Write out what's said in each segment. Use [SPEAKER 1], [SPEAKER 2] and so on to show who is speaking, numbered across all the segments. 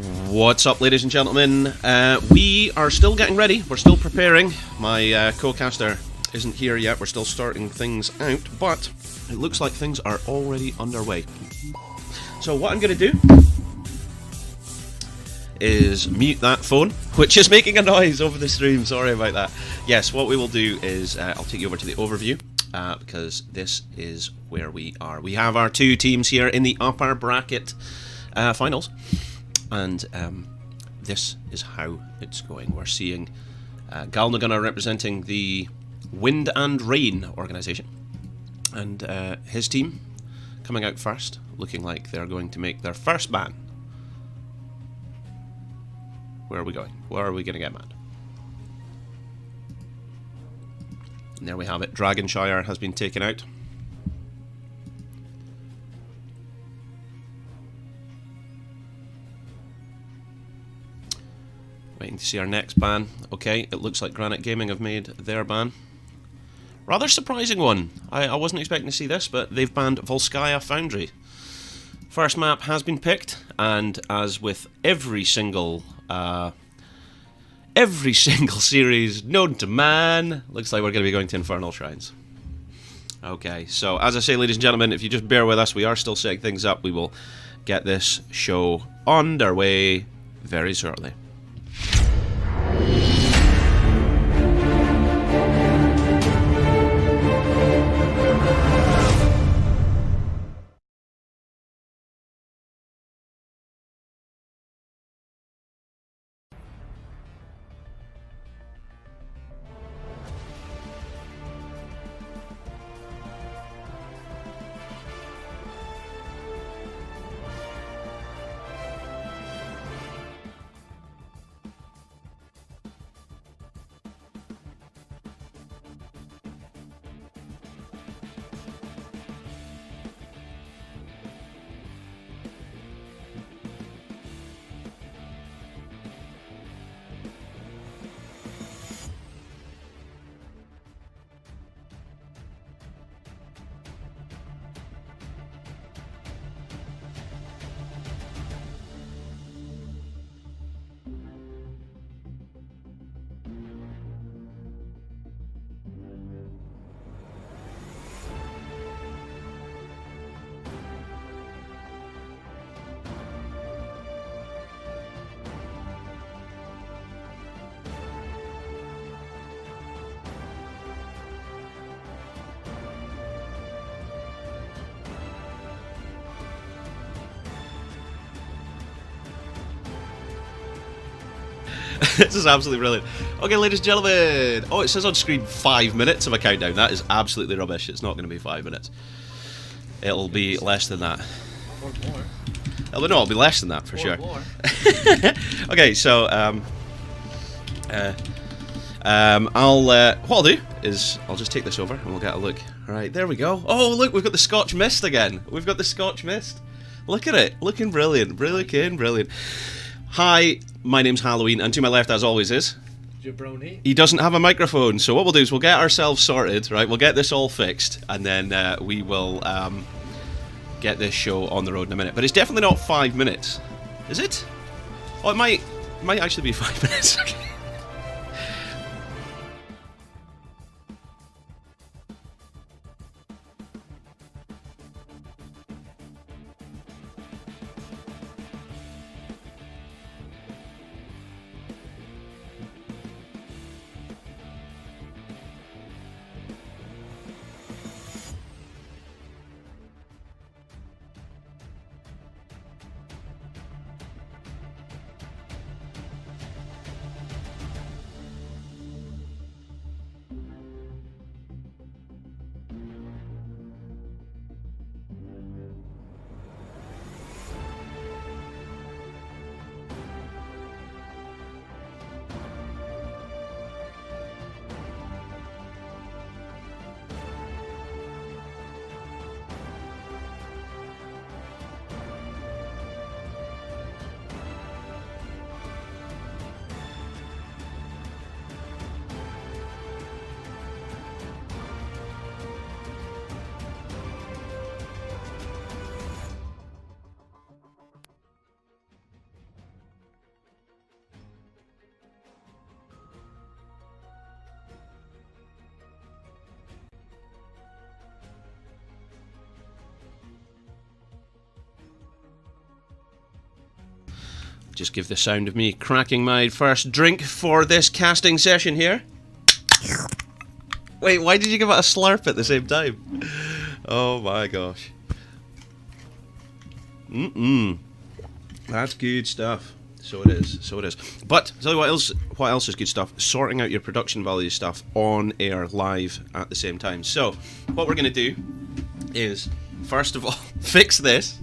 [SPEAKER 1] What's up, ladies and gentlemen? We are still getting ready. We're still preparing. My co-caster isn't here yet. We're still starting things out, but it looks like things are already underway. So what I'm going to do is mute that phone, which is making a noise over the stream. Sorry about that. Yes, what we will do is I'll take you over to the overview because this is where we are. We have our two teams here in the upper bracket finals. And this is how it's going. We're seeing Galnagunnar representing the Wind and Rain organisation. And his team coming out first, looking like they're going to make their first ban. Where are we going? Where are we going to get banned? And there we have it. Dragonshire has been taken out. Waiting to see our next ban. Okay, it looks like Granite Gaming have made their ban. Rather surprising one. I wasn't expecting to see this, but they've banned Volskaya Foundry. First map has been picked, and as with every single series known to man, looks like we're going to be going to Infernal Shrines. Okay, so as I say, ladies and gentlemen, if you just bear with us, we are still setting things up. We will get this show underway very shortly. This is absolutely brilliant. Okay, ladies and gentlemen. Oh, it says on screen 5 minutes of a countdown. That is absolutely rubbish. It's not going to be 5 minutes. It'll be less than that.
[SPEAKER 2] Or more.
[SPEAKER 1] No, it'll be less than that for sure.
[SPEAKER 2] More.
[SPEAKER 1] Okay, so what I'll do is I'll just take this over and we'll get a look. All right, there we go. Oh, look, we've got the Scotch Mist again. We've got the Scotch Mist. Look at it, looking brilliant, looking brilliant. Hi, my name's Halloween, and to my left, as always, is
[SPEAKER 2] Jabroni.
[SPEAKER 1] He doesn't have a microphone, so what we'll do is we'll get ourselves sorted, right? We'll get this all fixed, and then we will get this show on the road in a minute. But it's definitely not 5 minutes, is it? Oh, it might actually be 5 minutes. Okay. just give the sound of me cracking my first drink for this casting session here. Wait, why did you give it a slurp at the same time? Oh my gosh. That's good stuff. So it is. But tell you what else is good stuff? Sorting out your production value stuff on air live at the same time. So what we're going to do is, first of all, fix this.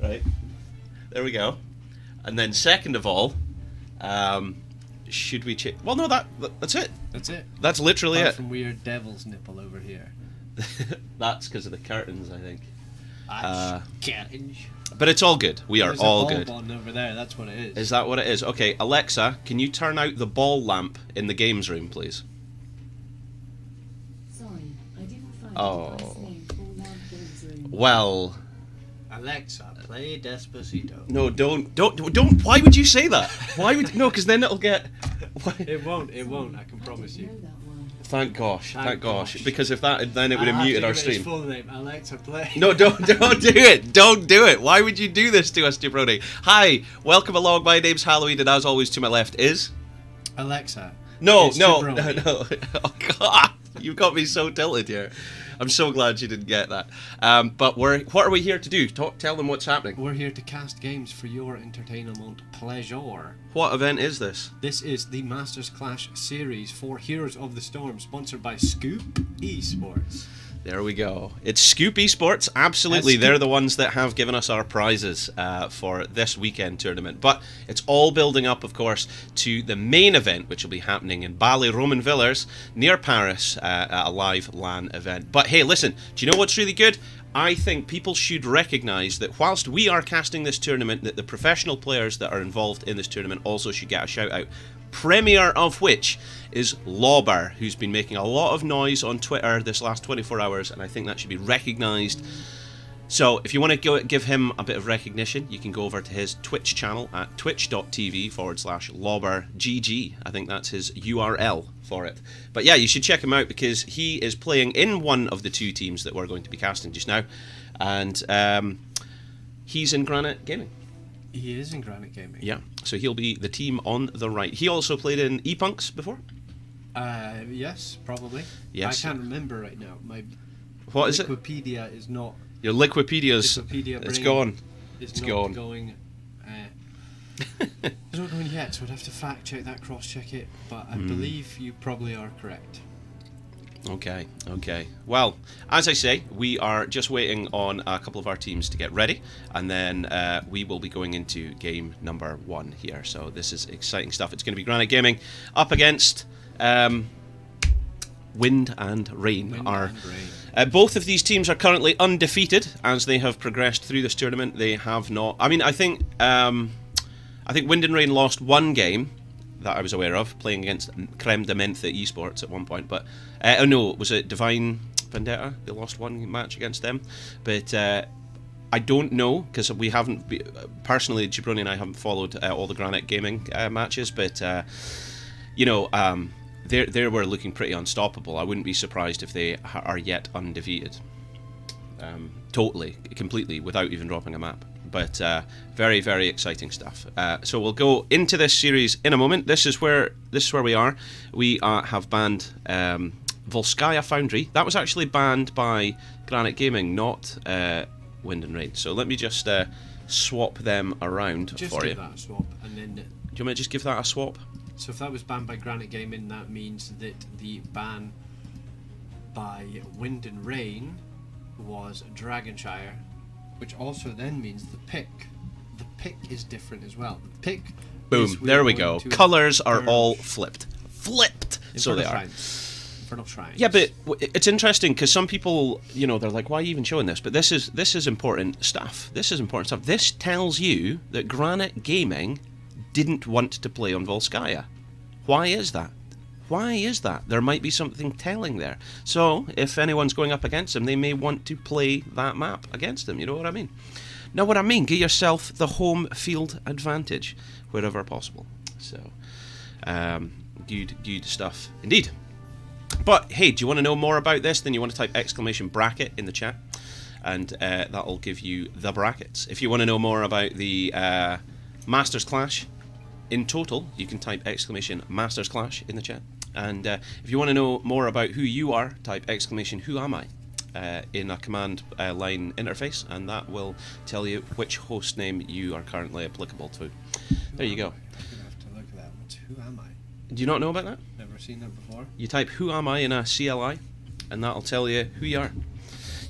[SPEAKER 1] Right. There we go. And then second of all, should we check? Well, no, that's it.
[SPEAKER 2] That's it.
[SPEAKER 1] That's literally
[SPEAKER 2] Apart
[SPEAKER 1] it.
[SPEAKER 2] from weird devil's nipple over here.
[SPEAKER 1] That's because of the curtains, I think.
[SPEAKER 2] Curtains.
[SPEAKER 1] But it's all good. We are
[SPEAKER 2] There's
[SPEAKER 1] all
[SPEAKER 2] a bulb
[SPEAKER 1] good.
[SPEAKER 2] on over there. That's what it is.
[SPEAKER 1] Is that what it is? Okay, Alexa, can you turn out the ball lamp in the games room, please?
[SPEAKER 3] Sorry, I didn't find
[SPEAKER 1] Oh.
[SPEAKER 3] the device name for lamp games room.
[SPEAKER 1] Well,
[SPEAKER 2] Alexa, play Despacito.
[SPEAKER 1] no, don't. Why would you say that? Why would no? Because then it'll get. Why?
[SPEAKER 2] It won't. I can promise
[SPEAKER 3] I
[SPEAKER 2] you.
[SPEAKER 3] know that one.
[SPEAKER 1] Thank gosh.
[SPEAKER 2] Thank gosh.
[SPEAKER 1] Because if that, then it would have
[SPEAKER 2] I'll
[SPEAKER 1] muted our
[SPEAKER 2] give it his
[SPEAKER 1] stream.
[SPEAKER 2] full name. Alexa, play.
[SPEAKER 1] No, don't do it. Don't do it. Why would you do this to us, Jabroni? Hi, welcome along. My name's Halloween, and as always, to my left is.
[SPEAKER 2] Alexa.
[SPEAKER 1] No.
[SPEAKER 2] It's Jabroni.
[SPEAKER 1] Oh God, you got me so tilted here. I'm so glad you didn't get that. But what are we here to do? Tell them what's happening.
[SPEAKER 2] We're here to cast games for your entertainment pleasure.
[SPEAKER 1] What event is this?
[SPEAKER 2] This is the Masters Clash series for Heroes of the Storm, sponsored by Scoop Esports.
[SPEAKER 1] There we go. It's Scoop Esports. Absolutely,
[SPEAKER 2] Scoop.
[SPEAKER 1] they're the ones that have given us our prizes for this weekend tournament. But it's all building up, of course, to the main event, which will be happening in Bally-Roman-Villers, near Paris, at a live LAN event. But hey, listen, do you know what's really good? I think people should recognise that whilst we are casting this tournament, that the professional players that are involved in this tournament also should get a shout out. Premier of which is Lawber, who's been making a lot of noise on Twitter this last 24 hours, and I think that should be recognised. So if you want to give him a bit of recognition, you can go over to his Twitch channel at twitch.tv/LawberGG. I think that's his URL for it. But yeah, you should check him out because he is playing in one of the two teams that we're going to be casting just now, and he's in Granite Gaming.
[SPEAKER 2] He is in Granite Gaming.
[SPEAKER 1] Yeah, so he'll be the team on the right. He also played in ePunks before?
[SPEAKER 2] Yes, probably.
[SPEAKER 1] Yes.
[SPEAKER 2] I can't remember right now. My
[SPEAKER 1] What is it?
[SPEAKER 2] Wikipedia is not.
[SPEAKER 1] Your Liquipedia's.
[SPEAKER 2] Wikipedia
[SPEAKER 1] It's
[SPEAKER 2] brain
[SPEAKER 1] gone.
[SPEAKER 2] Is
[SPEAKER 1] It's
[SPEAKER 2] not
[SPEAKER 1] gone.
[SPEAKER 2] going. It's not going yet, so I'd have to fact check that, cross check it. But I believe you probably are correct.
[SPEAKER 1] Okay. Well, as I say, we are just waiting on a couple of our teams to get ready, and then we will be going into game number 1 here. So this is exciting stuff. It's going to be Granite Gaming up against Wind and Rain. Both of these teams are currently undefeated as they have progressed through this tournament. They have not. I mean, I think Wind and Rain lost one game that I was aware of, playing against Creme de Menthe Esports at one point. But oh no, was it Divine Vendetta? They lost one match against them. But I don't know because we haven't personally. Jabroni and I haven't followed all the Granite Gaming matches, but they were looking pretty unstoppable. I wouldn't be surprised if they are yet undefeated. Totally, completely, without even dropping a map. But very, very exciting stuff. So we'll go into this series in a moment. This is where we are. We have banned Volskaya Foundry. That was actually banned by Granite Gaming, not Wind and Rain. So let me just swap them around for you.
[SPEAKER 2] Just give that a swap, and then.
[SPEAKER 1] Do you want me to just give that a swap?
[SPEAKER 2] So if that was banned by Granite Gaming, that means that the ban by Wind and Rain was Dragonshire, which also then means the pick. The pick is different as well. The pick.
[SPEAKER 1] Boom, there we go. Colours are all flipped. So they are.
[SPEAKER 2] Infernal Shrines.
[SPEAKER 1] Yeah, but it's interesting because some people, they're like, why are you even showing this? But this is important stuff. This tells you that Granite Gaming didn't want to play on Volskaya. Why is that? There might be something telling there. So, if anyone's going up against them, they may want to play that map against them. You know what I mean? Know what I mean? Get yourself the home field advantage wherever possible. So, good stuff indeed. But hey, do you want to know more about this? Then you want to type !bracket in the chat. and that'll give you the brackets. If you want to know more about the Masters Clash in total, you can type exclamation Masters Clash in the chat. And if you want to know more about who you are, type exclamation Who am I in a command line interface, and that will tell you which host name you are currently applicable to. There you go.
[SPEAKER 2] I'm gonna have to look at that. Who am I?
[SPEAKER 1] Do you not know about that?
[SPEAKER 2] Never seen that before.
[SPEAKER 1] You type Who am I in a CLI, and that'll tell you who you are.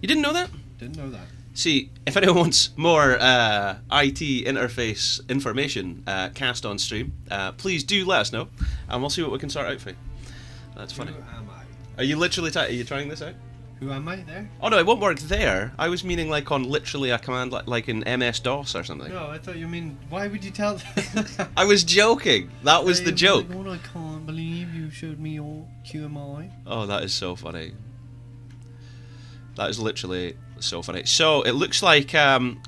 [SPEAKER 1] You didn't know that?
[SPEAKER 2] Didn't know that.
[SPEAKER 1] See, if anyone wants more IT interface information cast on stream, please do let us know, and we'll see what we can sort out for you. That's funny.
[SPEAKER 2] Who am I?
[SPEAKER 1] Are you literally are you trying this out?
[SPEAKER 2] Who am I there?
[SPEAKER 1] Oh no, it won't work there. I was meaning like on literally a command like in MS-DOS or something.
[SPEAKER 2] No, I thought you mean. Why would you tell?
[SPEAKER 1] I was joking. That was the joke.
[SPEAKER 2] Oh my God, I can't believe you showed me your QMI.
[SPEAKER 1] Oh, that is so funny. That is literally so funny. So it looks like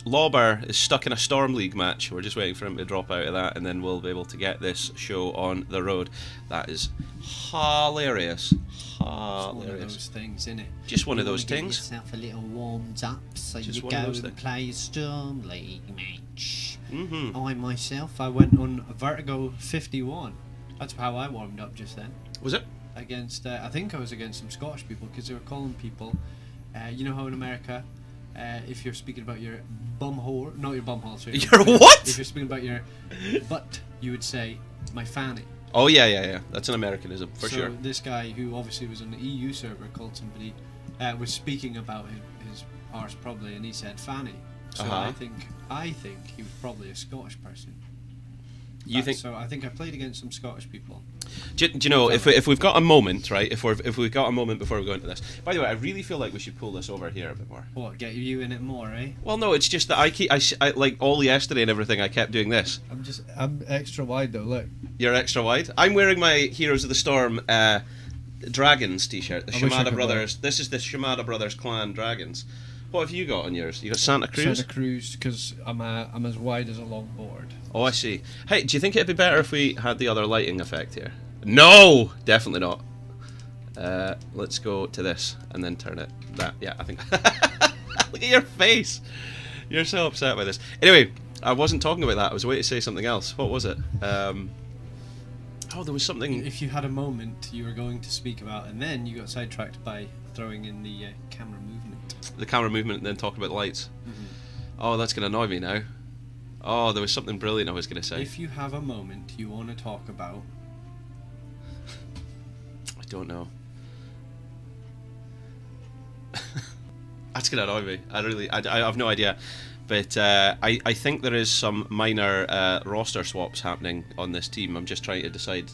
[SPEAKER 1] Lauber is stuck in a Storm League match. We're just waiting for him to drop out of that, and then we'll be able to get this show on the road. That is hilarious.
[SPEAKER 2] It's one of those things, innit?
[SPEAKER 1] Just one of
[SPEAKER 2] You
[SPEAKER 1] those
[SPEAKER 2] wanna get
[SPEAKER 1] things.
[SPEAKER 2] yourself a little warmed up, so
[SPEAKER 1] Just
[SPEAKER 2] you
[SPEAKER 1] one of
[SPEAKER 2] go
[SPEAKER 1] those
[SPEAKER 2] and
[SPEAKER 1] things.
[SPEAKER 2] play a Storm League match.
[SPEAKER 1] Mm-hmm.
[SPEAKER 2] I myself, I went on Vertigo 51. That's how I warmed up just then.
[SPEAKER 1] Was it?
[SPEAKER 2] Against, I think I was against some Scottish people, because they were calling people, you know how in America, if you're speaking about your bumhole, not your bumhole, sorry.
[SPEAKER 1] Your what?
[SPEAKER 2] If you're speaking about your butt, you would say, my fanny.
[SPEAKER 1] Oh yeah. That's an Americanism for
[SPEAKER 2] So
[SPEAKER 1] sure.
[SPEAKER 2] this guy, who obviously was on the EU server, called somebody, was speaking about his arse probably, and he said fanny. So
[SPEAKER 1] Uh-huh.
[SPEAKER 2] I think he was probably a Scottish person.
[SPEAKER 1] You think?
[SPEAKER 2] So I think I played against some Scottish people.
[SPEAKER 1] Do you know, if we've got a moment, right? If we've got a moment before we go into this. By the way, I really feel like we should pull this over here a bit more.
[SPEAKER 2] What, get you in it more, eh?
[SPEAKER 1] Well, no, it's just that I like all yesterday and everything. I kept doing this.
[SPEAKER 2] I'm extra wide though. Look.
[SPEAKER 1] You're extra wide. I'm wearing my Heroes of the Storm Dragons T-shirt. The
[SPEAKER 2] I wish I
[SPEAKER 1] Shimada
[SPEAKER 2] could
[SPEAKER 1] Brothers. This is the Shimada Brothers clan Dragons. What have you got on yours? You got Santa Cruz?
[SPEAKER 2] Santa Cruz, because I'm as wide as a longboard.
[SPEAKER 1] Oh, I see. Hey, do you think it'd be better if we had the other lighting effect here? No, definitely not. Let's go to this and then turn it. That, yeah, I think. Look at your face. You're so upset by this. Anyway, I wasn't talking about that. I was waiting to say something else. What was it? Oh, there was something.
[SPEAKER 2] If you had a moment you were going to speak about, and then you got sidetracked by throwing in the camera movement.
[SPEAKER 1] The camera movement and then talking about the lights.
[SPEAKER 2] Mm-hmm.
[SPEAKER 1] Oh, that's going to annoy me now. Oh, there was something brilliant I was going to say.
[SPEAKER 2] If you have a moment you want to talk about,
[SPEAKER 1] I don't know. That's going to annoy me. I have no idea. But I think there is some minor roster swaps happening on this team. I'm just trying to decide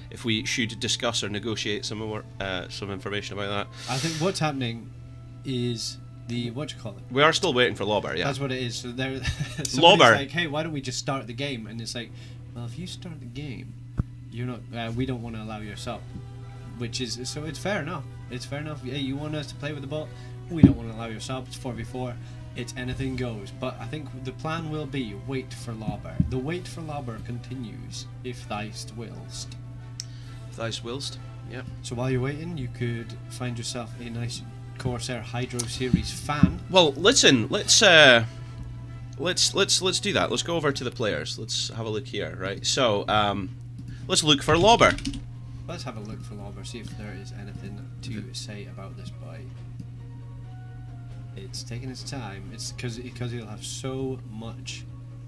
[SPEAKER 1] if we should discuss or negotiate some more some information about that.
[SPEAKER 2] I think what's happening is what you call it.
[SPEAKER 1] We are still waiting for Lauber, yeah.
[SPEAKER 2] That's what it is. So there, somebody's
[SPEAKER 1] Lauber.
[SPEAKER 2] like, hey, why don't we just start the game? And it's like, well, if you start the game, you're not. We don't want to allow your sub, which is so it's fair enough. It's fair enough. Hey, you want us to play with the bot? We don't want to allow your sub. It's 4v4. It's anything goes. But I think the plan will be wait for Lauber. The wait for Lauber continues if thou willst.
[SPEAKER 1] If thou willst, yeah.
[SPEAKER 2] So while you're waiting, you could find yourself a nice Corsair Hydro Series fan.
[SPEAKER 1] Well, listen, let's do that. Let's go over to the players. Let's have a look here, right? So, let's look for Lauber.
[SPEAKER 2] Let's have a look for Lauber, see if there is anything to say about this boy. It's taking its time. It's because he'll have so much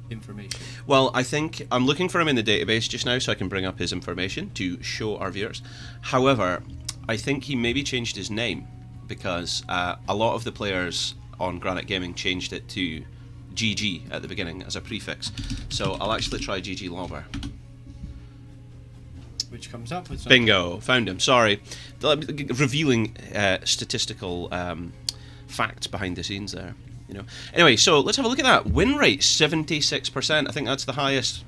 [SPEAKER 2] information.
[SPEAKER 1] Well, I think I'm looking for him in the database just now so I can bring up his information to show our viewers. However, I think he maybe changed his name because a lot of the players on Granite Gaming changed it to GG at the beginning as a prefix. So I'll actually try GG Lauber.
[SPEAKER 2] Which comes up with something.
[SPEAKER 1] Bingo, found him. Sorry, revealing statistical facts behind the scenes there. You know. Anyway, so let's have a look at that. Win rate 76%. I think that's the highest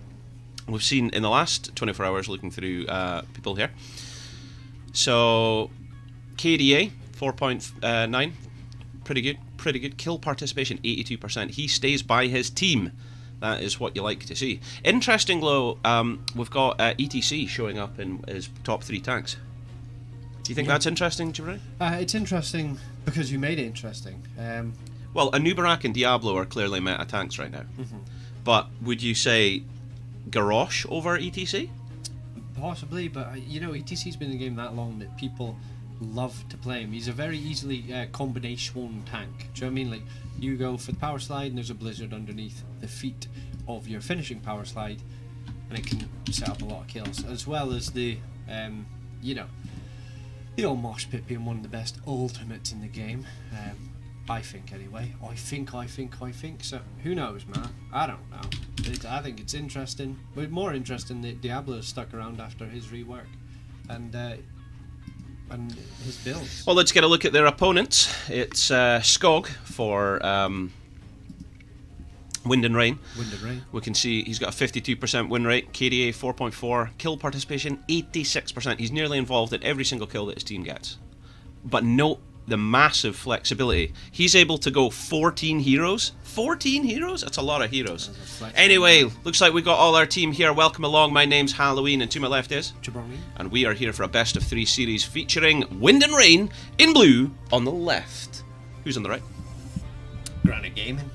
[SPEAKER 1] we've seen in the last 24 hours. Looking through people here. So KDA 4.9, pretty good. Pretty good. Kill participation 82%. He stays by his team. That is what you like to see. Interesting, though, we've got ETC showing up in his top 3 tanks. Do you think that's interesting, Jibril?
[SPEAKER 2] It's interesting because you made it interesting.
[SPEAKER 1] Well, Anubarak and Diablo are clearly meta tanks right now. But would you say Garrosh over ETC?
[SPEAKER 2] Possibly, but ETC's been in the game that long that people love to play him. He's a very easily combination tank. Do you know what I mean? Like, you go for the power slide and there's a blizzard underneath the feet of your finishing power slide, and it can set up a lot of kills, as well as the the old Mosh Pit being one of the best ultimates in the game. I think anyway. I think. So who knows, man? I don't know. I think it's interesting. But more interesting that Diablo stuck around after his rework and his builds.
[SPEAKER 1] Well, let's get a look at their opponents. It's Skog for Wind and Rain.
[SPEAKER 2] Wind and Rain.
[SPEAKER 1] We can see he's got a 52% win rate, KDA 4.4, kill participation 86%. He's nearly involved in every single kill that his team gets. But note the massive flexibility. He's able to go 14 heroes. 14 heroes? That's a lot of heroes. Anyway, looks like we got all our team here. Welcome along. My name's Halloween, and to my left is
[SPEAKER 2] Jabroni.
[SPEAKER 1] And we are here for a best of 3 series featuring Wind and Rain in blue on the left. Who's on the right?
[SPEAKER 2] Granite Gaming.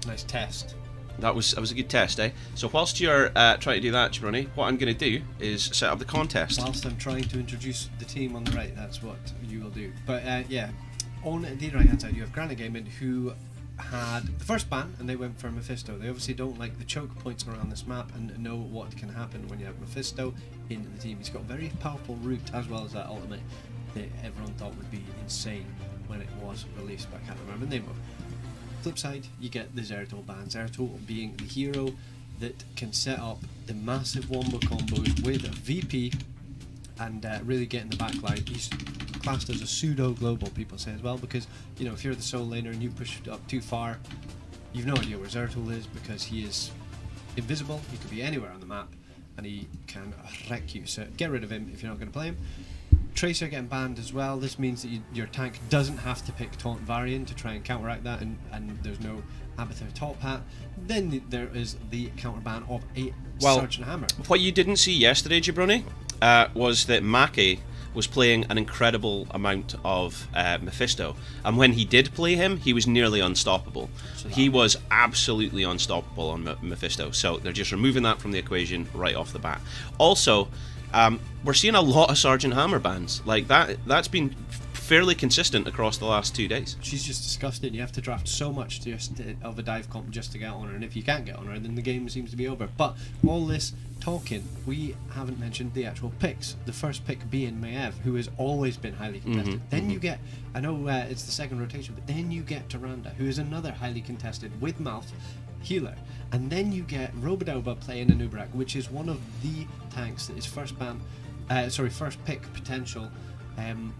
[SPEAKER 2] Nice test.
[SPEAKER 1] That was a good test, eh? So whilst you're trying to do that, Jabroni, what I'm going to do is set up the contest.
[SPEAKER 2] Whilst I'm trying to introduce the team on the right, that's what you will do. But yeah, on the right hand side you have Granite Gaming, who had the first ban and they went for Mephisto. They obviously don't like the choke points around this map and know what can happen when you have Mephisto in the team. He's got a very powerful root as well as that ultimate that everyone thought would be insane when it was released, but I can't remember the name of it. Flip side, you get the Zeratul ban. Zeratul being the hero that can set up the massive wombo combos with VP and really get in the backline. He's classed as a pseudo global, people say as well, because if you're the solo laner and you push it up too far, you've no idea where Zeratul is because he is invisible. He could be anywhere on the map and he can wreck you. So get rid of him if you're not going to play him. Tracer getting banned as well. This means that your tank doesn't have to pick Taunt Varian to try and counteract that, and there's no Abathur Top Hat. Then there is the counter ban of a Sergeant Hammer.
[SPEAKER 1] What you didn't see yesterday, Jabroni, was that Maki was playing an incredible amount of Mephisto, and when he did play him, he was nearly unstoppable. So he was absolutely unstoppable on Mephisto, so they're just removing that from the equation right off the bat. Also, we're seeing a lot of Sergeant Hammer bans. Like that's been fairly consistent across the last 2 days.
[SPEAKER 2] She's just disgusting. You have to draft so much of a dive comp just to get on her, and if you can't get on her, then the game seems to be over. But all this talking, we haven't mentioned the actual picks. The first pick being Maiev, who has always been highly contested. Then you get, I know it's the second rotation, but then you get Tyrande, who is another highly contested with Malth healer. And then you get Robodelba playing Anubarak, which is one of the tanks that is first pick potential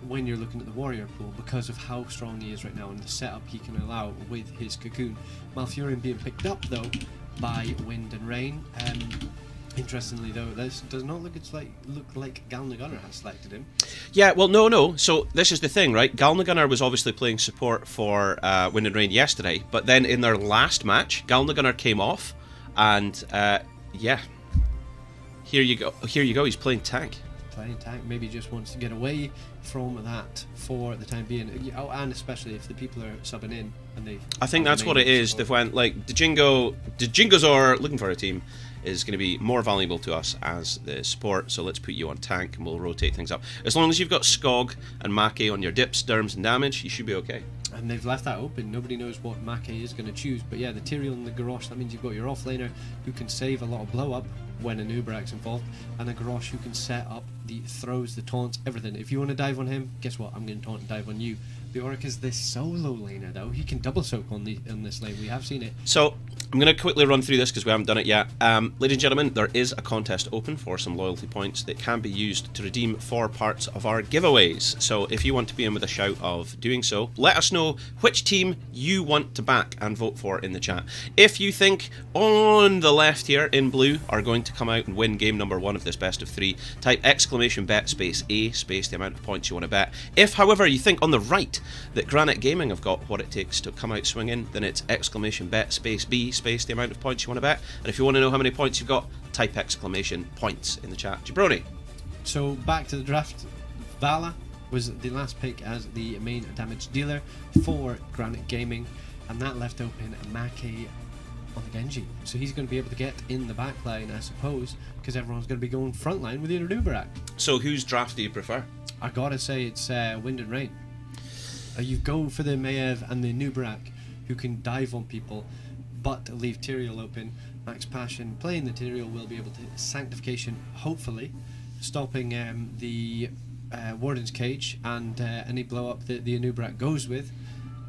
[SPEAKER 2] when you're looking at the warrior pool because of how strong he is right now and the setup he can allow with his Cocoon. Malfurion being picked up though by Wind and Rain. Interestingly though, this does not look like Galnagunnar has selected him.
[SPEAKER 1] Yeah, well, no. So this is the thing, right? Galnagunnar was obviously playing support for Wind and Rain yesterday, but then in their last match, Galnagunnar came off, and yeah, here you go. He's playing tank.
[SPEAKER 2] Maybe just wants to get away from that for the time being. Oh, and especially if the people are subbing in and they.
[SPEAKER 1] I think that's what it is. They've went like Djingos are looking for a team is going to be more valuable to us as the support, so let's put you on tank and we'll rotate things up. As long as you've got Skog and Maki on your dips, derms and damage, you should be okay.
[SPEAKER 2] And they've left that open. Nobody knows what Maki is going to choose. But yeah, the Tyrael and the Garrosh, that means you've got your offlaner who can save a lot of blow up when an Uberak's involved, and a Garrosh who can set up the throws, the taunts, everything. If you want to dive on him, guess what? I'm going to taunt and dive on you. The Oric is this solo laner though. He can double soak on this lane. We have seen it.
[SPEAKER 1] So I'm going to quickly run through this because we haven't done it yet. Ladies and gentlemen, there is a contest open for some loyalty points that can be used to redeem for parts of our giveaways. So if you want to be in with a shout of doing so, let us know which team you want to back and vote for in the chat. If you think on the left here in blue are going to come out and win game number 1 of this best of 3, type !bet space A space the amount of points you want to bet. If, however, you think on the right that Granite Gaming have got what it takes to come out swinging, then it's !bet space B space the amount of points you want to bet. And if you want to know how many points you've got, type !points in the chat. Jabroni.
[SPEAKER 2] So back to the draft. Vala was the last pick as the main damage dealer for Granite Gaming. and that left open Maki on the Genji. So he's going to be able to get in the back line, I suppose, because everyone's going to be going front line with either Nubarak.
[SPEAKER 1] So whose draft do you prefer?
[SPEAKER 2] I gotta say it's Wind and Rain. You go for the Maiev and the Nubarak, who can dive on people, but leave Tyrael open. Max Passion playing the Tyrael will be able to Sanctification, hopefully, stopping the Warden's Cage and any blow up that the Nubarak goes with.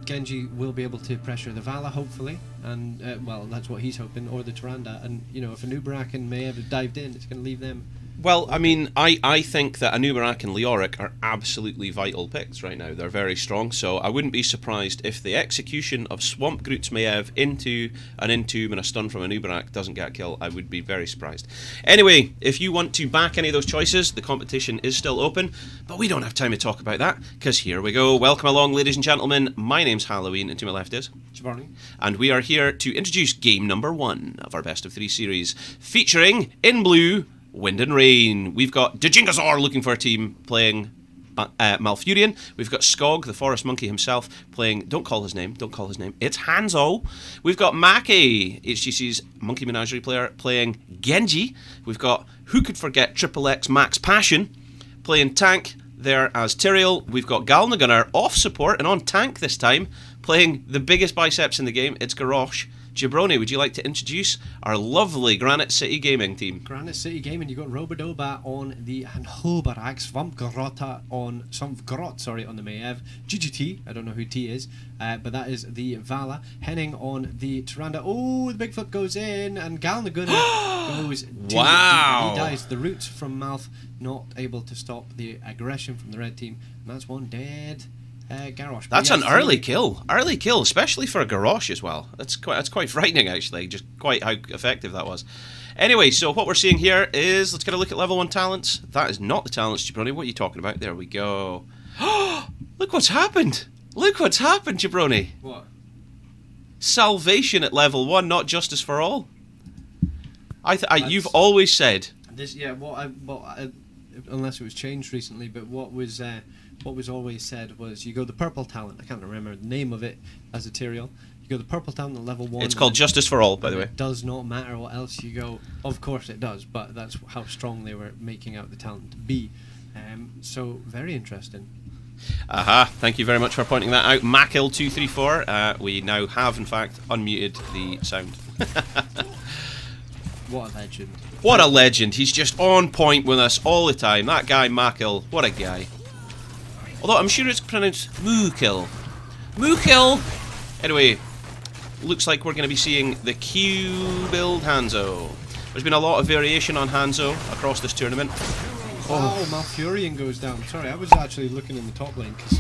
[SPEAKER 2] Genji will be able to pressure the Vala, hopefully, and well, that's what he's hoping, or the Tyrande. And you know, if a Nubarak and Maiev have dived in, it's going to leave them.
[SPEAKER 1] Well, I mean, I think that Anubarak and Leoric are absolutely vital picks right now. They're very strong, so I wouldn't be surprised if the execution of Swamp Groot's Maiev into an Entomb and a stun from Anubarak doesn't get a kill. I would be very surprised. Anyway, if you want to back any of those choices, the competition is still open, but we don't have time to talk about that, because here we go. Welcome along, ladies and gentlemen. My name's Halloween, and to my left is...
[SPEAKER 2] Jabarni.
[SPEAKER 1] And we are here to introduce game number 1 of our best of 3 series, featuring, in blue, Wind and Rain. We've got Djingazor looking for a team playing Malfurion. We've got Skog, the forest monkey himself, playing... Don't call his name. It's Hanzo. We've got Maki, HGC's Monkey Menagerie player, playing Genji. We've got, who could forget, Triple X Max Passion, playing tank there as Tyrael. We've got Galnagunner off support and on tank this time, playing the biggest biceps in the game. It's Garrosh. Jabroni, would you like to introduce our lovely Granite City Gaming team?
[SPEAKER 2] Granite City Gaming, you've got Robodoba on the Hanhobarak, Svampgrota on on the Maiev, GGT, I don't know who T is, but that is the Vala. Henning on the Tyrande. Oh, the big flip goes in, and Galnagunner goes to
[SPEAKER 1] wow.
[SPEAKER 2] He dies. The roots from Malf not able to stop the aggression from the red team, and that's one dead. Garrosh.
[SPEAKER 1] That's an early kill, especially for a Garrosh as well. That's quite frightening, actually. Just quite how effective that was. Anyway, so what we're seeing here is, let's get a look at level 1 talents. That is not the talents, Jabroni. What are you talking about? There we go. Look what's happened. Jabroni.
[SPEAKER 2] What?
[SPEAKER 1] Salvation at level 1, not Justice for All. You've always said
[SPEAKER 2] this. Yeah. Unless it was changed recently, but what was always said was you go the purple talent. I can't remember the name of it as a Tyrael. You go the purple talent at level 1.
[SPEAKER 1] It's called Justice for All, by the way.
[SPEAKER 2] It does not matter what else you go. Of course it does, but that's how strong they were making out the talent to be. So very interesting.
[SPEAKER 1] Aha, thank you very much for pointing that out. Makil234, we now have in fact unmuted the sound.
[SPEAKER 2] What a legend.
[SPEAKER 1] What a legend. He's just on point with us all the time. That guy Makil, what a guy. Although I'm sure it's pronounced Mookil. Mookil! Anyway, looks like we're going to be seeing the Q build Hanzo. There's been a lot of variation on Hanzo across this tournament.
[SPEAKER 2] Oh, Malfurion goes down. Sorry, I was actually looking in the top lane because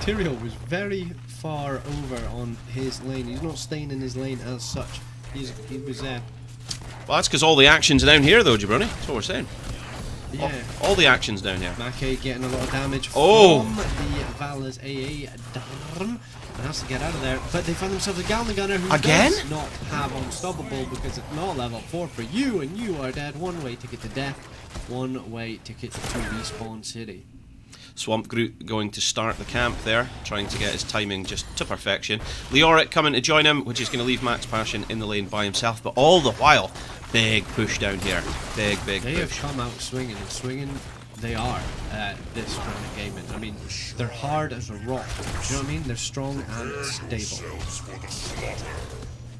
[SPEAKER 2] Tyrael was very far over on his lane. He's not staying in his lane as such. He was there.
[SPEAKER 1] Well, that's because all the action's down here, though, Jabroni. That's what we're saying.
[SPEAKER 2] Yeah.
[SPEAKER 1] All the action's down here.
[SPEAKER 2] Maki getting a lot of damage
[SPEAKER 1] from
[SPEAKER 2] the Vala's AA. And has to get out of there. But they find themselves a Galnagunner who
[SPEAKER 1] again
[SPEAKER 2] does not have Unstoppable because it's not level 4 for you, and you are dead. One way ticket to death, one way ticket to Respawn City.
[SPEAKER 1] Swamp Groot going to start the camp there, trying to get his timing just to perfection. Leoric coming to join him, which is going to leave Max Passion in the lane by himself, but all the while, big push down here. Big
[SPEAKER 2] They
[SPEAKER 1] push.
[SPEAKER 2] have come out swinging, and swinging they are this Granite Gaming. I mean, they're hard as a rock. Do you know what I mean? They're strong and stable.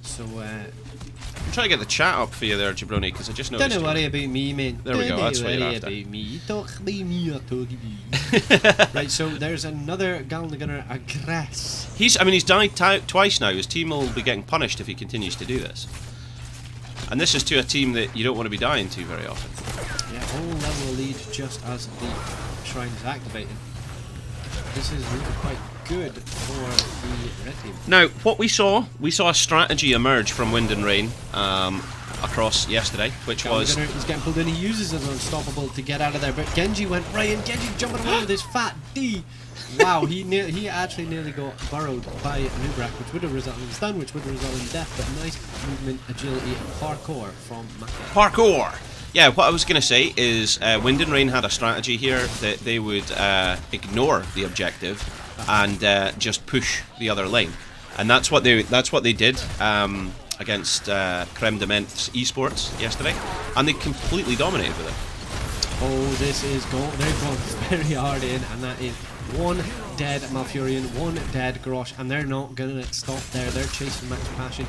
[SPEAKER 2] So,
[SPEAKER 1] I'm trying to get the chat up for you there, Jabroni, because I just noticed.
[SPEAKER 2] don't worry about me, man.
[SPEAKER 1] There we go, that's what you're
[SPEAKER 2] Don't
[SPEAKER 1] after.
[SPEAKER 2] worry about me. Talk to me, I told you. Right, so there's another Galnagunner aggress.
[SPEAKER 1] He's died twice now. His team will be getting punished if he continues to do this. And this is to a team that you don't want to be dying to very often.
[SPEAKER 2] Yeah, whole level lead just as the shrine is activated. This is really quite good for the red team.
[SPEAKER 1] Now, what we saw a strategy emerge from Wind and Rain across yesterday, which was...
[SPEAKER 2] He's getting pulled in, he uses his Unstoppable to get out of there, but Genji went right in, Genji jumping away with his fat D! Wow, he actually nearly got burrowed by Nubarak, which would have resulted in stun, which would have resulted in death, but nice movement, agility, and parkour from Maki.
[SPEAKER 1] Parkour! Yeah, what I was going to say is Wind and Rain had a strategy here that they would ignore the objective and just push the other lane. and that's what they did against Creme de Menthe Esports yesterday, and they completely dominated with it.
[SPEAKER 2] Oh, this is they've gone very hard in, and that is one dead Malfurion, one dead Grosh, and they're not gonna stop there. They're chasing Max Passion.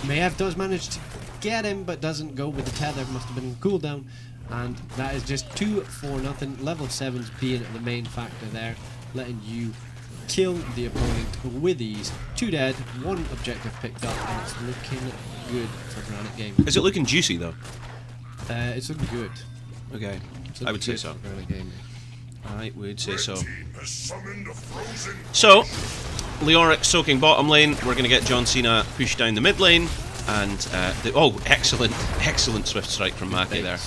[SPEAKER 2] Maiev does manage to get him, but doesn't go with the tether. Must have been cooldown, and that is just 2-4-0. Level 7's being the main factor there, letting you kill the opponent with ease. 2 dead, 1 objective picked up, and it's looking good for Granite Gaming.
[SPEAKER 1] Is it looking juicy though?
[SPEAKER 2] It's looking good.
[SPEAKER 1] Okay,
[SPEAKER 2] It's
[SPEAKER 1] I would say
[SPEAKER 2] looking
[SPEAKER 1] so.
[SPEAKER 2] good for Granite Gaming.
[SPEAKER 1] I would say so. So, Leoric soaking bottom lane. We're going to get John Cena pushed down the mid lane. And, excellent Swift Strike from Maki there.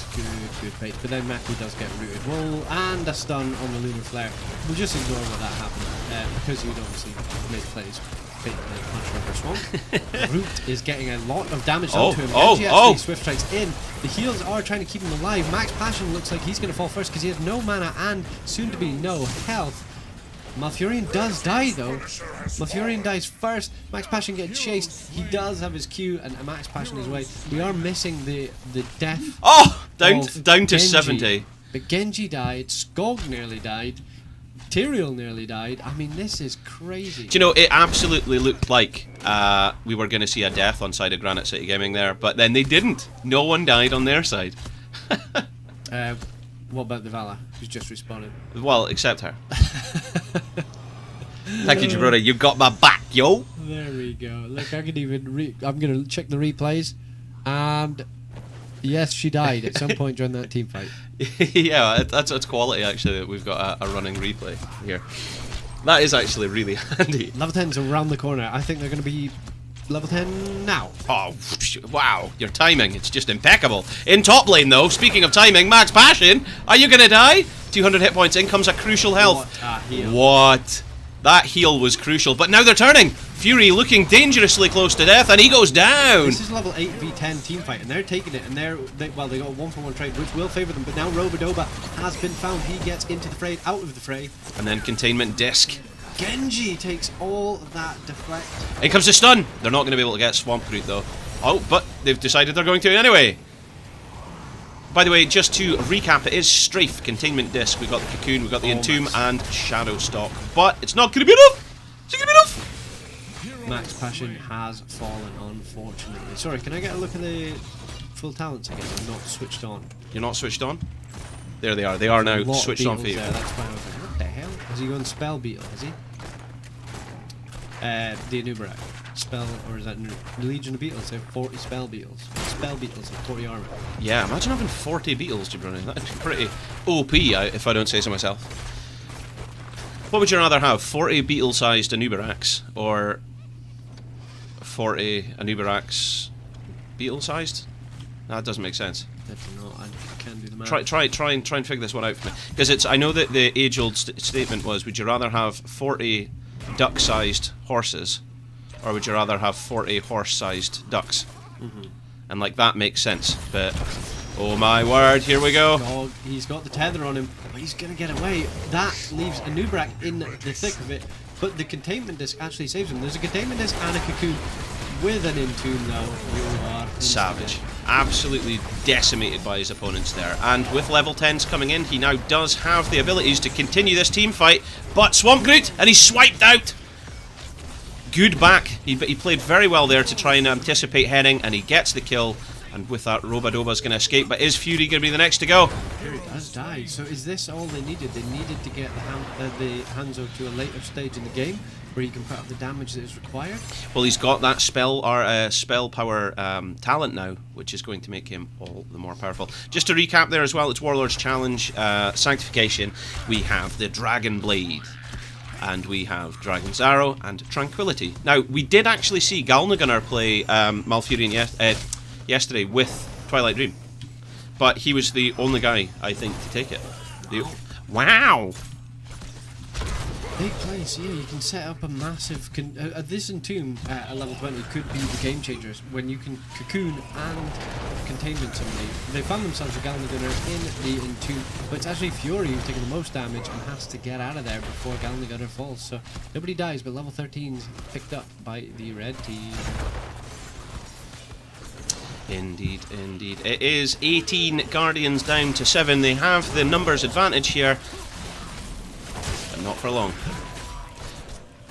[SPEAKER 2] Good bait. But then Maki does get rooted. Well, and a stun on the Lunar Flare. We'll just ignore what that happened. Because you'd obviously make plays. Fake the Punch River Swamp. Root is getting a lot of damage onto him. Genji actually Swift Strikes in. The heals are trying to keep him alive. Max Passion looks like he's going to fall first because he has no mana and soon to be no health. Malfurion does die though. Malfurion dies first. Max Passion gets chased. He does have his Q and Max Passion his way. We are missing the death.
[SPEAKER 1] Oh! Down to
[SPEAKER 2] Genji.
[SPEAKER 1] 70.
[SPEAKER 2] But Genji died. Skog nearly died. Tyrael nearly died. I mean, this is crazy.
[SPEAKER 1] Do you know, it absolutely looked like we were going to see a death on side of Granite City Gaming there, but then they didn't. No one died on their side.
[SPEAKER 2] What about the Vala, who's just respawned?
[SPEAKER 1] Well, except her. Thank you, Jabroni. You got my back, yo.
[SPEAKER 2] There we go. Look, I can even I'm going to check the replays, and yes, she died at some point during that team fight.
[SPEAKER 1] Yeah, that's quality actually that we've got a running replay here. That is actually really handy.
[SPEAKER 2] Level 10's around the corner. I think they're going to be level 10 now.
[SPEAKER 1] Oh, wow, your timing, it's just impeccable. In top lane though, speaking of timing, Max Passion, are you gonna die? 200 hit points, in comes a crucial health.
[SPEAKER 2] What a heal.
[SPEAKER 1] What? That heal was crucial, but now they're turning. Fury looking dangerously close to death, and he goes down.
[SPEAKER 2] This is level 8v10 team fight, and they're taking it, and they got a 1-for-1 trade, which will favour them, but now Robodoba has been found. He gets into the fray, out of the fray.
[SPEAKER 1] And then containment disc.
[SPEAKER 2] Genji takes all that deflect.
[SPEAKER 1] In comes the stun. They're not going to be able to get Swamp Root though. Oh, but they've decided they're going to anyway. By the way, just to recap, it is Strafe, Containment Disc. We've got the Cocoon, we've got the Entomb, and Shadow Stalk. But it's not going to be enough! Is it going to be enough?
[SPEAKER 2] Max Passion has fallen, unfortunately. Sorry, can I get a look at the full talents again? I'm not switched on.
[SPEAKER 1] You're not switched on? There they are. They are now
[SPEAKER 2] A lot of
[SPEAKER 1] switched on for
[SPEAKER 2] beetles
[SPEAKER 1] you.
[SPEAKER 2] there, that's why I was like, what the hell? Has he gone Spell Beetle, has he? The Anubarak. Spell, or is that Legion of Beetles? They have 40 Spell Beetles. Spell Beetles have 40 armor.
[SPEAKER 1] Yeah, imagine having 40 beetles, Jabroni. That'd be pretty OP, if I don't say so myself. What would you rather have? 40 beetle-sized Anubaraks, or 40 Anubaraks beetle-sized? That doesn't make sense.
[SPEAKER 2] I don't know, I can't do the math.
[SPEAKER 1] Try and figure this one out for me. Because it's, I know that the age-old statement was, would you rather have 40 duck-sized horses, or would you rather have 40 horse-sized ducks? And like that makes sense, but oh my word, here we go.
[SPEAKER 2] Dog, he's got the tether on him, but he's gonna get away. That leaves Anubarak in the thick of it, but the containment disc actually saves him. There's a containment disc and a cocoon. With an Entomb though, you are
[SPEAKER 1] Savage. Absolutely decimated by his opponents there. And with level 10s coming in, he now does have the abilities to continue this team fight. But Swamp Groot, and he's swiped out. Good back. He played very well there to try and anticipate Henning, and he gets the kill. And with that, Robodoba's going to escape. But is Fury going to be the next to go?
[SPEAKER 2] Fury does die. So is this all they needed? They needed to get the Hanzo to a later stage in the game where he can put up the damage that is required.
[SPEAKER 1] Well, he's got that spell power talent now, which is going to make him all the more powerful. Just to recap there as well, it's Warlord's Challenge, Sanctification. We have the Dragon Blade, and we have Dragon's Arrow and Tranquility. Now, we did actually see Galnagunnar play Malfurion yesterday with Twilight Dream, but he was the only guy, I think, to take it. Wow!
[SPEAKER 2] big place, yeah. You can set up a massive... this Entomb at level 20 could be the game changers when you can cocoon and containment somebody. They found themselves a Gallon Gunner in the Entomb, but it's actually Fury who's taking the most damage and has to get out of there before Gallon Gunner falls. So nobody dies, but level 13's picked up by the red team.
[SPEAKER 1] Indeed, indeed. It is 18 Guardians down to 7. They have the numbers advantage here, but not for long.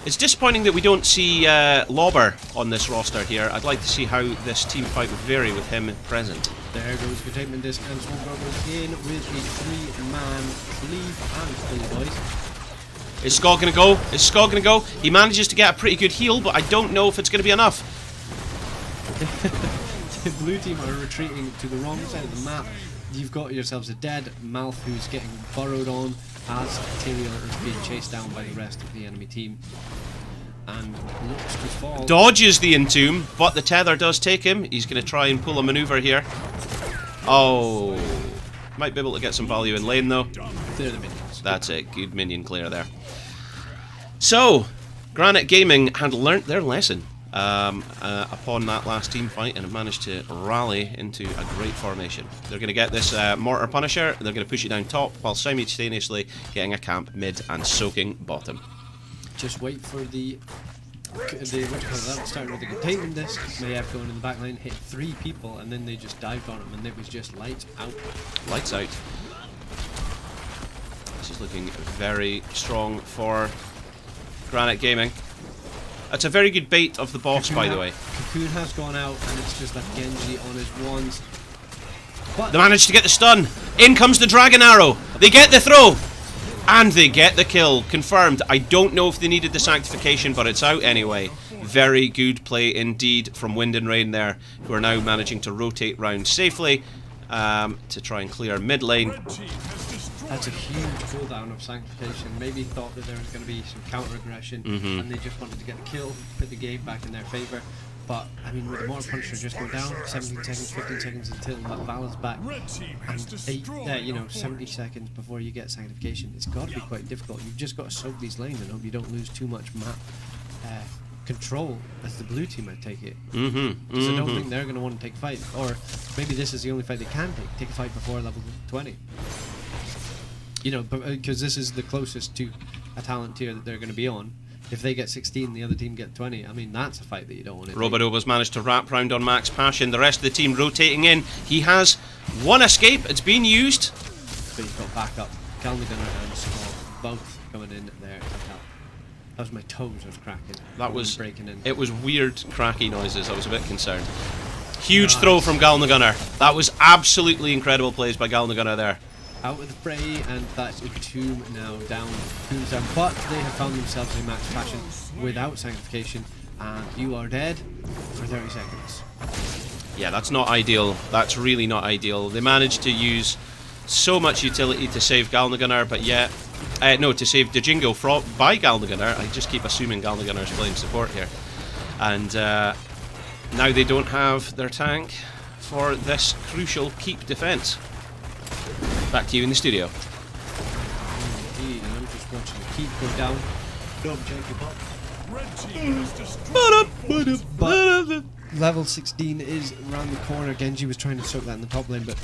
[SPEAKER 1] It's disappointing that we don't see Lobber on this roster here. I'd like to see how this team fight would vary with him present.
[SPEAKER 2] There goes Containment Disc, and Swampguard goes in with a 3-man cleave and Billy Boys.
[SPEAKER 1] Is Skog gonna go? Is Skog gonna go? He manages to get a pretty good heal, but I don't know if it's gonna be enough.
[SPEAKER 2] The blue team are retreating to the wrong side of the map. You've got yourselves a dead Malth who's getting burrowed on as Tyrael is being chased down by the rest of the enemy team. And looks to fall.
[SPEAKER 1] Dodges the Entomb, but the tether does take him. He's going to try and pull a maneuver here. Oh. Might be able to get some value in lane though.
[SPEAKER 2] They're the minions.
[SPEAKER 1] That's it. Good minion clear there. So, Granite Gaming had learnt their lesson upon that last team fight and have managed to rally into a great formation. They're going to get this Mortar Punisher, they're going to push it down top while simultaneously getting a camp mid and soaking bottom.
[SPEAKER 2] Just wait for the what do you call that? Starting with the Containment Disc, Mayev going in the back line, hit 3 people, and then they just dived on him, and it was just lights out.
[SPEAKER 1] Lights out. This is looking very strong for Granite Gaming. That's a very good bait of the boss, by the way.
[SPEAKER 2] Cocoon has gone out, and it's just left Genji on his wands. But
[SPEAKER 1] They managed to get the stun. In comes the Dragon Arrow. They get the throw. And they get the kill. Confirmed. I don't know if they needed the Sanctification, but it's out anyway. Very good play indeed from Wind and Rain there, who are now managing to rotate round safely to try and clear mid lane.
[SPEAKER 2] that's a huge cooldown of Sanctification. Maybe thought that there was going to be some counter aggression, and they just wanted to get the kill, put the game back in their favour. But I mean, with the Mortar Punisher just go down, 17 seconds, 15 seconds until Valor's back, and 70 seconds before you get Sanctification, it's got to be quite difficult. You've just got to soak these lanes and hope you don't lose too much map control as the blue team, I take it. Because I don't think they're going to want to take a fight, or maybe this is the only fight they can take a fight before level 20. You know, because this is the closest to a talent tier that they're going to be on. If they get 16, the other team get 20. I mean, that's a fight that you don't want to.
[SPEAKER 1] Robodobo's managed to wrap round on Max Passion. The rest of the team rotating in. He has one escape. It's been used.
[SPEAKER 2] But he's got backup. Gallon Gunner and Skull both coming in there to help. That was my toes was cracking.
[SPEAKER 1] That was
[SPEAKER 2] breaking in.
[SPEAKER 1] It was weird, cracky noises. I was a bit concerned. Huge throw from Gallon Gunner. That was absolutely incredible plays by Gallon Gunner there.
[SPEAKER 2] Out with the fray, and that's Entomb now down. Entomb's down, but they have found themselves in Max Passion without Sanctification, and you are dead for 30 seconds.
[SPEAKER 1] Yeah, that's not ideal. That's really not ideal. They managed to use so much utility to save Gallon Gunner, but yet... no, to save Django by Gallon Gunner. I just keep assuming Gallon Gunner is playing support here. And now they don't have their tank for this crucial keep defense. Back to you in the studio.
[SPEAKER 2] Indeed, and I'm just watching the keep go down. Don't Jacob up. But level 16 is around the corner. Genji was trying to soak that in the top lane, but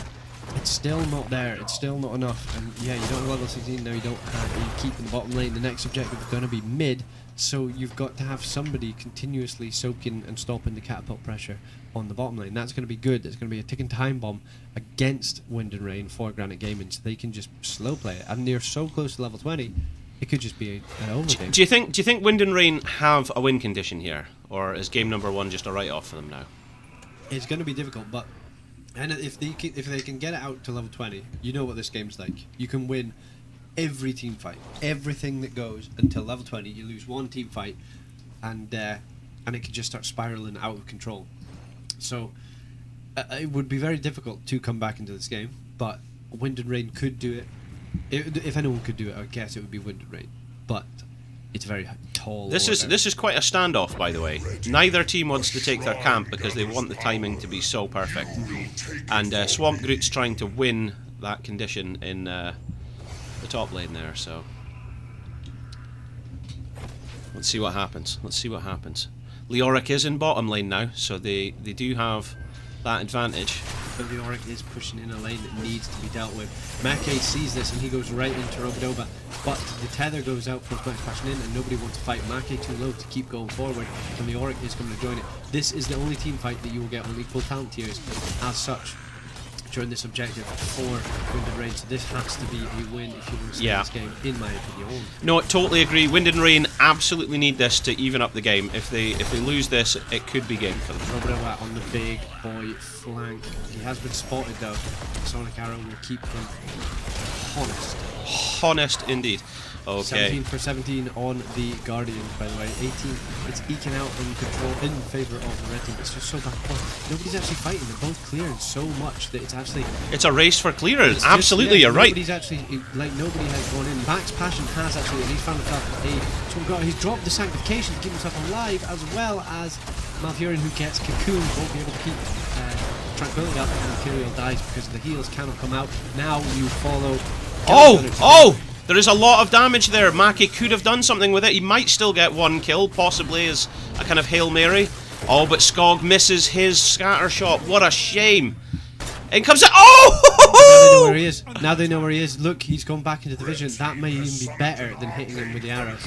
[SPEAKER 2] it's still not there. It's still not enough. And yeah, you don't have level 16 now. You don't have a keep in the bottom lane. The next objective is going to be mid, so you've got to have somebody continuously soaking and stopping the catapult pressure on the bottom lane. That's going to be good. It's going to be a ticking time bomb against Wind and Rain for Granite Gaming, so they can just slow play it. And they're so close to level 20, it could just be an overgame.
[SPEAKER 1] Do you think Wind and Rain have a win condition here, or is game number 1 just a write-off for them now?
[SPEAKER 2] It's going to be difficult, but if they can get it out to level 20, you know what this game's like. You can win every team fight, everything that goes until level 20. You lose one team fight, and it can just start spiraling out of control. So it would be very difficult to come back into this game, but Wind and Rain could do it. If anyone could do it, I guess it would be Wind and Rain. But it's very tall.
[SPEAKER 1] This is quite a standoff, by the way. Neither team wants to take their camp because they want the timing to be so perfect. And Swamp Groot's trying to win that condition in the top lane there. So Let's see what happens. Let's see what happens. Leoric is in bottom lane now, so they do have that advantage.
[SPEAKER 2] But Leoric is pushing in a lane that needs to be dealt with. Mackay sees this and he goes right into Robodoba, but the tether goes out from Flex pushing in and nobody wants to fight. Mackay too low to keep going forward, and Leoric is going to join it. This is the only team fight that you will get on equal talent tiers as such during this objective for Wind and Rain, so this has to be a win if you want to stay in this game, in my opinion.
[SPEAKER 1] No, I totally agree. Wind and Rain absolutely need this to even up the game. If they lose this, it could be game for them.
[SPEAKER 2] Robodoba on the big boy flank. He has been spotted though. Sonic Arrow will keep him honest.
[SPEAKER 1] Honest indeed. Okay.
[SPEAKER 2] 17 for 17 on the Guardian, by the way. 18. It's eking out in control in favour of the red team. It's just so bad. Nobody's actually fighting. They're both clearing so much that it's actually...
[SPEAKER 1] It's a race for clearance. Absolutely, you're right.
[SPEAKER 2] Nobody's actually... Like, nobody has gone in. Max Passion has actually... And he's found himself a... So he's dropped the Sanctification to keep himself alive, as well as Malfurion, who gets Cocoon, won't be able to keep... Tranquility up, and Imperial dies because the heals cannot come out. Now you follow...
[SPEAKER 1] Oh! There is a lot of damage there. Maki could have done something with it. He might still get one kill, possibly as a kind of Hail Mary. Oh, but Skog misses his scatter shot. What a shame. In comes it. Oh!
[SPEAKER 2] Now they know where he is. Now they know where he is. Look, he's gone back into the vision. That may even be better than hitting him with the arrow.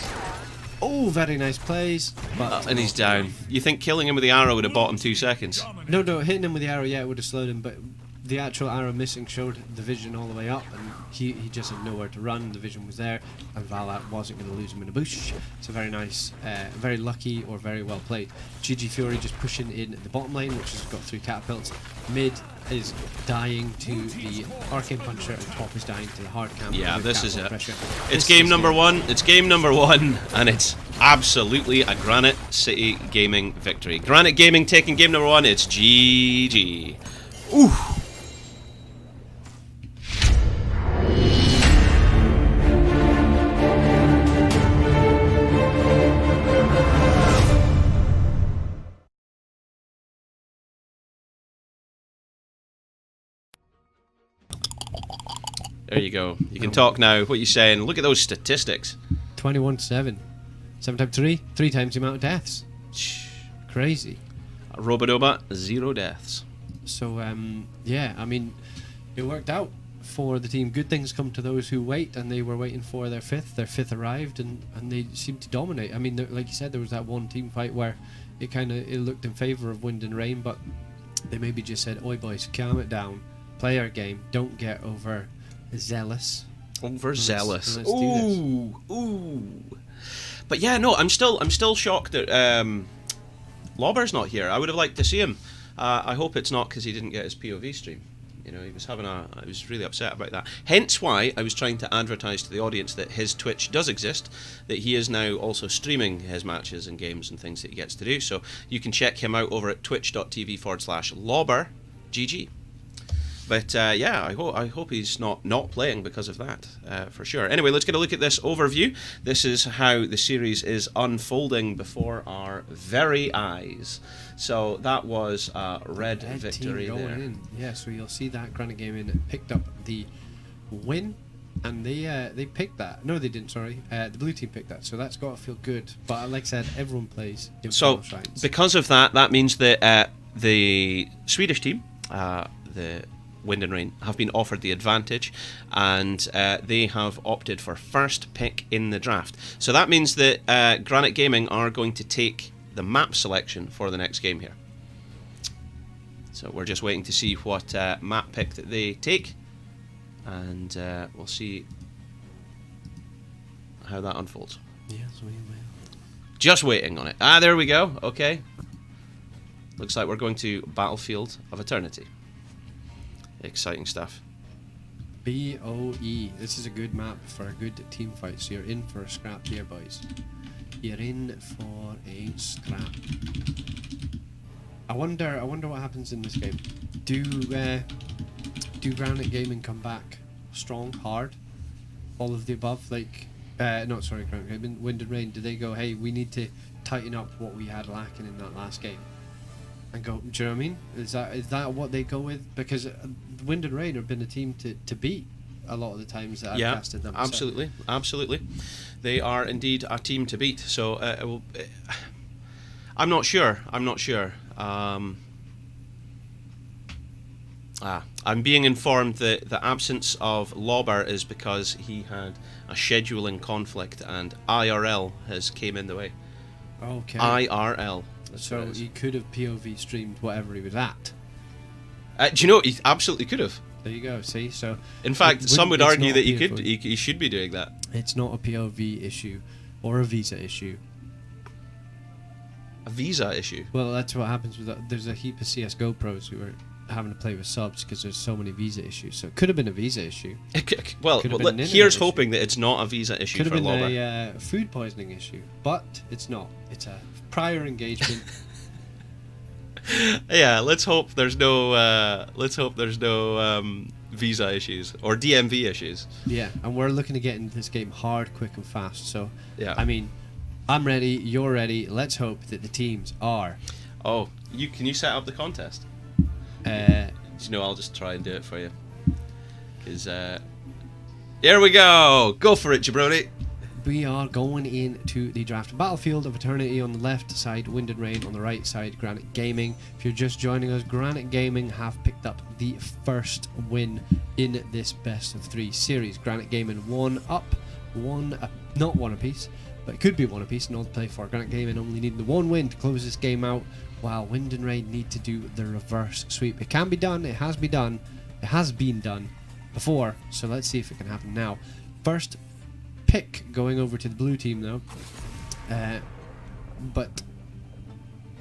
[SPEAKER 2] Oh, very nice plays. But
[SPEAKER 1] and he's down. You think killing him with the arrow would have bought him 2 seconds?
[SPEAKER 2] No, hitting him with the arrow, yeah, it would have slowed him, but the actual arrow missing showed the vision all the way up, and he just had nowhere to run. The vision was there, and Valat wasn't going to lose him in a bush. So very nice, very lucky, or very well played. GG Fury just pushing in the bottom lane, which has got 3 catapults. Mid is dying to the Arcane Puncher, and top is dying to the hard camp.
[SPEAKER 1] Yeah, this is it.
[SPEAKER 2] Pressure.
[SPEAKER 1] It's game number 1. It's game number 1, and it's absolutely a Granite City Gaming victory. Granite Gaming taking game number 1. It's GG. Ooh. There you go. You can talk now. What are you saying? Look at those statistics.
[SPEAKER 2] 21-7. 7 times 3. 3 times the amount of deaths. Crazy.
[SPEAKER 1] Robodoba, 0 deaths.
[SPEAKER 2] So, yeah, I mean, it worked out for the team. Good things come to those who wait, and they were waiting for their 5th. Their 5th arrived, and they seemed to dominate. I mean, like you said, there was that one team fight where it looked in favour of Wind and Rain, but they maybe just said, "Oi, boys, calm it down. Play our game. Don't get overzealous."
[SPEAKER 1] Overzealous.
[SPEAKER 2] Let's do this.
[SPEAKER 1] Ooh. But yeah, no, I'm still shocked that Lobber's not here. I would have liked to see him. I hope it's not because he didn't get his POV stream. You know, I was really upset about that. Hence why I was trying to advertise to the audience that his Twitch does exist, that he is now also streaming his matches and games and things that he gets to do. So you can check him out over at twitch.tv/Lobber. GG. But yeah, I hope he's not playing because of that, for sure. Anyway, let's get a look at this overview. This is how the series is unfolding before our very eyes. So that was a red victory
[SPEAKER 2] team going
[SPEAKER 1] there.
[SPEAKER 2] in. Yeah, so you'll see that Granite Gaming picked up the win, and they picked that. No, they didn't. Sorry, the blue team picked that. So that's got to feel good. But like I said, everyone plays.
[SPEAKER 1] So because of that, that means that the Swedish team, the Wind and Rain, have been offered the advantage, and they have opted for first pick in the draft. So that means that Granite Gaming are going to take the map selection for the next game here. So we're just waiting to see what map pick that they take, and we'll see how that unfolds.
[SPEAKER 2] Yes, we will.
[SPEAKER 1] Just waiting on it. Ah, there we go. Okay. Looks like we're going to Battlefield of Eternity. Exciting stuff.
[SPEAKER 2] BOE. This is a good map for a good team fight, so you're in for a scrap here, boys. You're in for a scrap. I wonder what happens in this game. Do Granite Gaming come back strong, hard? All of the above? Like, not sorry, Granite Gaming, Wind and Rain, do they go, hey, we need to tighten up what we had lacking in that last game? And go, do you know what I mean? Is that what they go with? Because Wind and Rain have been a team to beat a lot of the times that I've
[SPEAKER 1] Yeah,
[SPEAKER 2] casted them.
[SPEAKER 1] absolutely, absolutely. They are indeed a team to beat. So I'm not sure. I'm being informed that the absence of Lauber is because he had a scheduling conflict and IRL has came in the way.
[SPEAKER 2] So, okay.
[SPEAKER 1] IRL. That's
[SPEAKER 2] So
[SPEAKER 1] what it is.
[SPEAKER 2] he could have POV streamed whatever he was at.
[SPEAKER 1] Do you know, he absolutely could have.
[SPEAKER 2] There you go. See, so
[SPEAKER 1] In fact,
[SPEAKER 2] it
[SPEAKER 1] some would
[SPEAKER 2] wouldn't- it's
[SPEAKER 1] argue
[SPEAKER 2] not
[SPEAKER 1] that
[SPEAKER 2] a
[SPEAKER 1] he should be doing that.
[SPEAKER 2] It's not a POV issue or a visa issue.
[SPEAKER 1] A visa issue.
[SPEAKER 2] Well, that's what happens with there's a heap of CS:GO pros who are having to play with subs because there's so many visa issues. So it could have been a visa issue.
[SPEAKER 1] Well,
[SPEAKER 2] Could have been an
[SPEAKER 1] here's
[SPEAKER 2] internet issue.
[SPEAKER 1] hoping that it's not a visa issue
[SPEAKER 2] Could have
[SPEAKER 1] for
[SPEAKER 2] been
[SPEAKER 1] Lauber.
[SPEAKER 2] a food poisoning issue, but it's not. It's a prior engagement.
[SPEAKER 1] Yeah, let's hope there's no visa issues or DMV issues.
[SPEAKER 2] Yeah, and we're looking to get into this game hard, quick, and fast. So,
[SPEAKER 1] Yeah.
[SPEAKER 2] I mean, I'm ready. You're ready. Let's hope that the teams are.
[SPEAKER 1] Oh, can you set up the contest? I'll just try and do it for you. Because here we go. Go for it, jabroni.
[SPEAKER 2] We are going into the draft. Battlefield of Eternity on the left side, Wind and Rain on the right side, Granite Gaming. If you're just joining us, Granite Gaming have picked up the first win in this best of 3 series. Granite Gaming not one apiece, but it could be one apiece and all to play for. Granite Gaming only need the 1 win to close this game out, while Wind and Rain need to do the reverse sweep. It can be done, it has been done before, so let's see if it can happen now. First pick going over to the blue team though, but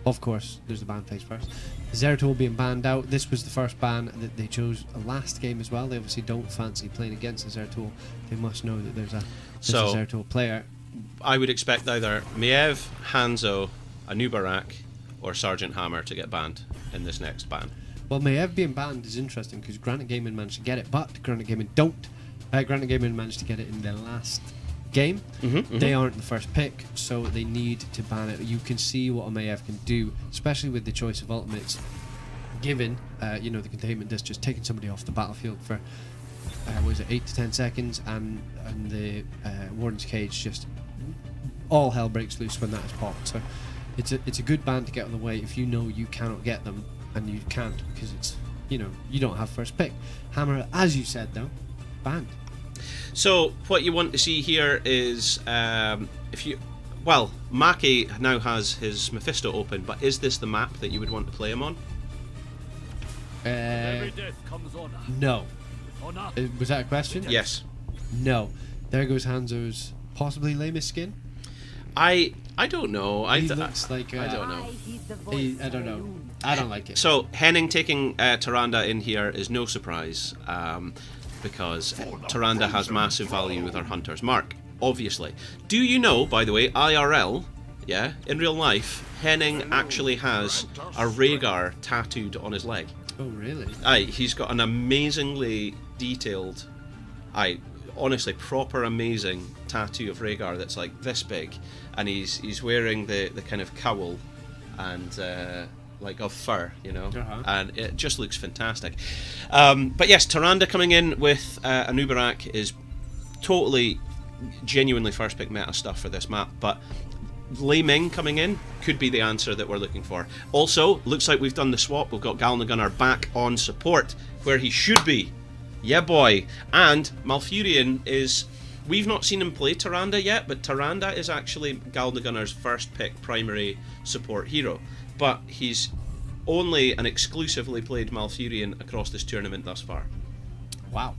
[SPEAKER 2] of course there's the ban phase first. Zeratul being banned out. This was the first ban that they chose last game as well. They obviously don't fancy playing against the Zeratul. They must know that there's a Zeratul player.
[SPEAKER 1] I would expect either Maev, Hanzo, Anubarak, or Sergeant Hammer to get banned in this next ban.
[SPEAKER 2] Well, Maev being banned is interesting because Granite Gaming managed to get it, but Granite Gaming don't. Granite Gaming managed to get it in their last game. They aren't the first pick, so they need to ban it. You can see what a Maev can do, especially with the choice of ultimates. Given, the containment disc just taking somebody off the battlefield for, 8 to 10 seconds, and the Warden's Cage, just all hell breaks loose when that is popped. So it's a good ban to get out of the way if you know you cannot get them, and you can't because it's, you don't have first pick. Hammer, as you said though, banned.
[SPEAKER 1] So what you want to see here is Maki now has his Mephisto open, but is this the map that you would want to play him on?
[SPEAKER 2] No. Was that a question?
[SPEAKER 1] Yes.
[SPEAKER 2] No. There goes Hanzo's possibly lamest skin.
[SPEAKER 1] I don't know.
[SPEAKER 2] He looks like
[SPEAKER 1] I don't know.
[SPEAKER 2] I don't know. I don't like it.
[SPEAKER 1] So Henning taking Tyrande in here is no surprise, because Tyrande has massive value with our Hunter's Mark, obviously. Do you know, by the way, IRL, in real life, Henning actually has a Rhaegar tattooed on his leg.
[SPEAKER 2] Oh, really?
[SPEAKER 1] Aye, he's got an amazingly detailed, honestly, proper amazing tattoo of Rhaegar that's like this big, and he's wearing the kind of cowl and like of fur, and it just looks fantastic. But yes, Tyrande coming in with Anubarak is totally, genuinely first pick meta stuff for this map, but Lei Ming coming in could be the answer that we're looking for. Also, looks like we've done the swap. We've got Galnagunnar back on support, where he should be. Yeah, boy. And Malfurion is... We've not seen him play Tyrande yet, but Tyrande is actually Galnagunnar's first pick primary support hero. But he's only and exclusively played Malfurion across this tournament thus far.
[SPEAKER 2] Wow.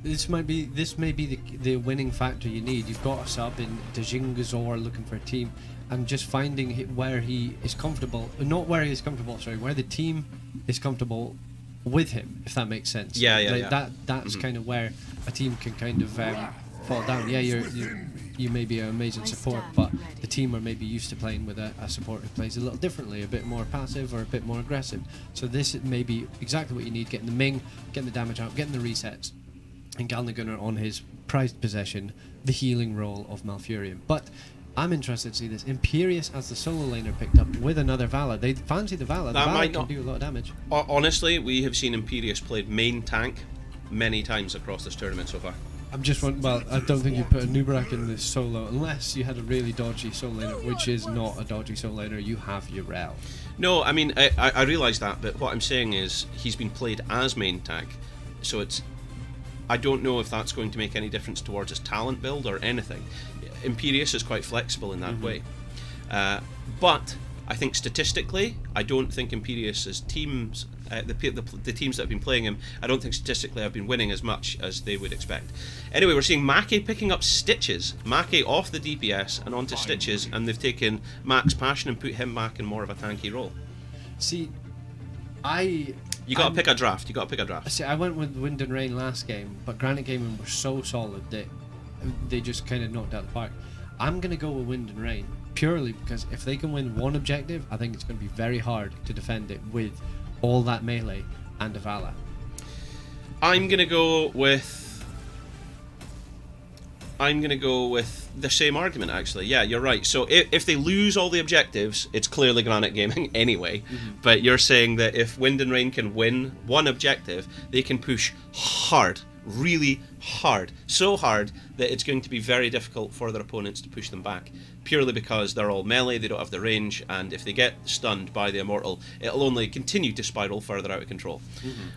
[SPEAKER 2] This may be the winning factor you need. You've got a sub in Dajin Gazor looking for a team, and just finding where he is comfortable. Not where he is comfortable, sorry, where the team is comfortable with him, if that makes sense. That's kind of where a team can kind of fall down. Yeah, you may be an amazing support, but the team are maybe used to playing with a support who plays a little differently, a bit more passive or a bit more aggressive. So this may be exactly what you need: getting the Ming, getting the damage out, getting the resets, and Galnagunnar on his prized possession, the healing role of Malfurion. But I'm interested to see this. Imperius as the solo laner picked up with another Vala. They fancy the Vala. The Vala can do a lot of damage.
[SPEAKER 1] Honestly, we have seen Imperius played main tank many times across this tournament so far.
[SPEAKER 2] Well, I don't think you put a Nubarak in this solo unless you had a really dodgy solo laner, which is not a dodgy solo laner. You have your Rel.
[SPEAKER 1] No, I mean, I realise that, but what I'm saying is he's been played as main tag, so it's... I don't know if that's going to make any difference towards his talent build or anything. Imperius is quite flexible in that way. But I think statistically, I don't think Imperius's teams, the teams that have been playing him, I don't think statistically have been winning as much as they would expect. Anyway, we're seeing Make picking up Stitches. Make off the DPS and onto Stitches, and they've taken Max Passion and put him back in more of a tanky role.
[SPEAKER 2] See,
[SPEAKER 1] You got to pick a draft. You got to pick a draft.
[SPEAKER 2] See, I went with Wind and Rain last game, but Granite Gaming were so solid that they just kind of knocked out the park. I'm going to go with Wind and Rain, purely because if they can win one objective, I think it's going to be very hard to defend it with all that melee and a Vala.
[SPEAKER 1] I'm going to go with the same argument, actually. Yeah, you're right. So if they lose all the objectives, it's clearly Granite Gaming anyway. But you're saying that if Wind and Rain can win one objective, they can push hard, really hard, so hard that it's going to be very difficult for their opponents to push them back, purely because they're all melee, they don't have the range, and if they get stunned by the Immortal, it'll only continue to spiral further out of control.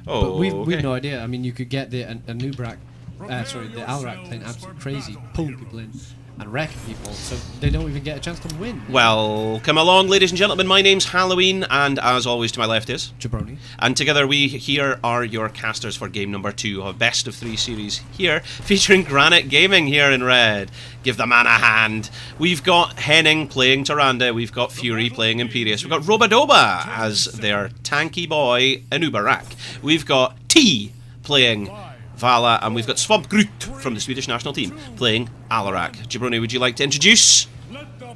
[SPEAKER 2] But we've no idea. I mean, you could get the Nubarak, the Alarak playing absolutely crazy, pulling people in and wrecking people, so they don't even get a chance to win.
[SPEAKER 1] Well, come along, ladies and gentlemen. My name's Halloween, and as always, to my left is
[SPEAKER 2] Jabroni.
[SPEAKER 1] And together we here are your casters for game number 2 of Best of 3 series here, featuring Granite Gaming here in red. Give the man a hand. We've got Henning playing Tyrande, we've got Fury playing Imperius, we've got Robadoba as their tanky boy Inubarak, we've got T playing Vala, and we've got Svampgrut from the Swedish national team playing Alarak. Jabroni, would you like to introduce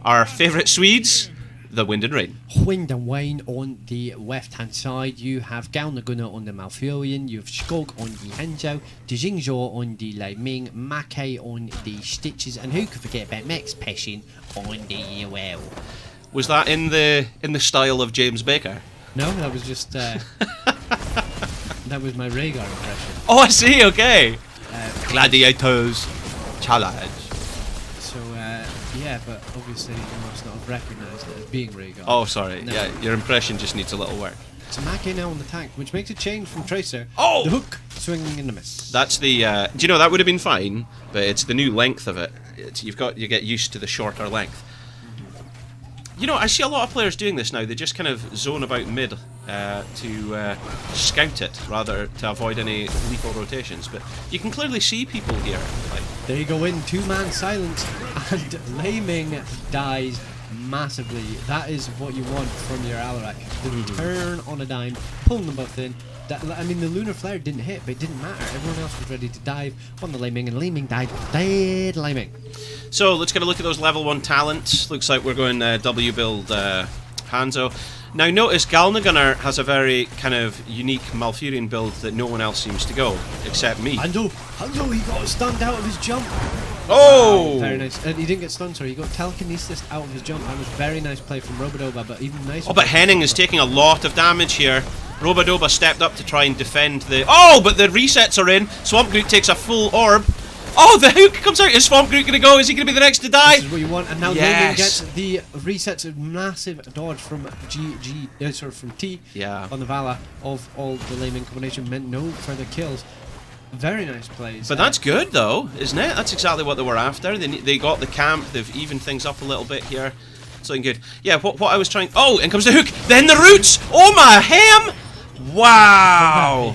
[SPEAKER 1] our favourite Swedes, the Wind and Rain?
[SPEAKER 2] Wind and Rain on the left hand side. You have Galnagunnar on the Malfurion, you have Skog on the Hanzhou, Djingzhou on the Leiming, Make on the Stitches, and who could forget about Max Passion on the UL.
[SPEAKER 1] Was that in the style of James Baker?
[SPEAKER 2] No, that was just that was my Rhaegar impression.
[SPEAKER 1] Oh, I see, okay. Gladiators Challenge.
[SPEAKER 2] So, yeah, but obviously you must not have recognised it as being Rhaegar.
[SPEAKER 1] Oh, sorry.
[SPEAKER 2] No.
[SPEAKER 1] Yeah, your impression just needs a little work.
[SPEAKER 2] So Make now on the tank, which makes a change from Tracer.
[SPEAKER 1] Oh!
[SPEAKER 2] The hook swinging in the miss.
[SPEAKER 1] That's the. Do you know that would have been fine, but it's the new length of it. You get used to the shorter length. You know, I see a lot of players doing this now. They just kind of zone about mid to scout it, rather to avoid any lethal rotations. But you can clearly see people here. Like,
[SPEAKER 2] There you go in, 2-man silence, and Leiming dies massively. That is what you want from your Alarak. The return on a dime, pulling them both in. I mean, the Lunar Flare didn't hit, but it didn't matter. Everyone else was ready to dive on the Leiming, and Leiming died. Dead Leiming.
[SPEAKER 1] so let's get a look at those level 1 talents. Looks like we're going W build Hanzo. Now notice Galnagunnar has a very kind of unique Malfurion build that no one else seems to go, except me.
[SPEAKER 2] Hanzo, he got stunned out of his jump.
[SPEAKER 1] Oh!
[SPEAKER 2] Very nice. And he didn't get stunned, sorry. He got telekinesis out of his jump. That was very nice play from Robadoba, but even nicer.
[SPEAKER 1] Oh, but Henning is taking a lot of damage here. Robadoba stepped up to try and defend the... Oh, but the resets are in. Swampgroot takes a full orb. Oh, the hook comes out. Is Swampgroot going to go? Is he going to be the next to die?
[SPEAKER 2] This is what you want. And now
[SPEAKER 1] Yes.
[SPEAKER 2] Leiming gets the resets, a massive dodge from from T
[SPEAKER 1] Yeah.
[SPEAKER 2] on the Vala of all the Leiming combination. Meant no further kills. Very nice plays.
[SPEAKER 1] But that's good, though, isn't it? That's exactly what they were after. They got the camp. They've evened things up a little bit here. It's looking good. Yeah, what I was trying... Oh, in comes the hook. Then the roots. Oh, my ham. Wow.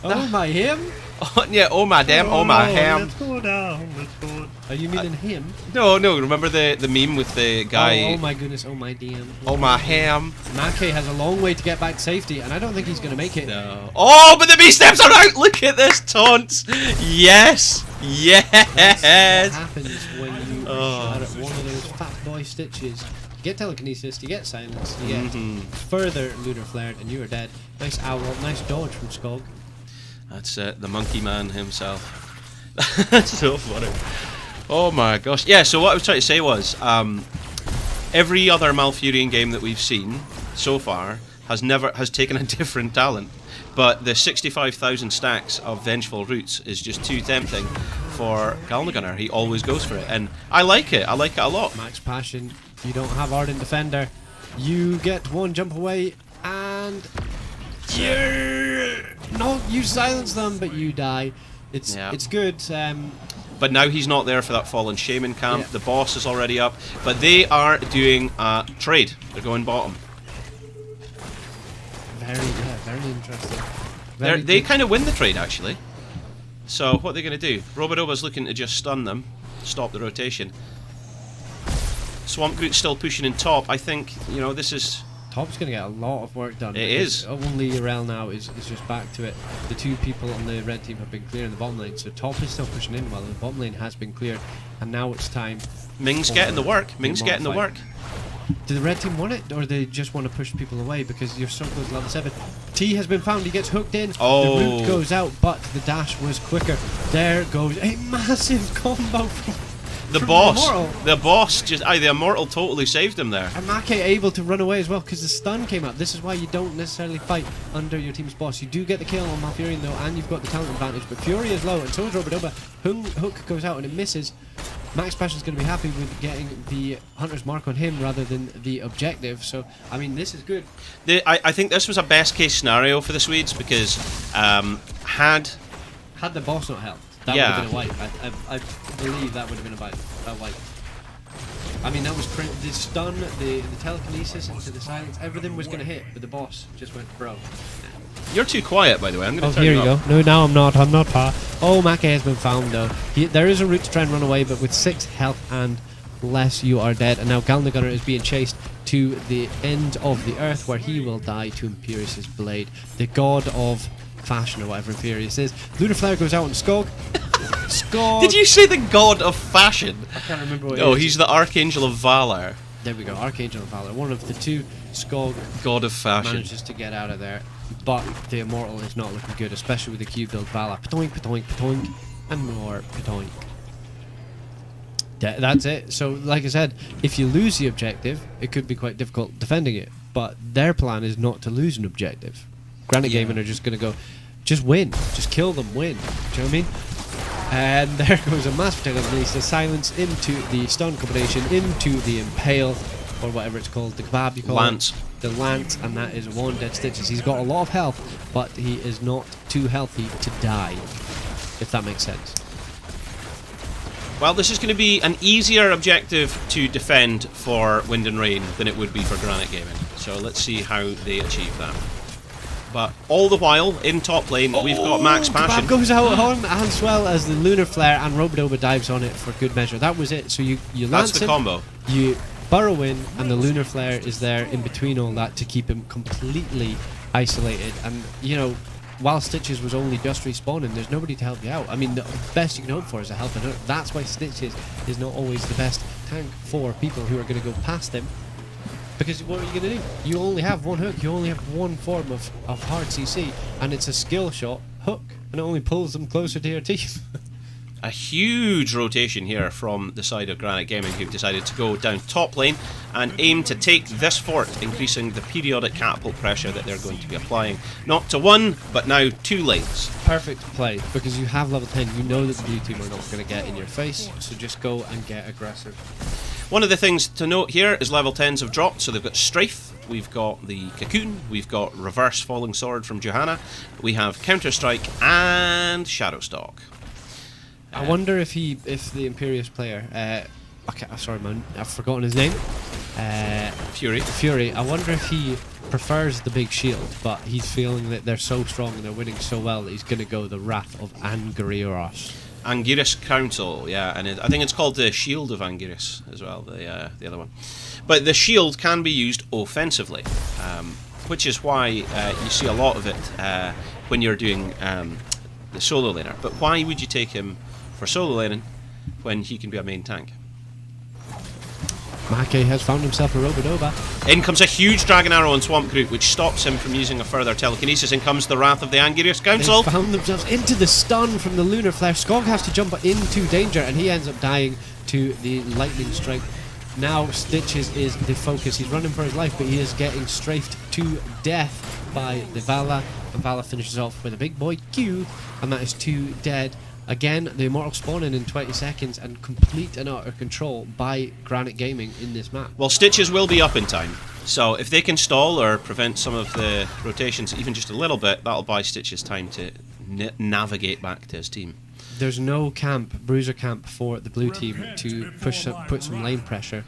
[SPEAKER 2] Oh my him?
[SPEAKER 1] Oh, yeah, oh, my damn. Oh, my ham.
[SPEAKER 2] Let's go down. Are you meaning him?
[SPEAKER 1] No, remember the meme with the guy...
[SPEAKER 2] Oh my goodness, oh my damn.
[SPEAKER 1] Oh, my ham.
[SPEAKER 2] Make has a long way to get back to safety, and I don't think he's going to make it.
[SPEAKER 1] No. Oh, but the bee steps are out. Look at this taunt. Yes.
[SPEAKER 2] That's what
[SPEAKER 1] Yes.
[SPEAKER 2] happens when you
[SPEAKER 1] Oh.
[SPEAKER 2] are at one of those fat boy stitches. You get telekinesis, you get silence, you get further Lunar Flared, and you are dead. Nice owl, nice dodge from Skog.
[SPEAKER 1] That's the monkey man himself. That's so funny. Oh my gosh. Yeah, so what I was trying to say was, every other Malfurion game that we've seen so far has taken a different talent. but the 65,000 stacks of Vengeful Roots is just too tempting for Galnagunner. He always goes for it, and I like it. I like it a lot.
[SPEAKER 2] Max Passion, you don't have Ardent Defender. You get one jump away, and you silence them, but you die. It's good.
[SPEAKER 1] But now he's not there for that Fallen Shaman camp.
[SPEAKER 2] Yeah.
[SPEAKER 1] The boss is already up, but they are doing a trade. They're going bottom.
[SPEAKER 2] Very interesting.
[SPEAKER 1] They kind of win the trade, actually. So what are they going to do? Robodoba's looking to just stun them, stop the rotation. Swamp Groot's still pushing in top. I think, you know, this is...
[SPEAKER 2] Top's going to get a lot of work done.
[SPEAKER 1] It is.
[SPEAKER 2] Only Irel now is just back to it. The two people on the red team have been clearing the bottom lane, so Top is still pushing in while the bottom lane has been cleared. And now it's time.
[SPEAKER 1] Ming's getting the work. Ming's getting the work.
[SPEAKER 2] Do the red team want it, or do they just want to push people away because you're so close to level 7? T has been found, he gets hooked in,
[SPEAKER 1] Oh.
[SPEAKER 2] the root goes out, but the dash was quicker. There goes a massive combo from
[SPEAKER 1] The
[SPEAKER 2] from
[SPEAKER 1] boss.
[SPEAKER 2] Immortal.
[SPEAKER 1] The boss just... the Immortal totally saved him there.
[SPEAKER 2] And Make able to run away as well because the stun came out. This is why you don't necessarily fight under your team's boss. You do get the kill on Malfurion though, and you've got the talent advantage, but Fury is low, and so is Robodoba. Hook goes out and it misses. Max Passion's going to be happy with getting the Hunter's Mark on him rather than the objective, so, I mean, this is good.
[SPEAKER 1] I think this was a best case scenario for the Swedes because had
[SPEAKER 2] the boss not helped, that would have been a wipe. I believe that would have been a wipe. I mean, that was the stun, the telekinesis into the silence, everything was going to hit, but the boss just went bro.
[SPEAKER 1] You're too quiet, by the way. I'm going to turn
[SPEAKER 2] here
[SPEAKER 1] you
[SPEAKER 2] you
[SPEAKER 1] up.
[SPEAKER 2] go. No, now I'm not far. Oh, Make has been found though. There is a route to try and run away, but with 6 health and less, you are dead. And now Galnagunner is being chased to the end of the earth, where he will die to Imperius's blade, the god of fashion or whatever Imperius is. Lunar Flare goes out on Skog. Skog.
[SPEAKER 1] Did you say the god of fashion?
[SPEAKER 2] I can't remember what.
[SPEAKER 1] Oh,
[SPEAKER 2] it is.
[SPEAKER 1] he's the Archangel of Valor.
[SPEAKER 2] There we go. Archangel of Valor. One of the two. Skog
[SPEAKER 1] God of fashion.
[SPEAKER 2] manages to get out of there, but the Immortal is not looking good, especially with the Q build Vala. Patoink, patoink, patoink, and more patoink. That's it. So, like I said, if you lose the objective, it could be quite difficult defending it, but their plan is not to lose an objective. Granite Gaming are just going to go, just win, just kill them, win. Do you know what I mean? And there goes a mass protector release, the silence into the stun combination, into the impale, or whatever it's called, the kebab you call
[SPEAKER 1] Lance.
[SPEAKER 2] it. The lance, and that is 1 dead stitches. He's got a lot of health, but he is not too healthy to die, if that makes sense.
[SPEAKER 1] Well, this is going to be an easier objective to defend for Wind and Rain than it would be for Granite Gaming. So let's see how they achieve that. But all the while, in top lane, we've got Max Passion.
[SPEAKER 2] Kebab goes out on as well as the Lunar Flare, and Robodoba dives on it for good measure. That was it. So you lance
[SPEAKER 1] That's the
[SPEAKER 2] him,
[SPEAKER 1] combo.
[SPEAKER 2] you burrow in, and the Lunar Flare is there in between all that to keep him completely isolated. And, you know, while Stitches was only just respawning, there's nobody to help you out. I mean, the best you can hope for is a help and hook. That's why Stitches is not always the best tank for people who are going to go past him. Because what are you going to do? You only have one hook, you only have one form of hard CC, and it's a skill shot hook, and it only pulls them closer to your teeth.
[SPEAKER 1] A huge rotation here from the side of Granite Gaming, who've decided to go down top lane and aim to take this fort, increasing the periodic catapult pressure that they're going to be applying. Not to 1, but now 2 lanes.
[SPEAKER 2] Perfect play, because you have level 10, you know that the blue team are not going to get in your face, so just go and get aggressive.
[SPEAKER 1] One of the things to note here is level 10s have dropped, so they've got Strafe, we've got the Cocoon, we've got Reverse Falling Sword from Johanna, we have Counter Strike and Shadowstalk.
[SPEAKER 2] I wonder if the Imperius player, okay, sorry man, I've forgotten his name.
[SPEAKER 1] Fury.
[SPEAKER 2] I wonder if he prefers the big shield, but he's feeling that they're so strong and they're winning so well that he's going to go the Wrath of Anguirus.
[SPEAKER 1] Anguirus Council, yeah, and I think it's called the Shield of Anguirus as well, the other one. But the shield can be used offensively, which is why you see a lot of it when you're doing the solo laner. But why would you take him for solo laning when he can be a main tank?
[SPEAKER 2] Make has found himself a Robodoba.
[SPEAKER 1] In comes a huge Dragon Arrow on Swamp Groot, which stops him from using a further telekinesis. In comes the Wrath of the Anguirus Council.
[SPEAKER 2] They found themselves into the stun from the Lunar Flare. Skog has to jump into danger, and he ends up dying to the Lightning Strike. Now Stitches is the focus. He's running for his life, but he is getting strafed to death by the Vala, and Vala finishes off with a big boy Q, and that is 2 dead. Again, the Immortal spawning in 20 seconds and complete and utter control by Granite Gaming in this map.
[SPEAKER 1] Well, Stitches will be up in time, so if they can stall or prevent some of the rotations even just a little bit, that'll buy Stitches time to navigate back to his team.
[SPEAKER 2] There's no camp, bruiser camp for the blue team to put some lane pressure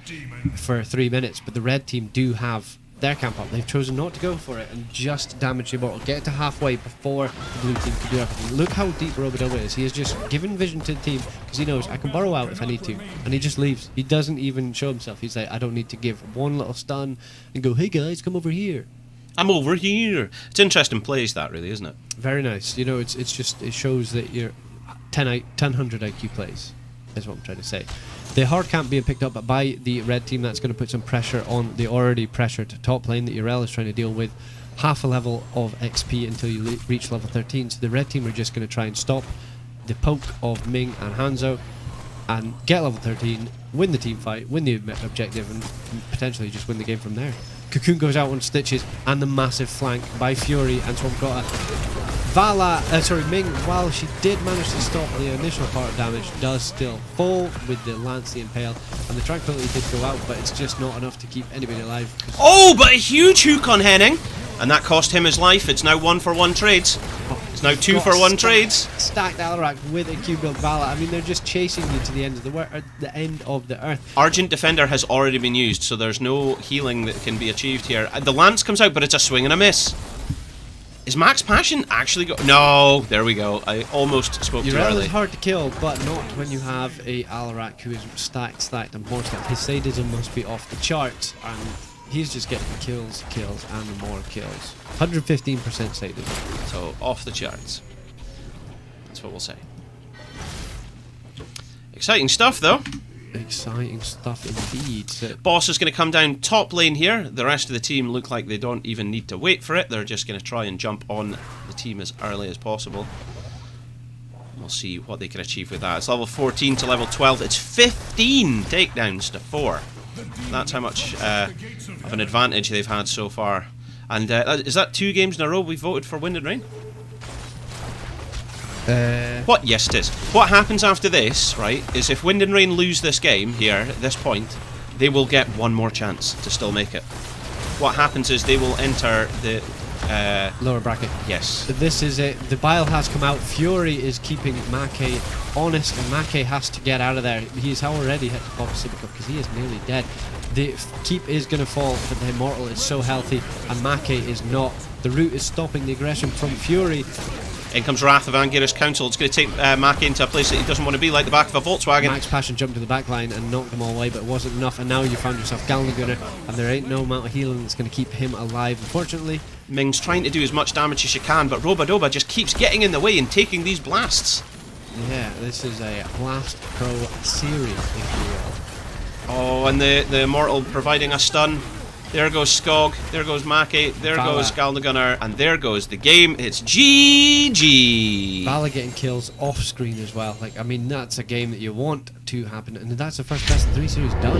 [SPEAKER 2] for 3 minutes, but the red team do have their camp up. They've chosen not to go for it and just damage the Immortal. Get it to halfway before the blue team can do everything. Look how deep Robodoba is. He has just given vision to the team because he knows I can burrow out if I need to, and he just leaves. He doesn't even show himself. He's like, I don't need to give one little stun and go, hey guys, come over here.
[SPEAKER 1] I'm over here. It's interesting plays, that really, isn't it?
[SPEAKER 2] Very nice. You know, it shows that you're 100 IQ plays, is what I'm trying to say. The hard camp being picked up by the red team, that's going to put some pressure on the already pressured top lane that Urel is trying to deal with. Half a level of XP until you reach level 13, so the red team are just going to try and stop the poke of Ming and Hanzo and get level 13, win the team fight, win the objective, and potentially just win the game from there. Cocoon goes out on Stitches, and the massive flank by Fury and Swampcotter. Ming, while she did manage to stop the initial part of damage, does still fall with the Lance the Impale, and the Tranquility did go out, but it's just not enough to keep anybody alive.
[SPEAKER 1] Oh, but a huge hook on Henning, and that cost him his life. It's now 1-for-1 trades. It's now 2-for-1 trades.
[SPEAKER 2] Stacked Alarak with a Q-build Vala. I mean, they're just chasing you to the end of the end of the earth.
[SPEAKER 1] Argent Defender has already been used, so there's no healing that can be achieved here. The Lance comes out, but it's a swing and a miss. Is Max Passion actually go? No, there we go. I almost spoke too
[SPEAKER 2] Urel
[SPEAKER 1] early.
[SPEAKER 2] is hard to kill, but not when you have a Alarak who is stacked, and more stacked. His sadism must be off the charts, and he's just getting kills, and more kills. 115% sadism.
[SPEAKER 1] So, off the charts. That's what we'll say. Exciting stuff, though.
[SPEAKER 2] Exciting stuff indeed.
[SPEAKER 1] Boss is going to come down top lane here. The rest of the team look like they don't even need to wait for it. They're just going to try and jump on the team as early as possible. We'll see what they can achieve with that. It's level 14 to level 12. It's 15 takedowns to 4. That's how much of an advantage they've had so far. And is that 2 games in a row we voted for Wind and Rain? What? Yes, it is. What happens after this, right, is if Wind and Rain lose this game here, at this point, they will get one more chance to still make it. What happens is they will enter the
[SPEAKER 2] lower bracket.
[SPEAKER 1] Yes.
[SPEAKER 2] This is it. The bile has come out. Fury is keeping Mackay honest, and Mackay has to get out of there. He's already hit the Papa Civico because he is nearly dead. The keep is going to fall, but the Immortal is so healthy, and Mackay is not. The root is stopping the aggression from Fury.
[SPEAKER 1] In comes Wrath of Anguirus Council. It's going to take Mackay into a place that he doesn't want to be, like the back of a Volkswagen.
[SPEAKER 2] Max Passion jumped to the back line and knocked them all away, but it wasn't enough, and now you found yourself Galna Gunner, and there ain't no amount of healing that's going to keep him alive, unfortunately.
[SPEAKER 1] Ming's trying to do as much damage as she can, but Robodoba just keeps getting in the way and taking these blasts.
[SPEAKER 2] Yeah, this is a Blast Pro series, if you will.
[SPEAKER 1] Oh, and the Immortal providing a stun. There goes Skog, there goes Mackay, there
[SPEAKER 2] Vala.
[SPEAKER 1] goes Galna Gunner, and there goes the game. It's GG!
[SPEAKER 2] Vala getting kills off screen as well. Like, I mean, that's a game that you want to happen, and that's the first best of 3 series done.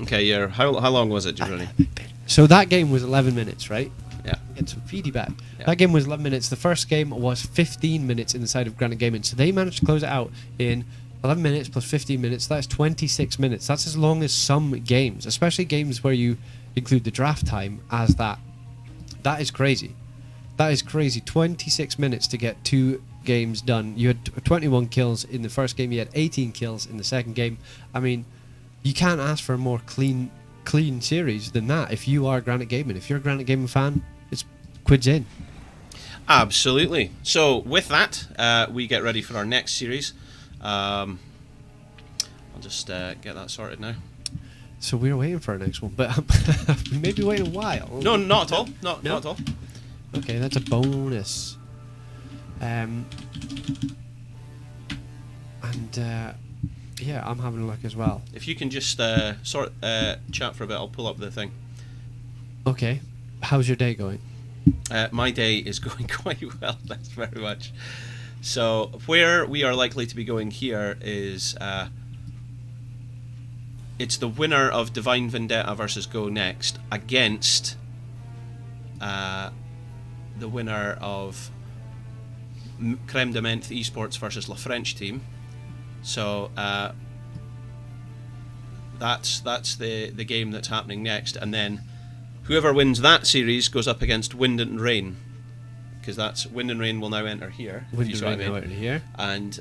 [SPEAKER 1] Okay, yeah. How long was it, Giovanni?
[SPEAKER 2] So that game was 11 minutes, right?
[SPEAKER 1] Yeah.
[SPEAKER 2] Get some feedy back.
[SPEAKER 1] Yeah.
[SPEAKER 2] That game was 11 minutes. The first game was 15 minutes in the side of Granite Gaming. So they managed to close it out in 11 minutes plus 15 minutes. That's 26 minutes. That's as long as some games, especially games where you include the draft time as that. That is crazy. That is crazy. 26 minutes to get 2 games done. You had 21 kills in the first game. You had 18 kills in the second game. I mean, you can't ask for a more clean series than that if you are Granite Gaming. If you're a Granite Gaming fan, it's quids in.
[SPEAKER 1] Absolutely. So with that, we get ready for our next series. I'll just get that sorted now.
[SPEAKER 2] So we're waiting for our next one, but we may be waiting a while.
[SPEAKER 1] No, not at all. Not at all.
[SPEAKER 2] Okay, that's a bonus. Yeah, I'm having a look as well.
[SPEAKER 1] If you can just chat for a bit, I'll pull up the thing.
[SPEAKER 2] Okay, how's your day going?
[SPEAKER 1] My day is going quite well, thanks very much. So, where we are likely to be going here is... it's the winner of Divine Vendetta versus Go Next against the winner of Creme de Menthe Esports versus La French team. So that's the game that's happening next, and then whoever wins that series goes up against Wind and Rain, because that's Wind and Rain will now enter here.
[SPEAKER 2] Wind
[SPEAKER 1] if you
[SPEAKER 2] and
[SPEAKER 1] see what
[SPEAKER 2] Rain
[SPEAKER 1] I
[SPEAKER 2] now
[SPEAKER 1] mean.
[SPEAKER 2] enter here.
[SPEAKER 1] And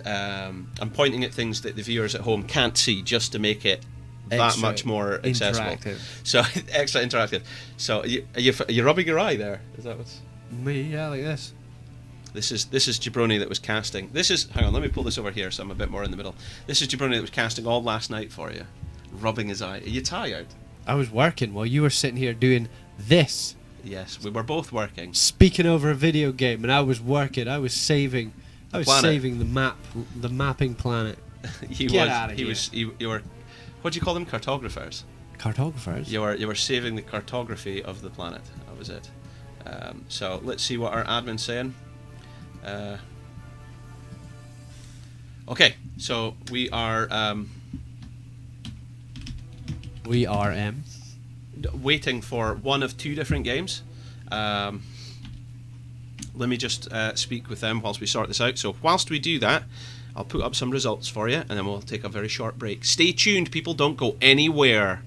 [SPEAKER 1] I'm pointing at things that the viewers at home can't see, just to make it that
[SPEAKER 2] Extra
[SPEAKER 1] much more accessible.
[SPEAKER 2] interactive.
[SPEAKER 1] So extra interactive. So are you rubbing your eye there? Is that what's?
[SPEAKER 2] Me, yeah, like this.
[SPEAKER 1] This is Jabroni that was casting. This is, hang on, let me pull this over here so I'm a bit more in the middle. This is Jabroni that was casting all last night for you, rubbing his eye. Are you tired?
[SPEAKER 2] I was working while you were sitting here doing this,
[SPEAKER 1] Yes, we were both working.
[SPEAKER 2] speaking over a video game, and I was working. I was saving
[SPEAKER 1] Planet.
[SPEAKER 2] the mapping planet.
[SPEAKER 1] He
[SPEAKER 2] Get
[SPEAKER 1] was.
[SPEAKER 2] outta
[SPEAKER 1] He
[SPEAKER 2] here.
[SPEAKER 1] was. You were. What do you call them? Cartographers.
[SPEAKER 2] Cartographers.
[SPEAKER 1] You were saving the cartography of the planet. That was it. So let's see what our admin's saying. Okay, so we are waiting for one of two different games. Let me just speak with them whilst we sort this out. So whilst we do that, I'll put up some results for you, and then we'll take a very short break. Stay tuned, people. Don't go anywhere.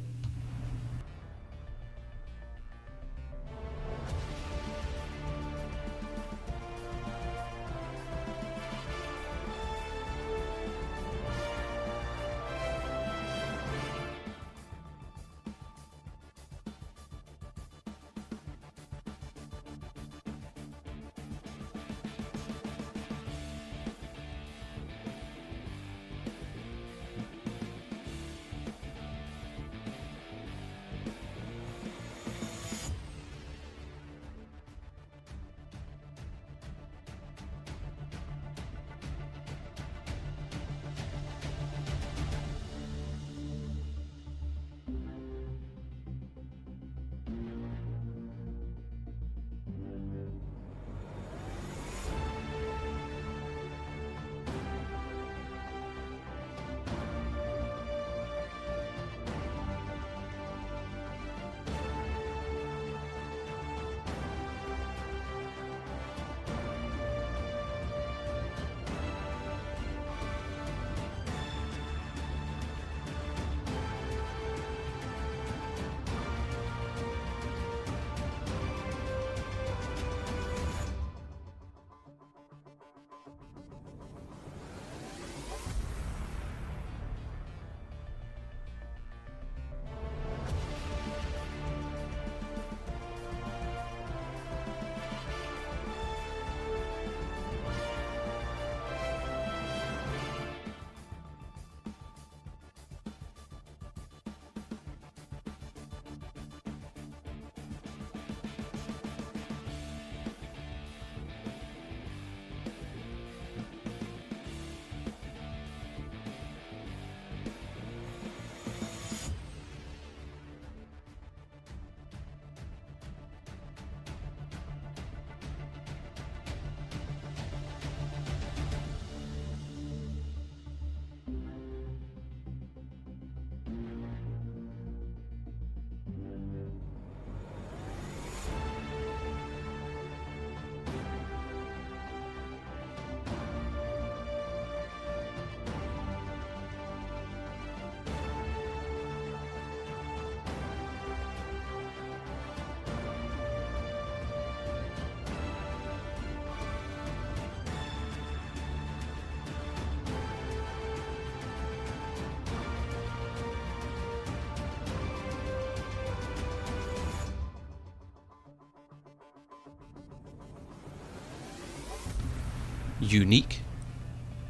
[SPEAKER 1] Unique,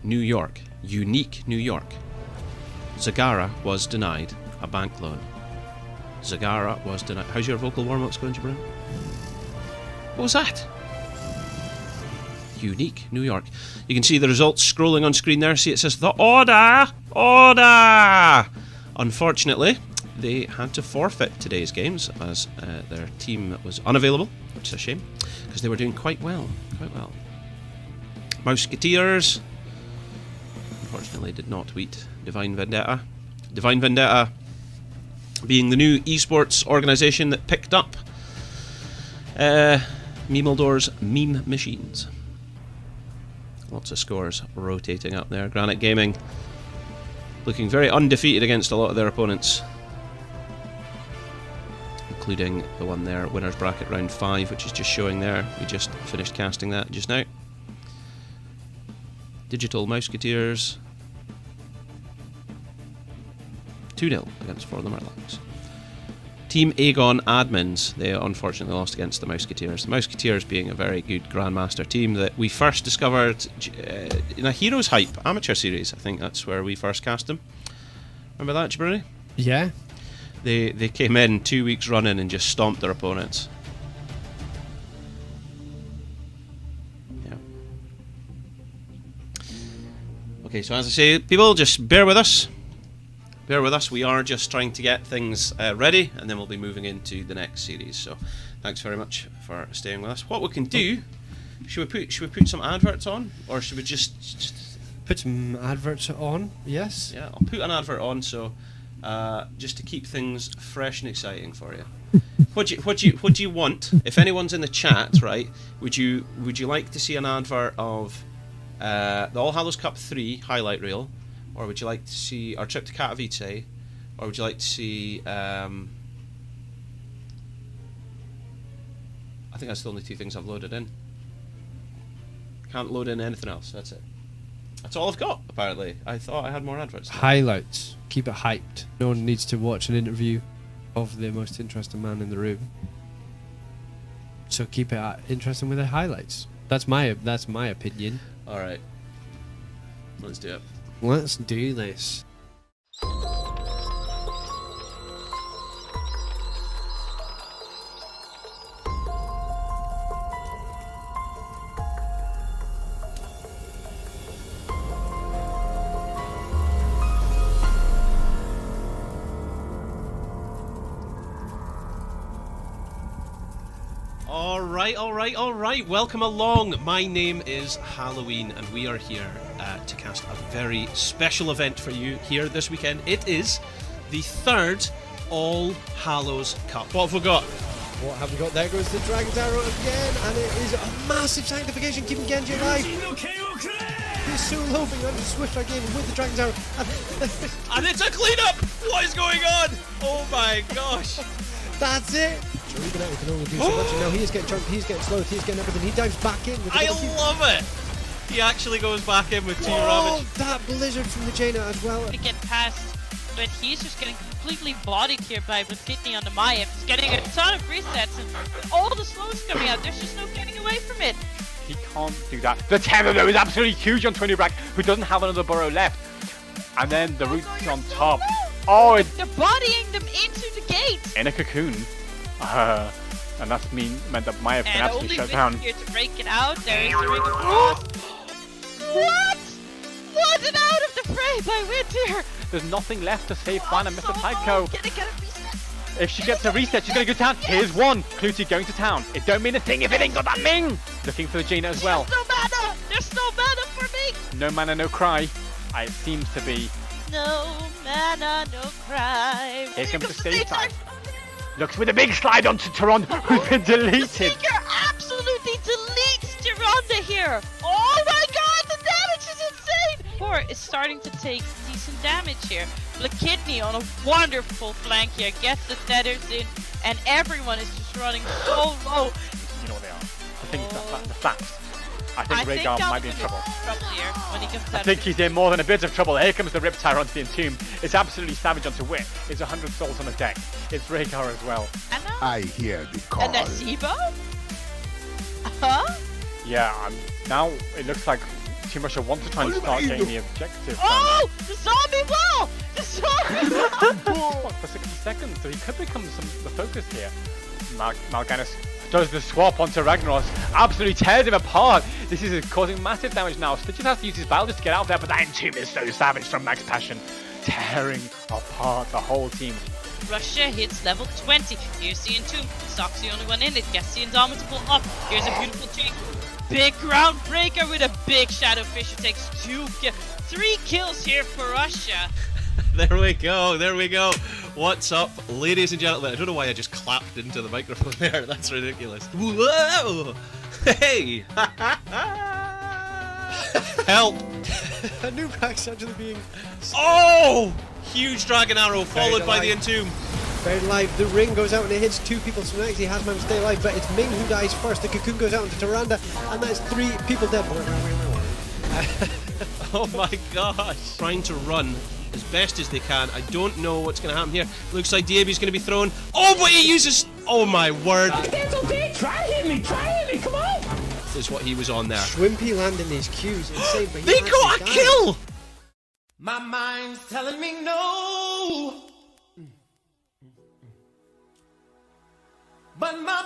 [SPEAKER 1] New York. Unique, New York. Zagara was denied a bank loan. Zagara was denied. How's your vocal warm-ups going, Jabron? What was that? Unique, New York. You can see the results scrolling on screen there. See, it says the order! Order! Unfortunately, they had to forfeit today's games as their team was unavailable, which is a shame. because they were doing quite well. Mouseketeers, unfortunately, did not beat Divine Vendetta. Divine Vendetta being the new esports organisation that picked up Memeldor's Meme Machines. Lots of scores rotating up there. Granite Gaming looking very undefeated against a lot of their opponents, including the one there, winners bracket round 5, which is just showing there. We just finished casting that just now. Digital Mouseketeers 2-0 against For the Murlocs. Team Aegon Admins, they unfortunately lost against the Mouseketeers. The Mouseketeers being a very good Grandmaster team that we first discovered in a Heroes Hype amateur series. I think that's where we first cast them. Remember that, Jabroni?
[SPEAKER 2] Yeah.
[SPEAKER 1] They came in 2 weeks running and just stomped their opponents. Yeah. Okay, so as I say, people, just bear with us. Bear with us, we are just trying to get things ready, and then we'll be moving into the next series. So, thanks very much for staying with us. What we can do, should we put some adverts on, or should we just
[SPEAKER 2] Put some adverts on, yes.
[SPEAKER 1] Yeah, I'll put an advert on, so just to keep things fresh and exciting for you. What do you want? If anyone's in the chat, right? Would you like to see an advert of the All Hallows Cup 3 highlight reel? Or would you like to see our trip to Katowice? Or would you like to see... I think that's the only two things I've loaded in. Can't load in anything else, that's it. That's all I've got, apparently. I thought I had more adverts.
[SPEAKER 2] Highlights. Keep it hyped. No one needs to watch an interview of the most interesting man in the room. So keep it interesting with the highlights. That's my opinion.
[SPEAKER 1] Alright. Let's do it.
[SPEAKER 2] Let's do this.
[SPEAKER 1] Alright. Welcome along. My name is Halloween, and we are here to cast a very special event for you here this weekend. It is the third All Hallows Cup. What have we got?
[SPEAKER 2] What have we got? There goes the Dragon's Arrow again, and it is a massive sanctification, keeping Genji alive. He's so hoping under Swift our game with the Dragon's Arrow.
[SPEAKER 1] And it's a cleanup! What is going on? Oh my gosh.
[SPEAKER 2] That's it. Sure, even though he can only do so much. Now he is getting jumped, he's getting slowed, he's getting everything. He dives back in. With
[SPEAKER 1] I love it. He actually goes back in with 2
[SPEAKER 2] oh,
[SPEAKER 1] Ravage.
[SPEAKER 2] that blizzard from the Jaina as well.
[SPEAKER 4] To get past, but he's just getting completely bodied here by Kidney on the Maya. He's getting a ton of resets and all the slows coming out. There's just no getting away from it.
[SPEAKER 5] He can't do that. The tether though is absolutely huge on Tony Brack, who doesn't have another burrow left. And then the roots on top. Oh,
[SPEAKER 4] they're bodying them into the gate.
[SPEAKER 5] In a cocoon. And that's meant that Maya can
[SPEAKER 4] And
[SPEAKER 5] absolutely
[SPEAKER 4] only
[SPEAKER 5] shut
[SPEAKER 4] Wind
[SPEAKER 5] down.
[SPEAKER 4] here to break it out. There is the Ring of Frost. What? Wanted out of the fray by Wind here.
[SPEAKER 5] There's nothing left to save Fan and Mr. Tycho.
[SPEAKER 4] Can I get a reset?
[SPEAKER 5] If she gets a reset, she's gonna go down. Here's one. Clutie going to town. It don't mean a thing if it ain't got that Ming. Looking for the Jaina as well.
[SPEAKER 4] There's no mana. There's no mana for me.
[SPEAKER 5] No mana, no cry. It seems to be.
[SPEAKER 4] No mana, no cry.
[SPEAKER 5] Here comes the save time. Looks with a big slide onto Taron, who's been deleted.
[SPEAKER 4] Seeker absolutely deletes Tyrande here. Oh my god, the damage is insane. Poor is starting to take decent damage here. Blakidney on a wonderful flank here, gets the tethers in, and everyone is just running so low.
[SPEAKER 5] You know what they are. I think that's the facts. I think Rhaegar might be in trouble.
[SPEAKER 4] Here when he comes
[SPEAKER 5] I think he's in more than a bit of trouble. Here comes the Riptire onto the Entomb. It's absolutely savage onto Wit. It's 100 souls on the deck. It's Rhaegar as well.
[SPEAKER 6] I hear the call.
[SPEAKER 4] And Nasiba? Huh?
[SPEAKER 5] Yeah, now it looks like Team Russia wants to try and start getting the objective.
[SPEAKER 4] Oh! The zombie wall! The zombie wall!
[SPEAKER 5] For 60 seconds, so he could become the focus here. Mal'Ganis does the swap onto Ragnaros, absolutely tears him apart. This is causing massive damage now. Stitches has to use his battle just to get out there, but that Entomb is so savage from Max Passion, tearing apart the whole team.
[SPEAKER 4] Russia hits level 20. Here's the Entomb. Stock's the only one in it. Gets the Indomitable up. Here's a beautiful tree. Big Groundbreaker with a big Shadowfish who takes 3 kills here for Russia.
[SPEAKER 1] There we go, there we go. What's up, ladies and gentlemen? I don't know why I just clapped into the microphone there. That's ridiculous. Whoa! Hey! Help!
[SPEAKER 2] Nubrak's actually being
[SPEAKER 1] Oh! Huge Dragon Arrow followed by the Entomb.
[SPEAKER 2] buried alive. The ring goes out and it hits 2 people, so next he has managed to stay alive, but it's Ming who dies first. The cocoon goes out into Tyrande, and that's 3 people dead.
[SPEAKER 1] Oh my gosh. Trying to run as best as they can. I don't know what's going to happen here. Looks like Diaby's going to be thrown. Oh, but he uses... Oh my word.
[SPEAKER 7] That's okay. Try to hit me. Come on.
[SPEAKER 1] Is what he was on there.
[SPEAKER 2] Schwimpy landing these Qs, insane, but he
[SPEAKER 1] They got a
[SPEAKER 2] actually died.
[SPEAKER 1] kill!
[SPEAKER 7] My mind's telling me no, but my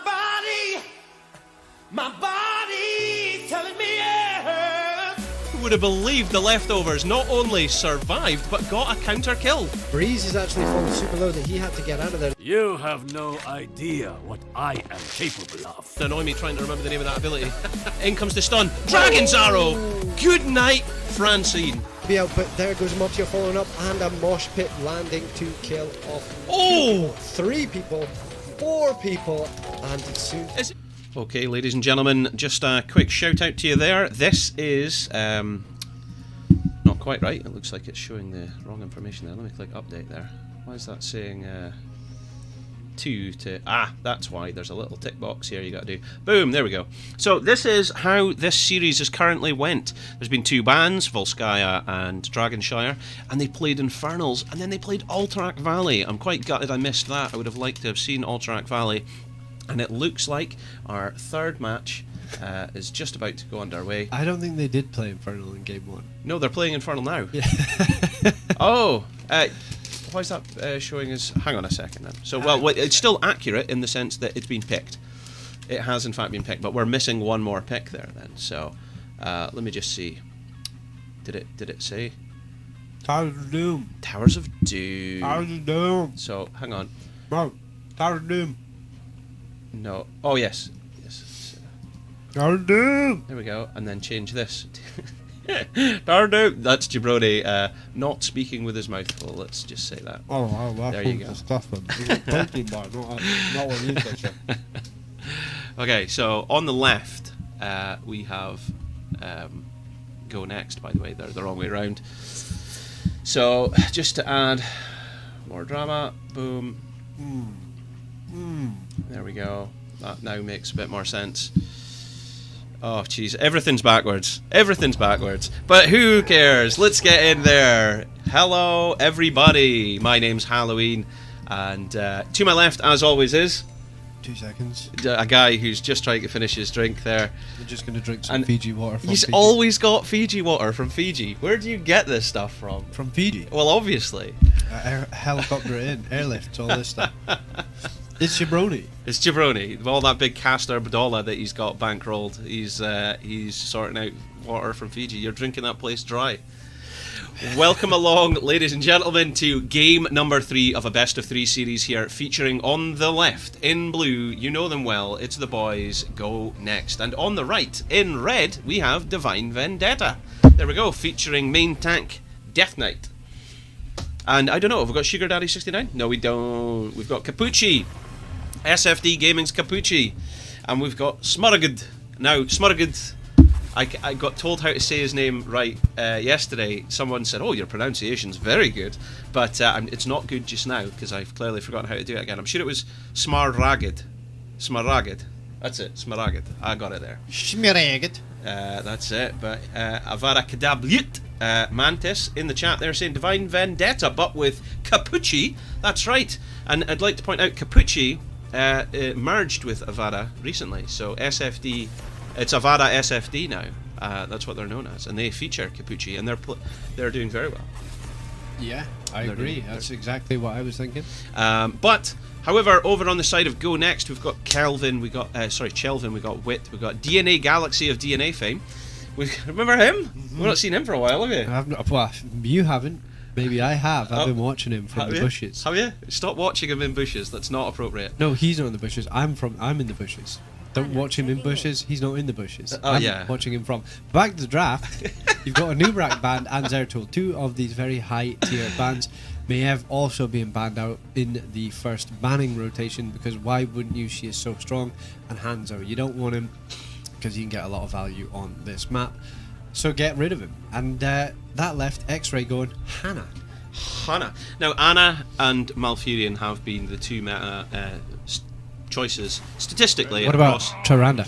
[SPEAKER 7] body telling me yes.
[SPEAKER 1] Who would have believed the leftovers not only survived, but got a counter kill?
[SPEAKER 2] Breeze is actually falling super low that he had to get out of there.
[SPEAKER 8] You have no idea what I am capable of.
[SPEAKER 1] To annoy me trying to remember the name of that ability. In comes the stun. Dragon's Arrow! Good night, Francine.
[SPEAKER 2] Be out, but there goes Moptio following up, and a mosh pit landing to kill off 3 people, 4 people, and soon.
[SPEAKER 1] Okay, ladies and gentlemen, just a quick shout out to you there. This is not quite right. It looks like it's showing the wrong information there. Let me click update there. Why is that saying 2 to... Ah, that's why. There's a little tick box here you got to do. Boom, there we go. So this is how this series has currently went. There's been 2 bans, Volskaya and Dragonshire, and they played Infernals, and then they played Alterac Valley. I'm quite gutted I missed that. I would have liked to have seen Alterac Valley. And it looks like our 3rd match is just about to go underway.
[SPEAKER 2] I don't think they did play Infernal in Game 1.
[SPEAKER 1] No, they're playing Infernal now. Yeah. Oh, why is that showing us... Hang on a second then. So, well, it's still accurate in the sense that it's been picked. It has, in fact, been picked, but we're missing one more pick there then. So, let me just see. Did it say?
[SPEAKER 2] Towers of Doom.
[SPEAKER 1] Towers of Doom.
[SPEAKER 2] Towers of Doom.
[SPEAKER 1] So, hang on.
[SPEAKER 2] No, Towers of Doom.
[SPEAKER 1] No. Oh, yes. Yes.
[SPEAKER 2] Towers of Doom.
[SPEAKER 1] There we go. And then change this. Towers of Doom. That's Jabroni not speaking with his mouth full. Let's just say that.
[SPEAKER 2] Oh, wow, that's
[SPEAKER 1] There you go.
[SPEAKER 2] stuff. Protein bar, not what you said.
[SPEAKER 1] Okay, so on the left, we have Go Next, by the way. They're the wrong way around. So, just to add more drama, boom. There we go. That now makes a bit more sense. Oh, jeez. Everything's backwards. Everything's backwards. But who cares? Let's get in there. Hello, everybody. My name's Halloween. And to my left, as always, is...
[SPEAKER 2] 2 seconds.
[SPEAKER 1] A guy who's just trying to finish his drink there.
[SPEAKER 2] We're just going to drink some
[SPEAKER 1] And
[SPEAKER 2] Fiji water from
[SPEAKER 1] He's
[SPEAKER 2] Fiji.
[SPEAKER 1] always got Fiji water from Fiji. Where do you get this stuff from?
[SPEAKER 2] From Fiji.
[SPEAKER 1] Well, obviously.
[SPEAKER 2] Helicopter in, airlift, all this stuff. It's Jabroni.
[SPEAKER 1] It's Jabroni. All that big Castor Badola that he's got bankrolled. He's sorting out water from Fiji. You're drinking that place dry. Welcome along, ladies and gentlemen, to game number 3 of a best of 3 series here, featuring on the left, in blue, you know them well, it's the boys, Go Next. And on the right, in red, we have Divine Vendetta. There we go, featuring main tank, Death Knight. And I don't know, have we got Sugar Daddy 69? No, we don't. We've got Capucci, SFD Gaming's Capucci. And we've got Smurgud. Now, Smurgud... I got told how to say his name right yesterday. Someone said, "Oh, your pronunciation's very good," but it's not good just now because I've clearly forgotten how to do it again. I'm sure it was Smaragd. Smaragd. That's it. Smaragd. I got it there.
[SPEAKER 2] Schmiragd.
[SPEAKER 1] That's it. But Avada Kedavra Mantis in the chat there saying Divine Vendetta, but with Capucci. That's right. And I'd like to point out Capucci merged with Avada recently. So SFD. It's Avada SFD now. That's what they're known as, and they feature Capucci, and they're doing very well.
[SPEAKER 2] Yeah, I agree. That's exactly what I was thinking.
[SPEAKER 1] But, however, over on the side of Go Next, we've got Kelvin, we got Chelvin, we got Wit, we got DNA Galaxy of DNA fame. Remember him? We've not seen him for a while, have you?
[SPEAKER 2] Well, you haven't. Maybe I have. I've
[SPEAKER 1] Oh.
[SPEAKER 2] been watching him from
[SPEAKER 1] Have
[SPEAKER 2] the
[SPEAKER 1] you?
[SPEAKER 2] bushes.
[SPEAKER 1] Have you? Stop watching him in bushes. That's not appropriate.
[SPEAKER 2] No, he's not in the bushes. I'm in the bushes. Don't watch him in bushes. He's not in the bushes.
[SPEAKER 1] Oh,
[SPEAKER 2] I'm
[SPEAKER 1] yeah.
[SPEAKER 2] watching him from. Back to the draft. You've got a Nubrak band and Zeratul, two of these very high tier bands. Maiev also being banned out in the first banning rotation because why wouldn't you? She is so strong. And Hanzo, you don't want him because you can get a lot of value on this map. So get rid of him. And that left X-Ray going Hannah.
[SPEAKER 1] Hannah. Now, Anna and Malfurion have been the two meta choices statistically.
[SPEAKER 2] What about
[SPEAKER 1] across.
[SPEAKER 2] Tyrande?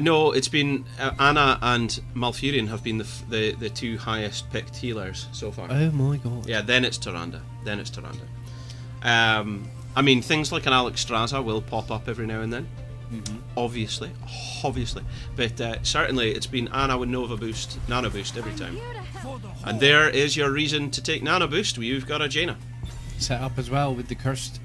[SPEAKER 1] No, it's been Anna and Malfurion have been the two highest picked healers so far.
[SPEAKER 2] Oh my god.
[SPEAKER 1] Yeah, then it's Tyrande. I mean, things like an Alex Straza will pop up every now and then. Obviously. But certainly it's been Anna with Nova Boost, Nano Boost every time. And there is your reason to take Nano Boost. You've got a Jaina.
[SPEAKER 2] Set up as well with the cursed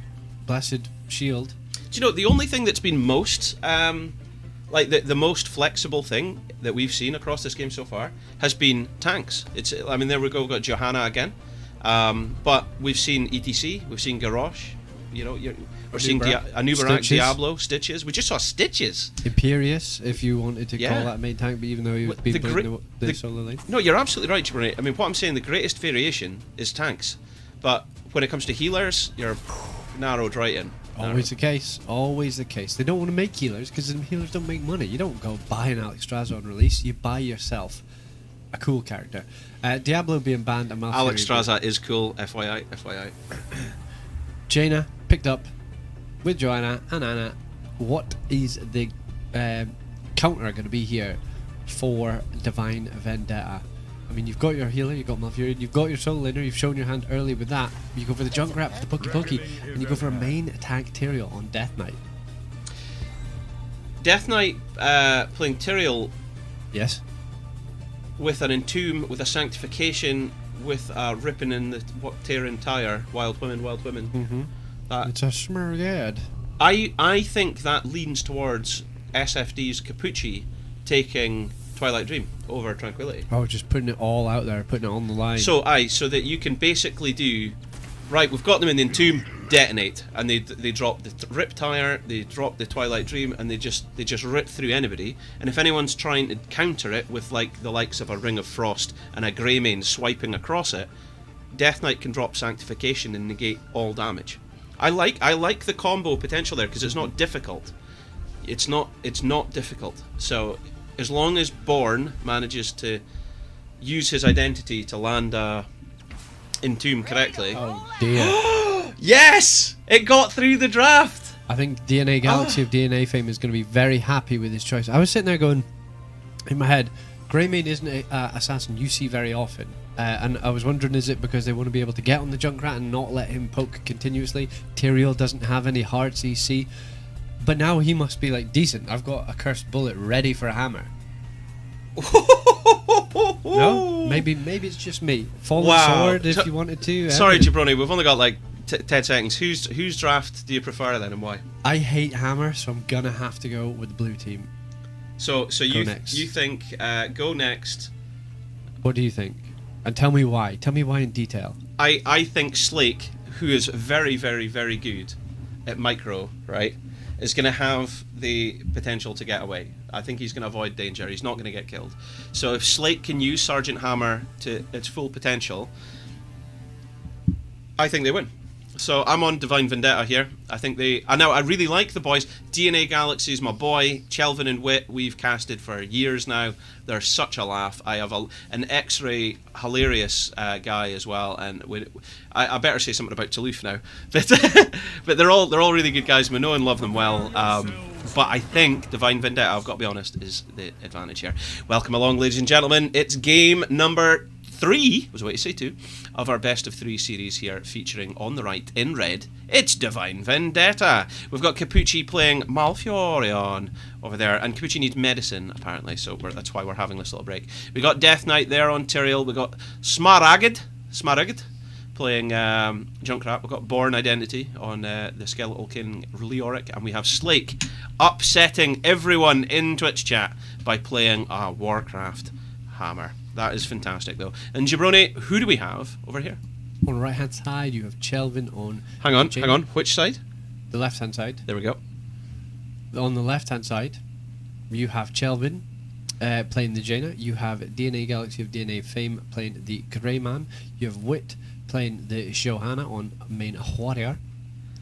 [SPEAKER 2] blessed shield.
[SPEAKER 1] Do you know, the only thing that's been most, like the most flexible thing that we've seen across this game so far has been tanks. I mean, there we go, we've got Johanna again. But we've seen ETC, we've seen Garrosh, you know, we're seeing Anubarak,
[SPEAKER 2] Stitches.
[SPEAKER 1] Diablo, Stitches. We just saw Stitches.
[SPEAKER 2] Imperious, if you wanted to
[SPEAKER 1] Yeah.
[SPEAKER 2] call that main tank, but even though he was
[SPEAKER 1] Well,
[SPEAKER 2] being
[SPEAKER 1] the
[SPEAKER 2] played in
[SPEAKER 1] gre-
[SPEAKER 2] the
[SPEAKER 1] the-
[SPEAKER 2] solo lane.
[SPEAKER 1] No, you're absolutely right, Gibrone. I mean, what I'm saying, the greatest variation is tanks. But when it comes to healers, you're narrowed right in.
[SPEAKER 2] Always the case. Always the case. They don't want to make healers because the healers don't make money. You don't go buy an Alex Straza on release. You buy yourself a cool character. Diablo being banned and Malfurion.
[SPEAKER 1] Alex Straza is cool, FYI.
[SPEAKER 2] Jaina picked up with Joanna and Anna. What is the counter going to be here for Divine Vendetta? I mean, you've got your healer, you've got Malfurion, you've got your soul laner, you've shown your hand early with that. You go for the Junkrat, for the Pokey, and you go for a main attack Tyrael on Death Knight.
[SPEAKER 1] Death Knight playing Tyrael
[SPEAKER 2] Yes.
[SPEAKER 1] with an Entomb, with a Sanctification, with a ripping in the tearing tire, Wild Women.
[SPEAKER 2] Mm-hmm. It's a smurgad.
[SPEAKER 1] I think that leans towards SFD's Capucci taking Twilight Dream over Tranquility.
[SPEAKER 2] Oh, just putting it all out there, putting it on the line.
[SPEAKER 1] So that you can basically do, right, we've got them in the Entomb, detonate, and they drop the rip tire, they drop the Twilight Dream, and they just rip through anybody. And if anyone's trying to counter it with like the likes of a Ring of Frost and a Greymane swiping across it, Death Knight can drop Sanctification and negate all damage. I like the combo potential there because it's not difficult. It's not difficult. So as long as Born manages to use his identity to land Entomb correctly.
[SPEAKER 2] Oh dear.
[SPEAKER 1] Yes! It got through the draft!
[SPEAKER 2] I think DNA Galaxy of DNA fame is going to be very happy with his choice. I was sitting there going, in my head, Greymane isn't an assassin you see very often. And I was wondering, is it because they want to be able to get on the Junkrat and not let him poke continuously? Tyrael doesn't have any hearts EC. But now he must be like, decent, I've got a cursed bullet ready for a hammer. No? Maybe it's just me. Fallen
[SPEAKER 1] Wow.
[SPEAKER 2] Sword if
[SPEAKER 1] So-
[SPEAKER 2] you wanted to.
[SPEAKER 1] Sorry, Jabroni, we've only got like 10 seconds. Whose draft do you prefer then, and why?
[SPEAKER 2] I hate hammer, so I'm gonna have to go with the blue team.
[SPEAKER 1] So you
[SPEAKER 2] next.
[SPEAKER 1] you think go next?
[SPEAKER 2] What do you think? And tell me why. Tell me why in detail.
[SPEAKER 1] I think Slake, who is very, very, very good at micro, right, is going to have the potential to get away. I think he's going to avoid danger. He's not going to get killed. So if Slake can use Sergeant Hammer to its full potential, I think they win. So I'm on Divine Vendetta here. I think I really like the boys. DNA Galaxy is my boy. Chelvin and Wit, we've casted for years now. They're such a laugh. I have an X-Ray hilarious guy as well, and I better say something about Toulouse now. But they're all really good guys. We know and love them well. But I think Divine Vendetta, I've got to be honest, is the advantage here. Welcome along, ladies and gentlemen. It's game number 3, was what you say 2, of our best of 3 series here, featuring on the right in red, it's Divine Vendetta. We've got Capucci playing Malfurion over there, and Capucci needs medicine apparently, so that's why we're having this little break. We got Death Knight there on Tyrael. We got Smaragd playing Junkrat. We've got Born Identity on the Skeletal King Leoric, and we have Slake upsetting everyone in Twitch chat by playing a Warcraft Hammer. That is fantastic, though. And Jabroni, who do we have over here?
[SPEAKER 2] On the right hand side, you have Chelvin on.
[SPEAKER 1] Hang on.
[SPEAKER 2] Jaina.
[SPEAKER 1] Which side?
[SPEAKER 2] The left hand side.
[SPEAKER 1] There we go.
[SPEAKER 2] On the left hand side, you have Chelvin playing the Jaina. You have DNA Galaxy of DNA Fame playing the Greyman. You have Wit playing the Johanna on main warrior.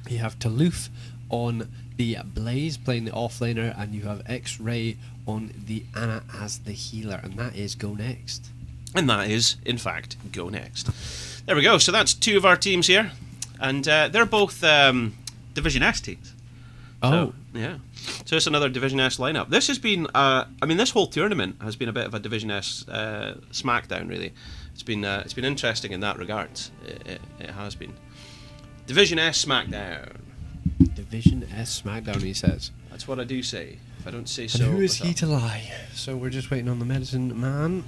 [SPEAKER 2] You have Taluf on the Blaze playing the offlaner, and you have X-Ray on the Anna as the healer, and that is Go Next.
[SPEAKER 1] And that is, in fact, Go Next. There we go. So that's two of our teams here. And they're both Division S teams. So, yeah. So it's another Division S lineup. This has been, I mean, this whole tournament has been a bit of a Division S smackdown, really. It's been interesting in that regard. It has been. Division S smackdown.
[SPEAKER 2] Division S Smackdown, he says.
[SPEAKER 1] That's what I do say. If I don't say so.
[SPEAKER 2] And who is
[SPEAKER 1] what's
[SPEAKER 2] he
[SPEAKER 1] up?
[SPEAKER 2] to lie? So we're just waiting on the medicine man.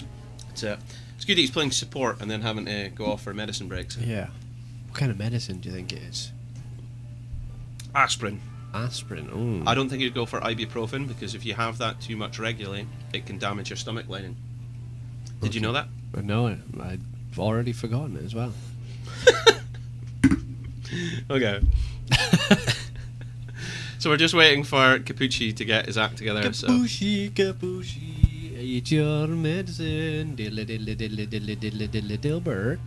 [SPEAKER 1] It's good that he's playing support and then having to go off for medicine breaks.
[SPEAKER 2] Yeah. What kind of medicine do you think it is?
[SPEAKER 1] Aspirin.
[SPEAKER 2] Aspirin. Oh.
[SPEAKER 1] I don't think you'd go for ibuprofen, because if you have that too much regularly, it can damage your stomach lining. Did you know that?
[SPEAKER 2] No, I've already forgotten it as well.
[SPEAKER 1] Okay. So we're just waiting for Capucci to get his act together.
[SPEAKER 2] Capucci, Capucci, eat your medicine. Diddle diddle diddle diddle diddle diddle Dilbert.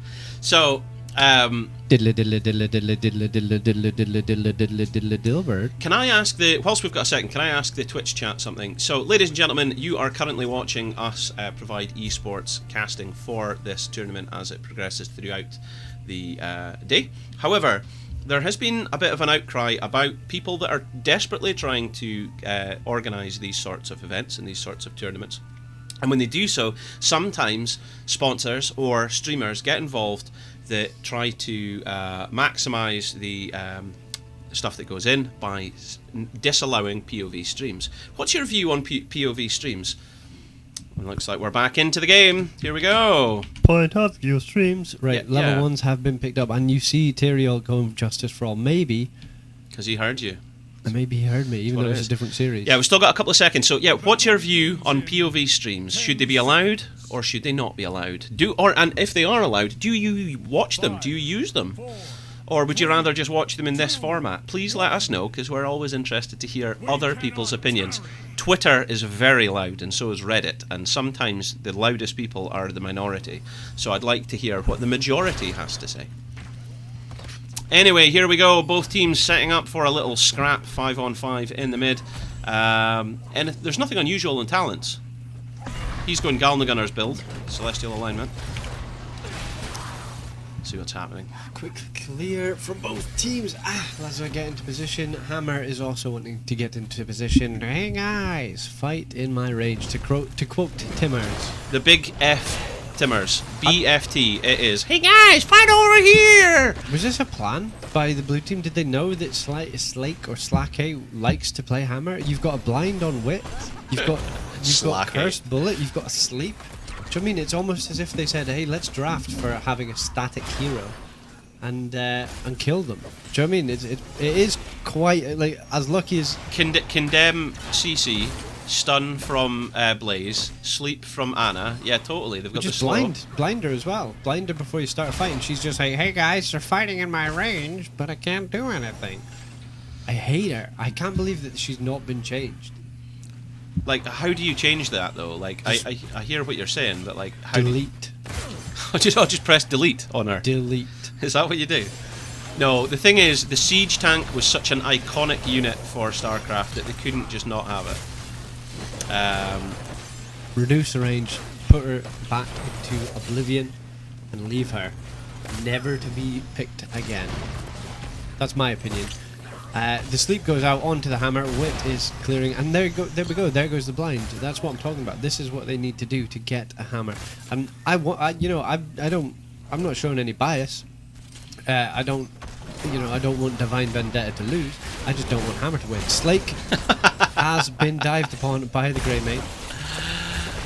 [SPEAKER 1] So,
[SPEAKER 2] Diddle diddle diddle diddle diddle diddle diddle diddle diddle diddle diddle Dilbert.
[SPEAKER 1] can I ask whilst we've got a second, can I ask the Twitch chat something? So, ladies and gentlemen, you are currently watching us provide esports casting for this tournament as it progresses throughout the day. However, there has been a bit of an outcry about people that are desperately trying to organise these sorts of events and these sorts of tournaments. And when they do so, sometimes sponsors or streamers get involved that try to maximise the stuff that goes in by disallowing POV streams. What's your view on POV streams? It looks like we're back into the game. Here we go.
[SPEAKER 2] Point of view streams. Right,
[SPEAKER 1] Yeah,
[SPEAKER 2] level
[SPEAKER 1] yeah.
[SPEAKER 2] ones have been picked up, and you see Tyrael going for Justice for All. Maybe,
[SPEAKER 1] Because he heard you.
[SPEAKER 2] and maybe he heard me, even
[SPEAKER 1] what
[SPEAKER 2] though
[SPEAKER 1] it
[SPEAKER 2] it's
[SPEAKER 1] is.
[SPEAKER 2] a different series.
[SPEAKER 1] Yeah, we've still got a couple of seconds. So, yeah, what's your view on POV streams? Should they be allowed or should they not be allowed? And if they are allowed, do you watch them? Do you use them? Or would you rather just watch them in this format? Please let us know, because we're always interested to hear other people's opinions. Twitter is very loud, and so is Reddit, and sometimes the loudest people are the minority. So I'd like to hear what the majority has to say. Anyway, here we go. Both teams setting up for a little scrap 5-on-5 in the mid. And there's nothing unusual in talents. He's going Galnagunner's build, Celestial Alignment. See what's happening.
[SPEAKER 2] Quick clear from both teams. Let's get into position. Hammer is also wanting to get into position. Hey guys, fight in my range. To quote Timmers.
[SPEAKER 1] The big F Timmers. BFT it is. Hey guys, fight over here!
[SPEAKER 2] Was this a plan by the blue team? Did they know that Slake or Slake likes to play Hammer? You've got a blind on Wit. You've got
[SPEAKER 1] Slake.
[SPEAKER 2] Cursed Bullet. You've got a Sleep. Do you know what I mean? It's almost as if they said, "Hey, let's draft for having a static hero, and kill them." Do you know what I mean? It is quite like as lucky as
[SPEAKER 1] Condemn CC, stun from Blaze, sleep from Anna. Yeah, totally. They've got
[SPEAKER 2] just
[SPEAKER 1] the slow.
[SPEAKER 2] blind her as well. Blind her before you start fighting. She's just like, "Hey guys, they're fighting in my range, but I can't do anything." I hate her. I can't believe that she's not been changed.
[SPEAKER 1] Like, how do you change that though? Like, I hear what you're saying, but like, how
[SPEAKER 2] Delete.
[SPEAKER 1] I'll just press delete on her.
[SPEAKER 2] Delete.
[SPEAKER 1] Is that what you do? No, the thing is, the siege tank was such an iconic unit for StarCraft that they couldn't just not have it.
[SPEAKER 2] Reduce the range, put her back into oblivion, and leave her, never to be picked again. That's my opinion. The sleep goes out onto the Hammer. Wit is clearing, and there we go. There goes the blind. That's what I'm talking about. This is what they need to do to get a Hammer. And I'm not showing any bias. I don't want Divine Vendetta to lose. I just don't want Hammer to win. Slake has been dived upon by the Grey Mate.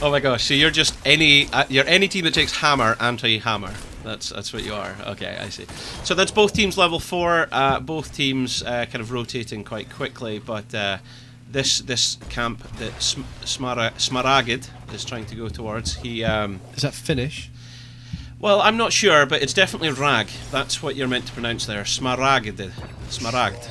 [SPEAKER 1] Oh my gosh! So you're just any team that takes Hammer anti-Hammer. That's what you are. Okay, I see. So that's both teams level 4. Both teams kind of rotating quite quickly, but this camp that Smaragd is trying to go towards. He
[SPEAKER 2] Is that Finnish?
[SPEAKER 1] well, I'm not sure, but it's definitely Rag. That's what you're meant to pronounce there. Smaragd. Smaragd.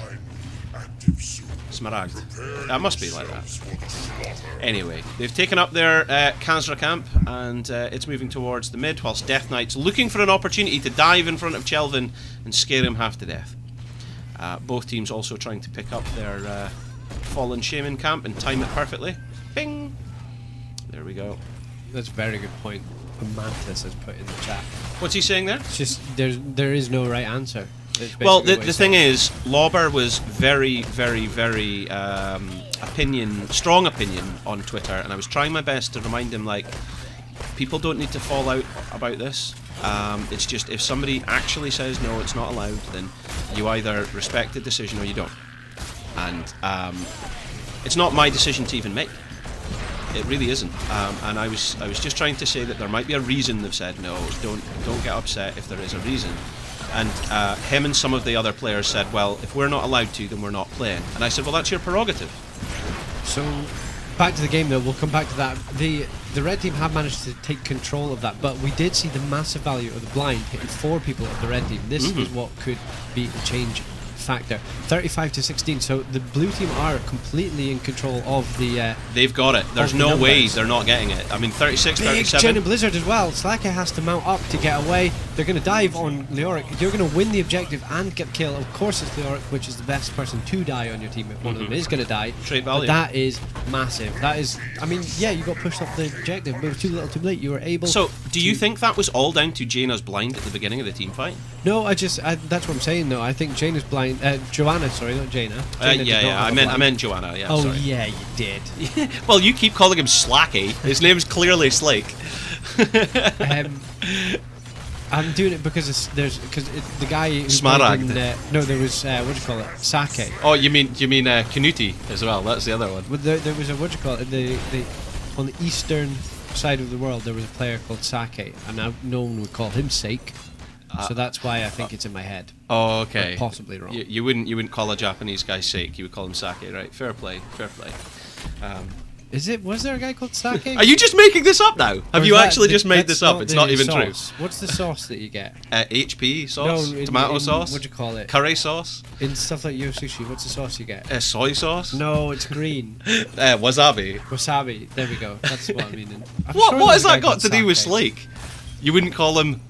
[SPEAKER 1] Smaragd. That must be like that. Anyway, they've taken up their Khazra camp, and it's moving towards the mid, whilst Death Knight's looking for an opportunity to dive in front of Chelvin and scare him half to death. Both teams also trying to pick up their Fallen Shaman camp and time it perfectly. Bing! There we go.
[SPEAKER 2] That's a very good point. Mantis has put in the chat.
[SPEAKER 1] What's he saying there?
[SPEAKER 2] It's just there is no right answer. It's
[SPEAKER 1] Well,
[SPEAKER 2] basically
[SPEAKER 1] the
[SPEAKER 2] what he's
[SPEAKER 1] thing
[SPEAKER 2] saying.
[SPEAKER 1] is, Lauber was very strong opinion on Twitter, and I was trying my best to remind him, like, people don't need to fall out about this. It's just, if somebody actually says no, it's not allowed, then you either respect the decision or you don't. And it's not my decision to even make. It really isn't. And I was just trying to say that there might be a reason they've said no. Don't get upset if there is a reason. And him and some of the other players said, well, if we're not allowed to, then we're not playing. And I said, well, that's your prerogative.
[SPEAKER 2] So, back to the game though, we'll come back to that. The red team have managed to take control of that, but we did see the massive value of the blind hitting 4 people of the red team. This is what could be the change factor. 35-16, so the blue team are completely in control of the
[SPEAKER 1] They've got it. There's
[SPEAKER 2] Of the
[SPEAKER 1] no way
[SPEAKER 2] numbers.
[SPEAKER 1] they're not getting it. I mean, 36,
[SPEAKER 2] big
[SPEAKER 1] 37.
[SPEAKER 2] Jen and Blizzard as well. Slacker has to mount up to get away. They're going to dive on Leoric. You're going to win the objective and get the kill. Of course it's Leoric, which is the best person to die on your team if one of them is going to die.
[SPEAKER 1] Trait
[SPEAKER 2] But
[SPEAKER 1] value.
[SPEAKER 2] that is massive. That is, I mean, yeah, you got pushed off the objective, but it was too little too late. You were able
[SPEAKER 1] So, do you
[SPEAKER 2] to-
[SPEAKER 1] think that was all down to Jaina's blind at the beginning of the team fight?
[SPEAKER 2] No, that's what I'm saying though. I think Jane is blind. Joanna, sorry, not Jaina. Jaina did not
[SPEAKER 1] Yeah.
[SPEAKER 2] have
[SPEAKER 1] I
[SPEAKER 2] a
[SPEAKER 1] meant
[SPEAKER 2] blind.
[SPEAKER 1] Joanna. Yeah.
[SPEAKER 2] Oh
[SPEAKER 1] sorry.
[SPEAKER 2] yeah, you did.
[SPEAKER 1] Well, you keep calling him Slacky. His name's clearly Slake.
[SPEAKER 2] I'm doing it because the guy who
[SPEAKER 1] Smaragd.
[SPEAKER 2] played in, no, there was what do you call it? Sake.
[SPEAKER 1] Oh, you mean Canuti as well? That's the other one.
[SPEAKER 2] But there was a what do you call it? The on the eastern side of the world there was a player called Sake, and now no one would call him Sake. So that's why I think it's in my head.
[SPEAKER 1] Oh, okay.
[SPEAKER 2] But possibly wrong.
[SPEAKER 1] You wouldn't call a Japanese guy Sake. You would call him Sake, right? Fair play.
[SPEAKER 2] Is it? Was there a guy called Sake?
[SPEAKER 1] Are you just making this up now?
[SPEAKER 2] Or
[SPEAKER 1] Have
[SPEAKER 2] is
[SPEAKER 1] you
[SPEAKER 2] that
[SPEAKER 1] actually just made
[SPEAKER 2] that's
[SPEAKER 1] this up? It's not
[SPEAKER 2] the
[SPEAKER 1] even
[SPEAKER 2] sauce? What's the sauce that you get?
[SPEAKER 1] true. HP sauce,
[SPEAKER 2] in-
[SPEAKER 1] tomato
[SPEAKER 2] in-
[SPEAKER 1] sauce,
[SPEAKER 2] What do you call it?
[SPEAKER 1] curry sauce,
[SPEAKER 2] In stuff like your sushi, what's the sauce you get?
[SPEAKER 1] soy sauce,
[SPEAKER 2] No, it's green.
[SPEAKER 1] wasabi.
[SPEAKER 2] Wasabi. There we go. That's what I mean. I'm
[SPEAKER 1] What
[SPEAKER 2] sure
[SPEAKER 1] what
[SPEAKER 2] there's
[SPEAKER 1] has
[SPEAKER 2] a guy
[SPEAKER 1] that got
[SPEAKER 2] called
[SPEAKER 1] to do with
[SPEAKER 2] Sake.
[SPEAKER 1] Slake? You wouldn't call him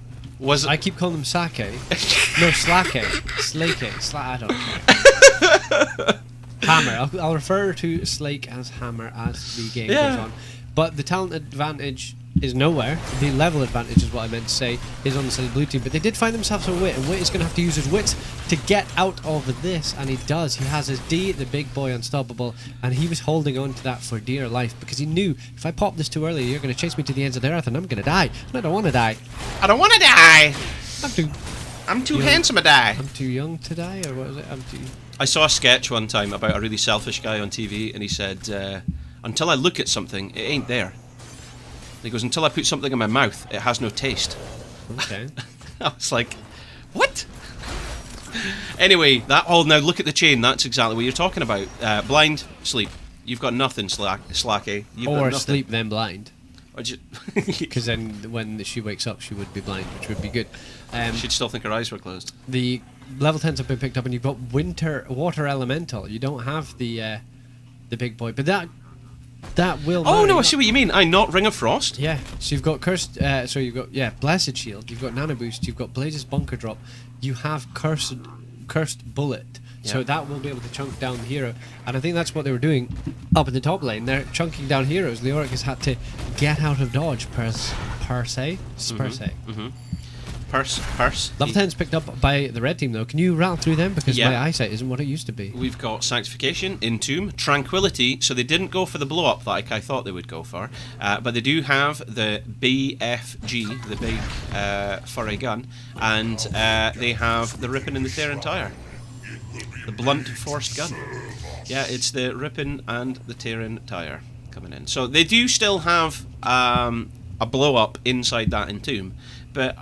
[SPEAKER 2] I keep calling him Sake. No, Slake. Slake. I don't care. Hammer. I'll refer to Slake as Hammer as the game
[SPEAKER 1] Yeah.
[SPEAKER 2] goes on. But the talent advantage is nowhere. The level advantage is what I meant to say, is on the side of the blue team. But they did find themselves a Wit, and Wit is going to have to use his wits to get out of this, and he does. He has his D, the big boy unstoppable, and he was holding on to that for dear life because he knew if I pop this too early, you're going to chase me to the ends of the earth, and I'm going to die. And I don't want to die.
[SPEAKER 1] I don't want to die.
[SPEAKER 2] I'm too
[SPEAKER 1] I'm too handsome to die.
[SPEAKER 2] I'm too young to die, or what was it? I'm too.
[SPEAKER 1] I saw a sketch one time about a really selfish guy on TV, and he said, until I look at something, it ain't there. He goes, until I put something in my mouth, it has no taste.
[SPEAKER 2] Okay.
[SPEAKER 1] I was like, what? Anyway, now look at the chain. That's exactly what you're talking about. Blind, sleep. You've got nothing, Slacky. You've got
[SPEAKER 2] Or
[SPEAKER 1] nothing.
[SPEAKER 2] sleep then blind.
[SPEAKER 1] Or ju-
[SPEAKER 2] Because then when she wakes up, she would be blind, which would be good.
[SPEAKER 1] She'd still think her eyes were closed.
[SPEAKER 2] The level 10s have been picked up, and you've got water elemental. You don't have the big boy, but that will.
[SPEAKER 1] Oh
[SPEAKER 2] marry
[SPEAKER 1] no, I
[SPEAKER 2] up.
[SPEAKER 1] see what you mean. Not Ring of Frost.
[SPEAKER 2] Yeah, so you've got cursed. So you've got blessed shield. You've got nano boost. You've got Blaze's bunker drop. You have cursed bullet. So
[SPEAKER 1] Yeah.
[SPEAKER 2] that will be able to chunk down the hero, and I think that's what they were doing up in the top lane. They're chunking down heroes. Leoric has had to get out of dodge per se.
[SPEAKER 1] Purse.
[SPEAKER 2] Level 10's picked up by the red team though. Can you rattle through them because
[SPEAKER 1] Yeah.
[SPEAKER 2] my eyesight isn't what it used to be.
[SPEAKER 1] We've got Sanctification, Entomb, Tranquility, so they didn't go for the blow up like I thought they would go for, but they do have the BFG, the big furry gun, and they have the Rippin and the Terran Tire. The blunt forced gun. Yeah, it's the Rippin and the Terran Tire coming in. So they do still have a blow up inside that Entomb, but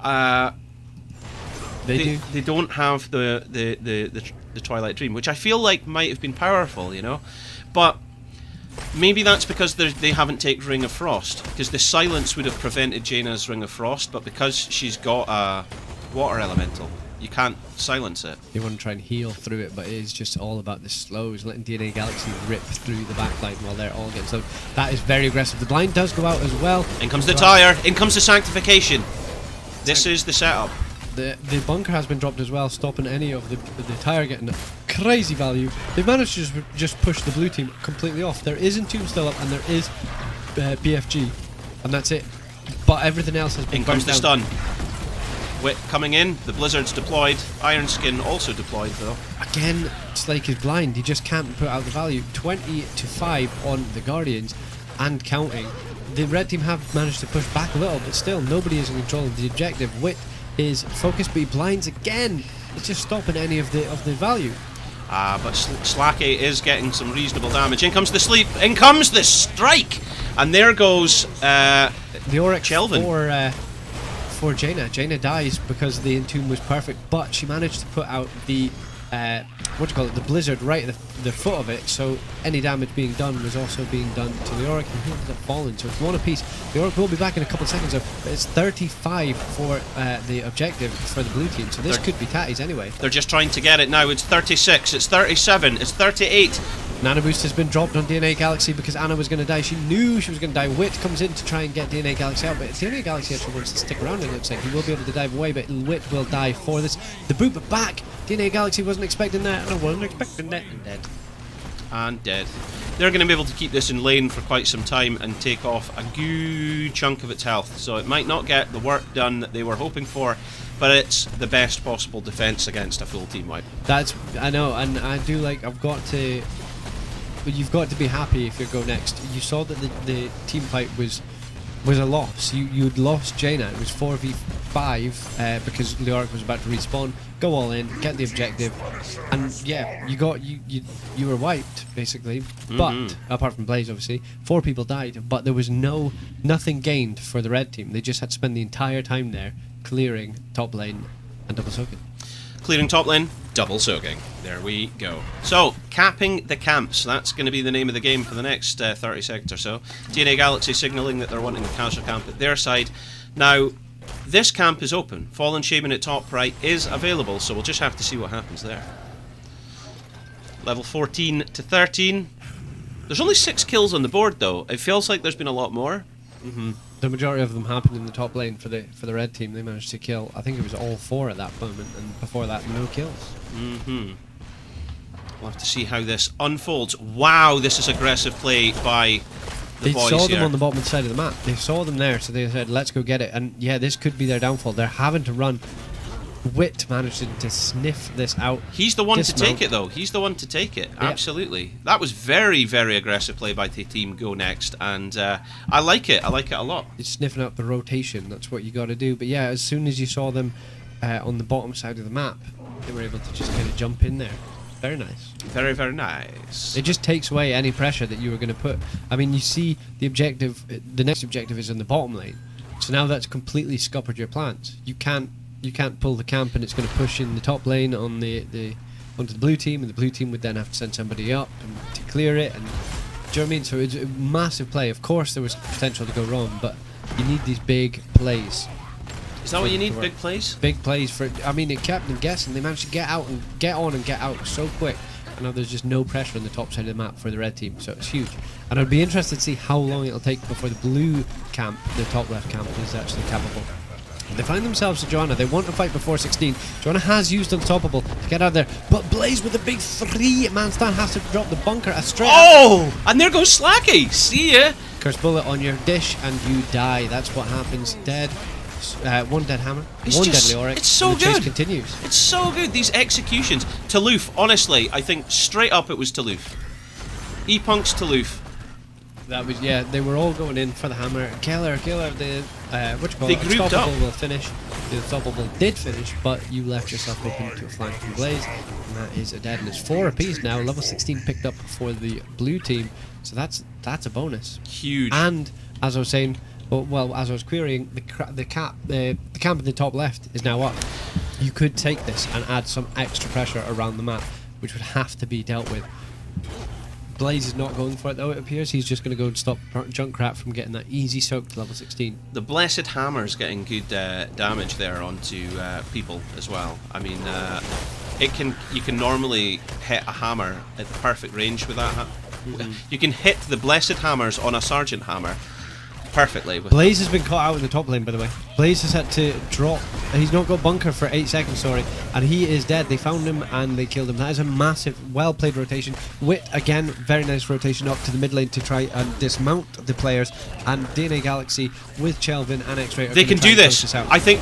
[SPEAKER 1] they don't have the Twilight Dream, which I feel like might have been powerful, you know. But Maybe that's because they haven't taken Ring of Frost, because the silence would have prevented Jaina's Ring of Frost, but because she's got a water elemental, you can't silence it.
[SPEAKER 2] They want to try and heal through it, but it is just all about the slows, letting DNA Galaxy rip through the backline while they're all getting slowed. That is very aggressive. The blind does go out as well.
[SPEAKER 1] In comes the tire, in comes the sanctification. This is the setup.
[SPEAKER 2] The bunker has been dropped as well, stopping any of the tire getting crazy value. They've managed to just push the blue team completely off. There is Entomb still up, and there is BFG, and that's it. But everything else has been
[SPEAKER 1] In comes the
[SPEAKER 2] burnt down.
[SPEAKER 1] stun. Wit coming in, the Blizzard's deployed, Iron Skin also deployed though.
[SPEAKER 2] Again, Slake is blind. He just can't put out the value. 20-5 on the Guardians, and counting. The red team have managed to push back a little, but still nobody is in control of the objective. Wit is focused, but he blinds again. It's just stopping any of the value.
[SPEAKER 1] But Slacky is getting some reasonable damage. In comes the sleep, in comes the strike, and there goes
[SPEAKER 2] The Oryx
[SPEAKER 1] Chelvin.
[SPEAKER 2] for Jaina. Jaina dies because the Entomb was perfect, but she managed to put out the the Blizzard right at the foot of it, so any damage being done was also being done to the Oryx, and he ended up falling, so it's one apiece. The Oryx will be back in a couple of seconds though, but it's 35 for the objective for the blue team, so this could be Tatty's anyway.
[SPEAKER 1] They're just trying to get it now. It's 36, it's 37, it's 38.
[SPEAKER 2] Nano Boost has been dropped on DNA Galaxy because Anna was going to die. She knew she was going to die. Wit comes in to try and get DNA Galaxy out, but DNA Galaxy actually wants to stick around, it looks like. He will be able to dive away, but Wit will die for this. The boot, but back! DNA Galaxy wasn't expecting that, and I wasn't expecting that, and dead.
[SPEAKER 1] And dead. They're going to be able to keep this in lane for quite some time and take off a good chunk of its health, so it might not get the work done that they were hoping for, but it's the best possible defense against a full team wipe.
[SPEAKER 2] I know, and I do like, but you've got to be happy if you go next. You saw that the team fight was a loss. You'd lost Jaina. It was 4v5 because Leoric was about to respawn. Go all in, get the objective, and yeah, you were wiped basically. But apart from Blaze, obviously, 4 people died. But there was nothing gained for the red team. They just had to spend the entire time there clearing top lane and double soaking.
[SPEAKER 1] Clearing top lane, double soaking. There we go. So, capping the camps. That's going to be the name of the game for the next 30 seconds or so. DNA Galaxy signalling that they're wanting the casual camp at their side. Now, this camp is open. Fallen Shaman at top right is available, so we'll just have to see what happens there. Level 14 to 13. There's only 6 kills on the board, though. It feels like there's been a lot more.
[SPEAKER 2] The majority of them happened in the top lane for the red team. They managed to kill, I think it was all 4 at that moment, and before that, no kills.
[SPEAKER 1] We'll have to see how this unfolds. Wow, this is aggressive play by the
[SPEAKER 2] They
[SPEAKER 1] boys
[SPEAKER 2] saw
[SPEAKER 1] here.
[SPEAKER 2] them on the bottom side of the map. They saw them there, so they said, let's go get it. And yeah, this could be their downfall. They're having to run. Wit managed to sniff this out.
[SPEAKER 1] He's the one to
[SPEAKER 2] Dismount.
[SPEAKER 1] take it, though. He's the one to take it.
[SPEAKER 2] Yeah.
[SPEAKER 1] Absolutely. That was very, very aggressive play by the team Go Next, and I like it. I like it a lot.
[SPEAKER 2] It's sniffing out the rotation. That's what you got to do. But yeah, as soon as you saw them on the bottom side of the map, they were able to just kind of jump in there. Very nice.
[SPEAKER 1] Very, very nice.
[SPEAKER 2] It just takes away any pressure that you were going to put. I mean, you see the objective. The next objective is in the bottom lane. So now that's completely scuppered your plans. You can't pull the camp, and it's going to push in the top lane on onto the blue team, and the blue team would then have to send somebody up to clear it. And do you know what I mean? So it's a massive play. Of course, there was potential to go wrong, but you need these big plays.
[SPEAKER 1] Is that what you need? Big plays?
[SPEAKER 2] Big plays for. I mean, it kept them guessing. They managed to get out and get on and get out so quick. And now there's just no pressure on the top side of the map for the red team, so it's huge. And I'd be interested to see how long it'll take before the blue camp, the top left camp, is actually capable. They find themselves to Joanna. They want to fight before 16. Joanna has used Unstoppable to get out there, but Blaze with a big 3-man stand has to drop the bunker a straight.
[SPEAKER 1] Oh! And there goes Slacky! See ya!
[SPEAKER 2] Curse bullet on your dish and you die. That's what happens. Dead. One dead hammer.
[SPEAKER 1] It's
[SPEAKER 2] One
[SPEAKER 1] just-
[SPEAKER 2] deadly auric.
[SPEAKER 1] it's so
[SPEAKER 2] and the chase
[SPEAKER 1] good.
[SPEAKER 2] continues.
[SPEAKER 1] It's so good, these executions. Toulouf, honestly, I think straight up it was Toulouf. E-Punk's Toulouf.
[SPEAKER 2] That was, yeah, they were all going in for the hammer. Killer, the
[SPEAKER 1] They grouped
[SPEAKER 2] Unstoppable
[SPEAKER 1] up.
[SPEAKER 2] will finish. The Unstoppable did finish, but you left yourself open to a flank from Blaze, and that is a dead. And it's 4 apiece now. Level 16 picked up for the blue team, so that's a bonus.
[SPEAKER 1] Huge.
[SPEAKER 2] And as I was saying, well, as I was querying, the camp in the top left is now up. You could take this and add some extra pressure around the map, which would have to be dealt with. Blaze is not going for it though, it appears. He's just going to go and stop Junkrat from getting that easy soak to level 16.
[SPEAKER 1] The Blessed Hammer's getting good damage there onto people as well. I mean, you can normally hit a hammer at perfect range with that. You can hit the Blessed Hammers on a Sergeant Hammer perfectly. With
[SPEAKER 2] Blaze has been caught out in the top lane, by the way. Blaze has had to drop. He's not got bunker for 8 seconds, sorry, and he is dead. They found him and they killed him. That is a massive, well-played rotation. Wit, again, very nice rotation up to the mid lane to try and dismount the players. And DNA Galaxy with Chelvin and X-Ray.
[SPEAKER 1] They can do this. I think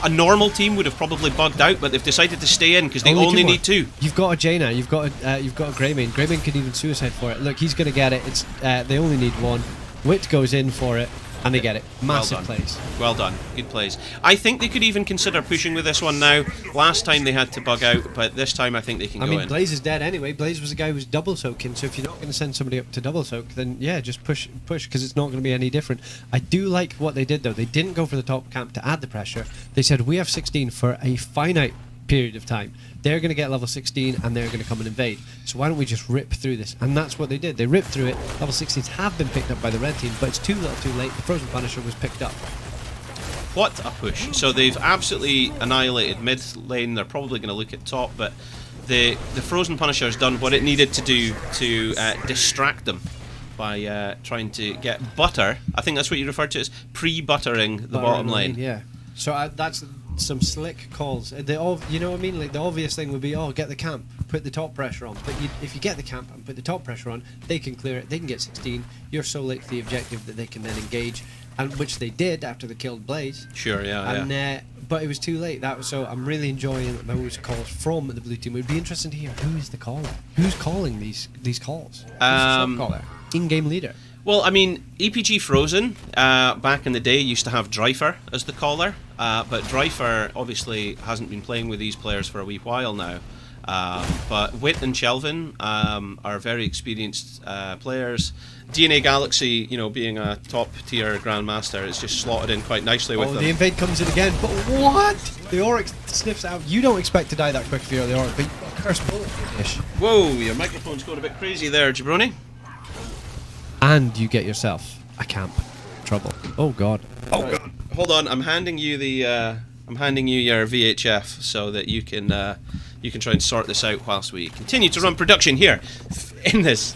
[SPEAKER 1] a normal team would have probably bugged out, but they've decided to stay in because they only need 2.
[SPEAKER 2] You've got a Jaina, you've got a Greymane. Greymane could even suicide for it. Look, he's going to get it. It's they only need 1. Wit goes in for it, and they get it. Massive plays.
[SPEAKER 1] Well done. Good plays. I think they could even consider pushing with this one now. Last time they had to bug out, but this time I think they can go in.
[SPEAKER 2] I mean, Blaze is dead anyway. Blaze was the guy who was double soaking, so if you're not going to send somebody up to double soak, then yeah, just push, because it's not going to be any different. I do like what they did, though. They didn't go for the top camp to add the pressure. They said, we have 16 for a finite period of time. They're going to get level 16 and they're going to come and invade. So why don't we just rip through this? And that's what they did. They ripped through it. Level 16s have been picked up by the red team, but it's too little too late. The Frozen Punisher was picked up.
[SPEAKER 1] What a push. So they've absolutely annihilated mid lane. They're probably going to look at top, but the Frozen Punisher has done what it needed to do to distract them by trying to get butter. I think that's what you referred to as pre-buttering the bottom lane.
[SPEAKER 2] Yeah. So that's some slick calls. You know what I mean? Like the obvious thing would be, oh, get the camp, put the top pressure on. But if you get the camp and put the top pressure on, they can clear it. They can get 16. You're so late to the objective that they can then engage, and which they did after they killed Blaze.
[SPEAKER 1] Sure, yeah.
[SPEAKER 2] And but it was too late. So I'm really enjoying those calls from the blue team. It would be interesting to hear who is the caller, who's calling these calls. Who's the sub caller? In-game leader.
[SPEAKER 1] Well, I mean, EPG Frozen, back in the day, used to have Dryfer as the caller, but Dryfer obviously hasn't been playing with these players for a wee while now. But Wit and Chelvin are very experienced players. DNA Galaxy, you know, being a top-tier Grandmaster, is just slotted in quite nicely with them.
[SPEAKER 2] The invade comes in again, but what? The Oryx sniffs out. You don't expect to die that quick if you're the Oryx, but curse bullet-ish.
[SPEAKER 1] Whoa, your microphone's going a bit crazy there, Jabroni.
[SPEAKER 2] And you get yourself a camp. Trouble. Oh god.
[SPEAKER 1] Oh god. Hold on, I'm handing you your VHF so that you can try and sort this out whilst we continue to run production here in this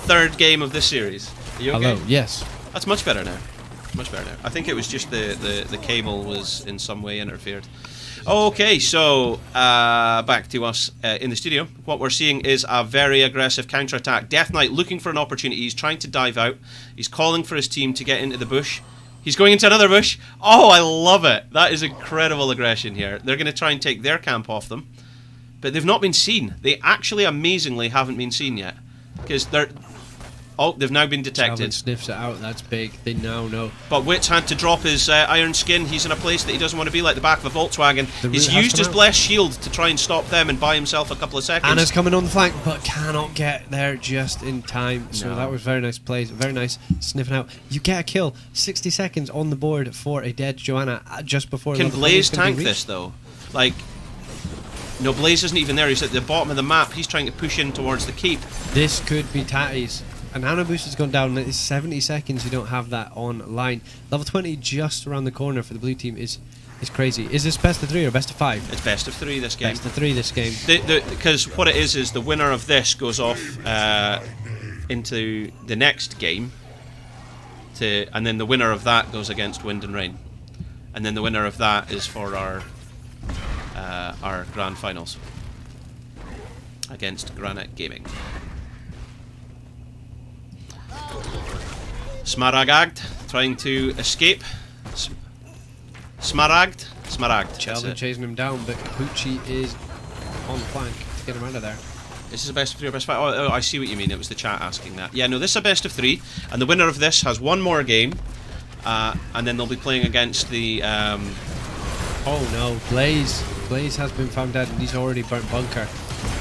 [SPEAKER 1] third game of this series. Are you okay?
[SPEAKER 2] Hello. Yes.
[SPEAKER 1] That's much better now. Much better now. I think it was just the cable was in some way interfered. Okay, so back to us in the studio. What we're seeing is a very aggressive counterattack. Death Knight looking for an opportunity. He's trying to dive out. He's calling for his team to get into the bush. He's going into another bush. Oh, I love it. That is incredible aggression here. They're going to try and take their camp off them. But they've not been seen. They actually amazingly haven't been seen yet. Because they're... Oh, they've now been detected.
[SPEAKER 2] Chelvin sniffs it out. That's big. They now know.
[SPEAKER 1] But Wit's had to drop his iron skin. He's in a place that he doesn't want to be, like the back of a Volkswagen. He's used his blessed shield to try and stop them and buy himself a couple of seconds.
[SPEAKER 2] Anna's coming on the flank, but cannot get there just in time. So that was very nice plays. Very nice sniffing out. You get a kill. 60 seconds on the board for a dead Joanna just before.
[SPEAKER 1] Can Blaze tank this though? Like, no, Blaze isn't even there. He's at the bottom of the map. He's trying to push in towards the keep.
[SPEAKER 2] This could be Tatty's. An Anna boost has gone down. It's 70 seconds. You don't have that online. Level 20 just around the corner for the blue team is crazy. Is this best of 3 or best of 5?
[SPEAKER 1] It's best of 3 this game.
[SPEAKER 2] Best of 3 this game.
[SPEAKER 1] Because what it is the winner of this goes off into the next game, and then the winner of that goes against Wind and Rain, and then the winner of that is for our grand finals against Granite Gaming. Smaragd trying to escape. Smaragd.
[SPEAKER 2] Chelvin chasing him down, but Capucci is on the flank to get him out of there.
[SPEAKER 1] This is a best of 3 or best of 5? Oh, I see what you mean. It was the chat asking that. Yeah, no, this is a best of 3, and the winner of this has one more game, and then they'll be playing against the...
[SPEAKER 2] Oh no, Blaze. Blaze has been found dead, and he's already burnt bunker.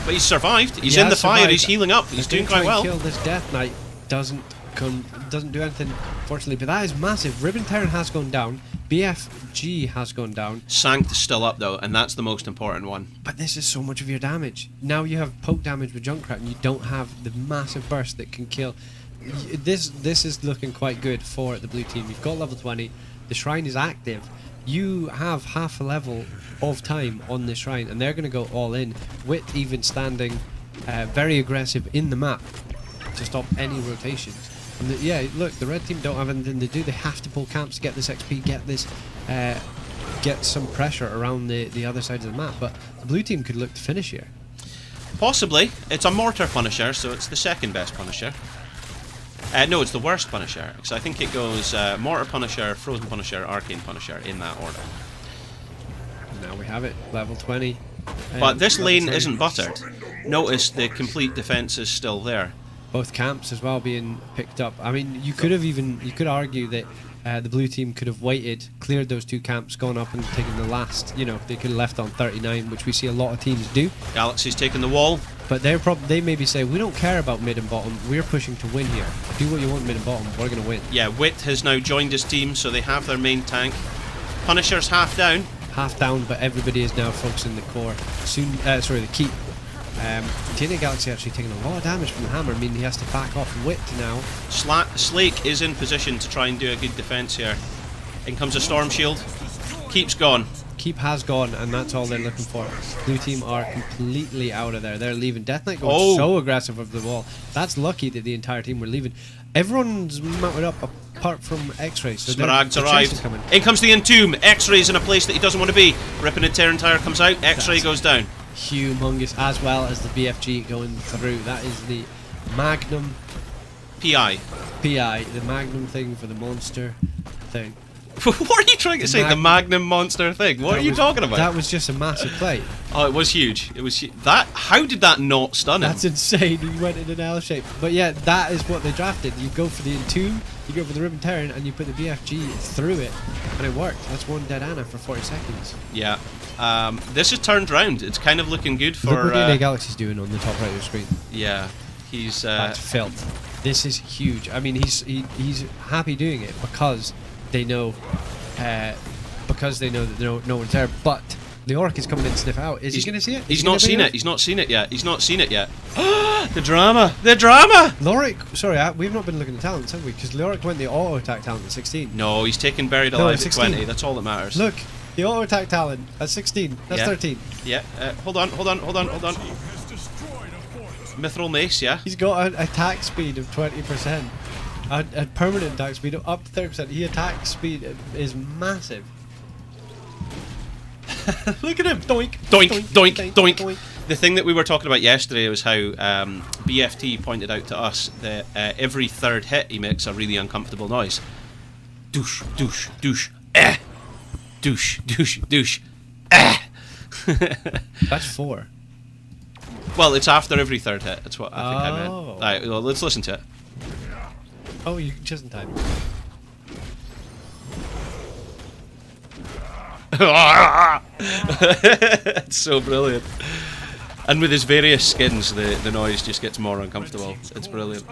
[SPEAKER 1] But he's survived. He's in the fire. He's healing up. He's doing quite well.
[SPEAKER 2] Kill this Death Knight doesn't doesn't do anything, fortunately. But that is massive. Ribbon Terran has gone down. BFG has gone down.
[SPEAKER 1] Sanct is still up though, and that's the most important one.
[SPEAKER 2] But this is so much of your damage. Now you have poke damage with Junkrat, and you don't have the massive burst that can kill. This is looking quite good for the blue team. You've got level 20. The shrine is active. You have half a level of time on this shrine, and they're going to go all in. Wit even standing very aggressive in the map to stop any rotations. And yeah, look, the red team don't have anything to do. They have to pull camps to get this XP, get some pressure around the other side of the map. But the blue team could look to finish here.
[SPEAKER 1] Possibly. It's a Mortar Punisher, so it's the second best Punisher. No, it's the worst Punisher, because I think it goes Mortar Punisher, Frozen Punisher, Arcane Punisher in that order.
[SPEAKER 2] Now we have it, level 20.
[SPEAKER 1] But this lane isn't buttered. Notice the complete defense is still there.
[SPEAKER 2] Both camps as well being picked up. I mean, you could argue that the blue team could have waited, cleared those two camps, gone up and taken the last. You know, they could have left on 39, which we see a lot of teams do.
[SPEAKER 1] Galaxy's taken the wall.
[SPEAKER 2] But they maybe say, we don't care about mid and bottom. We're pushing to win here. Do what you want mid and bottom. We're going to win.
[SPEAKER 1] Yeah, Wit has now joined his team, so they have their main tank. Punisher's half down.
[SPEAKER 2] Half down, but everybody is now focusing the core. Soon, the keep. TNA Galaxy actually taking a lot of damage from the hammer, meaning he has to back off Wit now.
[SPEAKER 1] Slake is in position to try and do a good defense here. In comes a Storm Shield. Keep's gone.
[SPEAKER 2] Keep has gone, and that's all they're looking for. Blue team are completely out of there. They're leaving. Death Knight going so aggressive over the wall. That's lucky that the entire team were leaving. Everyone's mounted up apart from X-Ray. So
[SPEAKER 1] Smaragd's arrived. In comes the Entomb. X-Ray's in a place that he doesn't want to be. Ripping and Tearing Tire comes out. X-Ray goes down.
[SPEAKER 2] Humongous, as well as the BFG going through. That is the Magnum
[SPEAKER 1] PI,
[SPEAKER 2] the Magnum thing for the monster thing.
[SPEAKER 1] What are you trying to say? The Magnum monster thing? What are you talking about?
[SPEAKER 2] That was just a massive play.
[SPEAKER 1] Oh, it was huge. It was that. How did that not stun him?
[SPEAKER 2] That's insane. He went in an L shape. But yeah, that is what they drafted. You go for the Entomb, you go for the Ribbon Terran, and you put the BFG through it, and it worked. That's one dead Anna for 40 seconds.
[SPEAKER 1] Yeah. This has turned round. It's kind of looking good for.
[SPEAKER 2] Look what TNA Galaxy's doing on the top right of the screen.
[SPEAKER 1] Yeah, he's.
[SPEAKER 2] That's filth. This is huge. I mean, he's happy doing it because they know that no one's there. But the Orc is coming in to sniff out. Is he going to see it?
[SPEAKER 1] He's not seen it. He's not seen it yet. He's not seen it yet. The drama. The drama.
[SPEAKER 2] Leoric, sorry, we've not been looking at talents, have we? Because Leoric went the auto attack talent at 16.
[SPEAKER 1] No, he's taken Buried Alive at 20. That's all that matters.
[SPEAKER 2] Look, the auto attack talent at 16. That's 13.
[SPEAKER 1] Yeah. Hold on. Mithril Mace. Yeah.
[SPEAKER 2] He's got an attack speed of 20%. A permanent attack speed of up to 30%. He attack speed is massive. Look at him! Doink!
[SPEAKER 1] Doink! Doink! Doink! Doink! The thing that we were talking about yesterday was how BFT pointed out to us that every third hit he makes a really uncomfortable noise. Douche! Douche! Douche! Eh! Douche! Douche! Douche! Eh!
[SPEAKER 2] That's 4.
[SPEAKER 1] Well, it's after every third hit. That's what I think I meant.
[SPEAKER 2] Oh.
[SPEAKER 1] Alright, well, let's listen to it.
[SPEAKER 2] Oh, you just in time.
[SPEAKER 1] It's so brilliant. And with his various skins, the noise just gets more uncomfortable. It's brilliant.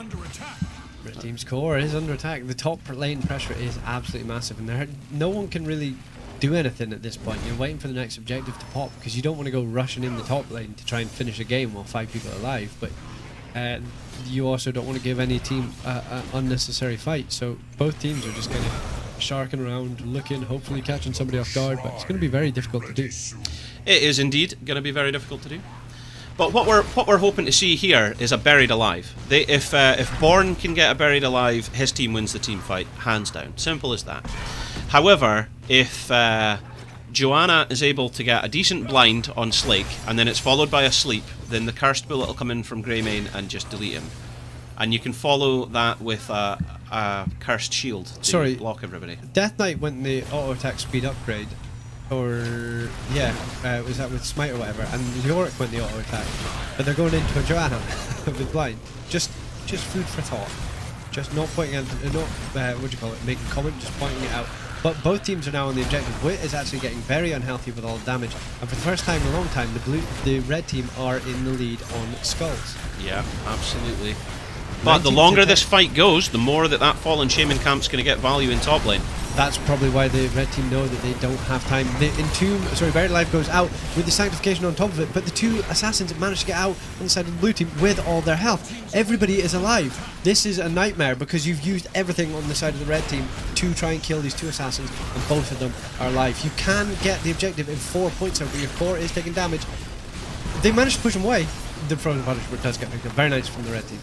[SPEAKER 2] Red team's core is under attack. The top lane pressure is absolutely massive, and no one can really do anything at this point. You're waiting for the next objective to pop because you don't want to go rushing in the top lane to try and finish a game while 5 people are alive. But you also don't want to give any team an unnecessary fight. So both teams are just kind of sharking around, looking, hopefully catching somebody off guard. But it's going to be very difficult to do.
[SPEAKER 1] It is indeed going to be very difficult to do. But what we're hoping to see here is a Buried Alive. If Born can get a Buried Alive, his team wins the team fight, hands down. Simple as that. However, if Joanna is able to get a decent blind on Slake, and then it's followed by a sleep, then the Cursed Bullet will come in from Greymane and just delete him. And you can follow that with a Cursed Shield to block everybody.
[SPEAKER 2] Death Knight went the auto attack speed upgrade. Or was that with Smite or whatever? And Leoric went the auto attack, but they're going into a Joanna with blind. Just food for thought. Just not pointing out, making comment, just pointing it out. But both teams are now on the objective. Wit is actually getting very unhealthy with all the damage, and for the first time in a long time, the red team are in the lead on skulls.
[SPEAKER 1] Yeah, absolutely. But the
[SPEAKER 2] 19
[SPEAKER 1] longer
[SPEAKER 2] to
[SPEAKER 1] this fight goes, the more that Fallen Shaman camp's going to get value in top lane.
[SPEAKER 2] That's probably why the red team know that they don't have time. The Buried Alive goes out with the Sanctification on top of it, but the two assassins have managed to get out on the side of the blue team with all their health. Everybody is alive. This is a nightmare because you've used everything on the side of the red team to try and kill these two assassins, and both of them are alive. You can get the objective in 4 points, but your core is taking damage. They managed to push them away. The Frozen Punishment does get picked up. Very nice from the red team.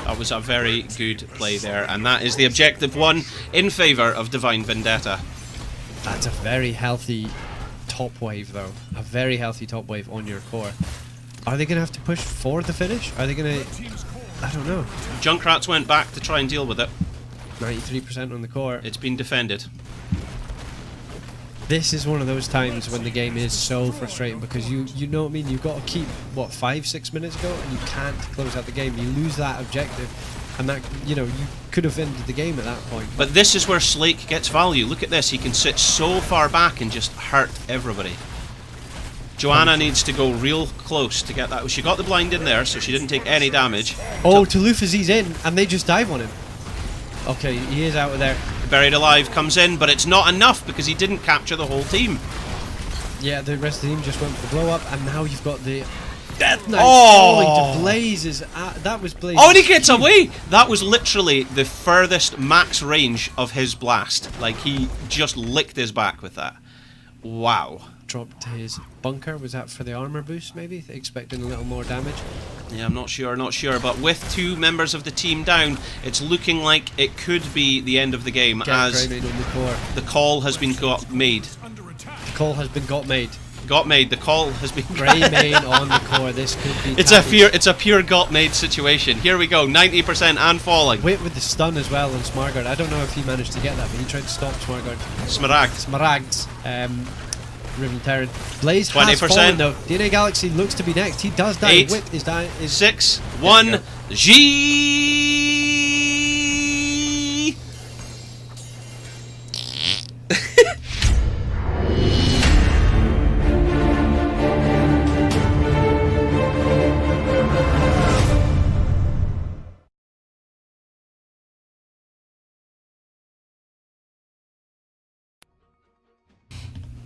[SPEAKER 1] That was a very good play there, and that is the objective one in favour of Divine Vendetta.
[SPEAKER 2] That's a very healthy top wave, though. A very healthy top wave on your core. Are they going to have to push for the finish? Are they going to... I don't know.
[SPEAKER 1] Junkrats went back to try and deal with it.
[SPEAKER 2] 93% on the core.
[SPEAKER 1] It's been defended.
[SPEAKER 2] This is one of those times when the game is so frustrating because you know what I mean? You've got to keep, what, 5-6 minutes ago, and you can't close out the game. You lose that objective, and that, you know, you could have ended the game at that point.
[SPEAKER 1] But this is where Slake gets value. Look at this. He can sit so far back and just hurt everybody. Joanna needs to go real close to get that. She got the blind in there, so she didn't take any damage.
[SPEAKER 2] Oh, Touloufaz's in, and they just dive on him. Okay, he is out of there.
[SPEAKER 1] Buried Alive comes in, but it's not enough because he didn't capture the whole team.
[SPEAKER 2] Yeah, the rest of the team just went for the blow up, and now you've got the Death Knight
[SPEAKER 1] Oh!
[SPEAKER 2] falling to Blaze's. That was Blaze.
[SPEAKER 1] Oh, and he gets away! That was literally the furthest max range of his blast. Like, he just licked his back with that. Wow.
[SPEAKER 2] Dropped his bunker. Was that for the armor boost, maybe? Expecting a little more damage.
[SPEAKER 1] Yeah, I'm not sure, but with two members of the team down, it's looking like it could be the end of the game as
[SPEAKER 2] Greymane on the core.
[SPEAKER 1] the call has been made.
[SPEAKER 2] The call has been made.
[SPEAKER 1] The call has been
[SPEAKER 2] Greymane on the core. This could be.
[SPEAKER 1] It's a pure got made situation. Here we go, 90% and falling.
[SPEAKER 2] Wait with the stun as well on Smargard. I don't know if he managed to get that, but he tried to stop Smargard. Smaragd's Riven Terran. Blaze
[SPEAKER 1] 20%.
[SPEAKER 2] has fallen though. DNA Galaxy looks to be next. He does die.
[SPEAKER 1] 8,
[SPEAKER 2] Whip is dying.
[SPEAKER 1] 6, 1, G.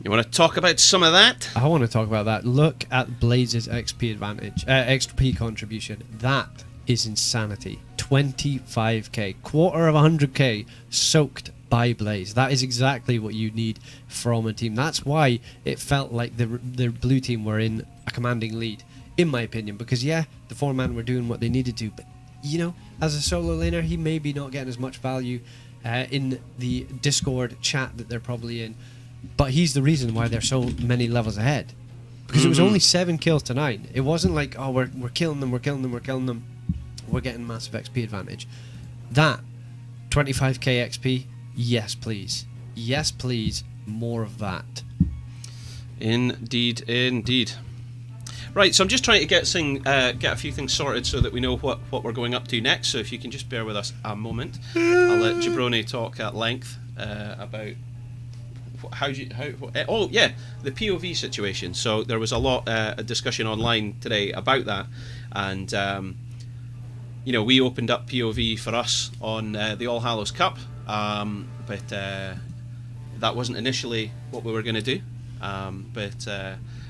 [SPEAKER 1] You want to talk about some of that?
[SPEAKER 2] I want to talk about that. Look at Blaze's XP advantage, XP contribution. That is insanity. 25k, quarter of 100k soaked by Blaze. That is exactly what you need from a team. That's why it felt like the blue team were in a commanding lead, in my opinion. Because yeah, the 4-man were doing what they needed to, but you know, as a solo laner, he may be not getting as much value in the Discord chat that they're probably in. But he's the reason why they're so many levels ahead. Because it was only 7 kills to 9. It wasn't like, oh, we're killing them, we're getting massive XP advantage. That 25k XP, yes please. Yes please, more of that.
[SPEAKER 1] Indeed. Right, so I'm just trying to get a few things sorted so that we know what we're going up to next. So if you can just bear with us a moment, I'll let Jabroni talk at length about the POV situation. So there was a lot of discussion online today about that, and you know, we opened up POV for us on the All Hallows Cup, but that wasn't initially what we were going to do. But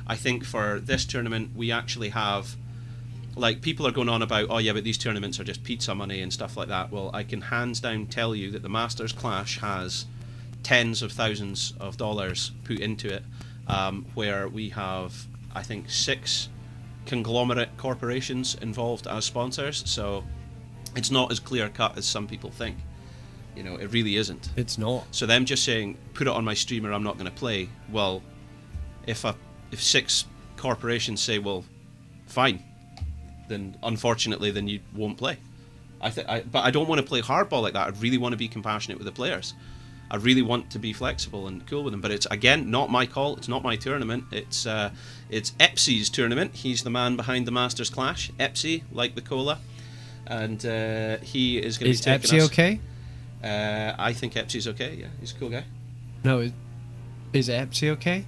[SPEAKER 1] I think for this tournament we actually have, like, people are going on about, oh yeah, but these tournaments are just pizza money and stuff like that. Well, I can hands down tell you that the Masters Clash has tens of thousands of dollars put into it, where we have, I think, 6 conglomerate corporations involved as sponsors. So it's not as clear cut as some people think. You know, it really isn't.
[SPEAKER 2] It's not.
[SPEAKER 1] So them just saying, put it on my stream or I'm not going to play. Well, if 6 corporations say, well, fine, then unfortunately, then you won't play. But I don't want to play hardball like that. I really want to be compassionate with the players. I really want to be flexible and cool with them, but it's, again, not my call. It's not my tournament. It's Epsy's tournament. He's the man behind the Masters Clash. Epsy, like the cola, and he is going to be taking us.
[SPEAKER 2] Is Epsy okay?
[SPEAKER 1] I think Epsy's okay. Yeah, he's a cool guy.
[SPEAKER 2] No, is Epsy okay?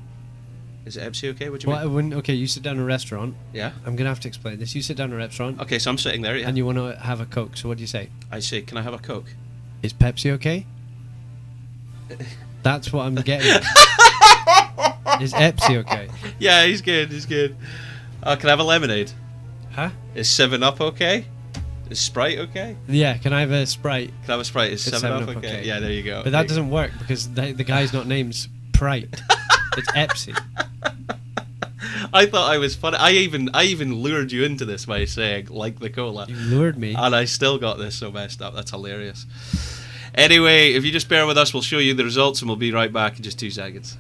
[SPEAKER 1] Is it Epsi okay? What do you
[SPEAKER 2] Well,
[SPEAKER 1] mean?
[SPEAKER 2] okay, you sit down in a restaurant.
[SPEAKER 1] Yeah.
[SPEAKER 2] I'm gonna have to explain this. You sit down in a restaurant
[SPEAKER 1] Okay, so I'm sitting there. Yeah.
[SPEAKER 2] and you want to have a Coke. So what do you say?
[SPEAKER 1] I say, can I have a Coke?
[SPEAKER 2] Is Pepsi okay? That's what I'm getting at. Is Epsi okay?
[SPEAKER 1] Yeah, he's good. He's good. Can I have a lemonade?
[SPEAKER 2] Huh?
[SPEAKER 1] Is 7-Up okay? Is Sprite okay?
[SPEAKER 2] Yeah, can I have a Sprite?
[SPEAKER 1] Can I have a Sprite? Is
[SPEAKER 2] It's
[SPEAKER 1] 7-Up
[SPEAKER 2] 7-Up
[SPEAKER 1] okay?
[SPEAKER 2] okay.
[SPEAKER 1] Yeah, there you go.
[SPEAKER 2] But that doesn't work because the guy's not named Sprite. It's Epsi.
[SPEAKER 1] I thought I was funny. I even lured you into this by saying like the cola,
[SPEAKER 2] You lured me.
[SPEAKER 1] and I still got this so messed up. That's hilarious. Anyway, if you just bear with us, we'll show you the results, and we'll be right back in just 2 seconds.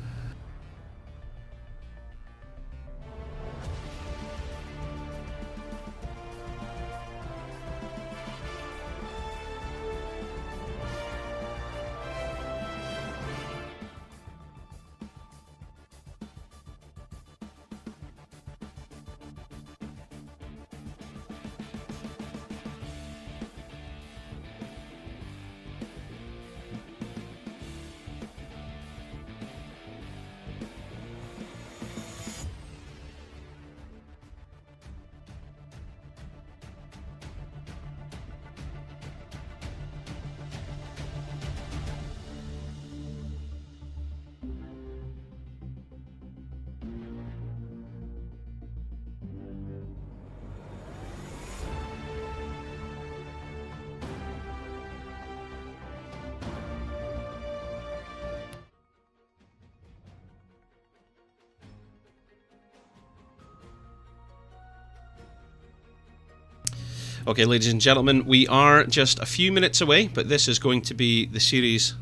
[SPEAKER 1] Okay, ladies and gentlemen, we are just a few minutes away, but this is going to be the series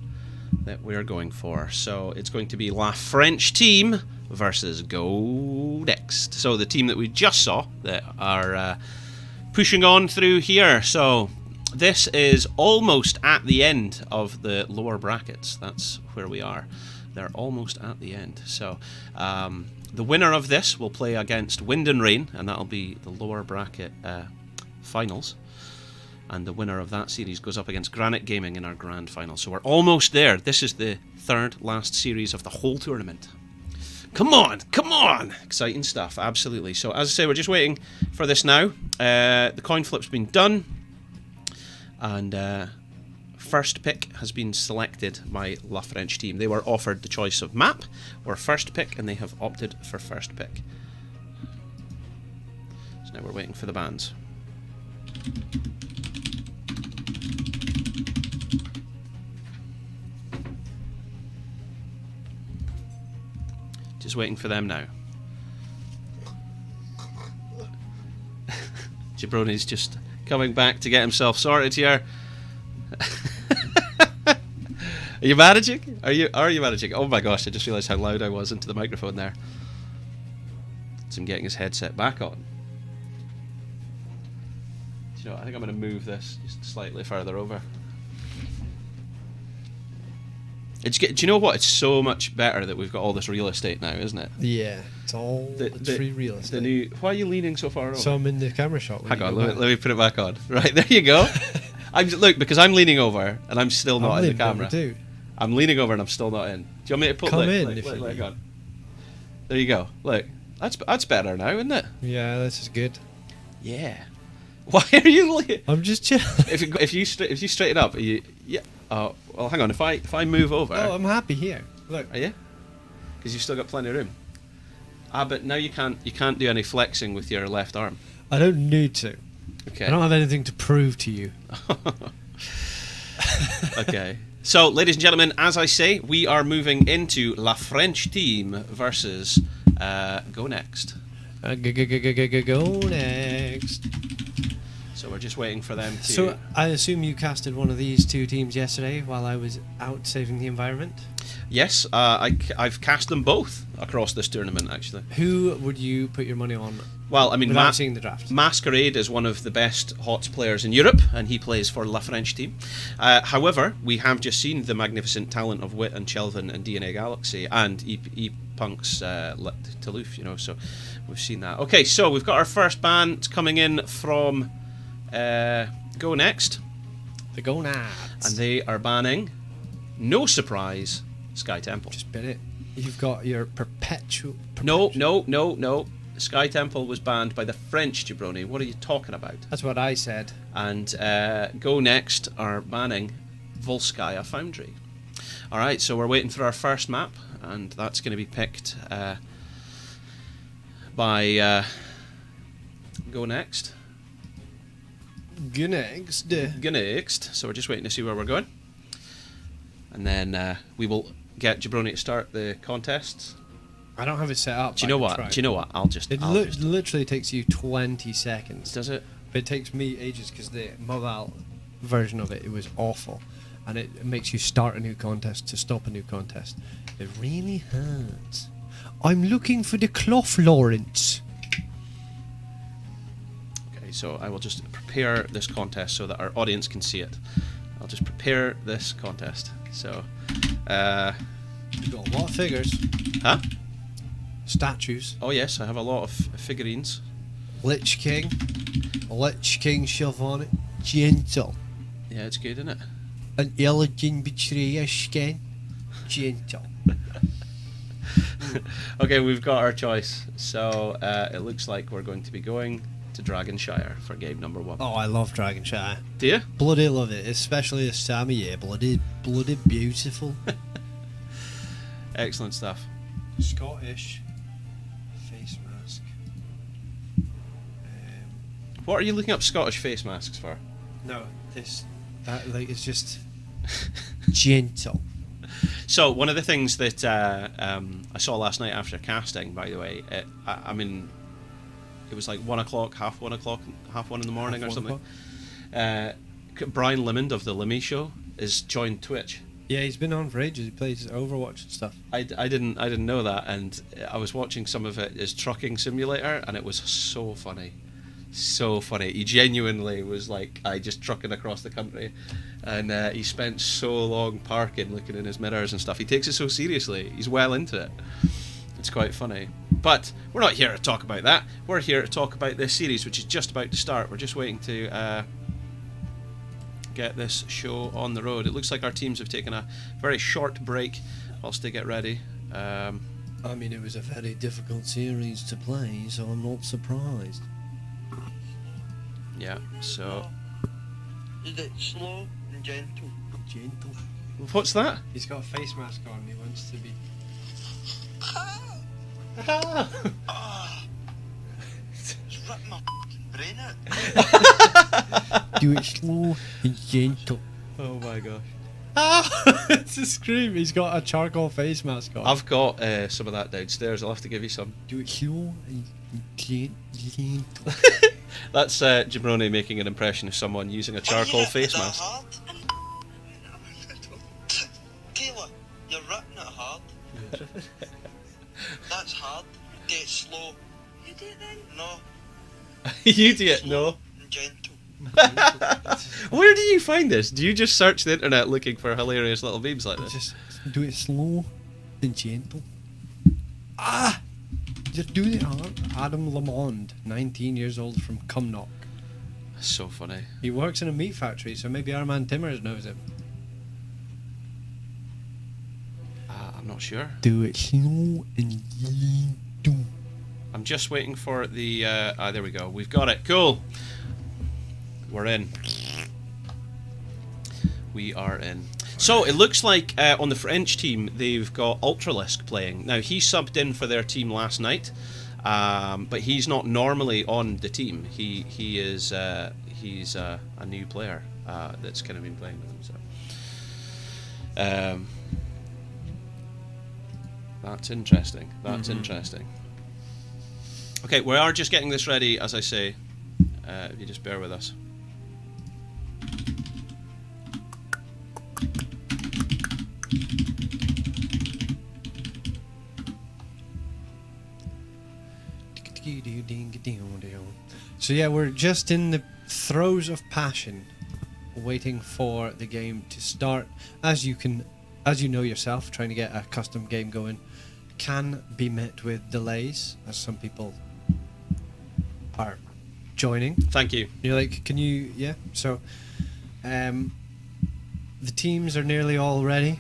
[SPEAKER 1] that we're going for. So it's going to be La French team versus Go Next. So the team that we just saw that are pushing on through here. So this is almost at the end of the lower brackets. That's where we are. They're almost at the end. So the winner of this will play against Wind and Rain, and that'll be the lower bracket finals, and the winner of that series goes up against Granite Gaming in our grand final. So we're almost there. This is the third last series of the whole tournament. Come on, come on! Exciting stuff, absolutely. So as I say, we're just waiting for this now. The coin flip's been done, and first pick has been selected by La French team. They were offered the choice of map or first pick, and they have opted for first pick. So now we're waiting for the bands. Just waiting for them now. Jabroni's just coming back to get himself sorted here. Are you managing? Are you managing? Oh my gosh, I just realised how loud I was into the microphone there. It's him getting his headset back on. You know, I think I'm going to move this just slightly further over. Do you know what? It's so much better that we've got all this real estate now, isn't it?
[SPEAKER 2] Yeah, it's all free real estate.
[SPEAKER 1] Why are you leaning so far over?
[SPEAKER 2] So I'm in the camera shot.
[SPEAKER 1] Hang on, let me put it back on. Right, there you go. Look, because I'm leaning over and I'm still not in the camera.
[SPEAKER 2] Too.
[SPEAKER 1] I'm leaning over and I'm still not in. Do you want me to put
[SPEAKER 2] Come in if you
[SPEAKER 1] look,
[SPEAKER 2] need.
[SPEAKER 1] on. There you go. Look, that's better now, isn't it?
[SPEAKER 2] Yeah, this is good.
[SPEAKER 1] Yeah. Why are you?
[SPEAKER 2] I'm just chilling.
[SPEAKER 1] If you straighten up, are you? Yeah. Oh, well, hang on. If I move over,
[SPEAKER 2] Oh, I'm happy here. Look.
[SPEAKER 1] are you? Because you've still got plenty of room. But now you can't do any flexing with your left arm.
[SPEAKER 2] I don't need to.
[SPEAKER 1] Okay.
[SPEAKER 2] I don't have anything to prove to you.
[SPEAKER 1] Okay. So, ladies and gentlemen, as I say, we are moving into La French team versus Go Next.
[SPEAKER 2] Go next.
[SPEAKER 1] So we're just waiting for them to.
[SPEAKER 2] So I assume you casted one of these two teams yesterday while I was out saving the environment.
[SPEAKER 1] Yes, I've cast them both across this tournament, actually.
[SPEAKER 2] Who would you put your money on?
[SPEAKER 1] Well, I mean,
[SPEAKER 2] without seeing the draft.
[SPEAKER 1] Masquerade is one of the best HOTS players in Europe, and he plays for La French team. However, we have just seen the magnificent talent of Wit and Chelvin and DNA Galaxy and E-Punk's Toulouse, you know, so we've seen that. Okay, so we've got our first ban coming in from Go Next.
[SPEAKER 2] The Go Nats.
[SPEAKER 1] And they are banning, no surprise, Sky Temple.
[SPEAKER 2] Just bit it. You've got your perpetual.
[SPEAKER 1] No. Sky Temple was banned by the French, Jabroni. What are you talking about?
[SPEAKER 2] That's what I said.
[SPEAKER 1] And Go Next are banning Volskaya Foundry. Alright, so we're waiting for our first map, and that's going to be picked by Go Next.
[SPEAKER 2] Go next.
[SPEAKER 1] Go Next. So we're just waiting to see where we're going. And then we will get Jabroni to start the contests.
[SPEAKER 2] I don't have it set up.
[SPEAKER 1] Do you know what? I'll just...
[SPEAKER 2] It literally takes you 20 seconds.
[SPEAKER 1] Does it?
[SPEAKER 2] But it takes me ages because the mobile version of it was awful. And it makes you start a new contest to stop a new contest. It really hurts. I'm looking for the cloth, Lawrence.
[SPEAKER 1] Okay, so I will just prepare this contest so that our audience can see it. I'll just prepare this contest. So,
[SPEAKER 2] You've got a lot of figures.
[SPEAKER 1] huh?
[SPEAKER 2] Statues.
[SPEAKER 1] Oh yes, I have a lot of figurines.
[SPEAKER 2] Lich King Sylvanas, gentle.
[SPEAKER 1] Yeah, it's good, isn't it?
[SPEAKER 2] An elegant betrayer skin, gentle.
[SPEAKER 1] Okay, we've got our choice. So it looks like we're going to be going to Dragonshire for game number 1.
[SPEAKER 2] Oh, I love Dragonshire.
[SPEAKER 1] Do you?
[SPEAKER 2] Bloody love it, especially this time of year. Bloody beautiful.
[SPEAKER 1] Excellent stuff.
[SPEAKER 2] Scottish face mask.
[SPEAKER 1] What are you looking up Scottish face masks for?
[SPEAKER 2] No, that it's just gentle.
[SPEAKER 1] So one of the things that I saw last night after casting, by the way, I mean, it was like 1 o'clock, half one in the morning or something. Brian Limond of the Limmy Show has joined Twitch.
[SPEAKER 2] Yeah, he's been on for ages. He plays Overwatch and stuff.
[SPEAKER 1] I didn't know that, and I was watching some of it as Trucking Simulator, and it was so funny. So funny. He genuinely was like, just trucking across the country, and he spent so long parking, looking in his mirrors and stuff. He takes it so seriously. He's well into it. It's quite funny. But we're not here to talk about that. We're here to talk about this series, which is just about to start. We're just waiting to get this show on the road. It looks like our teams have taken a very short break whilst they get ready.
[SPEAKER 2] I mean, it was a very difficult series to play, so I'm not surprised.
[SPEAKER 1] Yeah, so...
[SPEAKER 9] Is it slow and gentle?
[SPEAKER 2] Gentle.
[SPEAKER 1] What's that?
[SPEAKER 2] He's got a face mask on. He wants to be.
[SPEAKER 9] It's ripped my brain out.
[SPEAKER 2] Do it slow and gentle.
[SPEAKER 1] Oh my gosh.
[SPEAKER 2] It's a scream. He's got a charcoal face mask on.
[SPEAKER 1] I've got some of that downstairs. I'll have to give you some.
[SPEAKER 2] Do it slow and gentle.
[SPEAKER 1] That's Jabroni making an impression of someone using a charcoal face mask.
[SPEAKER 9] Hard? Taylor, you're ripping it hard. That's hard. Do it slow. You do it then? No.
[SPEAKER 1] You do it, no.
[SPEAKER 9] And gentle.
[SPEAKER 1] Where do you find this? Do you just search the internet looking for hilarious little memes like this?
[SPEAKER 2] Just do it slow and gentle. Just do it hard. Adam Lamond, 19 years old from Cumnock.
[SPEAKER 1] So funny.
[SPEAKER 2] He works in a meat factory, so maybe our man Timmers knows him.
[SPEAKER 1] I'm not sure.
[SPEAKER 2] Do it slow and gentle.
[SPEAKER 1] I'm just waiting for the... there we go. We've got it. Cool. We're in. We are in. So, it looks like on the French team, they've got Ultralisk playing. Now, he subbed in for their team last night, but he's not normally on the team. He's a new player that's kind of been playing with them. So, that's interesting. That's interesting. Okay, we are just getting this ready, as I say. If you just bear with us.
[SPEAKER 2] So yeah, we're just in the throes of passion, waiting for the game to start. As you know yourself, trying to get a custom game going can be met with delays, as some people are joining.
[SPEAKER 1] Thank you.
[SPEAKER 2] You're like, can you? Yeah. So, the teams are nearly all ready.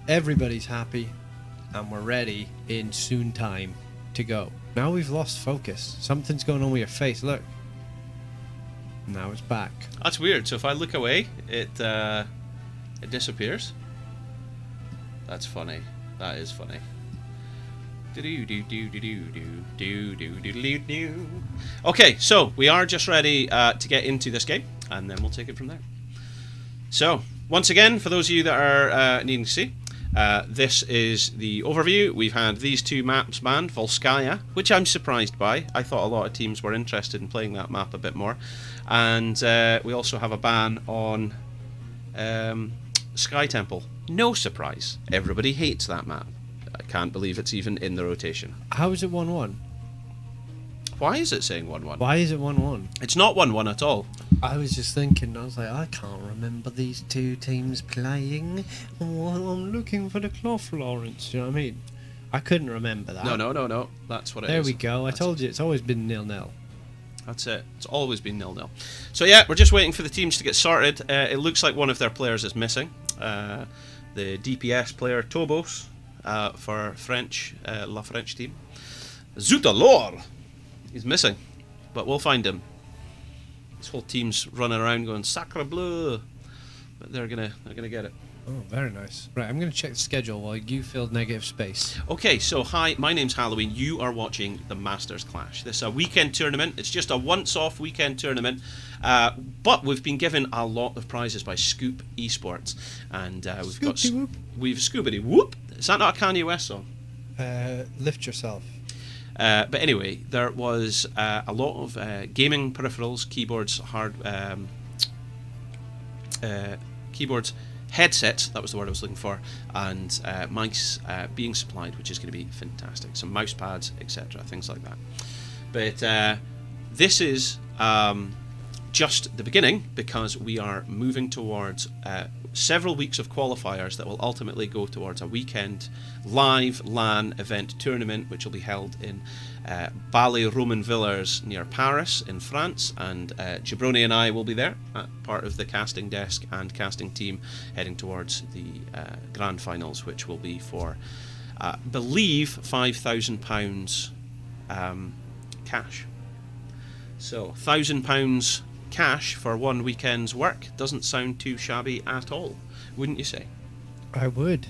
[SPEAKER 2] Everybody's happy. and we're ready in soon time to go. Now we've lost focus. Something's going on with your face. Look. Now it's back.
[SPEAKER 1] That's weird. So if I look away, it disappears. That's funny. That is funny. Okay, so we are just ready to get into this game, and then we'll take it from there. So, once again, for those of you that are needing to see, this is the overview. We've had these two maps banned, Volskaya, which I'm surprised by. I thought a lot of teams were interested in playing that map a bit more. And we also have a ban on Sky Temple. No surprise. Everybody hates that map. I can't believe it's even in the rotation.
[SPEAKER 2] How is it 1-1?
[SPEAKER 1] Why is it saying 1-1?
[SPEAKER 2] Why is it 1-1?
[SPEAKER 1] It's not 1-1 at all.
[SPEAKER 2] I was just thinking, I was like, I can't remember these two teams playing. Oh, I'm looking for the Clough Lawrence, do you know what I mean? I couldn't remember that.
[SPEAKER 1] No. That's what it is.
[SPEAKER 2] There we go.
[SPEAKER 1] That's
[SPEAKER 2] I told you, it's always been 0-0.
[SPEAKER 1] That's it. It's always been 0-0. So yeah, we're just waiting for the teams to get sorted. It looks like one of their players is missing. The DPS player Tobos for French, La French team. Zut alors! He's missing, but we'll find him. This whole team's running around going Sacre Bleu, but they're gonna get it.
[SPEAKER 2] Oh, very nice. Right, I'm gonna check the schedule while you fill negative space.
[SPEAKER 1] Okay, so hi, my name's Halloween. You are watching the Masters Clash. This is a weekend tournament. It's just a once-off weekend tournament, but we've been given a lot of prizes by Scoop Esports, and we've Scoopity Whoop. Is that not a Kanye West song?
[SPEAKER 2] Lift yourself.
[SPEAKER 1] But anyway, there was a lot of gaming peripherals, keyboards, keyboards, headsets, that was the word I was looking for, and mice being supplied, which is going to be fantastic. Some mouse pads, etc., things like that. But this is just the beginning, because we are moving towards several weeks of qualifiers that will ultimately go towards a weekend live LAN event tournament, which will be held in Ballay-Romainvillers near Paris in France, and Jabroni and I will be there, part of the casting desk and casting team, heading towards the grand finals, which will be for, I believe, £5,000 cash. So £1,000 cash for one weekend's work doesn't sound too shabby at all, wouldn't you say?
[SPEAKER 2] I would.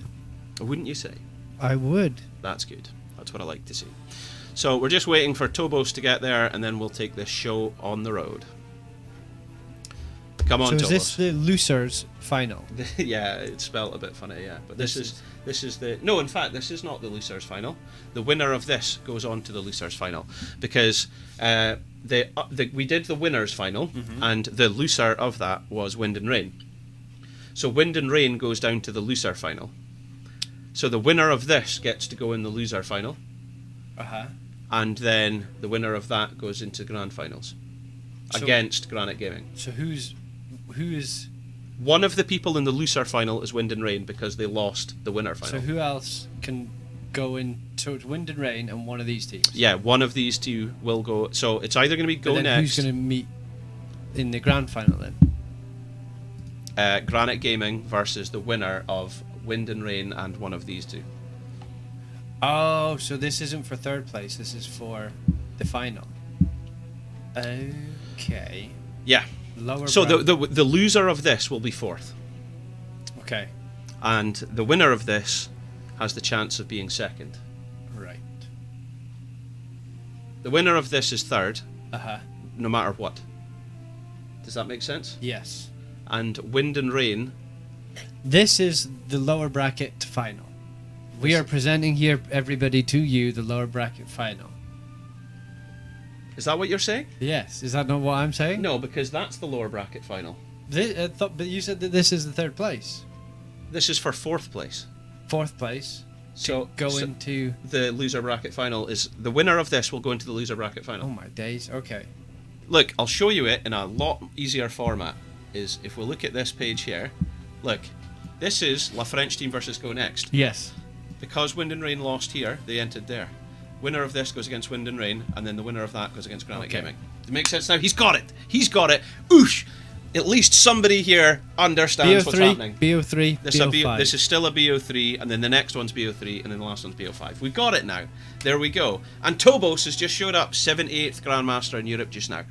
[SPEAKER 1] Wouldn't you say?
[SPEAKER 2] I would.
[SPEAKER 1] That's good. That's what I like to see. So we're just waiting for Tobos to get there, and then we'll take this show on the road. Come on,
[SPEAKER 2] so
[SPEAKER 1] Tobos.
[SPEAKER 2] is this the losers final?
[SPEAKER 1] Yeah, it's spelled a bit funny, yeah. But this is the... No, in fact, this is not the losers final. The winner of this goes on to the losers final, because we did the winners final, and the loser of that was Wind and Rain. So Wind and Rain goes down to the loser final. So the winner of this gets to go in the loser final. And then the winner of that goes into grand finals against Granite Gaming.
[SPEAKER 2] So who is
[SPEAKER 1] one of the people in the loser final is Wind and Rain, because they lost the winner final.
[SPEAKER 2] So who else can go in? So it's Wind and Rain and one of these teams.
[SPEAKER 1] Yeah, one of these two will go. So it's either going to be Go Next.
[SPEAKER 2] Who's going to meet in the grand final then?
[SPEAKER 1] Granite Gaming versus the winner of Wind and Rain and one of these two.
[SPEAKER 2] Oh, so this isn't for third place. This is for the final. Okay.
[SPEAKER 1] Yeah.
[SPEAKER 2] Lower.
[SPEAKER 1] So the loser of this will be fourth.
[SPEAKER 2] Okay.
[SPEAKER 1] And the winner of this has the chance of being second.
[SPEAKER 2] Right.
[SPEAKER 1] The winner of this is third.
[SPEAKER 2] No
[SPEAKER 1] matter what. Does that make sense?
[SPEAKER 2] Yes.
[SPEAKER 1] And Wind and Rain.
[SPEAKER 2] This is the lower bracket final. We are presenting here, everybody, to you, the lower bracket final.
[SPEAKER 1] Is that what you're saying?
[SPEAKER 2] Yes. Is that not what I'm saying?
[SPEAKER 1] No, because that's the lower bracket final.
[SPEAKER 2] But you said that this is the third place.
[SPEAKER 1] This is for fourth place.
[SPEAKER 2] Fourth place.
[SPEAKER 1] So
[SPEAKER 2] into
[SPEAKER 1] the loser bracket final is the winner of this will go into the loser bracket final.
[SPEAKER 2] Oh my days. Okay.
[SPEAKER 1] Look, I'll show you it in a lot easier format. Is if we look at this page here, look, this is La French team versus Go Next.
[SPEAKER 2] Yes.
[SPEAKER 1] Because Wind and Rain lost here, they entered there. Winner of this goes against Wind and Rain, and then the winner of that goes against Granite Gaming. Does it make sense now? He's got it! He's got it! Oosh! At least somebody here understands what's happening.
[SPEAKER 10] BO3, BO5.
[SPEAKER 1] This is still a BO3, and then the next one's BO3, and then the last one's BO5. We got it now. There we go. And Tobos has just showed up, 78th Grandmaster in Europe just now.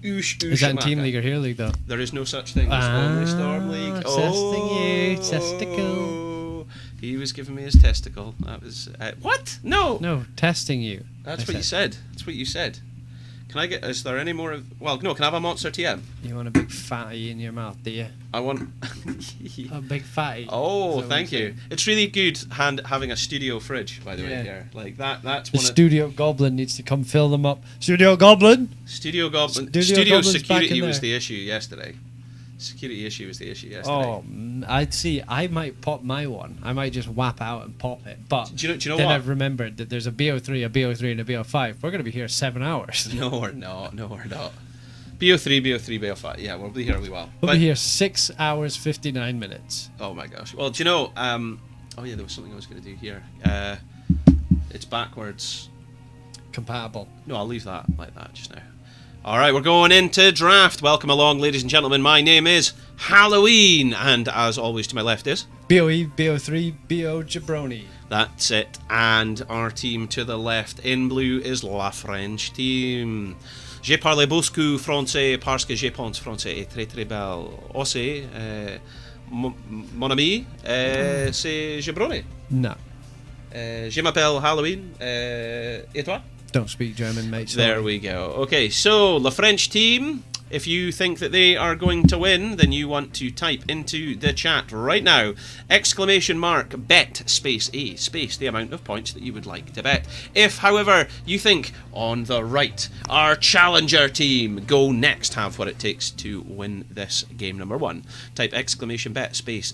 [SPEAKER 1] Oosh, oosh,
[SPEAKER 10] Is that in Team
[SPEAKER 1] Amaka.
[SPEAKER 10] League or Hero League though?
[SPEAKER 1] There is no such thing as only Storm League.
[SPEAKER 10] Testing you, testicle.
[SPEAKER 1] He was giving me his testicle. That was what? No.
[SPEAKER 10] No, testing you.
[SPEAKER 1] That's what you said. That's what you said. Can I get? Is there any more of? Well, no. Can I have a Monster TM?
[SPEAKER 10] You want a big fatty in your mouth, do you?
[SPEAKER 1] I want.
[SPEAKER 10] A big fatty.
[SPEAKER 1] Oh,
[SPEAKER 10] Is that
[SPEAKER 1] thank
[SPEAKER 10] what
[SPEAKER 1] you. It's really good having a studio fridge, by the way.
[SPEAKER 10] Yeah.
[SPEAKER 1] Here, like that. That's
[SPEAKER 10] The
[SPEAKER 1] one.
[SPEAKER 10] Studio Goblin needs to come fill them up. Studio Goblin.
[SPEAKER 1] Studio Goblin.
[SPEAKER 10] Studio
[SPEAKER 1] Studio
[SPEAKER 10] Goblin's
[SPEAKER 1] security
[SPEAKER 10] back in
[SPEAKER 1] was
[SPEAKER 10] there.
[SPEAKER 1] the issue yesterday. Security issue was the issue yesterday.
[SPEAKER 10] Oh, I'd see. I might pop my one. I might just whap out and pop it. But
[SPEAKER 1] Do you know
[SPEAKER 10] then
[SPEAKER 1] what?
[SPEAKER 10] I've remembered that there's a BO3, a BO3, and a BO5. We're going to be here 7 hours.
[SPEAKER 1] No, we're not. No, we're not. BO3, BO3, BO5. Yeah, we'll be here a while.
[SPEAKER 10] We'll be here 6 hours, 59 minutes.
[SPEAKER 1] Oh my gosh. Well, do you know? Oh yeah, there was something I was going to do here. It's backwards.
[SPEAKER 10] Compatible.
[SPEAKER 1] No, I'll leave that like that just now. All right, we're going into draft. Welcome along, ladies and gentlemen. My name is Halloween, and as always, to my left is
[SPEAKER 10] BOE, BO3, BO Jabroni.
[SPEAKER 1] that's it. And our team to the left in blue is La French team. Je parle beaucoup français parce que je pense français est très très belle. Aussi, mon ami, c'est Jabroni.
[SPEAKER 10] No.
[SPEAKER 1] Je m'appelle Halloween. Et toi?
[SPEAKER 10] Don't speak German, mate. Sorry.
[SPEAKER 1] There we go. Okay, so the French team, if you think that they are going to win, then you want to type into the chat right now, !bet space A space the amount of points that you would like to bet. If, however, you think on the right, our challenger team go next have what it takes to win this game number 1, type !bet space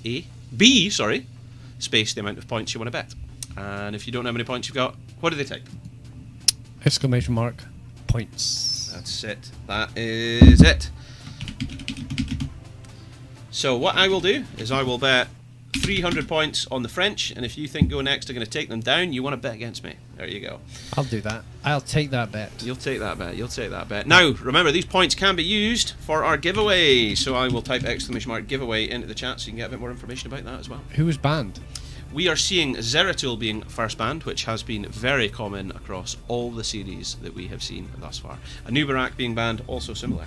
[SPEAKER 1] B space the amount of points you want to bet. And if you don't know how many points you've got, what do they type?
[SPEAKER 10] Exclamation mark. Points.
[SPEAKER 1] That's it. That is it. So what I will do is I will bet 300 points on the French, and if you think Go Next are going to take them down, you want to bet against me. There you go.
[SPEAKER 10] I'll do that. I'll take that bet.
[SPEAKER 1] You'll take that bet. You'll take that bet. Now, remember, these points can be used for our giveaway. So I will type exclamation mark giveaway into the chat so you can get a bit more information about that as well.
[SPEAKER 10] Who was banned?
[SPEAKER 1] We are seeing Zeratul being first banned, which has been very common across all the series that we have seen thus far. Anubarak being banned, also similar.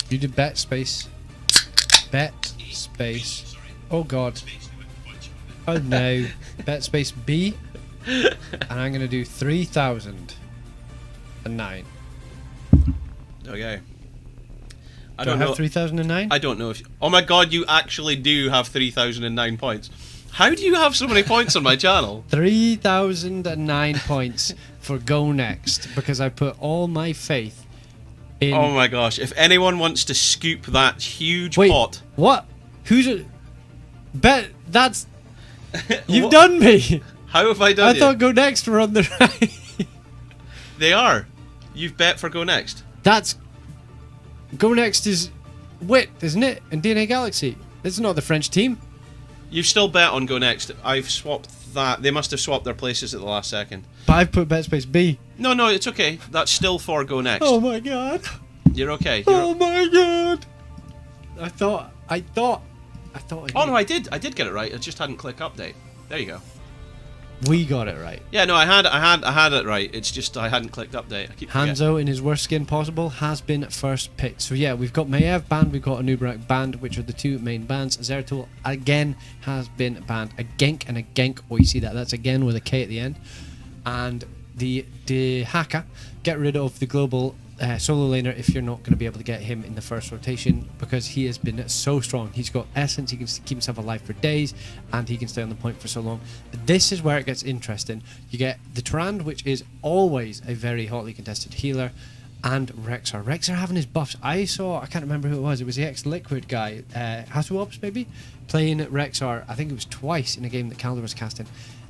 [SPEAKER 10] You did bet space. Bet space. Oh god. Oh no. Bet space B. And I'm going to do 3009.
[SPEAKER 1] Okay. I
[SPEAKER 10] Do I
[SPEAKER 1] don't
[SPEAKER 10] have
[SPEAKER 1] know.
[SPEAKER 10] 3009?
[SPEAKER 1] I don't know if. Oh my god, you actually do have 3,009 points. How do you have so many points on my channel?
[SPEAKER 10] 3009 points for Go Next because I put all my faith in.
[SPEAKER 1] Oh my gosh, if anyone wants to scoop that huge
[SPEAKER 10] Wait,
[SPEAKER 1] pot.
[SPEAKER 10] what? Who's it? Bet that's. You've
[SPEAKER 1] What?
[SPEAKER 10] done me.
[SPEAKER 1] How have I done
[SPEAKER 10] I
[SPEAKER 1] you?
[SPEAKER 10] thought Go Next were on the right.
[SPEAKER 1] They are. You've bet for Go Next.
[SPEAKER 10] That's. Go Next is Wit, isn't it? And DNA Galaxy. It's not the French team.
[SPEAKER 1] You've still bet on Go Next. I've swapped that. They must have swapped their places at the last second.
[SPEAKER 10] But I've put bet space B.
[SPEAKER 1] No, it's okay. That's still for Go Next.
[SPEAKER 10] Oh my god.
[SPEAKER 1] You're okay.
[SPEAKER 10] Oh my god. I thought. I
[SPEAKER 1] Oh
[SPEAKER 10] did.
[SPEAKER 1] no, I did get it right. I just hadn't clicked update. There you go.
[SPEAKER 10] We got it right.
[SPEAKER 1] Yeah, no, I had it right. It's just I hadn't clicked update. I keep forgetting.
[SPEAKER 10] Hanzo, in his worst skin possible, has been first picked. So yeah, we've got Maiev banned, we've got Anubarak banned, which are the two main bans. Zeratul again has been banned. A Genk and a Genk. Oh, you see that? That's again with a K at the end. And the Haka, get rid of the global solo laner if you're not going to be able to get him in the first rotation because he has been so strong. He's got essence, he can keep himself alive for days, and he can stay on the point for so long. But this is where it gets interesting. You get the Tyrande, which is always a very hotly contested healer, and Rexar. Rexar having his buffs. I can't remember who it was. It was the ex-Liquid guy, Hasuops maybe, playing Rexar. I think it was twice in a game that Calder was casting.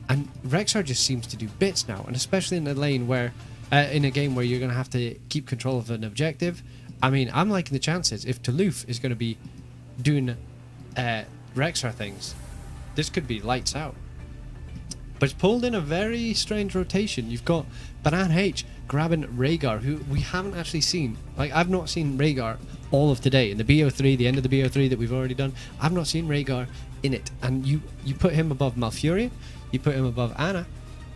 [SPEAKER 10] And Rexar just seems to do bits now, and especially in a lane where in a game where you're going to have to keep control of an objective. I mean, I'm liking the chances. If Toulouse is going to be doing Rexar things, this could be lights out. but it's pulled in a very strange rotation. You've got Banana H grabbing Rhaegar, who we haven't actually seen. Like, I've not seen Rhaegar all of today. In the BO3, the end of the BO3 that we've already done, I've not seen Rhaegar in it. And you put him above Malfurion, you put him above Anna,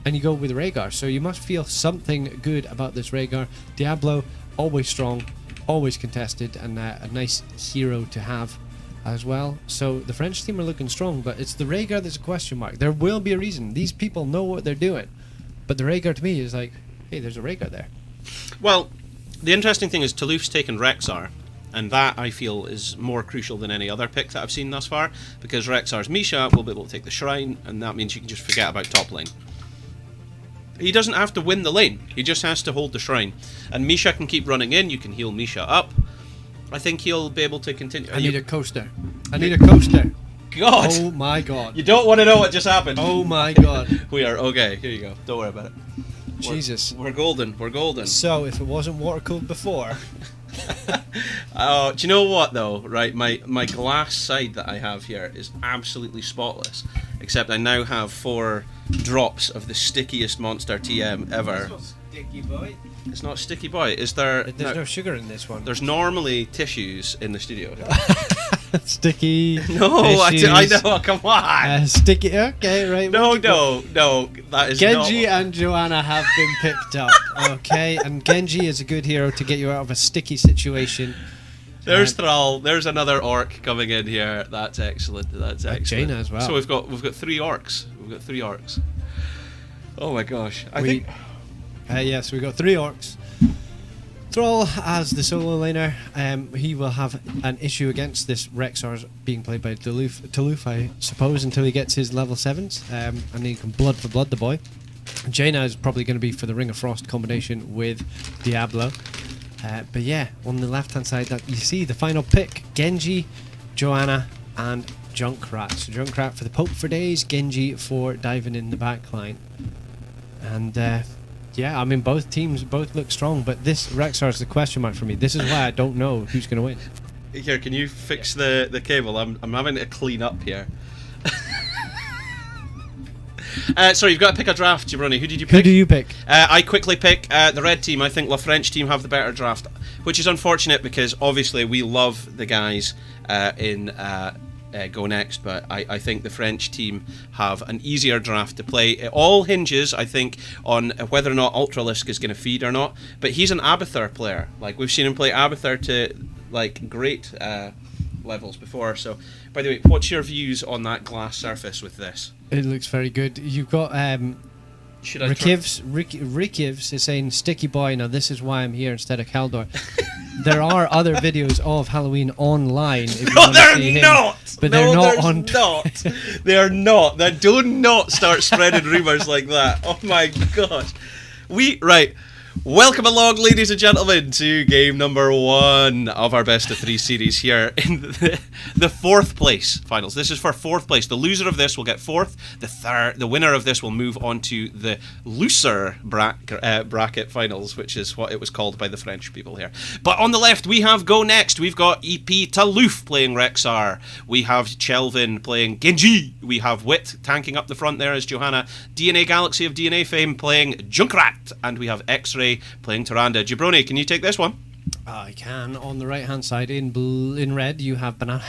[SPEAKER 10] and you go with Rhaegar. So you must feel something good about this Rhaegar. Diablo, always strong, always contested, and a nice hero to have as well. So the French team are looking strong, but it's the Rhaegar that's a question mark. There will be a reason. These people know what they're doing. But the Rhaegar to me is like, hey, there's a Rhaegar there.
[SPEAKER 1] Well, the interesting thing is Toulouf's taken Rexxar, and that, I feel, is more crucial than any other pick that I've seen thus far, because Rexxar's Misha will be able to take the Shrine, and that means you can just forget about top lane. He doesn't have to win the lane, he just has to hold the Shrine. And Misha can keep running in, you can heal Misha up. I think he'll be able to continue.
[SPEAKER 10] I need a coaster. I need a coaster.
[SPEAKER 1] God!
[SPEAKER 10] Oh my god.
[SPEAKER 1] You don't want to know what just happened.
[SPEAKER 10] Oh my god.
[SPEAKER 1] We are okay, here you go. Don't worry about it.
[SPEAKER 10] Jesus.
[SPEAKER 1] We're golden, we're golden.
[SPEAKER 10] So, if it wasn't water cooled before...
[SPEAKER 1] Oh, do you know what though? Right, my glass side that I have here is absolutely spotless. Except I now have 4 drops of the stickiest monster TM ever.
[SPEAKER 10] Sticky boy.
[SPEAKER 1] It's not sticky boy. Is there?
[SPEAKER 10] There's no sugar in this one.
[SPEAKER 1] There's normally tissues in the studio.
[SPEAKER 10] Sticky.
[SPEAKER 1] No, I know. Come on.
[SPEAKER 10] Sticky. Okay, right.
[SPEAKER 1] No. That is
[SPEAKER 10] Genji
[SPEAKER 1] not.
[SPEAKER 10] and Joanna have been picked up. Okay, and Genji is a good hero to get you out of a sticky situation.
[SPEAKER 1] There's Thrall. There's another orc coming in here. That's excellent. That's excellent.
[SPEAKER 10] Jaina as well.
[SPEAKER 1] So we've got 3 orcs. We've got 3 orcs. Oh my gosh. I think.
[SPEAKER 10] Yes, we've got 3 orcs. Thrall as the solo laner, he will have an issue against this Rexxar being played by Toulouf, I suppose, until he gets his level 7s, and he can blood for blood the boy. Jaina is probably going to be for the Ring of Frost combination with Diablo. But yeah, on the left hand side, that you see the final pick: Genji, Joanna, and Junkrat. So Junkrat for the poke for days, Genji for diving in the back line. And yeah, I mean, both teams both look strong, but this Rexxar is the question mark for me. This is why I don't know who's going to win.
[SPEAKER 1] Here, can you fix the cable? I'm having to clean up here. Sorry, you've got to pick a draft, Jabroni. Who did you pick?
[SPEAKER 10] Who do you pick?
[SPEAKER 1] I quickly pick the red team. I think La French team have the better draft, which is unfortunate because obviously we love the guys in Go Next, but I think the French team have an easier draft to play. It all hinges, I think, on whether or not Ultralisk is going to feed or not. But he's an Abathur player. Like, we've seen him play Abathur to like great levels before. So, by the way, what's your views on that glass surface with this?
[SPEAKER 10] It looks very good. You've got Rikivs is saying sticky boy. Now this is why I'm here instead of Kaldor. There are other videos of Halloween online. If you want to see him, but they're not on.
[SPEAKER 1] They are not. Do not start spreading rumors like that. Oh my gosh. Right. Welcome along, ladies and gentlemen, to game number 1 of our best of 3 series here in the 4th place finals. This is for 4th place. The loser of this will get 4th. The winner of this will move on to the looser bracket finals, which is what it was called by the French people here. But on the left, we have Go Next. We've got EP Toulouf playing Rexxar. We have Chelvin playing Genji. We have Wit tanking up the front there as Johanna. DNA Galaxy of DNA fame playing Junkrat. And we have X-Ray playing Tyrande. Jabroni, can you take this one?
[SPEAKER 10] I can. On the right hand side in red, you have Banana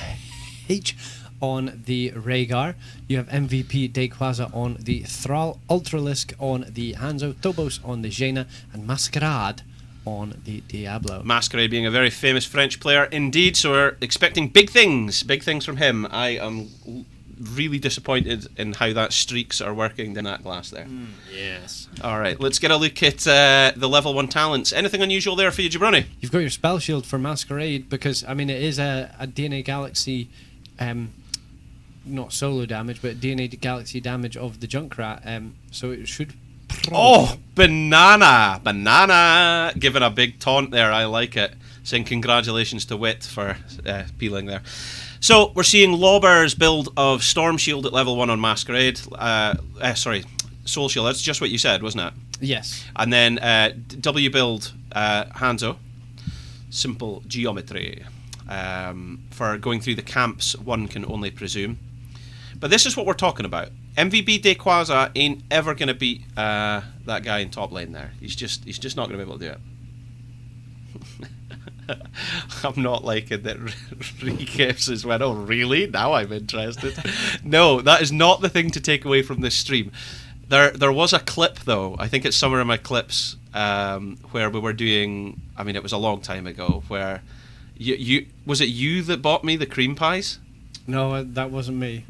[SPEAKER 10] H on the Rhaegar. You have MVP Dayquaza on the Thrall, Ultralisk on the Hanzo, Tobos on the Jaina, and Masquerade on the Diablo.
[SPEAKER 1] Masquerade being a very famous French player indeed, so we're expecting big things from him. I am really disappointed in how that streaks are working in that glass there.
[SPEAKER 10] Yes.
[SPEAKER 1] Alright, let's get a look at the level 1 talents. Anything unusual there for you, Jabroni?
[SPEAKER 10] You've got your spell shield for Masquerade because, I mean, it is a DNA Galaxy, not solo damage, but DNA Galaxy damage of the Junkrat, so it should
[SPEAKER 1] Oh, Banana! Giving a big taunt there, I like it. Saying congratulations to Wit for peeling there. So, we're seeing Lauber's build of Storm Shield at level 1 on Masquerade. Sorry, Soul Shield, that's just what you said, wasn't it?
[SPEAKER 10] Yes.
[SPEAKER 1] And then W build Hanzo. Simple geometry. For going through the camps, one can only presume. But this is what we're talking about. MVB Dequaza ain't ever gonna beat that guy in top lane there. He's just not gonna be able to do it. I'm not liking that Recaps as well. Oh, really? Now I'm interested. No, that is not the thing to take away from this stream. There was a clip though. I think it's somewhere in my clips where we were doing. I mean, it was a long time ago. Where you was it you that bought me the cream pies?
[SPEAKER 10] No, that wasn't me.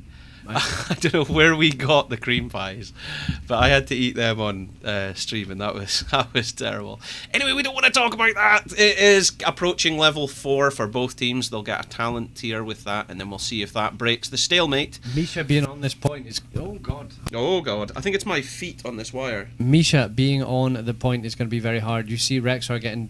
[SPEAKER 1] I don't know where we got the cream pies, but I had to eat them on stream, and that was terrible. Anyway, we don't want to talk about that. It is approaching level 4 for both teams. They'll get a talent tier with that, and then we'll see if that breaks the stalemate.
[SPEAKER 10] Misha being on this point is oh god.
[SPEAKER 1] Oh god, I think it's my feet on this wire.
[SPEAKER 10] Misha being on the point is going to be very hard. You see Rhaegar getting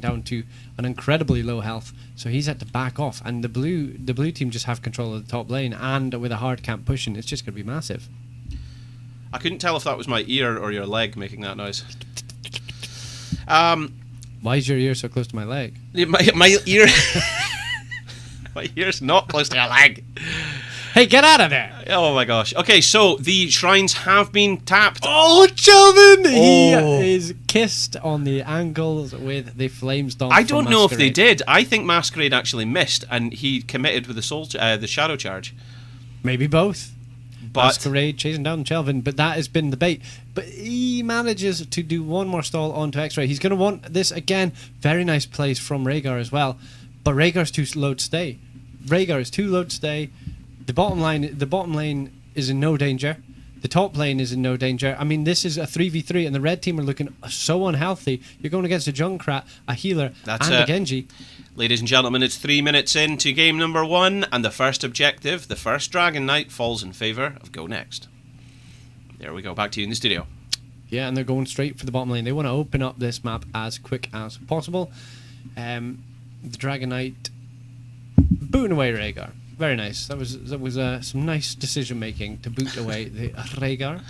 [SPEAKER 10] down to an incredibly low health, so he's had to back off, and the blue team just have control of the top lane, and with a hard camp pushing, it's just going to be massive.
[SPEAKER 1] I couldn't tell if that was my ear or your leg making that noise.
[SPEAKER 10] Why is your ear so close to my leg?
[SPEAKER 1] My ear my ear's not close to your leg.
[SPEAKER 10] Hey, get out of there!
[SPEAKER 1] Oh my gosh. Okay, so the shrines have been tapped.
[SPEAKER 10] Oh, Chelvin!
[SPEAKER 1] Oh.
[SPEAKER 10] He is kissed on the ankles with the Flames Dance.
[SPEAKER 1] I don't know if they did. I think Masquerade actually missed, and he committed with the Shadow Charge.
[SPEAKER 10] Maybe both.
[SPEAKER 1] But
[SPEAKER 10] Masquerade chasing down Chelvin, but that has been the bait. But he manages to do one more stall onto X-Ray. He's going to want this again. Very nice plays from Rhaegar as well. But Rhaegar's too low to stay. Rhaegar is too low to stay. The bottom lane is in no danger. The top lane is in no danger. I mean, this is a 3v3, and the red team are looking so unhealthy. You're going against a Junkrat, a healer, and a Genji.
[SPEAKER 1] Ladies and gentlemen, it's 3 minutes into game number 1, and the first objective, the first Dragon Knight, falls in favour of Go Next. There we go, back to you in the studio.
[SPEAKER 10] Yeah, and they're going straight for the bottom lane. They want to open up this map as quick as possible. The Dragon Knight booting away Rhaegar. Very nice. That was some nice decision making to boot away the Rhaegar.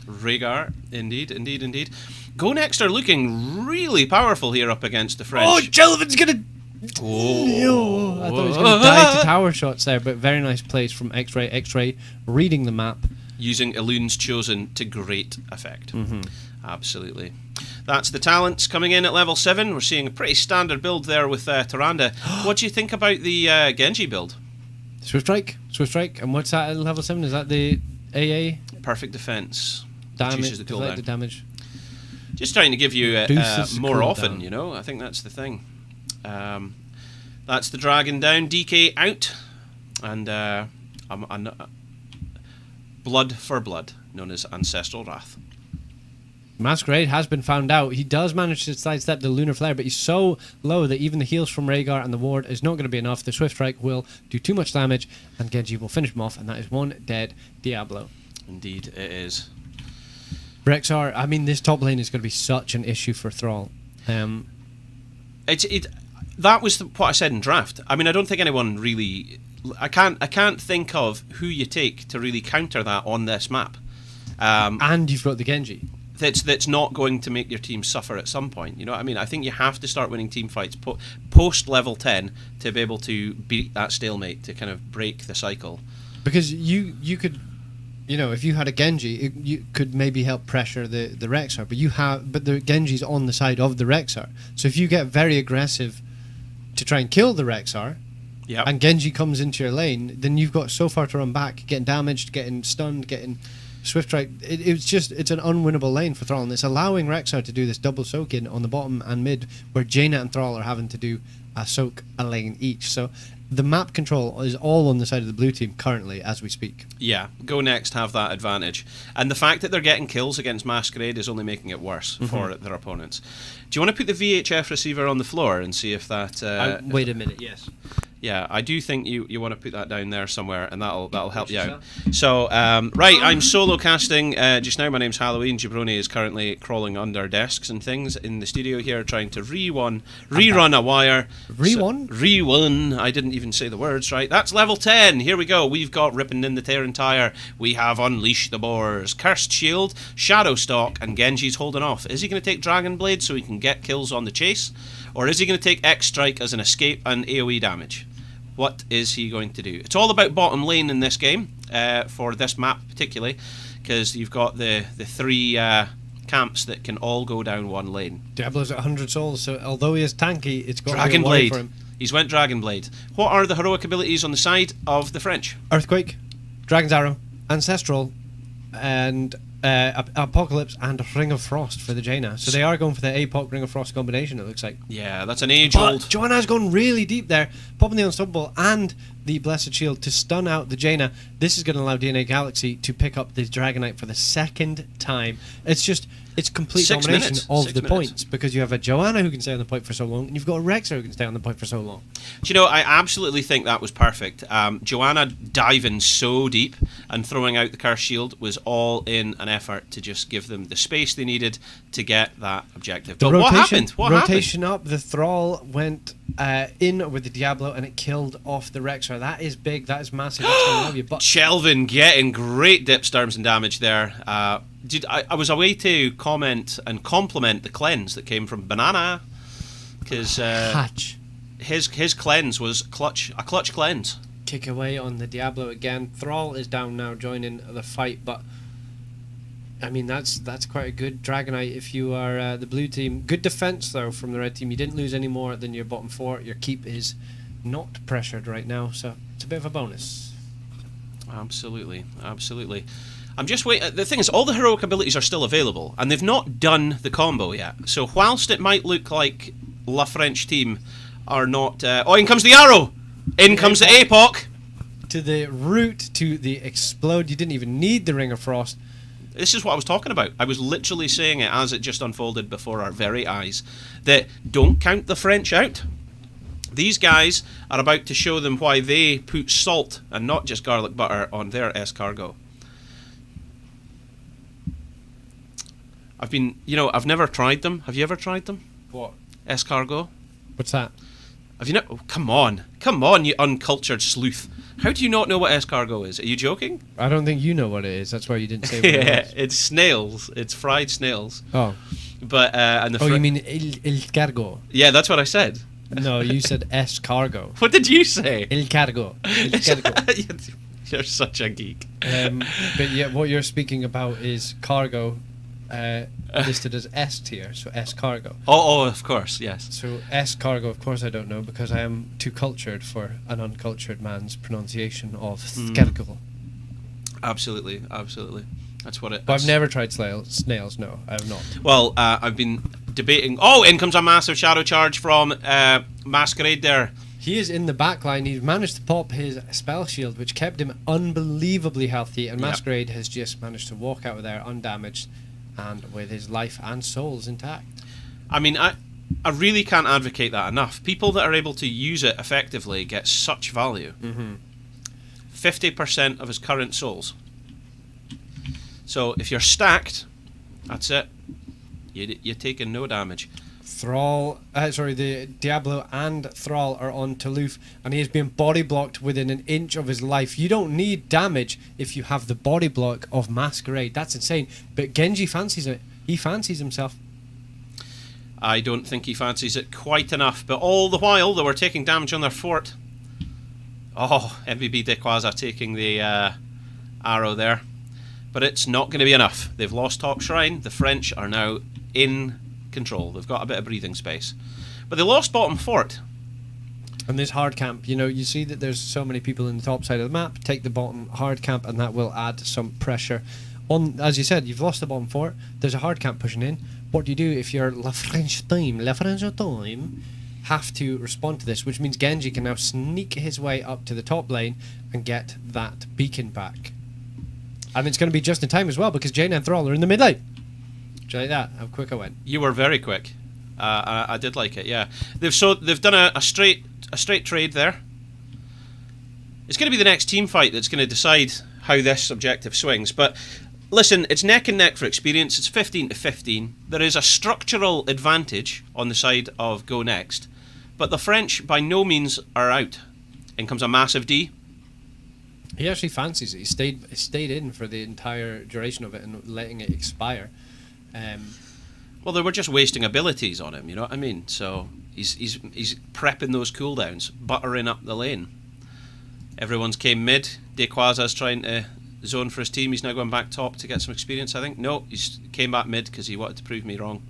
[SPEAKER 1] Rhaegar, indeed. Go Next are looking really powerful here up against the French.
[SPEAKER 10] Oh, Chelvin's gonna.
[SPEAKER 1] Oh,
[SPEAKER 10] I thought he was gonna die to tower shots there, but very nice plays from X-Ray. X-Ray reading the map,
[SPEAKER 1] using Elune's Chosen to great effect. Absolutely. That's the talents coming in at level 7. We're seeing a pretty standard build there with Tyrande. What do you think about the Genji build?
[SPEAKER 10] Swift Strike, and what's that at level 7? Is that the AA?
[SPEAKER 1] Perfect defense.
[SPEAKER 10] Damage, deflected damage.
[SPEAKER 1] Just trying to give you more often,
[SPEAKER 10] down.
[SPEAKER 1] you know. I think that's the thing. That's the dragon down. DK out, and blood for blood, known as Ancestral Wrath.
[SPEAKER 10] Masquerade has been found out. He does manage to sidestep the Lunar Flare, but he's so low that even the heals from Rhaegar and the ward is not going to be enough. The Swift Strike will do too much damage, and Genji will finish him off, and that is one dead Diablo.
[SPEAKER 1] Indeed, it is.
[SPEAKER 10] Rexar, I mean, this top lane is going to be such an issue for Thrall.
[SPEAKER 1] That was what I said in draft. I mean, I don't think anyone really. I can't think of who you take to really counter that on this map.
[SPEAKER 10] And you've got the Genji.
[SPEAKER 1] That's not going to make your team suffer at some point. You know what I mean? I think you have to start winning team fights post level 10 to be able to beat that stalemate, to kind of break the cycle.
[SPEAKER 10] Because you could, you know, if you had a Genji, you could maybe help pressure the Rexar, but the Genji's on the side of the Rexar. So if you get very aggressive to try and kill the Rexar, and Genji comes into your lane, then you've got so far to run back, getting damaged, getting stunned, getting Swift Strike. It's an unwinnable lane for Thrall, and it's allowing Rexar to do this double soak in on the bottom and mid, where Jaina and Thrall are having to do a soak a lane each. So the map control is all on the side of the blue team currently as we speak.
[SPEAKER 1] Yeah, Go Next have that advantage, and the fact that they're getting kills against Masquerade is only making it worse for their opponents. Do you want to put the VHF receiver on the floor and see if that?
[SPEAKER 10] Wait a minute. Yes.
[SPEAKER 1] Yeah, I do think you want to put that down there somewhere, and that'll help you out. So, right, I'm solo casting just now. My name's Halloween. Jabroni is currently crawling under desks and things in the studio here, trying to rerun a wire. Rerun. I didn't even say the words right. That's level 10. Here we go. We've got Ripping in the Tear and Tire. We have Unleash the Boars, Cursed Shield, Shadow Stalk, and Genji's holding off. Is he going to take Dragon Blade so he can get kills on the chase, or is he going to take X Strike as an escape and AoE damage? What is he going to do? It's all about bottom lane in this game, for this map particularly, because you've got the three camps that can all go down one lane.
[SPEAKER 10] Diablo's at 100 souls, so although he is tanky, it's got
[SPEAKER 1] Dragon
[SPEAKER 10] to be a worry
[SPEAKER 1] Blade.
[SPEAKER 10] for him.
[SPEAKER 1] He's went Dragon Blade. What are the heroic abilities on the side of the French?
[SPEAKER 10] Earthquake, Dragon's Arrow, Ancestral, and Apocalypse, and Ring of Frost for the Jaina. So they are going for the APOC Ring of Frost combination, it looks like.
[SPEAKER 1] Yeah, that's an age-old...
[SPEAKER 10] But Joanna's gone really deep there, popping the Unstoppable and the Blessed Shield to stun out the Jaina. This is going to allow DNA Galaxy to pick up the Dragonite for the second time. It's complete
[SPEAKER 1] 6
[SPEAKER 10] domination
[SPEAKER 1] minutes.
[SPEAKER 10] of
[SPEAKER 1] 6
[SPEAKER 10] the
[SPEAKER 1] minutes.
[SPEAKER 10] points, because you have a Joanna who can stay on the point for so long, and you've got a Rexer who can stay on the point for so long.
[SPEAKER 1] Do you know, I absolutely think that was perfect. Joanna diving so deep and throwing out the Curse Shield was all in an effort to just give them the space they needed to get that objective. But what happened? What
[SPEAKER 10] rotation up, the Thrall went in with the Diablo, and it killed off the Rexer. That is big, that is massive, that's going to love you. But
[SPEAKER 1] Shelvin getting great dip storms and damage there. I was away to comment and compliment the cleanse that came from Banana, because
[SPEAKER 10] Hatch.
[SPEAKER 1] his cleanse was a clutch cleanse.
[SPEAKER 10] Kick away on the Diablo again. Thrall is down now, joining the fight, but I mean that's quite a good Dragonite if you are the blue team. Good defense though from the red team. You didn't lose any more than your bottom four. Your keep is not pressured right now, so it's a bit of a bonus.
[SPEAKER 1] Absolutely. I'm just waiting. The thing is, all the heroic abilities are still available, and they've not done the combo yet. So whilst it might look like La French team are not... oh, in comes the arrow! In comes the APOC!
[SPEAKER 10] To the root, to the explode. You didn't even need the Ring of Frost.
[SPEAKER 1] This is what I was talking about. I was literally saying it as it just unfolded before our very eyes. That don't count the French out. These guys are about to show them why they put salt and not just garlic butter on their escargot. I've never tried them. Have you ever tried them?
[SPEAKER 10] What?
[SPEAKER 1] Escargot?
[SPEAKER 10] What's that?
[SPEAKER 1] Have you not? Oh, come on, you uncultured sleuth. How do you not know what escargot is? Are you joking?
[SPEAKER 10] I don't think you know what it is. That's why you didn't say what it
[SPEAKER 1] Yeah,
[SPEAKER 10] was.
[SPEAKER 1] it's snails. It's fried snails.
[SPEAKER 10] Oh.
[SPEAKER 1] But and the
[SPEAKER 10] You mean il cargo?
[SPEAKER 1] Yeah, that's what I said.
[SPEAKER 10] No, you said escargo.
[SPEAKER 1] What did you say?
[SPEAKER 10] Il cargo. Il cargo.
[SPEAKER 1] You're such a geek.
[SPEAKER 10] But yeah, what you're speaking about is cargo, listed as S tier, so S cargo.
[SPEAKER 1] Oh, of course, yes.
[SPEAKER 10] So S cargo, of course, I don't know because I am too cultured for an uncultured man's pronunciation of skergo.
[SPEAKER 1] Absolutely. That's what it.
[SPEAKER 10] But I've never tried snails. No, I have not.
[SPEAKER 1] Well, I've been debating. Oh, in comes a massive shadow charge from Masquerade there.
[SPEAKER 10] He is in the back line. He's managed to pop his spell shield, which kept him unbelievably healthy, and Masquerade has just managed to walk out of there undamaged and with his life and souls intact.
[SPEAKER 1] I mean, I really can't advocate that enough. People that are able to use it effectively get such value. 50% of his current souls. So if you're stacked, that's it. You're taking no damage.
[SPEAKER 10] The Diablo and Thrall are on Toulouf, and he has been body blocked within an inch of his life. You don't need damage if you have the body block of Masquerade. That's insane. But Genji fancies it. He fancies himself.
[SPEAKER 1] I don't think he fancies it quite enough, but all the while they were taking damage on their fort. Oh, MVB Dekwaza taking the arrow there. But it's not going to be enough. They've lost top shrine. The French are now in control. They've got a bit of breathing space. But they lost bottom fort.
[SPEAKER 10] And this hard camp, you see that there's so many people in the top side of the map. Take the bottom hard camp, and that will add some pressure. As you said, you've lost the bottom fort. There's a hard camp pushing in. What do you do if you're La French team? Have to respond to this, which means Genji can now sneak his way up to the top lane and get that beacon back. And it's going to be just in time as well, because Jaina and Thrall are in the mid lane. Do you like that? How quick I went?
[SPEAKER 1] You were very quick. I did like it. Yeah, they've done a straight trade there. It's going to be the next team fight that's going to decide how this objective swings. But listen, it's neck and neck for experience. It's 15 to 15. There is a structural advantage on the side of Go Next, but the French by no means are out. In comes a massive D.
[SPEAKER 10] He actually fancies it. He stayed in for the entire duration of it and letting it expire.
[SPEAKER 1] Well, they were just wasting abilities on him, you know what I mean? So he's prepping those cooldowns, buttering up the lane. Everyone's came mid. Dequaza's trying to zone for his team. He's now going back top to get some experience, I think. No, he's came back mid because he wanted to prove me wrong.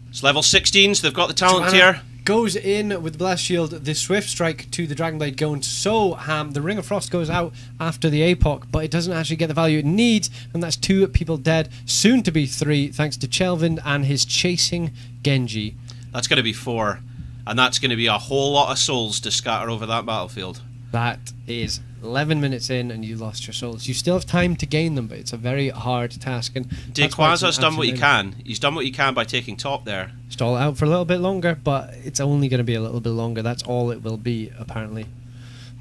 [SPEAKER 1] It's level 16, so they've got the talent
[SPEAKER 10] Joanna
[SPEAKER 1] here.
[SPEAKER 10] goes in with the Blast Shield, the Swift Strike to the Dragonblade going so ham. The Ring of Frost goes out after the APOC, but it doesn't actually get the value it needs, and that's 2 people dead, soon to be 3, thanks to Chelvin and his chasing Genji.
[SPEAKER 1] That's going to be 4, and that's going to be a whole lot of souls to scatter over that battlefield.
[SPEAKER 10] That is 11 minutes in, and you lost your souls. You still have time to gain them, but it's a very hard task. And
[SPEAKER 1] Dequaza's done what he can. He's done what he can by taking top there.
[SPEAKER 10] Stall it out for a little bit longer, but it's only going to be a little bit longer. That's all it will be, apparently,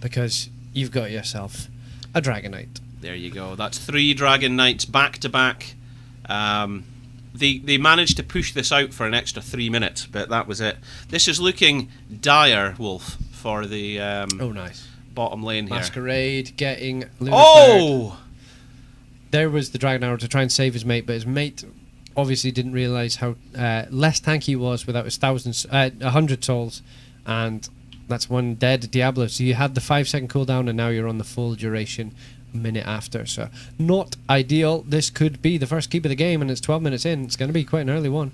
[SPEAKER 10] because you've got yourself a Dragon Knight.
[SPEAKER 1] There you go. That's 3 Dragon Knights back to back. They managed to push this out for an extra 3 minutes, but that was it. This is looking dire, Wolf, for the
[SPEAKER 10] Oh, nice.
[SPEAKER 1] bottom lane here.
[SPEAKER 10] Masquerade getting Lunar
[SPEAKER 1] Oh!
[SPEAKER 10] There was the Dragon Arrow to try and save his mate, but his mate obviously didn't realise how less tanky he was without his 100 souls, and that's one dead Diablo. So you had the 5-second cooldown, and now you're on the full duration a minute after. So not ideal. This could be the first keep of the game, and it's 12 minutes in. It's going to be quite an early one.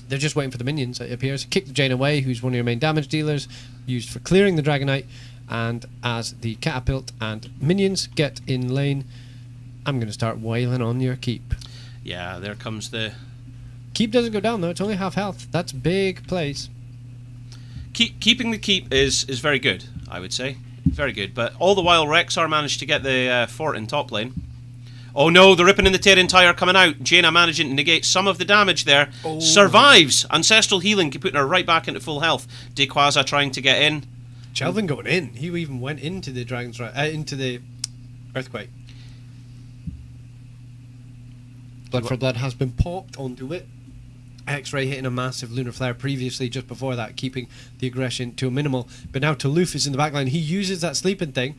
[SPEAKER 10] They're just waiting for the minions, it appears. Kick the Jane away, who's one of your main damage dealers, used for clearing the Dragon Knight. And as the Catapult and minions get in lane, I'm going to start wailing on your keep.
[SPEAKER 1] Yeah, there comes the...
[SPEAKER 10] Keep doesn't go down, though. It's only half health. That's big plays.
[SPEAKER 1] Keeping the keep is very good, I would say. Very good. But all the while, Rexar managed to get the fort in top lane. Oh no, the Rippin' and the Tearing Tire coming out. Jaina managing to negate some of the damage there.
[SPEAKER 10] Oh.
[SPEAKER 1] Survives. Ancestral Healing, putting her right back into full health. Dequaza trying to get in.
[SPEAKER 10] Chelvin going in. He even went into the into the Earthquake. Blood for Blood has been popped onto it. X-Ray hitting a massive Lunar Flare previously, just before that, keeping the aggression to a minimal. But now Toulouf is in the backline. He uses that sleeping thing.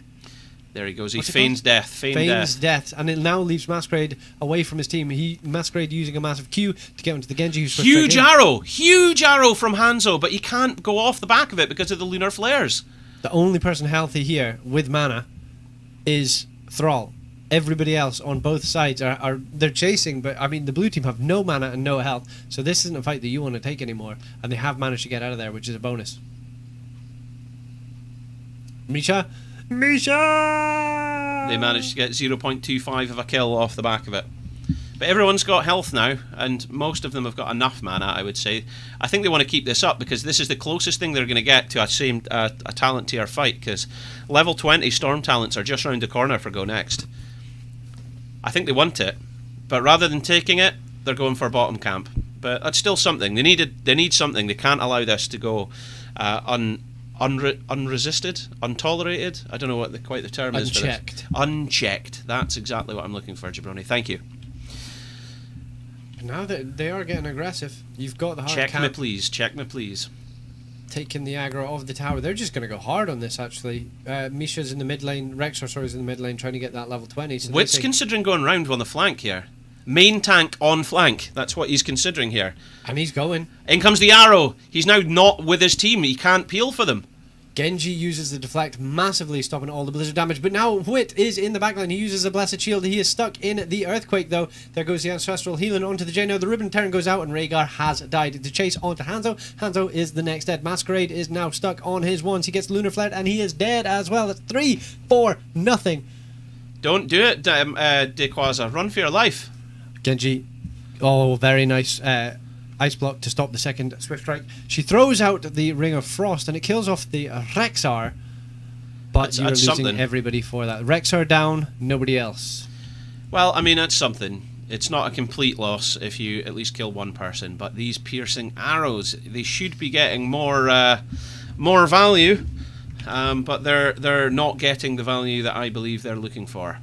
[SPEAKER 1] There he goes. He
[SPEAKER 10] What's it
[SPEAKER 1] feigns
[SPEAKER 10] called?
[SPEAKER 1] death.
[SPEAKER 10] Feigns death. And it now leaves Masquerade away from his team. Masquerade using a massive Q to get into the Genji. Who's
[SPEAKER 1] Huge arrow! Huge arrow from Hanzo, but he can't go off the back of it because of the Lunar Flares.
[SPEAKER 10] The only person healthy here with mana is Thrall. Everybody else on both sides are they're chasing, but I mean the blue team have no mana and no health, so this isn't a fight that you want to take anymore, and they have managed to get out of there, which is a bonus. Misha!
[SPEAKER 1] They managed to get 0.25 of a kill off the back of it. But everyone's got health now, and most of them have got enough mana, I would say. I think they want to keep this up because this is the closest thing they're going to get to a talent tier fight, because level 20 Storm talents are just round the corner for Go Next. I think they want it, but rather than taking it, they're going for bottom camp. But that's still something. They need something. They can't allow this to go unresisted, untolerated. I don't know what quite the term is for this. Unchecked. That's exactly what I'm looking for, Jabroni. Thank you.
[SPEAKER 10] Now that they are getting aggressive, you've got the hard
[SPEAKER 1] Check
[SPEAKER 10] camp.
[SPEAKER 1] me, please. Check me, please.
[SPEAKER 10] Taking the aggro of the tower. They're just going to go hard on this, actually. Misha's in the mid lane. Rexar is in the mid lane trying to get that level 20. So
[SPEAKER 1] Wit's considering going round on the flank here. Main tank on flank. That's what he's considering here.
[SPEAKER 10] And he's going.
[SPEAKER 1] In comes the arrow. He's now not with his team. He can't peel for them.
[SPEAKER 10] Genji uses the deflect massively, stopping all the blizzard damage. But now Wit is in the backline. He uses a blessed shield. He is stuck in the earthquake, though. There goes the ancestral healing onto the Jano. The ribbon turn goes out, and Rhaegar has died. The chase onto Hanzo. Hanzo is the next dead. Masquerade is now stuck on his ones. He gets Lunar Flare, and he is dead as well. It's 3-4-0.
[SPEAKER 1] Don't do it, Dequaza. Run for your life.
[SPEAKER 10] Genji. Oh, very nice. Ice block to stop the second Swift Strike. She throws out the Ring of Frost and it kills off the Rexar. But you're
[SPEAKER 1] that's
[SPEAKER 10] losing
[SPEAKER 1] something.
[SPEAKER 10] everybody for that. Rexar down, nobody else.
[SPEAKER 1] Well, I mean, that's something. It's not a complete loss if you at least kill one person, but these piercing arrows, they should be getting more value, but they're not getting the value that I believe they're looking for.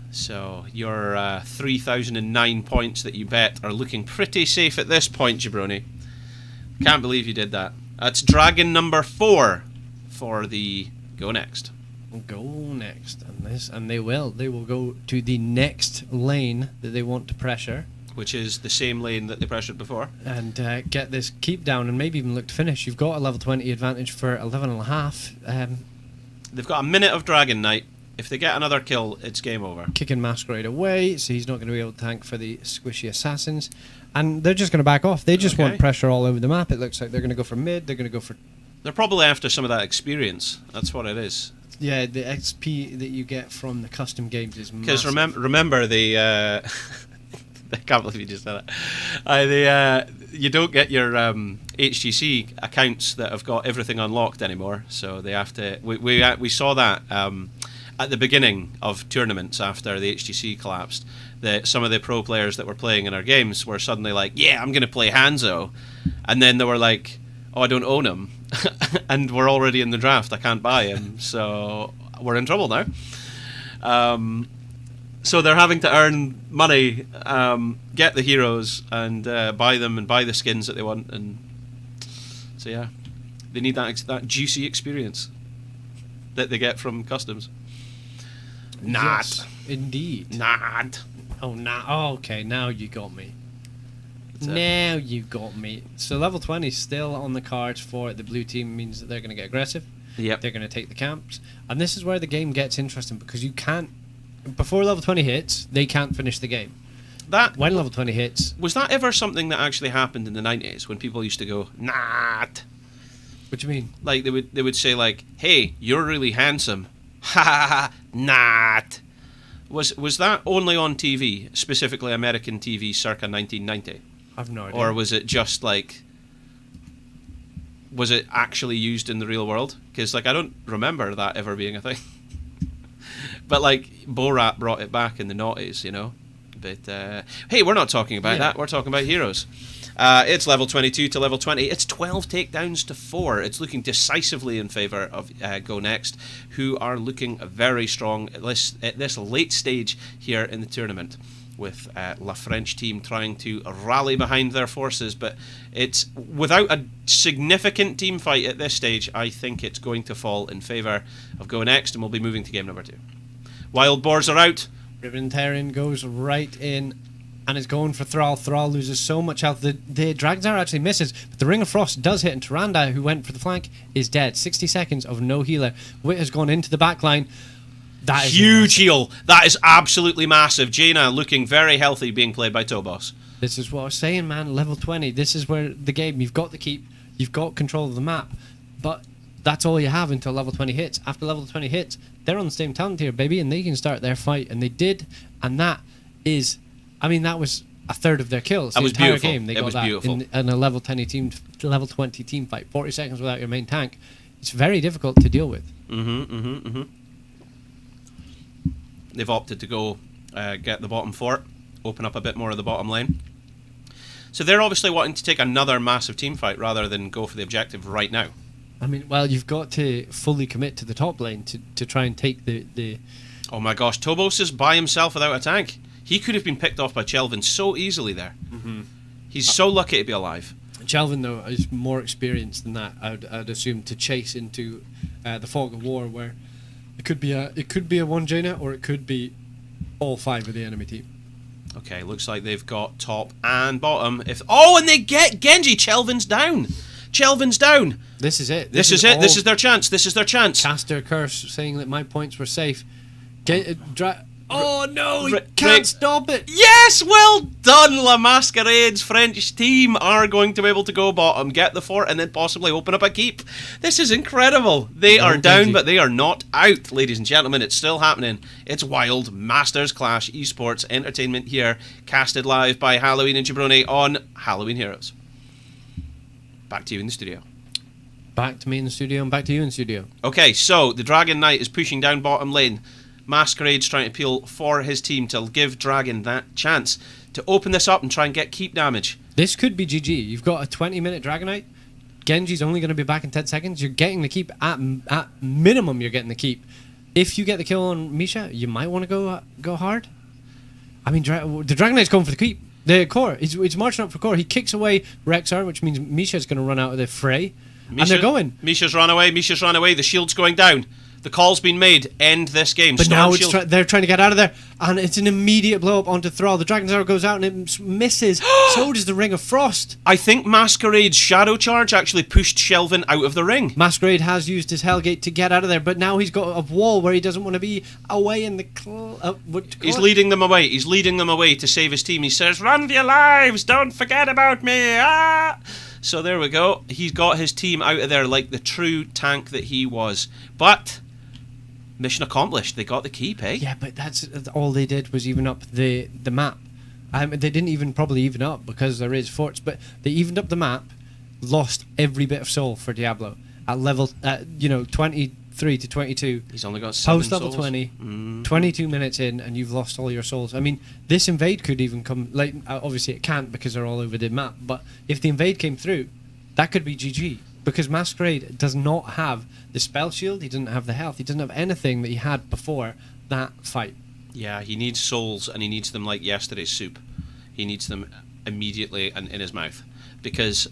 [SPEAKER 1] So your 3,009 points that you bet are looking pretty safe at this point, Jabroni. Can't believe you did that. That's Dragon number 4 for the Go Next.
[SPEAKER 10] Go Next, and they will go to the next lane that they want to pressure.
[SPEAKER 1] which is the same lane that they pressured before.
[SPEAKER 10] And get this keep down and maybe even look to finish. You've got a level 20 advantage for 11.5.
[SPEAKER 1] They've got a minute of Dragon Knight. If they get another kill, it's game over.
[SPEAKER 10] Kicking Masquerade away, so he's not going to be able to tank for the squishy assassins. And they're just going to back off. They just want pressure all over the map. It looks like they're going to go for mid. They're going to go for...
[SPEAKER 1] They're probably after some of that experience. That's what it is.
[SPEAKER 10] Yeah, the XP that you get from the custom games is
[SPEAKER 1] Because
[SPEAKER 10] massive.
[SPEAKER 1] remember the... I can't believe you just said that. You don't get your HGC accounts that have got everything unlocked anymore, so they have to... We saw that at the beginning of tournaments after the HGC collapsed, that some of the pro players that were playing in our games were suddenly like, yeah, I'm going to play Hanzo. And then they were like, oh, I don't own him. And we're already in the draft. I can't buy him. So we're in trouble now. So they're having to earn money, get the heroes, and buy them and buy the skins that they want. And so yeah, they need that juicy experience that they get from customs.
[SPEAKER 10] Yes, indeed.
[SPEAKER 1] Not.
[SPEAKER 10] Oh, oh, okay, now you got me.
[SPEAKER 1] That's it.
[SPEAKER 10] Now you got me. So level 20 is still on the cards for the blue team, means that they're going to get aggressive.
[SPEAKER 1] Yep.
[SPEAKER 10] They're going to take the camps. And this is where the game gets interesting, because you can't... Before level 20 hits, they can't finish the game. When level 20 hits...
[SPEAKER 1] Was that ever something that actually happened in the 90s, when people used to go, not?
[SPEAKER 10] What do you mean?
[SPEAKER 1] Like, they would say, like, hey, you're really handsome. Ha ha ha, not. Was that only on TV, specifically American TV, circa 1990?
[SPEAKER 10] I've no idea.
[SPEAKER 1] Or was it just like... Was it actually used in the real world? Because, like, I don't remember that ever being a thing. But, like, Borat brought it back in the noughties, you know? But, hey, we're not talking about that. We're talking about heroes. It's level 22 to level 20. It's 12 takedowns to 4. It's looking decisively in favour of Go Next, who are looking very strong at this late stage here in the tournament, with La French team trying to rally behind their forces. But it's without a significant team fight at this stage. I think it's going to fall in favour of Go Next, and we'll be moving to game number 2. Wild Boars are out.
[SPEAKER 10] Riven Terran goes right in and is going for Thrall. Thrall loses so much health. The Dragonstar actually misses, but the Ring of Frost does hit, and Tyrande, who went for the flank, is dead. 60 seconds of no healer. Wit has gone into the back line. That is
[SPEAKER 1] huge heal. That is absolutely massive. Jaina looking very healthy, being played by Tobos.
[SPEAKER 10] This is what I was saying, man. Level 20. This is where the game, you've got the keep, you've got control of the map, but that's all you have until level 20 hits. After level 20 hits, they're on the same talent tier, baby, and they can start their fight, and they did, and that is... I mean, that was a third of their kills.
[SPEAKER 1] That was
[SPEAKER 10] the entire
[SPEAKER 1] beautiful.
[SPEAKER 10] Game, they got that
[SPEAKER 1] beautiful.
[SPEAKER 10] in a level 20 team fight. 40 seconds without your main tank. It's very difficult to deal with.
[SPEAKER 1] They've opted to go get the bottom fort, open up a bit more of the bottom lane. So they're obviously wanting to take another massive team fight rather than go for the objective right now.
[SPEAKER 10] I mean, well, you've got to fully commit to the top lane to try and take the...
[SPEAKER 1] Oh my gosh, Tobos is by himself without a tank. He could have been picked off by Chelvin so easily there. He's so lucky to be alive.
[SPEAKER 10] Chelvin, though, is more experienced than that, I'd assume, to chase into the fog of war, where it could be a one Jaina, or it could be all 5 of the enemy team.
[SPEAKER 1] Okay, looks like they've got top and bottom. And they get Genji. Chelvin's down. Chelvin's down.
[SPEAKER 10] This is it.
[SPEAKER 1] This is it. This is their chance. This is their chance.
[SPEAKER 10] Caster Curse saying that my points were safe. Oh no, he can't stop it.
[SPEAKER 1] Yes, well done. La Masquerade's French team are going to be able to go bottom, get the fort, and then possibly open up a keep. This is incredible. They are down, but they are not out, ladies and gentlemen. It's still happening. It's Wild Masters Clash Esports Entertainment here, casted live by Halloween and Jabroni on Halloween Heroes. Back to you in the studio.
[SPEAKER 10] Back to me in the studio, and back to you in the studio.
[SPEAKER 1] Okay, so the Dragon Knight is pushing down bottom lane. Masquerade's trying to appeal for his team to give Dragon that chance to open this up and try and get keep damage.
[SPEAKER 10] This could be GG. You've got a 20-minute Dragon Knight. Genji's only going to be back in 10 seconds. You're getting the keep. At minimum, you're getting the keep. If you get the kill on Misha, you might want to go hard. I mean, the Dragon Knight's going for the keep. The core. It's marching up for core. He kicks away Rexar, which means Misha's going to run out of the fray. And they're going.
[SPEAKER 1] Misha's run away. The shield's going down. The call's been made. End this game.
[SPEAKER 10] But
[SPEAKER 1] Storm
[SPEAKER 10] now
[SPEAKER 1] Shield.
[SPEAKER 10] they're trying to get out of there, and it's an immediate blow up onto Thrall. The Dragon's Arrow goes out and it misses. So does the Ring of Frost.
[SPEAKER 1] I think Masquerade's Shadow Charge actually pushed Shelvin out of the ring.
[SPEAKER 10] Masquerade has used his Hellgate to get out of there, but now he's got a wall where he doesn't want to be away in the...
[SPEAKER 1] He's leading them away. He's leading them away to save his team. He says, "Run for your lives! Don't forget about me!" Ah! So there we go. He's got his team out of there like the true tank that he was. But mission accomplished. They got the keep, eh?
[SPEAKER 10] Yeah, but that's all they did was even up the map. They didn't even probably even up because there is forts, but they evened up the map, lost every bit of soul for Diablo at level 23 to 22.
[SPEAKER 1] He's only got 7
[SPEAKER 10] post level
[SPEAKER 1] souls.
[SPEAKER 10] 20, 22 minutes in, and you've lost all your souls. I mean, this invade could even come. Like, obviously it can't because they're all over the map. But if the invade came through, that could be GG. Because Masquerade does not have the spell shield, he doesn't have the health, he doesn't have anything that he had before that fight.
[SPEAKER 1] Yeah, he needs souls, and he needs them like yesterday's soup. He needs them immediately and in his mouth. Because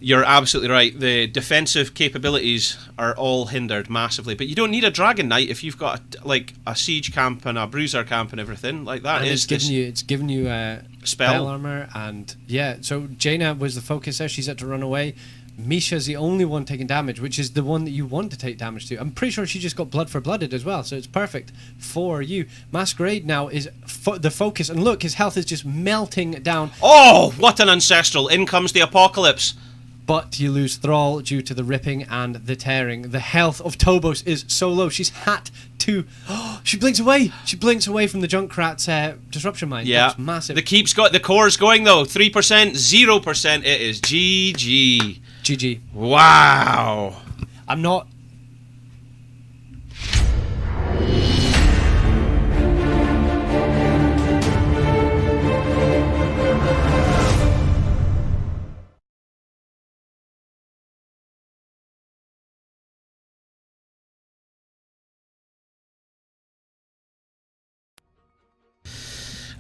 [SPEAKER 1] you're absolutely right, the defensive capabilities are all hindered massively. But you don't need a Dragon Knight if you've got a siege camp and a bruiser camp and everything like that.
[SPEAKER 10] And it's giving you spell armor, and yeah. So Jaina was the focus there. She's had to run away. Misha's the only one taking damage, which is the one that you want to take damage to. I'm pretty sure she just got blood for blooded as well, so it's perfect for you. Masquerade now is the focus, and look, his health is just melting down.
[SPEAKER 1] Oh, what an ancestral! In comes the apocalypse.
[SPEAKER 10] But you lose Thrall due to the ripping and the tearing. The health of Tobos is so low. She's had to... she blinks away. She blinks away from the Junkrat's disruption mine.
[SPEAKER 1] Yeah.
[SPEAKER 10] That's massive.
[SPEAKER 1] The core's going though. 3%, 0%. It is GG.
[SPEAKER 10] GG.
[SPEAKER 1] Wow.
[SPEAKER 10] I'm not...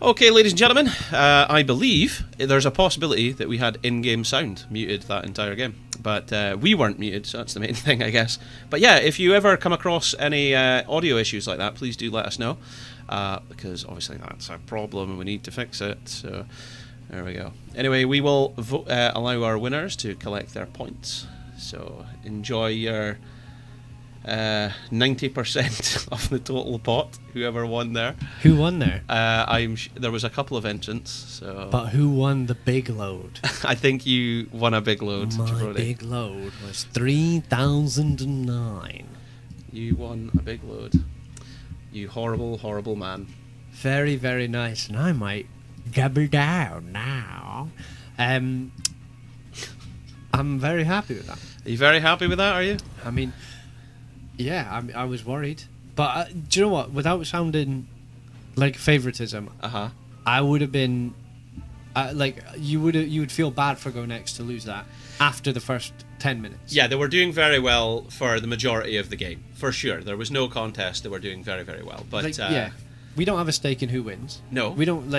[SPEAKER 1] Okay, ladies and gentlemen, I believe there's a possibility that we had in-game sound muted that entire game. But we weren't muted, so that's the main thing, I guess. But yeah, if you ever come across any audio issues like that, please do let us know. Because obviously that's a problem and we need to fix it. So there we go. Anyway, we will allow our winners to collect their points. So enjoy your 90% of the total pot, whoever won there.
[SPEAKER 10] Who won there?
[SPEAKER 1] There was a couple of entrants, so...
[SPEAKER 10] But who won the big load?
[SPEAKER 1] I think you won a big load.
[SPEAKER 10] My
[SPEAKER 1] Jabroni.
[SPEAKER 10] big load was 3,009.
[SPEAKER 1] You won a big load. You horrible, horrible man.
[SPEAKER 10] Very, very nice. And I might double down now. I'm very happy with that.
[SPEAKER 1] Are you very happy with that, are you?
[SPEAKER 10] I mean... Yeah, I was worried, but do you know what? Without sounding like favoritism, I would have been you would feel bad for Go Next to lose that after the first 10 minutes.
[SPEAKER 1] Yeah, they were doing very well for the majority of the game, for sure. There was no contest; they were doing very, very well. But
[SPEAKER 10] yeah, we don't have a stake in who wins.
[SPEAKER 1] No,
[SPEAKER 10] we don't.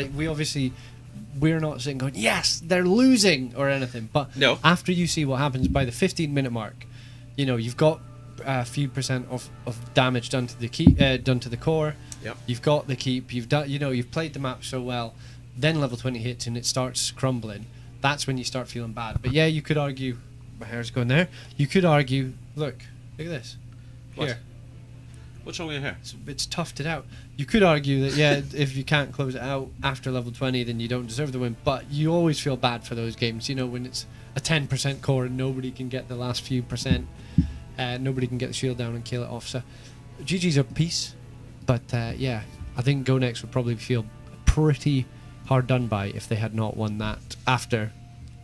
[SPEAKER 10] We're not sitting going, yes, they're losing or anything. But
[SPEAKER 1] no,
[SPEAKER 10] after you see what happens by the 15-minute mark, you've got a few percent of damage done to the done to the core.
[SPEAKER 1] Yep.
[SPEAKER 10] You've got the keep. You've done. You've played the map so well. Then level 20 hits and it starts crumbling. That's when you start feeling bad. But yeah, you could argue. My hair's going there. You could argue. Look at this.
[SPEAKER 1] What?
[SPEAKER 10] Here.
[SPEAKER 1] What's wrong with your hair?
[SPEAKER 10] It's tufted out. You could argue that if you can't close it out after level 20, then you don't deserve the win. But you always feel bad for those games. When it's a 10% core and nobody can get the last few percent. Nobody can get the shield down and kill it off. So GG's a piece, but yeah, I think Go Next would probably feel pretty hard done by if they had not won that after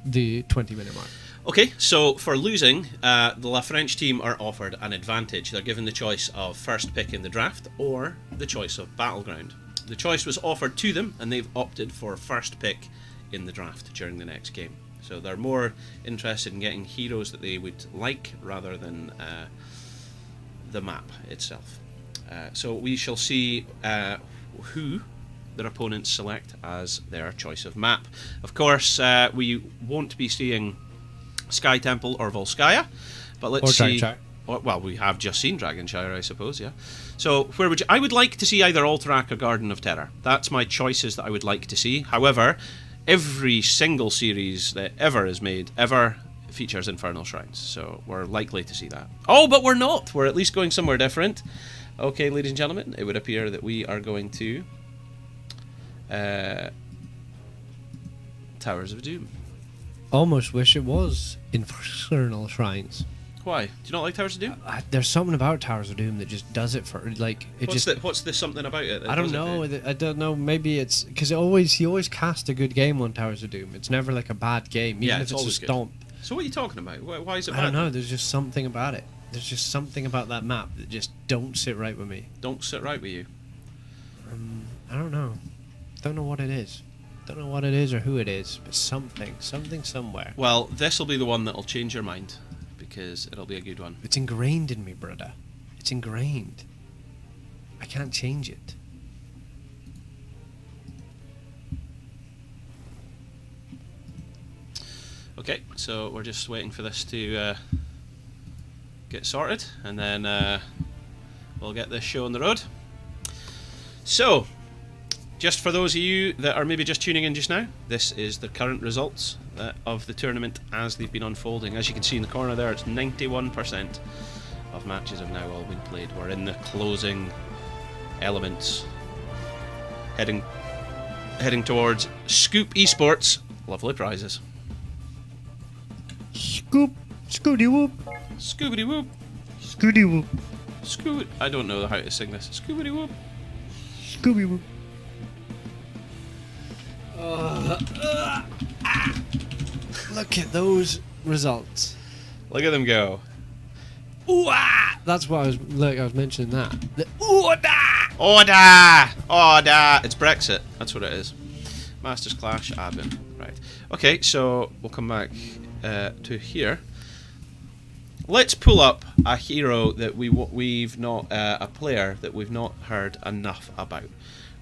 [SPEAKER 10] the 20-minute mark.
[SPEAKER 1] Okay, so for losing, the La French team are offered an advantage. They're given the choice of first pick in the draft or the choice of Battleground. The choice was offered to them, and they've opted for first pick in the draft during the next game. So they're more interested in getting heroes that they would like rather than the map itself. So we shall see who their opponents select as their choice of map. Of course, we won't be seeing Sky Temple or Volskaya, but let's see. Well, we have just seen Dragonshire, I suppose, yeah. So, where would you... I would like to see either Alterac or Garden of Terror. That's my choices that I would like to see. However, every single series that ever is made, ever, features Infernal Shrines. So, we're likely to see that. Oh, but we're not! We're at least going somewhere different. Okay, ladies and gentlemen, it would appear that we are going to... Towers of Doom.
[SPEAKER 10] Almost wish it was Infernal Shrines.
[SPEAKER 1] Why? Do you not like Towers of Doom?
[SPEAKER 10] There's something about Towers of Doom that just does it for like it
[SPEAKER 1] What's the something about it? That
[SPEAKER 10] I don't
[SPEAKER 1] does it
[SPEAKER 10] know.
[SPEAKER 1] for you?
[SPEAKER 10] I don't know. Maybe it's because he always cast a good game on Towers of Doom. It's never like a bad game, even
[SPEAKER 1] Yeah,
[SPEAKER 10] if
[SPEAKER 1] it's
[SPEAKER 10] it's a
[SPEAKER 1] always good.
[SPEAKER 10] stomp.
[SPEAKER 1] So what are you talking about? Why is it bad?
[SPEAKER 10] I don't know. There's just something about it. There's just something about that map that just don't sit right with me.
[SPEAKER 1] Don't sit right with you.
[SPEAKER 10] I don't know. Don't know what it is. Don't know what it is or who it is, but something somewhere.
[SPEAKER 1] Well, this will be the one that'll change your mind, because it'll be a good one.
[SPEAKER 10] It's ingrained in me, brother. It's ingrained. I can't change it.
[SPEAKER 1] Okay, so we're just waiting for this to get sorted, and then we'll get this show on the road. So, just for those of you that are maybe just tuning in just now, this is the current results of the tournament as they've been unfolding. As you can see in the corner there, it's 91% of matches have now all been played. We're in the closing elements, heading towards Scoop Esports. Lovely prizes.
[SPEAKER 10] Scoop, Scooty whoop,
[SPEAKER 1] Scoobity whoop,
[SPEAKER 10] Scooty whoop,
[SPEAKER 1] Scoot. I don't know how to sing this. Scoobity whoop.
[SPEAKER 10] Scooby whoop. Look at those results.
[SPEAKER 1] Look at them go.
[SPEAKER 10] Ooh, ah! That's what I was mentioning that. The ooh, ah!
[SPEAKER 1] Order! Order! It's Brexit. That's what it is. Masters Clash, admin. Right. Okay, so we'll come back to here. Let's pull up a hero that we've not a player that we've not heard enough about.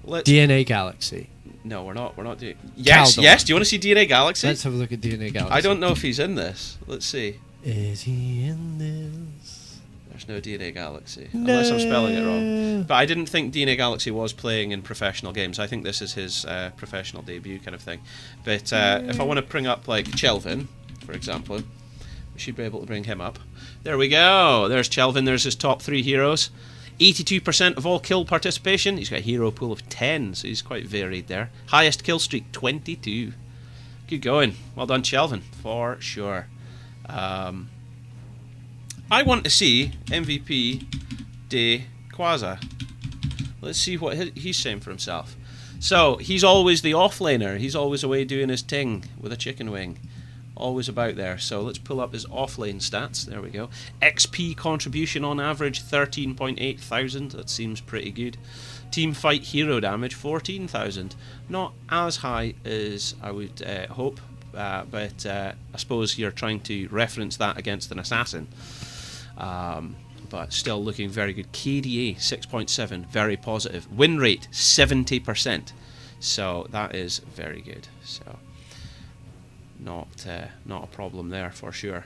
[SPEAKER 1] Let's
[SPEAKER 10] DNA Galaxy.
[SPEAKER 1] No, we're not doing. Yes,
[SPEAKER 10] Caldor.
[SPEAKER 1] yes. Do you want to see DNA Galaxy?
[SPEAKER 10] Let's have a look at DNA Galaxy.
[SPEAKER 1] I don't know if he's in this. Let's see.
[SPEAKER 10] Is he in this?
[SPEAKER 1] There's no DNA Galaxy, unless I'm spelling it wrong. But I didn't think DNA Galaxy was playing in professional games. I think this is his professional debut kind of thing. But if I want to bring up like Chelvin, for example, we should be able to bring him up. There we go. There's Chelvin. There's his top 3 heroes. 82% of all kill participation. He's got a hero pool of 10, so he's quite varied there. Highest kill streak, 22. Good going. Well done, Chelvin, for sure. I want to see MVP de Quasar. Let's see what he's saying for himself. So, he's always the offlaner. He's always away doing his ting with a chicken wing. Always about there. So let's pull up his offlane stats. There we go. XP contribution on average 13.8 thousand. That seems pretty good. Team fight hero damage 14,000. Not as high as I would hope, but I suppose you're trying to reference that against an assassin. But still looking very good. KDA 6.7, very positive. Win rate 70%. So that is very good. So not a problem there for sure.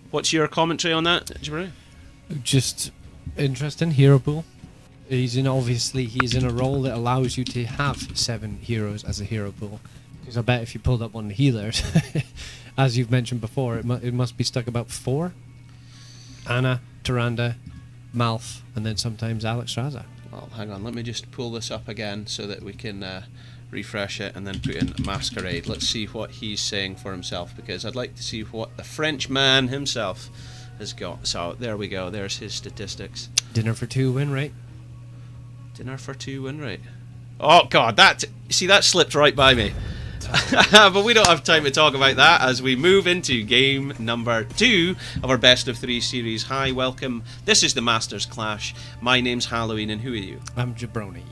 [SPEAKER 1] What's your commentary on that, Jabari?
[SPEAKER 10] Just interesting hero pool. He's in a role that allows you to have 7 heroes as a hero pool. Because I bet if you pulled up one of the healers, as you've mentioned before, it must be stuck about 4. Anna, Tyrande, Malf, and then sometimes Alex Raza.
[SPEAKER 1] Well, hang on, let me just pull this up again so that we can refresh it and then put in Masquerade. Let's see what he's saying for himself, because I'd like to see what the French man himself has got. So there we go, there's his statistics.
[SPEAKER 10] Dinner for 2 win rate.
[SPEAKER 1] Dinner for 2 win rate. Oh god, that slipped right by me. But we don't have time to talk about that as we move into game number 2 of our best of 3 series. Hi, welcome. This is the Masters Clash. My name's Halloween, and who are you?
[SPEAKER 10] I'm Jabroni.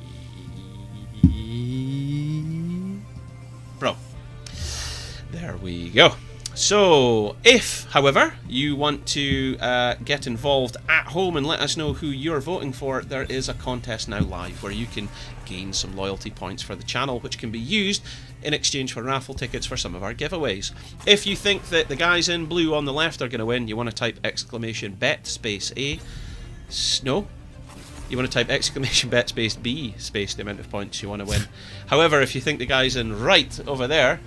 [SPEAKER 1] Bro. There we go. So, if, however, you want to get involved at home and let us know who you're voting for, there is a contest now live where you can gain some loyalty points for the channel, which can be used in exchange for raffle tickets for some of our giveaways. If you think that the guys in blue on the left are going to win, you want to type exclamation bet space A. No. You want to type exclamation bet space B space the amount of points you want to win. However, if you think the guys in right over there,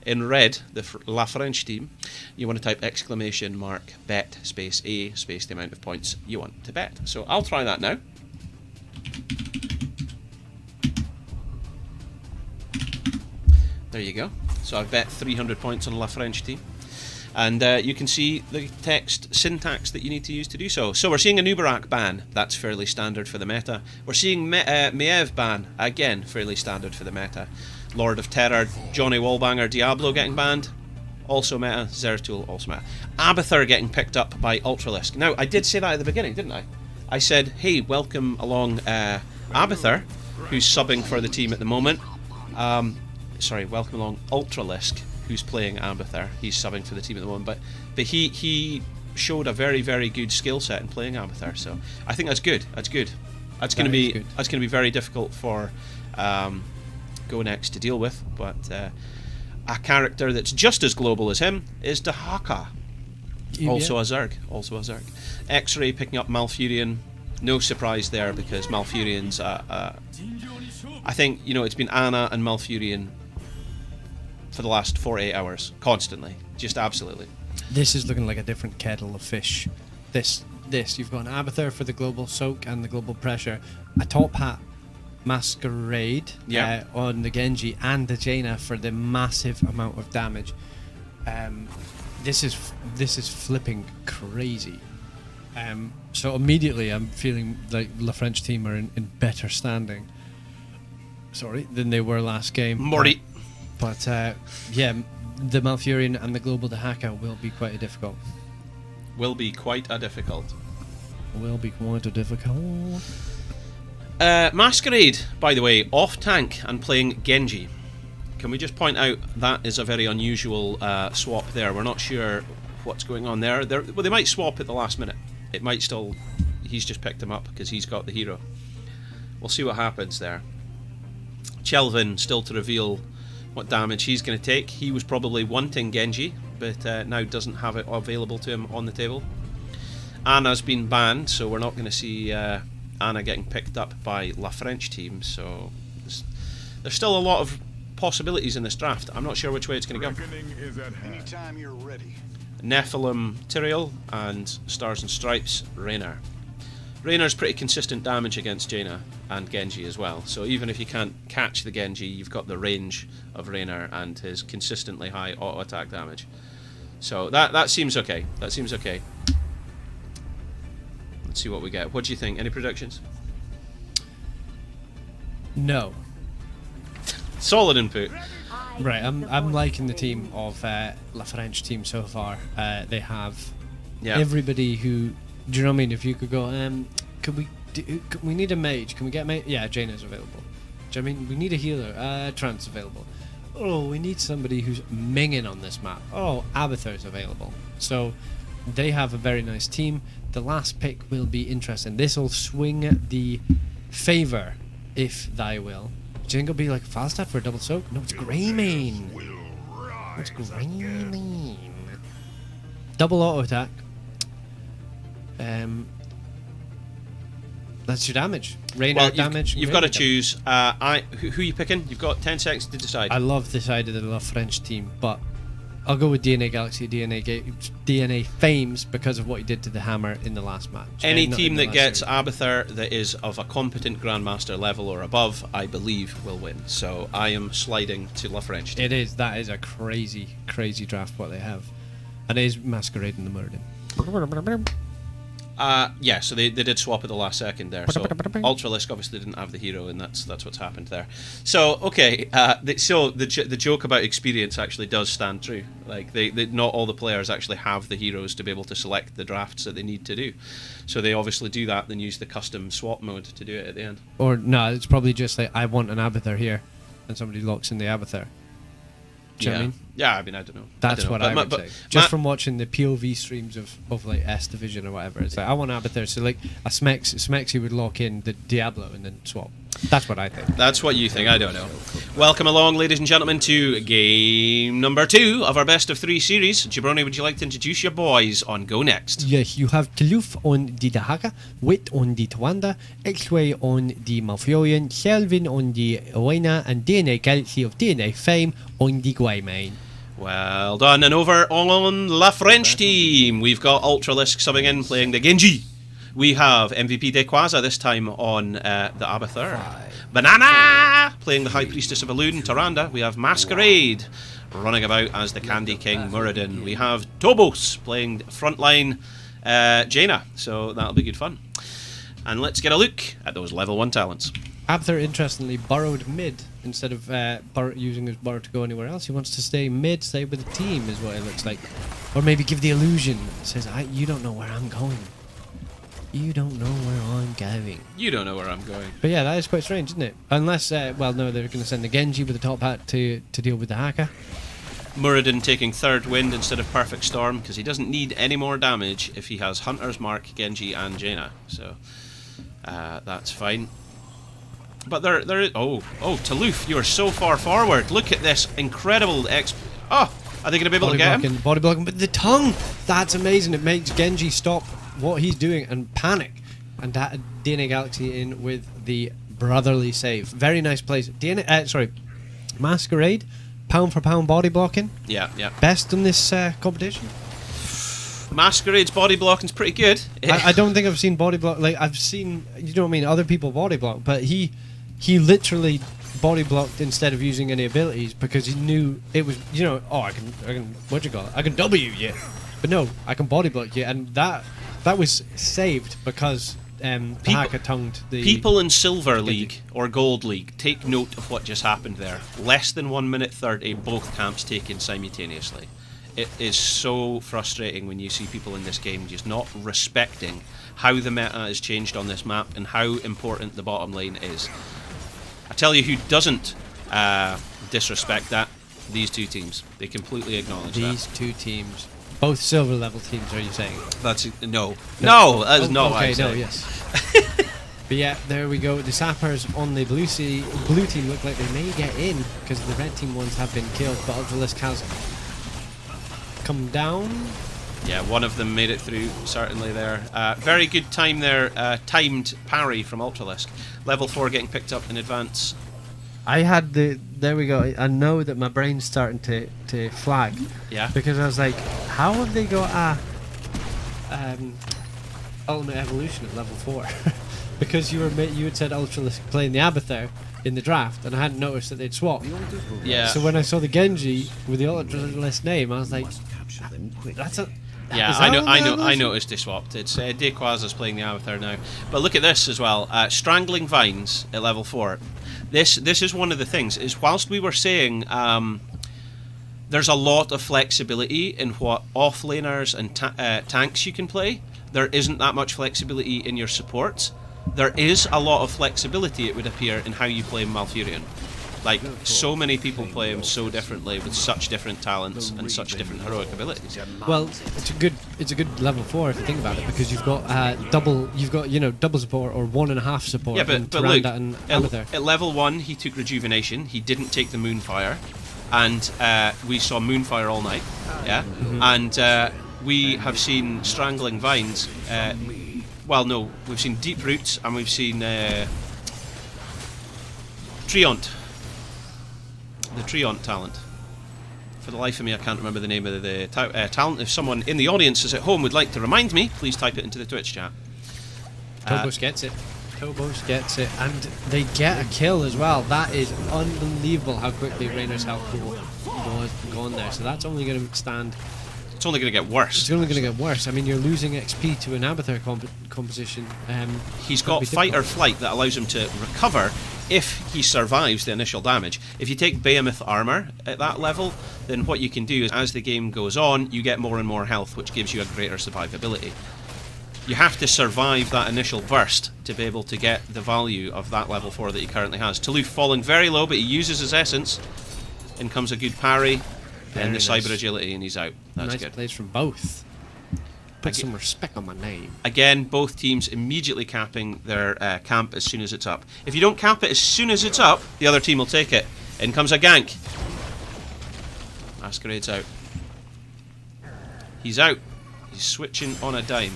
[SPEAKER 1] in red, the La French team, you want to type exclamation mark bet space A space the amount of points you want to bet. So I'll try that now. There you go. So I've bet 300 points on La French team. And you can see the text syntax that you need to use to do so. So we're seeing a Nubarak ban. That's fairly standard for the meta. We're seeing Maiev ban. Again, fairly standard for the meta. Lord of Terror, Johnny Wallbanger, Diablo getting banned. Also meta. Zeratul, also meta. Abathur getting picked up by Ultralisk. Now, I did say that at the beginning, didn't I? I said, hey, welcome along Abathur, who's subbing for the team at the moment. Sorry, welcome along Ultralisk, who's playing Abathur. He's subbing for the team at the moment, but he showed a very, very good skill set in playing Abathur. So I think that's good. That's good. That's going to be very difficult for GoNext to deal with. But a character that's just as global as him is Dahaka. Also a Zerg. X-Ray picking up Malfurion. No surprise there, because Malfurion's I think, you know, it's been Ana and Malfurion for the last 48 hours, constantly, just absolutely.
[SPEAKER 10] This is looking like a different kettle of fish. This you've got an Abathur for the global soak and the global pressure, a top hat masquerade on the Genji, and the Jaina for the massive amount of damage. This is flipping crazy. So immediately I'm feeling like La French team are in better standing. Than they were last game.
[SPEAKER 1] Morty.
[SPEAKER 10] But yeah, the Malfurion and the global Dahaka will be quite difficult.
[SPEAKER 1] Masquerade, by the way, off tank and playing Genji. Can we just point out that is a very unusual swap there. We're not sure what's going on there. Well, they might swap at the last minute. It might still... He's just picked him up because he's got the hero. We'll see what happens there. Chelvin still to reveal what damage he's going to take. He was probably wanting Genji, but now doesn't have it available to him on the table. Ana's been banned, so we're not going to see Ana getting picked up by La French team. So there's still a lot of possibilities in this draft. I'm not sure which way it's going to go.
[SPEAKER 6] Anytime you're ready.
[SPEAKER 1] Nephilim Tyrael and Stars and Stripes Raynor. Raynor's pretty consistent damage against Jaina and Genji as well, so even if you can't catch the Genji, you've got the range of Raynor and his consistently high auto attack damage. So that seems okay. That seems okay. Let's see what we get. What do you think? Any predictions?
[SPEAKER 10] No.
[SPEAKER 1] Solid input.
[SPEAKER 10] Right, I'm liking the team of La French team so far. They have everybody who... Do you know what I mean? If you could go, we need a mage. Can we get mage? Yeah, Jaina's available. Do you know what I mean? We need a healer. Trant's available. Oh, we need somebody who's minging on this map. Oh, Abathur's available. So they have a very nice team. The last pick will be interesting. This will swing the favour, if thy will. Do you think it'll be like Falstaff for a double soak? No, it's Greymane. It's Greymane. Double auto attack. That's your damage. Raynor damage.
[SPEAKER 1] You've got to choose. Who are you picking? You've got 10 seconds to decide.
[SPEAKER 10] I love this side of the La French team, but I'll go with DNA Galaxy, DNA Fames, because of what he did to the Hammer in the last match.
[SPEAKER 1] Any team that gets Abathur that is of a competent Grandmaster level or above, I believe, will win. So I am sliding to La French team.
[SPEAKER 10] That is a crazy, crazy draft what they have. And it is Masquerading the Muradin.
[SPEAKER 1] Yeah, so they did swap at the last second there. So Ultralisk obviously didn't have the hero, and that's what's happened there. So okay, so the joke about experience actually does stand true. Like they not all the players actually have the heroes to be able to select the drafts that they need to do. So they obviously do that, then use the custom swap mode to do it at the end.
[SPEAKER 10] Or no, it's probably just like I want an Abathur here, and somebody locks in the Abathur. Do you know what I mean?
[SPEAKER 1] Yeah, I mean, I don't know.
[SPEAKER 10] That's what I would say. Just from watching the POV streams of like S Division or whatever, it's like I want Abathur. So like a Smexy would lock in the Diablo and then swap. That's what I think.
[SPEAKER 1] That's what you think, I don't know. Welcome along, ladies and gentlemen, to game number 2 of our best of 3 series. Jabroni, would you like to introduce your boys on Go Next?
[SPEAKER 10] Yes, you have Tuluf on the Dahaka, Wit on the Tawanda, X-Way on the Malfurion, Selvin on the Owaina, and DNA Galaxy of DNA fame on the Guaymain.
[SPEAKER 1] Well done. And over on La French team, we've got Ultralisk subbing in, playing the Genji. We have MVP Dequaza this time on the Abathur. Banana playing the High Priestess of Elune, Tyrande. We have Masquerade running about as the Candy King, Muradin. We have Tobos playing frontline Jaina. So that'll be good fun. And let's get a look at those level 1 talents.
[SPEAKER 10] Abathur, interestingly, burrowed mid instead of using his burrow to go anywhere else. He wants to stay mid, stay with the team, is what it looks like. Or maybe give the illusion. It says, you don't know where I'm going. You don't know where I'm going.
[SPEAKER 1] You don't know where I'm going.
[SPEAKER 10] But yeah, that is quite strange, isn't it? Unless, well, no, they're going to send the Genji with the top hat to deal with the Haka.
[SPEAKER 1] Muradin taking third wind instead of perfect storm because he doesn't need any more damage if he has Hunter's Mark, Genji, and Jaina. So that's fine. But there is. Oh, Tuluf, you are so far forward. Look at this incredible Oh, are they going to be able to get him?
[SPEAKER 10] Body blocking, but the tongue! That's amazing. It makes Genji stop what he's doing and panic. And DNA Galaxy in with the brotherly save. Very nice plays. Masquerade, pound for pound body blocking.
[SPEAKER 1] Yeah.
[SPEAKER 10] Best in this competition.
[SPEAKER 1] Masquerade's body blocking's pretty good.
[SPEAKER 10] I don't think I've seen body block. Like, I've seen, you know what I mean, other people body block, but he literally body blocked instead of using any abilities because he knew it was, I can what you call it? I can W you. But no, I can body block you, and that was saved because Haka tongued the
[SPEAKER 1] people in Silver League or Gold League. Take note of what just happened there. Less than 1 minute 30, both camps taken simultaneously. It is so frustrating when you see people in this game just not respecting how the meta has changed on this map and how important the bottom lane is. I tell you who doesn't disrespect that. These two teams. They completely acknowledge
[SPEAKER 10] these two teams. Both silver level teams, are you saying?
[SPEAKER 1] That's no, that is not what I'm saying.
[SPEAKER 10] Okay, no, yes. But yeah, there we go. The sappers on the blue team look like they may get in because the red team ones have been killed, but Ultralisk has come down.
[SPEAKER 1] Yeah, one of them made it through, certainly there. Very good time there, timed parry from Ultralisk. Level 4 getting picked up in advance.
[SPEAKER 10] I had there we go. I know that my brain's starting to flag.
[SPEAKER 1] Yeah.
[SPEAKER 10] Because I was like, how have they got Ultimate Evolution at level 4? Because you had said Ultralisk playing the Abathur in the draft, and I hadn't noticed that they'd swapped.
[SPEAKER 1] Yeah.
[SPEAKER 10] So when I saw the Genji with the Ultralisk name, I was like, that's a...
[SPEAKER 1] Yeah, I noticed they swapped. It's Dequaza's playing the Abathur now. But look at this as well. Strangling Vines at level 4. This is one of the things, is whilst we were saying there's a lot of flexibility in what offlaners and tanks you can play, there isn't that much flexibility in your supports. There is a lot of flexibility, it would appear, in how you play Malfurion. Like, so many people play him so differently with such different talents and such different heroic abilities.
[SPEAKER 10] Well, it's a good level 4 if you think about it, because you've got double support or 1.5 support.
[SPEAKER 1] Yeah, but look,
[SPEAKER 10] and Abathur.
[SPEAKER 1] at level 1 he took Rejuvenation, he didn't take the Moonfire, and we saw Moonfire all night. Yeah, and we have seen Strangling Vines. Well, no, we've seen Deep Roots and we've seen Treant. The Treant talent. For the life of me, I can't remember the name of the talent. If someone in the audience is at home would like to remind me, please type it into the Twitch chat.
[SPEAKER 10] Tobos gets it. Tobos gets it. And they get a kill as well. That is unbelievable how quickly Rainer's health pool was gone there. So that's only going to stand...
[SPEAKER 1] It's only going to get worse.
[SPEAKER 10] It's only going to get worse. I mean, you're losing XP to an Abathur composition.
[SPEAKER 1] He's got Fight or Flight that allows him to recover if he survives the initial damage. If you take Behemoth Armor at that level, then what you can do is, as the game goes on, you get more and more health, which gives you a greater survivability. You have to survive that initial burst to be able to get the value of that level 4 that he currently has. Tuluf falling very low, but he uses his essence. In comes a good parry, and the cyber agility, and he's out. That's
[SPEAKER 10] nice
[SPEAKER 1] good.
[SPEAKER 10] plays from both. Put some respect on my name.
[SPEAKER 1] Again, both teams immediately capping their camp as soon as it's up. If you don't cap it as soon as it's up, the other team will take it. In comes a gank. Masquerade's out. He's out. He's switching on a dime.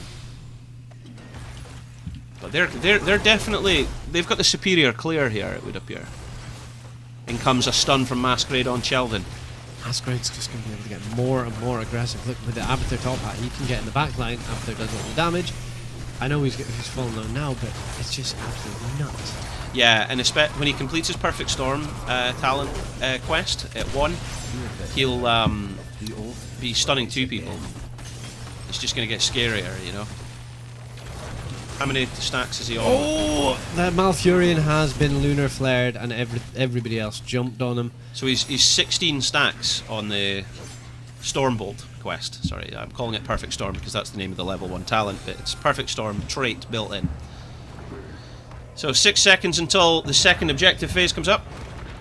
[SPEAKER 1] But they're definitely, they've got the superior clear here, it would appear. In comes a stun from Masquerade on Chelvin.
[SPEAKER 10] Masquerade's just going to be able to get more and more aggressive. Look, with the Abathur top hat, he can get in the back line. Abathur does all the damage. I know he's falling low now, but it's just absolutely nuts.
[SPEAKER 1] Yeah, and when he completes his Perfect Storm talent quest at 1, he'll be stunning 2 people. It's just going to get scarier, you know. How many stacks is he on?
[SPEAKER 10] Oh! That Malfurion has been lunar flared, and everybody else jumped on him.
[SPEAKER 1] So he's 16 stacks on the Stormbolt quest. Sorry, I'm calling it Perfect Storm because that's the name of the level 1 talent, but it's Perfect Storm trait built in. So 6 seconds until the second objective phase comes up.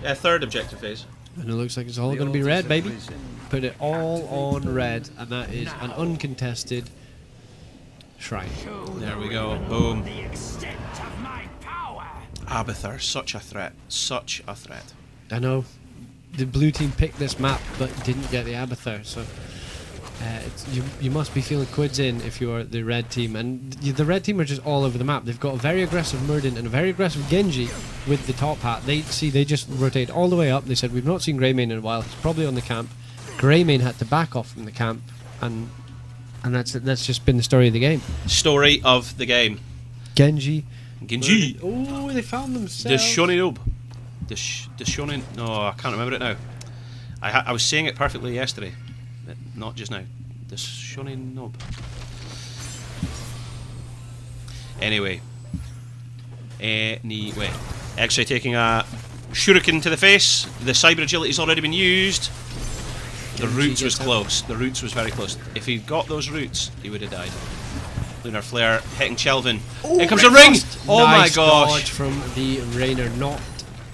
[SPEAKER 1] Third objective phase.
[SPEAKER 10] And it looks like it's all going to be red, baby. Put it all on red, and that is an uncontested shrine.
[SPEAKER 1] There we go. Boom. Abathur, such a threat. Such a threat.
[SPEAKER 10] I know. The blue team picked this map, but didn't get the Abathur, so you must be feeling quids in if you're the red team. And the red team are just all over the map. They've got a very aggressive Murden and a very aggressive Genji with the top hat. They just rotate all the way up. They said, we've not seen Greymane in a while. He's probably on the camp. Greymane had to back off from the camp, and that's just been the story of the game.
[SPEAKER 1] Story of the game.
[SPEAKER 10] Genji.
[SPEAKER 1] Oh,
[SPEAKER 10] they found
[SPEAKER 1] the
[SPEAKER 10] themselves.
[SPEAKER 1] Shonen The Shonen. No, I can't remember it now. I was saying it perfectly yesterday, but not just now. The Shonen Nob. Anyway. X-Ray taking a shuriken to the face. The cyber agility's already been used. The roots was close. The roots was very close. If he'd got those roots, he would have died. Lunar Flare hitting Chelvin. Here comes a ring! Oh
[SPEAKER 10] Nice
[SPEAKER 1] my gosh!
[SPEAKER 10] Dodge from the Rainer, not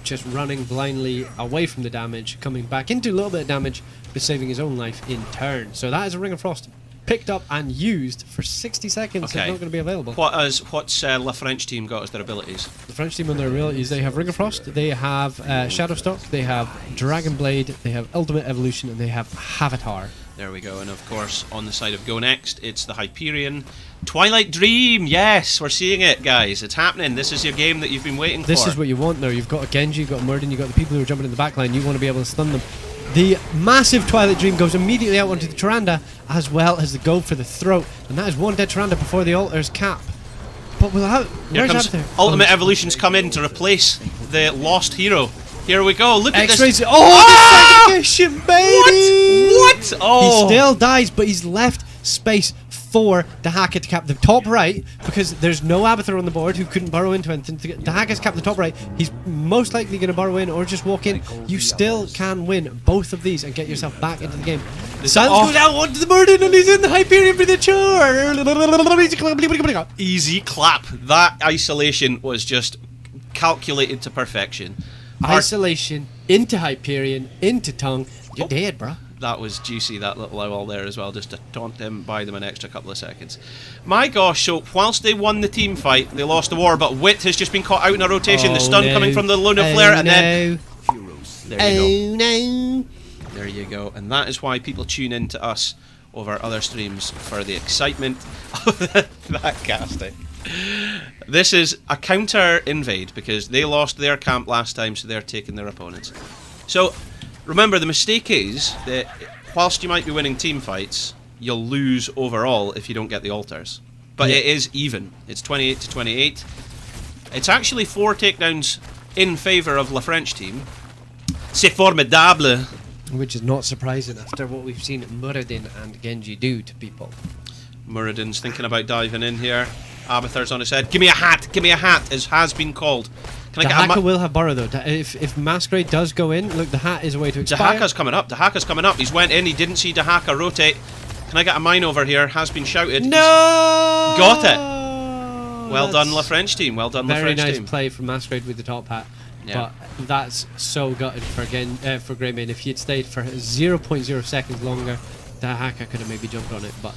[SPEAKER 10] just running blindly away from the damage, coming back into a little bit of damage, but saving his own life in turn. So that is a Ring of Frost picked up and used for 60 seconds.
[SPEAKER 1] Okay.
[SPEAKER 10] It's not going to be available.
[SPEAKER 1] What's La French team got as their abilities?
[SPEAKER 10] The French team on their abilities, they have Ring of Frost, they have Shadowstalk, they have Dragon Blade, they have Ultimate Evolution, and they have Havatar.
[SPEAKER 1] There we go, and of course, on the side of Go Next, it's the Hyperion. Twilight Dream, yes, we're seeing it, guys. It's happening. This is your game that you've been waiting for.
[SPEAKER 10] This is what you want now. You've got a Genji, you've got a Murden, you've got the people who are jumping in the backline. You want to be able to stun them. The massive Twilight Dream goes immediately out onto the Tyrande, as well as the go for the throat. And that is one dead Tyrande before the altar's cap. But without...
[SPEAKER 1] Here
[SPEAKER 10] Where's
[SPEAKER 1] comes
[SPEAKER 10] Abathur?
[SPEAKER 1] Ultimate Evolution's come in to replace the lost hero. Here we go, look at
[SPEAKER 10] X-Rays.
[SPEAKER 1] this.
[SPEAKER 10] Oh, the segregation, baby!
[SPEAKER 1] What? Oh!
[SPEAKER 10] He still dies, but he's left space for Dahaka to cap the top right, because there's no Abathur on the board who couldn't burrow into anything. Dahaka's capped the top right. He's most likely going to burrow in or just walk in. You still can win both of these and get yourself back into the game. Silence goes out onto the Murden, and he's in the Hyperion for the chore.
[SPEAKER 1] Easy clap. That isolation was just calculated to perfection.
[SPEAKER 10] Isolation into Hyperion, into tongue. You're dead, bro.
[SPEAKER 1] That was juicy, that little owl there as well, just to taunt them, buy them an extra couple of seconds. My gosh, so whilst they won the team fight, they lost the war, but Wit has just been caught out in a rotation. The stun coming from the Lunar Flare, and then... There you go. There you go. And that is why people tune in to us over other streams, for the excitement of that casting. This is a counter invade, because they lost their camp last time, so they're taking their opponents. So... remember, the mistake is that whilst you might be winning team fights, you'll lose overall if you don't get the altars. But it is even. It's 28 to 28. It's actually 4 takedowns in favour of La French team. C'est formidable.
[SPEAKER 10] Which is not surprising after what we've seen Muradin and Genji do to people.
[SPEAKER 1] Muradin's thinking about diving in here. Abathur's on his head. Give me a hat! Give me a hat! As has been called. Can
[SPEAKER 10] Dahaka will have burrow though. If Masquerade does go in, look, the hat is a way to expire.
[SPEAKER 1] Dahaka's coming up. Dahaka's coming up. He's went in. He didn't see Dahaka rotate. Can I get a mine over here? Has been shouted.
[SPEAKER 10] No!
[SPEAKER 1] Got it. Well done, La French team. Well done, La French team.
[SPEAKER 10] Very nice play from Masquerade with the top hat.
[SPEAKER 1] Yeah.
[SPEAKER 10] But that's so gutted for Greymane. If he had stayed for 0.0 seconds longer, Dahaka could have maybe jumped on it. But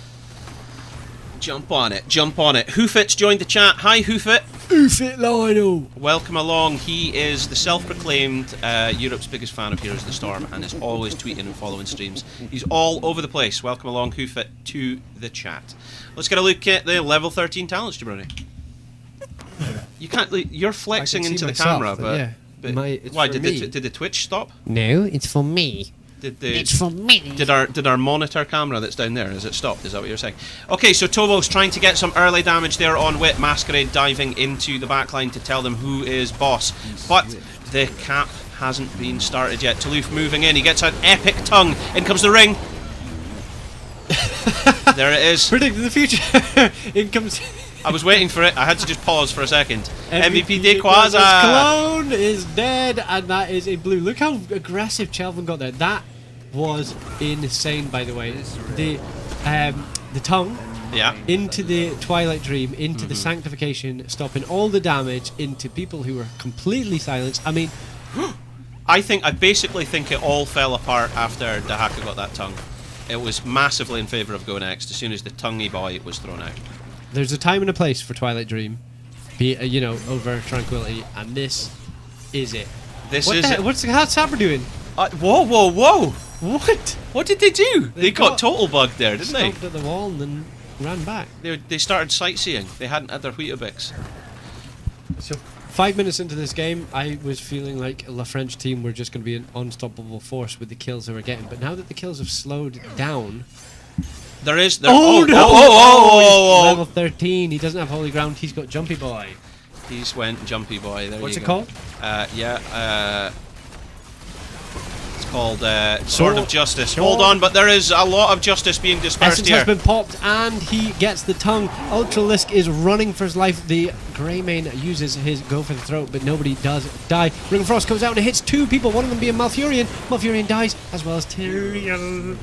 [SPEAKER 1] Jump on it, jump on it. Hoofit's joined the chat. Hi, Hoofit.
[SPEAKER 10] Hoofit Lionel.
[SPEAKER 1] Welcome along. He is the self-proclaimed Europe's biggest fan of Heroes of the Storm and is always tweeting and following streams. He's all over the place. Welcome along, Hoofit, to the chat. Let's get a look at the level 13 talents, Jabroni. You can't. You're flexing
[SPEAKER 10] I can
[SPEAKER 1] into
[SPEAKER 10] see
[SPEAKER 1] the
[SPEAKER 10] myself,
[SPEAKER 1] camera, but
[SPEAKER 10] yeah. It's
[SPEAKER 1] why
[SPEAKER 10] for
[SPEAKER 1] did
[SPEAKER 10] me.
[SPEAKER 1] the Twitch stop?
[SPEAKER 10] No, it's for me.
[SPEAKER 1] It's for me. Did our monitor camera that's down there, has it stopped? Is that what you're saying? Okay, so Tobos trying to get some early damage there on Wit. Masquerade diving into the backline to tell them who is boss. But the cap hasn't been started yet. Toulouf moving in. He gets an epic tongue. In comes the ring. There it is.
[SPEAKER 10] Predicting the future. In comes.
[SPEAKER 1] I was waiting for it. I had to just pause for a second. MVP de
[SPEAKER 10] Quasar.
[SPEAKER 1] Quasar.
[SPEAKER 10] Cologne is dead, and that is in blue. Look how aggressive Chelvin got there. That was insane, by the way. The tongue
[SPEAKER 1] Yeah.
[SPEAKER 10] into the Twilight Dream, into the Sanctification, stopping all the damage into people who were completely silenced. I mean,
[SPEAKER 1] I basically think it all fell apart after Dahaka got that tongue. It was massively in favour of Go Next as soon as the tonguey boy was thrown out.
[SPEAKER 10] there's a time and a place for Twilight Dream, be it, over Tranquility, and this is it.
[SPEAKER 1] This
[SPEAKER 10] What
[SPEAKER 1] is
[SPEAKER 10] the,
[SPEAKER 1] it.
[SPEAKER 10] what's Sapper doing?
[SPEAKER 1] Whoa, whoa, whoa!
[SPEAKER 10] What?
[SPEAKER 1] What did they do? They got
[SPEAKER 10] got
[SPEAKER 1] total bugged there, didn't they?
[SPEAKER 10] Stomped at the wall and then ran back.
[SPEAKER 1] They started sightseeing. They hadn't had their Weetabix.
[SPEAKER 10] So 5 minutes into this game, I was feeling like La French team were just going to be an unstoppable force with the kills they were getting. But now that the kills have slowed down,
[SPEAKER 1] There is.
[SPEAKER 10] oh, no!
[SPEAKER 1] Oh,
[SPEAKER 10] He's level 13. He doesn't have Holy Ground. He's got Jumpy Boy.
[SPEAKER 1] He's went Jumpy Boy. There
[SPEAKER 10] What's
[SPEAKER 1] you
[SPEAKER 10] it
[SPEAKER 1] go.
[SPEAKER 10] called?
[SPEAKER 1] It's called Sword of Justice.
[SPEAKER 10] Sword.
[SPEAKER 1] Hold on, but there is a lot of justice being dispersed
[SPEAKER 10] Essence
[SPEAKER 1] here.
[SPEAKER 10] has been popped and he gets the tongue. Ultralisk is running for his life. The Greymane uses his go for the throat, but nobody does die. Ring of Frost comes out and hits two people, one of them being Malfurion. Malfurion dies, as well as Tyrael.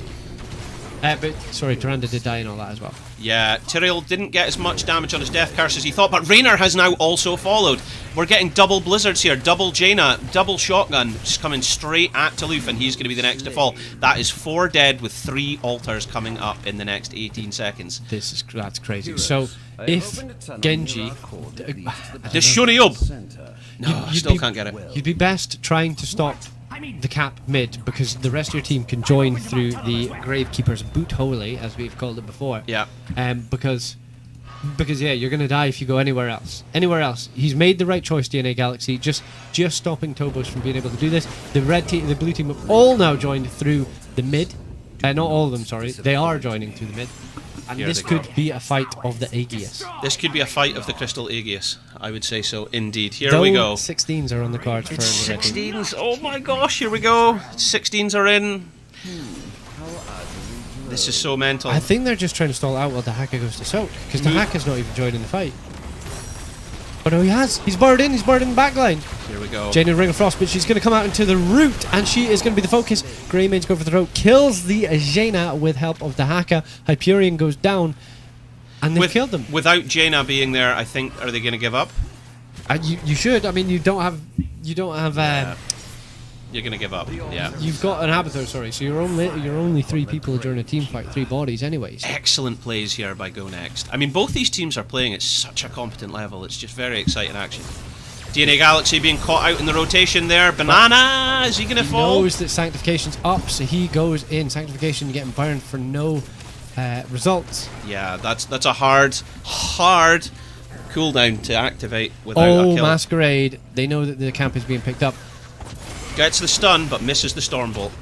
[SPEAKER 10] But sorry, Tyrande did die and all that as well.
[SPEAKER 1] Yeah, Tyrael didn't get as much damage on his death curse as he thought, but Raynor has now also followed. We're getting double blizzards here, double Jaina, double shotgun, just coming straight at Toulouf, and he's going to be the next to fall. That is 4 dead with 3 altars coming up in the next 18 seconds.
[SPEAKER 10] That's crazy. So if Genji,
[SPEAKER 1] The Shuniyub! No, I still can't get it.
[SPEAKER 10] You'd be best trying to stop the cap mid, because the rest of your team can join through the Gravekeeper's Boot Holy, as we've called it before.
[SPEAKER 1] Yeah.
[SPEAKER 10] Because yeah, you're gonna die if you go anywhere else. Anywhere else. He's made the right choice, DNA Galaxy. Just stopping Tobos from being able to do this. The red team, the blue team have all now joined through the mid. Not all of them, sorry. They are joining through the mid. And
[SPEAKER 1] Here
[SPEAKER 10] this
[SPEAKER 1] they go.
[SPEAKER 10] could be a fight of the Aegis.
[SPEAKER 1] This could be a fight of the Crystal Aegis. I would say so, indeed. Here
[SPEAKER 10] Though
[SPEAKER 1] we go.
[SPEAKER 10] 16s are on the cards for the red team.
[SPEAKER 1] 16s. Oh my gosh, here we go. 16s are in. This is so mental.
[SPEAKER 10] I think they're just trying to stall out while Dahaka goes to soak, because Dahaka's not even joining the fight. But no, he has. He's barred in. He's barred in the backline.
[SPEAKER 1] Here we go.
[SPEAKER 10] Jane in Ring of Frost, but she's going to come out into the root, and she is going to be the focus. Greymane's going for the throat, kills the Jaina with help of Dahaka. Hyperion goes down, and they've killed them.
[SPEAKER 1] Without Jaina being there, I think, are they going to give up?
[SPEAKER 10] You should. I mean, you don't have.
[SPEAKER 1] You're going to give up. Yeah.
[SPEAKER 10] You've got an Abathur, sorry. So you're only 3 people during a team fight, 3 bodies, anyways.
[SPEAKER 1] Excellent plays here by Go Next. I mean, both these teams are playing at such a competent level. It's just very exciting action. DNA Galaxy being caught out in the rotation there. Banana, is he going to fall?
[SPEAKER 10] He knows that Sanctification's up, so he goes in. Sanctification getting burned for no results.
[SPEAKER 1] Yeah, that's a hard cooldown to activate without a kill.
[SPEAKER 10] Masquerade. They know that the camp is being picked up.
[SPEAKER 1] Gets the stun, but misses the Stormbolt.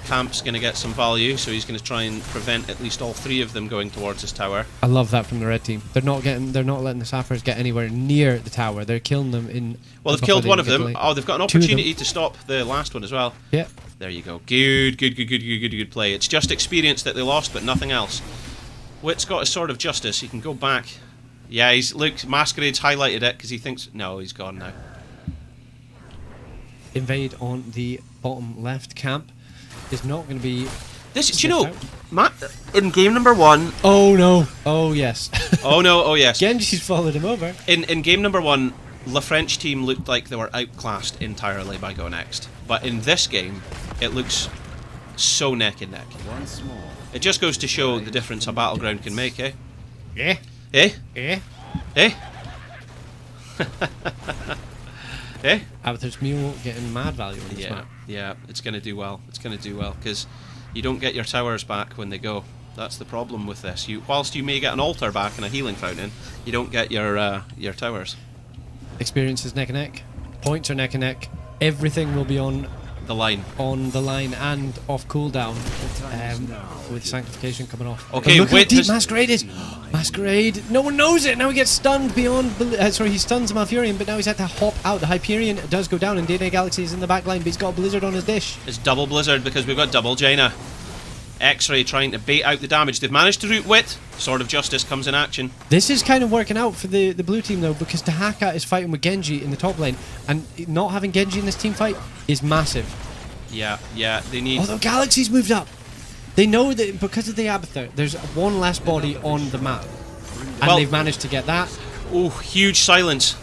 [SPEAKER 1] Camp's going to get some value, so he's going to try and prevent at least all 3 of them going towards his tower.
[SPEAKER 10] I love that from the red team. They're not letting the Sapphires get anywhere near the tower. They're killing them in.
[SPEAKER 1] Well, they've killed one of them. Oh, they've got an
[SPEAKER 10] 2 of them.
[SPEAKER 1] opportunity to stop the last one as well.
[SPEAKER 10] Yep.
[SPEAKER 1] There you go. Good play. It's just experience that they lost, but nothing else. Wit's got a Sword of Justice. He can go back. Yeah, Masquerade's highlighted it because he thinks... No, he's gone now.
[SPEAKER 10] Invade on the bottom left camp is not going to be.
[SPEAKER 1] Do you know, Matt, in game number 1...
[SPEAKER 10] Oh no! Oh yes!
[SPEAKER 1] Oh no! Oh yes!
[SPEAKER 10] Genji's followed him over.
[SPEAKER 1] In game number 1, La French team looked like they were outclassed entirely by Go Next. But in this game, it looks so neck and neck.
[SPEAKER 8] Once more.
[SPEAKER 1] It just goes to show the difference a battleground can make, eh?
[SPEAKER 10] Yeah.
[SPEAKER 1] Eh?
[SPEAKER 10] Yeah.
[SPEAKER 1] Eh? Eh?
[SPEAKER 10] Avatar's Mule getting mad value on this
[SPEAKER 1] Yeah,
[SPEAKER 10] map.
[SPEAKER 1] yeah, it's going to do well. It's going to do well because you don't get your towers back when they go. That's the problem with this. Whilst you may get an altar back and a healing fountain, you don't get your towers.
[SPEAKER 10] Experience is neck and neck. Points are neck and neck. Everything will be on
[SPEAKER 1] The line.
[SPEAKER 10] the line and off cooldown with Sanctification coming off.
[SPEAKER 1] Okay,
[SPEAKER 10] But look how
[SPEAKER 1] wait,
[SPEAKER 10] deep
[SPEAKER 1] has-
[SPEAKER 10] Masquerade is. Masquerade. No one knows it. Now he gets stunned beyond. Sorry, he stuns Malfurion, but now he's had to hop out. The Hyperion does go down, and DNA Galaxy is in the back line, but he's got a Blizzard on his dish.
[SPEAKER 1] It's double Blizzard because we've got double Jaina. X-Ray trying to bait out the damage. They've managed to root Wit. Sword of Justice comes in action.
[SPEAKER 10] This is kind of working out for the blue team though, because Dahaka is fighting with Genji in the top lane, and not having Genji in this team fight is massive.
[SPEAKER 1] Yeah, they need...
[SPEAKER 10] Although Galaxy's moved up. They know that because of the Abathur, there's one less body on the map. And
[SPEAKER 1] Well-
[SPEAKER 10] they've managed to get that.
[SPEAKER 1] Oh, huge silence.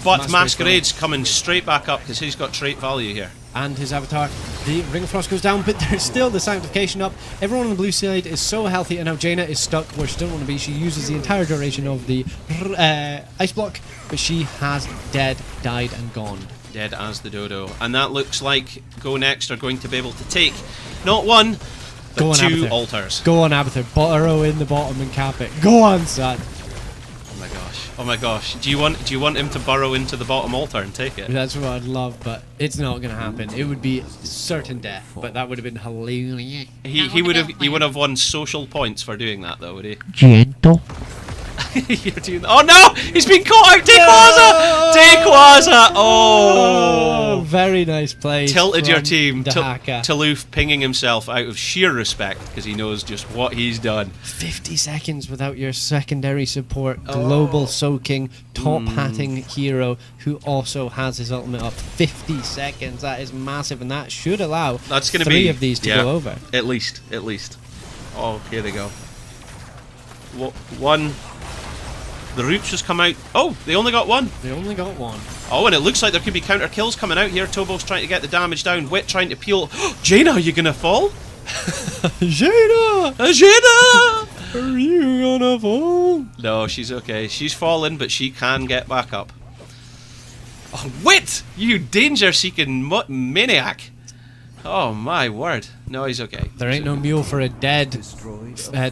[SPEAKER 1] But
[SPEAKER 10] Masquerade's
[SPEAKER 1] Masquerade's coming straight back up because he's got trait value here.
[SPEAKER 10] And his avatar, the Ring of Frost goes down, but there's still the Sanctification up. Everyone on the blue side is so healthy, and now Jaina is stuck where she doesn't want to be. She uses the entire duration of the Ice Block, but she has died and gone.
[SPEAKER 1] Dead as the dodo. And that looks like Go Next are going to be able to take not one, but
[SPEAKER 10] Go on,
[SPEAKER 1] two
[SPEAKER 10] Abathur.
[SPEAKER 1] altars.
[SPEAKER 10] Go on, Abathur. Burrow in the bottom and cap it. Go on, son.
[SPEAKER 1] Oh my gosh. Oh my gosh. Do you want him to burrow into the bottom altar and take it?
[SPEAKER 10] That's what I'd love, but it's not going to happen. It would be certain death, but that would have been hilarious.
[SPEAKER 1] He would have won social points for doing that though, would he?
[SPEAKER 10] Gentle.
[SPEAKER 1] You're doing oh no! He's been caught out! Dayquaza! Oh!
[SPEAKER 10] Very nice play.
[SPEAKER 1] Tilted your
[SPEAKER 10] from
[SPEAKER 1] team.
[SPEAKER 10] Dahaka.
[SPEAKER 1] Taloof pinging himself out of sheer respect because he knows just what he's done.
[SPEAKER 10] 50 seconds without your secondary support, global soaking, top hatting hero who also has his ultimate up. 50 seconds, that is massive, and that should allow
[SPEAKER 1] That's going to
[SPEAKER 10] three
[SPEAKER 1] be
[SPEAKER 10] of these to
[SPEAKER 1] yeah,
[SPEAKER 10] go over.
[SPEAKER 1] At least. Oh, here they go. One. The roots just come out. Oh, they only got one.
[SPEAKER 10] They only got one.
[SPEAKER 1] Oh, and it looks like there could be counter kills coming out here. Tobo's trying to get the damage down. Wit trying to peel. Jaina, are you gonna fall?
[SPEAKER 10] Jaina!
[SPEAKER 1] Jaina!
[SPEAKER 10] Are you gonna fall?
[SPEAKER 1] No, she's okay. She's fallen, but she can get back up. Oh, Wit! You danger-seeking maniac! Oh my word. No, he's okay.
[SPEAKER 10] There ain't no mule for a dead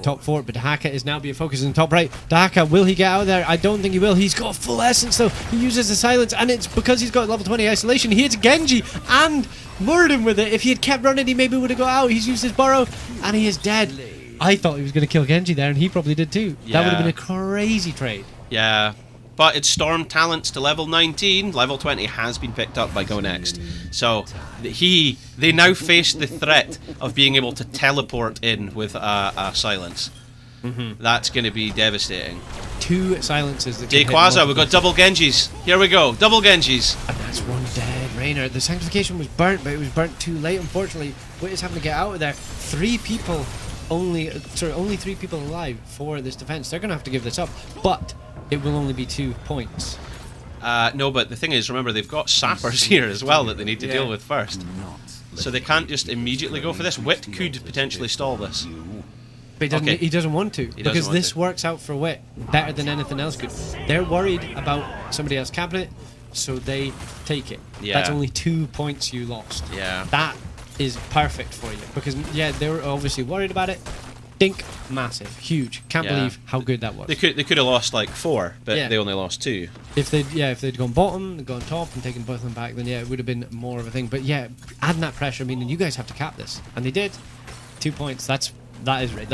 [SPEAKER 10] top fort, but Dahaka is now being focused in the top right. Dahaka, will he get out of there? I don't think he will. He's got full essence though. He uses the silence, and it's because he's got level 20 isolation. He hits Genji and lured him with it. If he had kept running, he maybe would have got out. He's used his burrow, and he is dead. I thought he was going to kill Genji there, and he probably did too. That would have been a crazy trade.
[SPEAKER 1] Yeah. But it's Storm Talents to level 19. Level 20 has been picked up by Go Next. So they now face the threat of being able to teleport in with a silence. That's going to be devastating.
[SPEAKER 10] Two silences that can hit
[SPEAKER 1] Dayquaza, we've
[SPEAKER 10] multiple.
[SPEAKER 1] got double Genjis. Here we go, double Genjis.
[SPEAKER 10] And that's one dead Raynor. The Sanctification was burnt, but it was burnt too late, unfortunately. Wit is having to get out of there. Only 3 people alive for this defense. They're going to have to give this up, but it will only be 2 points.
[SPEAKER 1] No, but the thing is, remember, they've got sappers here as well that they need to deal with first. So they can't just immediately go for this. Wit could potentially stall this.
[SPEAKER 10] But he doesn't want to, because this works out for Wit better than anything else could. They're worried about somebody else capping it, so they take it.
[SPEAKER 1] Yeah.
[SPEAKER 10] That's only 2 points you lost.
[SPEAKER 1] Yeah.
[SPEAKER 10] That is perfect for you, because they were obviously worried about it. Dink, massive, huge. Can't believe how good that was.
[SPEAKER 1] They could have lost like 4, but they only lost 2.
[SPEAKER 10] If they'd gone bottom, they'd gone top, and taken both of them back, then it would have been more of a thing. But yeah, adding that pressure, meaning you guys have to cap this, and they did. 2 points. That's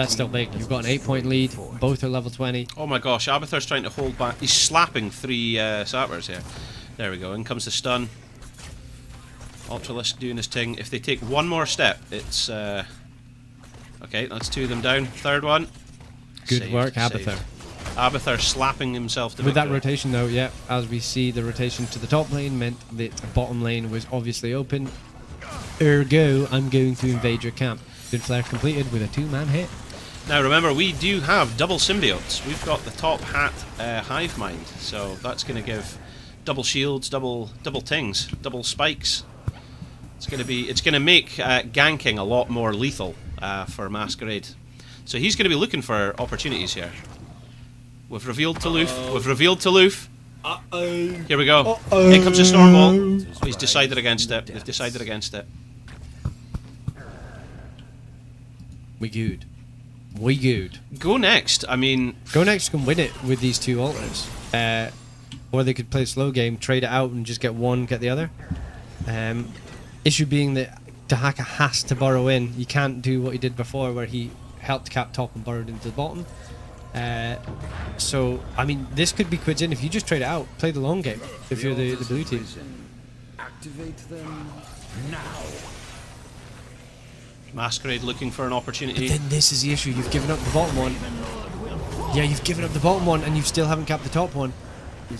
[SPEAKER 10] still big. You've got an 8-point lead. Both are level 20.
[SPEAKER 1] Oh my gosh, Abathur's trying to hold back. He's slapping 3 sappers here. There we go. In comes the stun. Ultralisk doing his thing. If they take one more step, it's okay, that's 2 of them down. Third one.
[SPEAKER 10] Good work, Abathur.
[SPEAKER 1] Abathur slapping himself to
[SPEAKER 10] With that
[SPEAKER 1] victory.
[SPEAKER 10] rotation though, as we see, the rotation to the top lane meant that the bottom lane was obviously open. Ergo, I'm going to invade your camp. Good flare completed with a 2-man hit.
[SPEAKER 1] Now remember, we do have double symbiotes. We've got the top hat hive mind, so that's going to give double shields, double tings, double spikes. It's gonna make ganking a lot more lethal for Masquerade. So he's gonna be looking for opportunities here. We've revealed Toulouf. We've revealed Toulouf. Here we go. Here comes the Stormball. Oh, he's decided against it. They've decided against it.
[SPEAKER 10] We good. We good.
[SPEAKER 1] Go next. I mean,
[SPEAKER 10] Go Next can win it with these two altars. Or they could play a slow game, trade it out, and just get one, get the other. Issue being that Dahaka has to burrow in. You can't do what he did before, where he helped cap top and burrowed into the bottom. So, I mean, this could be quids in if you just trade it out. Play the long game if you're the blue team.
[SPEAKER 8] Activate them now.
[SPEAKER 1] Masquerade looking for an opportunity.
[SPEAKER 10] Then this is the issue. You've given up the bottom one. Yeah, you've given up the bottom one, and you still haven't capped the top one.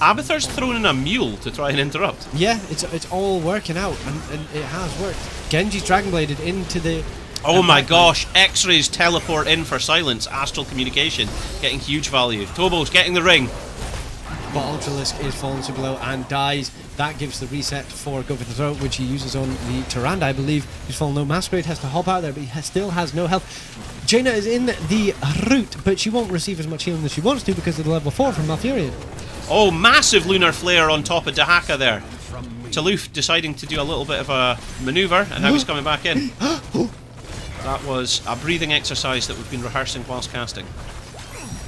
[SPEAKER 1] Abathur's thrown in a mule to try and interrupt.
[SPEAKER 10] Yeah, it's all working out, and it has worked. Genji's Dragonbladed into the...
[SPEAKER 1] Oh my gosh, X-Rays teleport in for silence, astral communication, getting huge value. Tobo's getting the ring.
[SPEAKER 10] But Ultralisk is falling to below and dies. That gives the reset for Go for the Throat, which he uses on the Tyrande, I believe. He's fallen low. Masquerade has to hop out there, but he still has no health. Jaina is in the route, but she won't receive as much healing as she wants to because of the level 4 from Malfurion.
[SPEAKER 1] Oh, massive Lunar Flare on top of Dahaka there. Toulouf deciding to do a little bit of a manoeuvre, and now he's coming back in. That was a breathing exercise that we've been rehearsing whilst casting.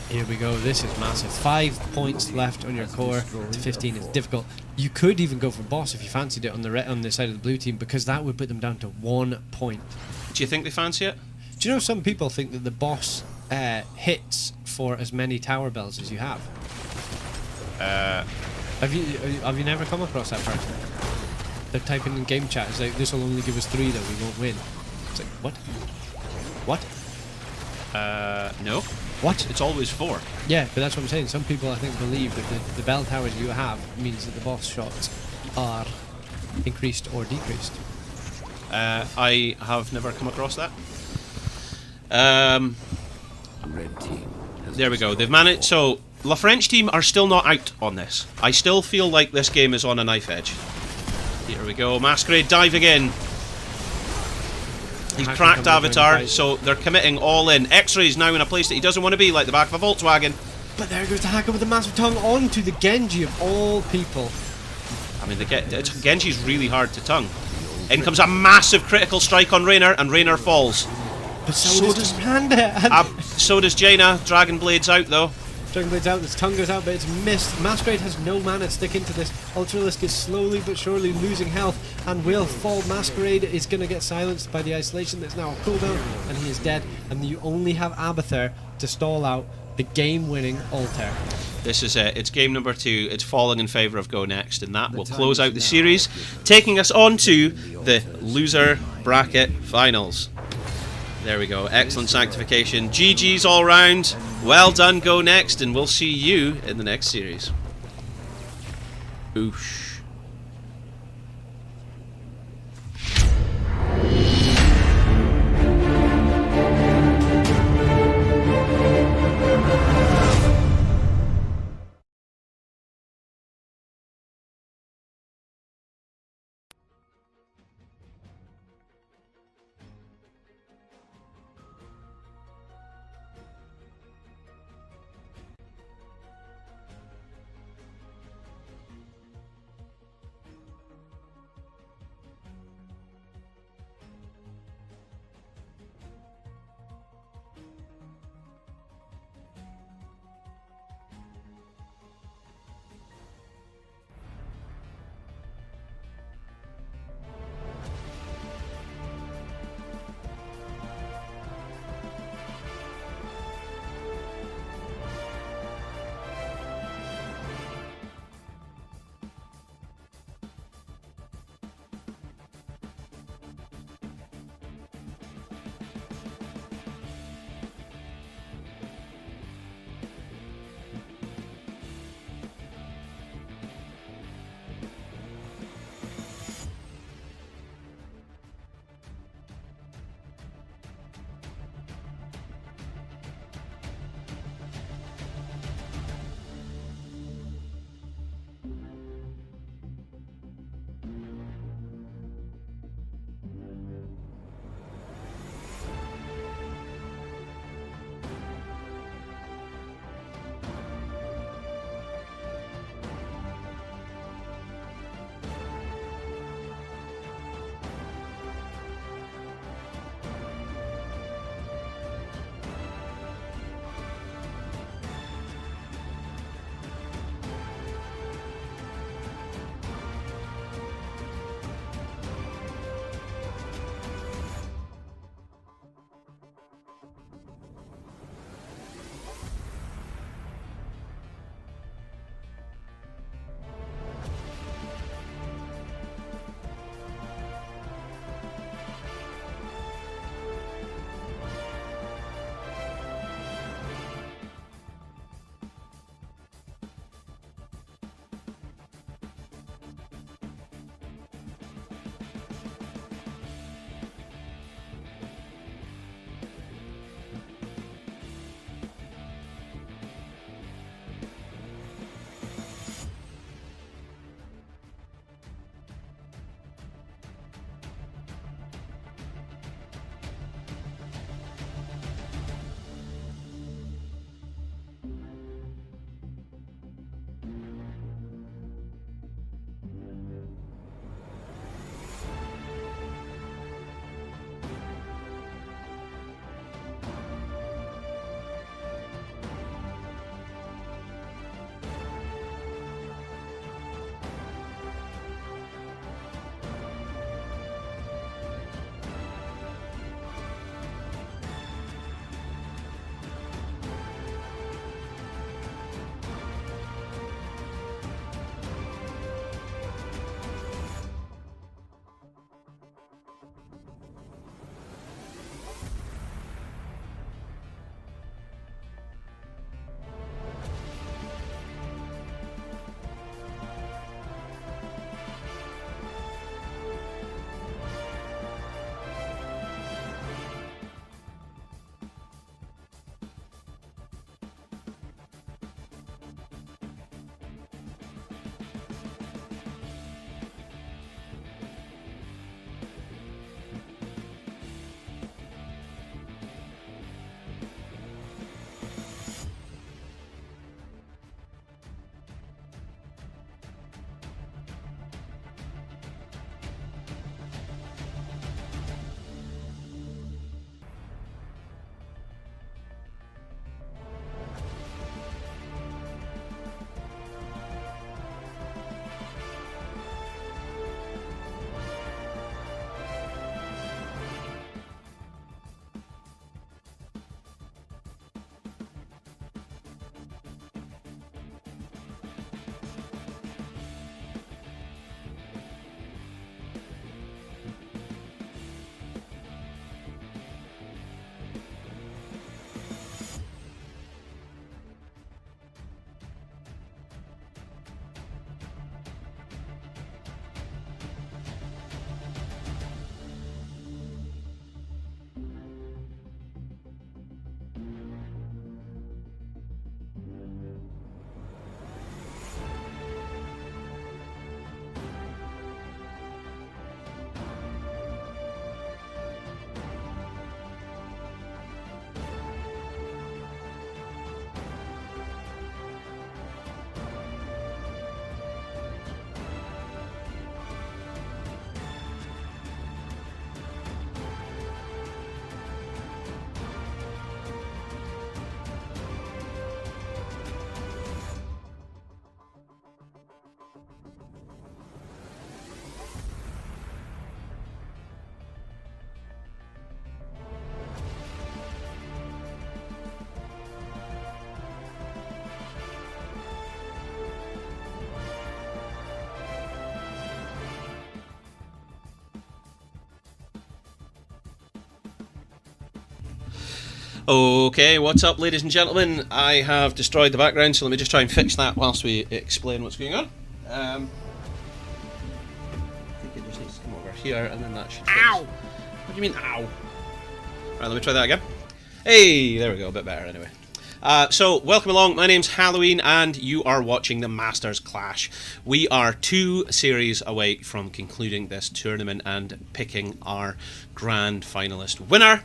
[SPEAKER 10] Here we go. This is massive. 5 points left on your core to 15. It's difficult. You could even go for boss if you fancied it on the side of the blue team, because that would put them down to 1 point.
[SPEAKER 1] Do you think they fancy it?
[SPEAKER 10] Do you know some people think that the boss hits for as many tower bells as you have? Have you never come across that person? They're typing in game chat. It's like, this will only give us 3 though. We won't win. It's like, what? What?
[SPEAKER 1] No.
[SPEAKER 10] What?
[SPEAKER 1] It's always 4.
[SPEAKER 10] Yeah, but that's what I'm saying. Some people, I think, believe that the bell towers you have means that the boss shots are increased or decreased.
[SPEAKER 1] I have never come across that.
[SPEAKER 8] Red team.
[SPEAKER 1] There we go. They've managed. So, La French team are still not out on this. I still feel like this game is on a knife edge. Here we go. Masquerade diving in. He's cracked Avatar, so they're committing all in. X-Ray's now in a place that he doesn't want to be, like the back of a Volkswagen.
[SPEAKER 10] But there goes Dahaka with the massive tongue onto the Genji of all people.
[SPEAKER 1] I mean, Genji's really hard to tongue. In comes a massive critical strike on Raynor, and Raynor falls.
[SPEAKER 10] But so does Miranda.
[SPEAKER 1] So does Jaina. Dragon Blade's out, though.
[SPEAKER 10] Dragon Blade's out, its tongue goes out, but it's missed. Masquerade has no mana to stick into this. Ultralisk is slowly but surely losing health and will fall. Masquerade is going to get silenced by the isolation that's now a cooldown, and he is dead. And you only have Abathur to stall out the game-winning altar.
[SPEAKER 1] This is it. It's game number 2. It's falling in favour of Go Next, and that will close out the series, taking us on to the loser bracket finals. There we go. Excellent sanctification. GG's all round. Well done, Go Next, and we'll see you in the next series. Oosh. Okay, what's up, ladies and gentlemen? I have destroyed the background, so let me just try and fix that whilst we explain what's going on. I think it just needs to come over here, and then that should fix. Ow! What do you mean, ow? Right, let me try that again. Hey, there we go, a bit better anyway. So, welcome along, my name's Halloween, and you are watching the Masters Clash. We are 2 series away from concluding this tournament and picking our grand finalist winner,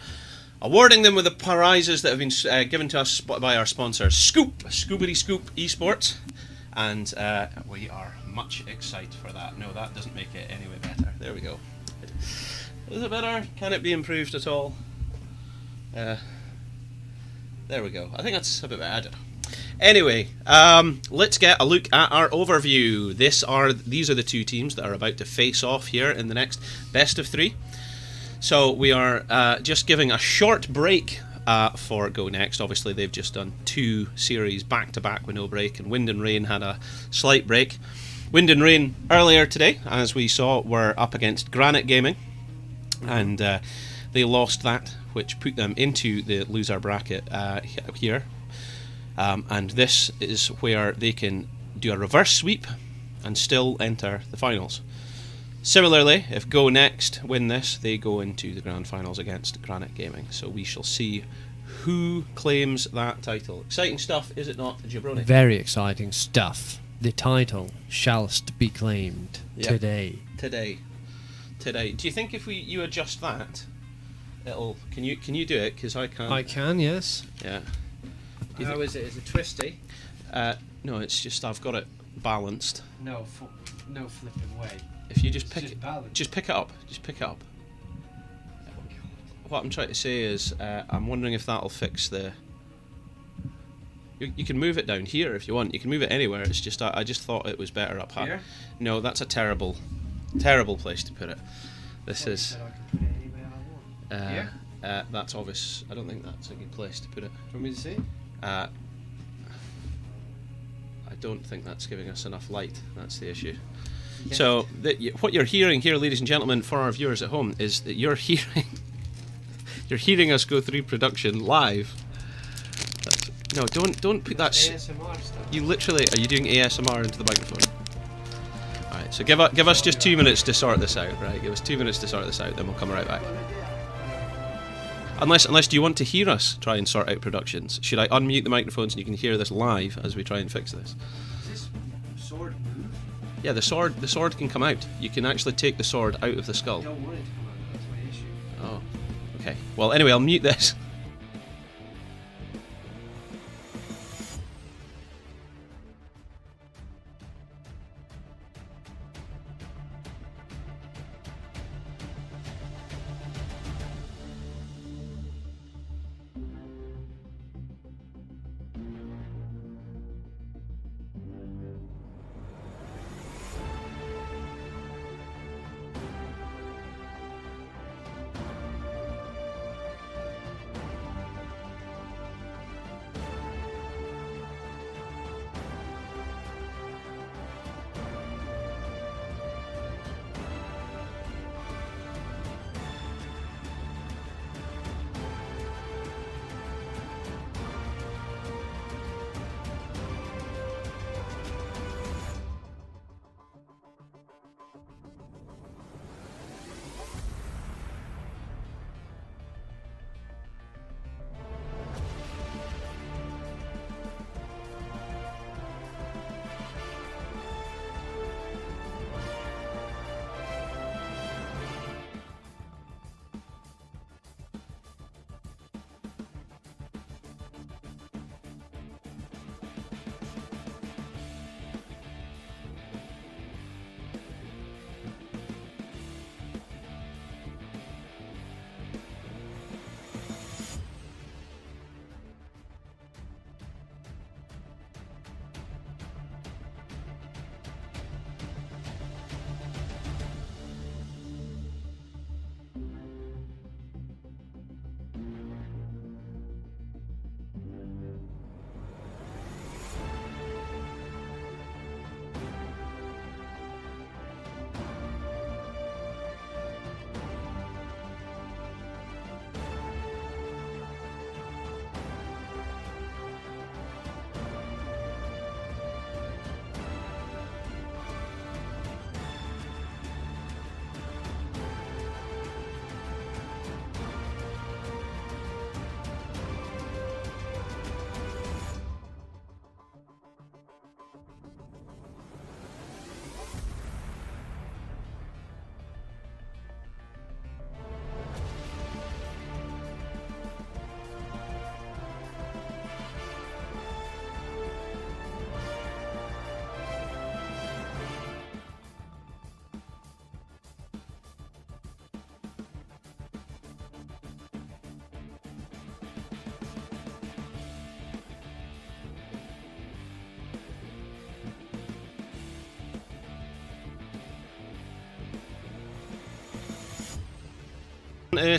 [SPEAKER 1] awarding them with the prizes that have been given to us by our sponsor, Scoobity Scoop Esports, and we are much excited for that. No, that doesn't make it any way better. There we go. Is it better? Can it be improved at all? There we go. I think that's a bit better. I don't know. Anyway, let's get a look at our overview. These are the 2 teams that are about to face off here in the next best of 3. So we are just giving a short break for Go Next. Obviously, they've just done 2 series back to back with no break, and Wind and Rain had a slight break. Wind and Rain earlier today, as we saw, were up against Granite Gaming, and they lost that, which put them into the loser bracket here. And this is where they can do a reverse sweep and still enter the finals. Similarly, if Go Next win this, they go into the grand finals against Granite Gaming. So we shall see who claims that title. Exciting stuff, is it not, Jabroni?
[SPEAKER 10] Very exciting stuff. The title shall be claimed today.
[SPEAKER 1] Today. Do you think if you adjust that, it'll? Can you do it? Because I can't.
[SPEAKER 10] I can, yes.
[SPEAKER 1] Yeah.
[SPEAKER 2] How is it? Is it twisty?
[SPEAKER 1] No, it's just I've got it balanced.
[SPEAKER 2] No flipping way.
[SPEAKER 1] If you just pick
[SPEAKER 2] just
[SPEAKER 1] it,
[SPEAKER 2] balanced.
[SPEAKER 1] just pick it up. Just pick it up. What I'm trying to say is, I'm wondering if that'll fix the. You can move it down here if you want. You can move it anywhere. It's just I just thought it was better up high.
[SPEAKER 2] Here?
[SPEAKER 1] No, that's a terrible place to put it. This is.
[SPEAKER 2] Said I can put it anywhere I want. Here?
[SPEAKER 1] That's obvious. I don't think that's a good place to put it.
[SPEAKER 2] Do you want me to see?
[SPEAKER 1] I don't think that's giving us enough light. That's the issue.
[SPEAKER 2] Yeah.
[SPEAKER 1] So what you're hearing here, ladies and gentlemen, for our viewers at home, is that you're hearing us go through production live. No, don't put that.
[SPEAKER 2] ASMR stuff.
[SPEAKER 1] You literally are you doing ASMR into the microphone? All right. So give us just 2 minutes to sort this out. Right. Give us 2 minutes to sort this out. Then we'll come right back. Unless do you want to hear us try and sort out productions? Should I unmute the microphones and you can hear this live as we try and fix this?
[SPEAKER 2] Does this sword move?
[SPEAKER 1] Yeah, the sword can come out. You can actually take the sword out of the skull.
[SPEAKER 2] I don't want it to come out. That's my issue.
[SPEAKER 1] Oh, okay. Well, anyway, I'll mute this.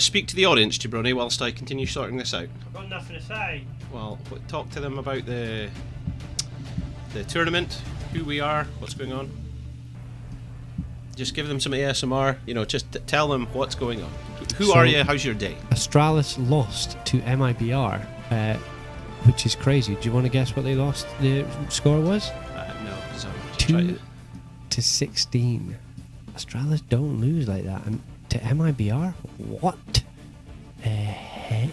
[SPEAKER 1] Speak to the audience, Jabroni, whilst I continue sorting this out.
[SPEAKER 11] I've got nothing to say.
[SPEAKER 1] Well, talk to them about the tournament, who we are, what's going on. Just give them some ASMR, you know, just tell them what's going on. Who are you? How's your day?
[SPEAKER 10] Astralis lost to MIBR, which is crazy. Do you want to guess what they lost? The score was
[SPEAKER 1] No, because I'm just trying
[SPEAKER 10] 2-16. Astralis don't lose like that, and to MIBR, what the heck?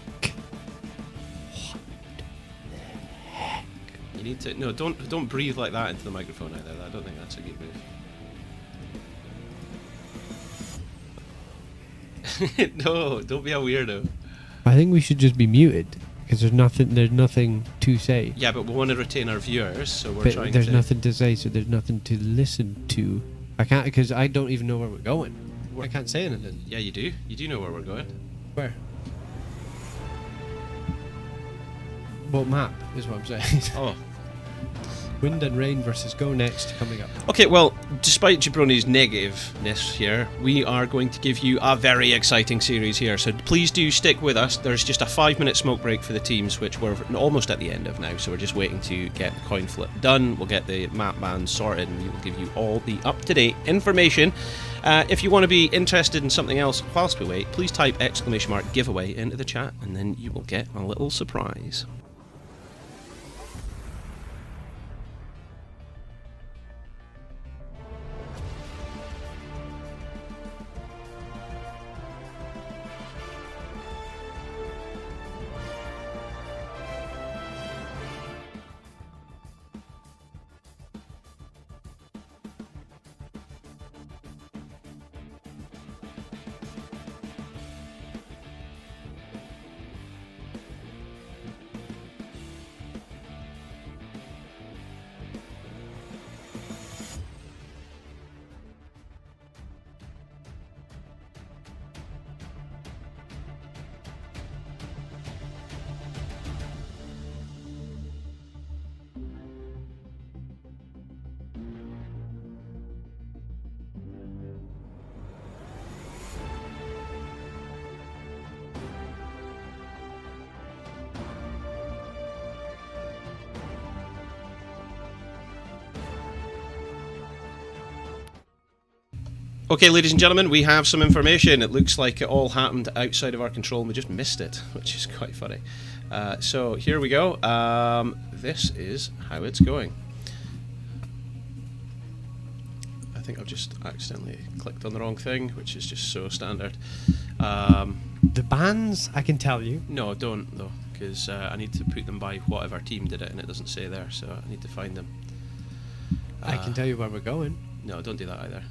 [SPEAKER 1] You need to don't breathe like that into the microphone either. I don't think that's a good move. No, don't be a weirdo.
[SPEAKER 10] I think we should just be muted because there's nothing to say.
[SPEAKER 1] Yeah, but we want to retain our viewers, so we're
[SPEAKER 10] But
[SPEAKER 1] trying
[SPEAKER 10] there's
[SPEAKER 1] to.
[SPEAKER 10] nothing to say, so there's nothing to listen to. I can't because I don't even know where we're going. I can't say anything.
[SPEAKER 1] Yeah, you do. You do know where we're going.
[SPEAKER 10] Where? What map is what I'm saying.
[SPEAKER 1] Oh.
[SPEAKER 10] Wind and Rain versus Go Next coming up.
[SPEAKER 1] Okay, well, despite Jabroni's negativeness here, we are going to give you a very exciting series here, so please do stick with us. There's just a 5-minute smoke break for the teams, which we're almost at the end of now, so we're just waiting to get the coin flip done. We'll get the map bans sorted, and we will give you all the up-to-date information. If you want to be interested in something else whilst we wait, please type !giveaway into the chat, and then you will get a little surprise. Okay, ladies and gentlemen, we have some information. It looks like it all happened outside of our control and we just missed it, which is quite funny. So here we go. This is how it's going. I think I've just accidentally clicked on the wrong thing, which is just so standard.
[SPEAKER 10] The bans, I can tell you.
[SPEAKER 1] No, don't though, because I need to put them by whatever team did it, and it doesn't say there, so I need to find them.
[SPEAKER 10] I can tell you where we're going.
[SPEAKER 1] No, don't do that either.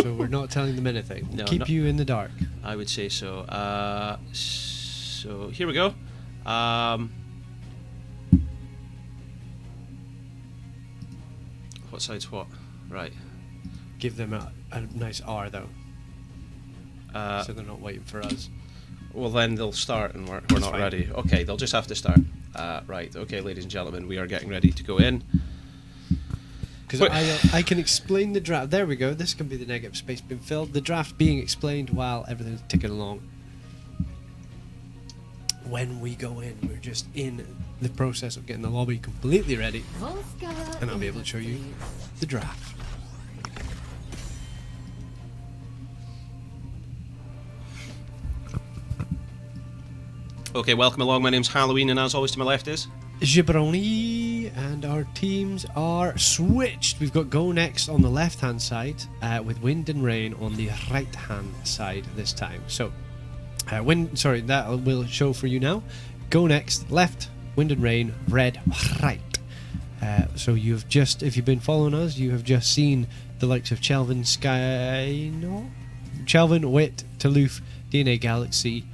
[SPEAKER 10] So we're not telling them anything.
[SPEAKER 1] No,
[SPEAKER 10] Keep you in the dark.
[SPEAKER 1] I would say so. So here we go. What side's what? Right.
[SPEAKER 10] Give them a nice R though. So they're not waiting for us.
[SPEAKER 1] Well, then they'll start and we're not
[SPEAKER 10] fine.
[SPEAKER 1] ready. Okay, they'll just have to start. Right. Okay, ladies and gentlemen, we are getting ready to go in.
[SPEAKER 10] Because I can explain the draft. There we go. This can be the negative space being filled. The draft being explained while everything's ticking along. When we go in, we're just in the process of getting the lobby completely ready. And I'll be able to show you the draft.
[SPEAKER 1] Okay, welcome along. My name's Halloween, and as always, to my left is
[SPEAKER 10] Jabroni, and our teams are switched. We've got Go Next on the left-hand side, with Wind and Rain on the right-hand side this time. So, that will show for you now. Go Next, left, Wind and Rain, red, right. So you've just, if you've been following us, you have just seen the likes of Chelvin, Wit, Taloof, DNA Galaxy,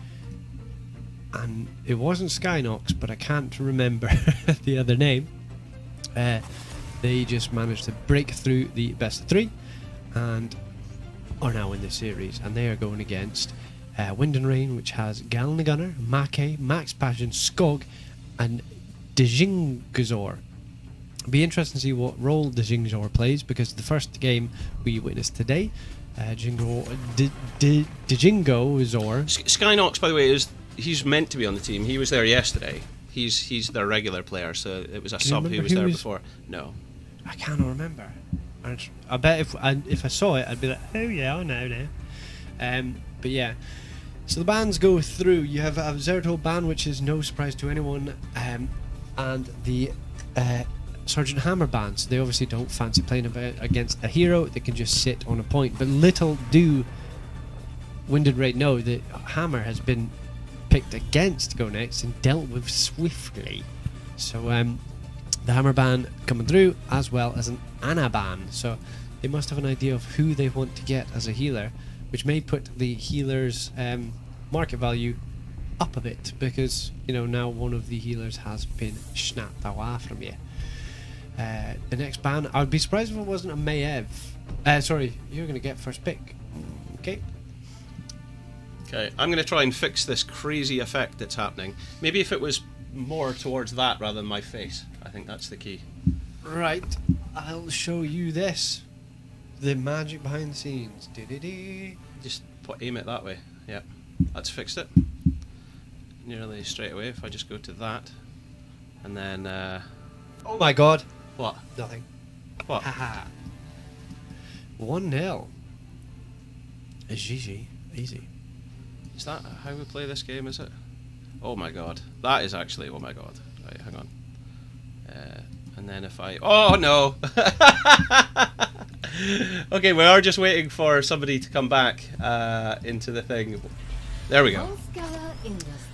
[SPEAKER 10] and it wasn't Skynox, but I can't remember the other name. They just managed to break through the best of three and are now in this series, and they are going against Wind and Rain, which has Galen the Gunner, Make, Max Passion, Skog, and Dejingzor. It'll be interesting to see what role Dejingzor plays, because the first game we witnessed today, Djingo Zor.
[SPEAKER 1] Skynox, by the way, he's meant to be on the team. He was there yesterday. He's their regular player, so it was a
[SPEAKER 10] Can you
[SPEAKER 1] sub who
[SPEAKER 10] remember
[SPEAKER 1] was
[SPEAKER 10] who
[SPEAKER 1] there
[SPEAKER 10] was-
[SPEAKER 1] before. No.
[SPEAKER 10] I can't remember. I bet if I saw it, I'd be like, oh yeah, I know now. But yeah. So the bans go through. You have a Zeratul ban, which is no surprise to anyone, and the Sergeant Hammer bans. They obviously don't fancy playing against a hero. They can just sit on a point. But little do Wind and Rain know that Hammer has been picked against Go Next and dealt with swiftly. So the Hammer ban coming through, as well as an Ana ban. So they must have an idea of who they want to get as a healer, which may put the healer's market value up a bit, because now one of the healers has been snapped away from you. The next ban, I would be surprised if it wasn't a Maiev. Sorry, you're going to get first pick. Okay.
[SPEAKER 1] Okay, I'm going to try and fix this crazy effect that's happening. Maybe if it was more towards that rather than my face. I think that's the key.
[SPEAKER 10] Right, I'll show you this. The magic behind the scenes.
[SPEAKER 1] Just aim it that way. Yeah, that's fixed it. Nearly straight away if I just go to that. And then...
[SPEAKER 10] Oh my god.
[SPEAKER 1] What?
[SPEAKER 10] Nothing.
[SPEAKER 1] What?
[SPEAKER 10] Haha. 1-0. GG. Easy.
[SPEAKER 1] Is that how we play this game, is it? Oh my god. That is actually... Oh my god. Right, hang on. And then if I... Oh no! Okay, we are just waiting for somebody to come back into the thing. There we go.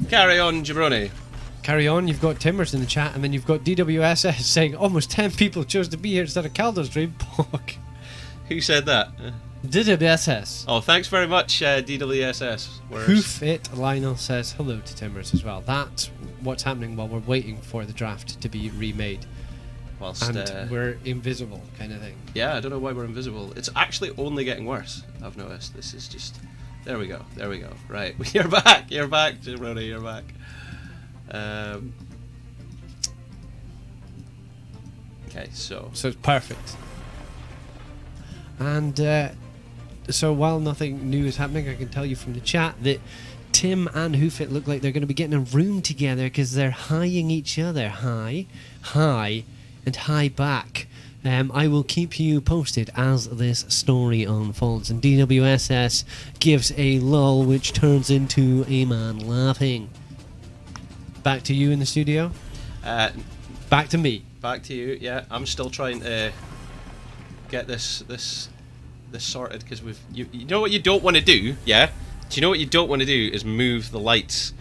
[SPEAKER 1] Carry on, Jabroni.
[SPEAKER 10] Carry on, you've got Timbers in the chat, and then you've got DWSS saying almost 10 people chose to be here instead of Caldo's dream.
[SPEAKER 1] Who said that?
[SPEAKER 10] DWSS.
[SPEAKER 1] Oh, thanks very much, DWSS.
[SPEAKER 10] Hoof It Lionel says hello to Timbers as well. That's what's happening while we're waiting for the draft to be remade.
[SPEAKER 1] Whilst,
[SPEAKER 10] and we're invisible, kind of thing.
[SPEAKER 1] Yeah, I don't know why we're invisible. It's actually only getting worse, I've noticed. This is just... There we go, there we go. Right, you're back, Jabroni, you're back. Okay, so
[SPEAKER 10] it's perfect. And so while nothing new is happening, I can tell you from the chat that Tim and Hoofit look like they're going to be getting a room together because they're high-ing each other. High, and high back. I will keep you posted as this story unfolds. And DWSS gives a lull, which turns into a man laughing. Back to you in the studio. Back to me.
[SPEAKER 1] Back to you. Yeah, I'm still trying to get this sorted because you know what you don't want to do. Yeah, do you know what you don't want to do is move the lights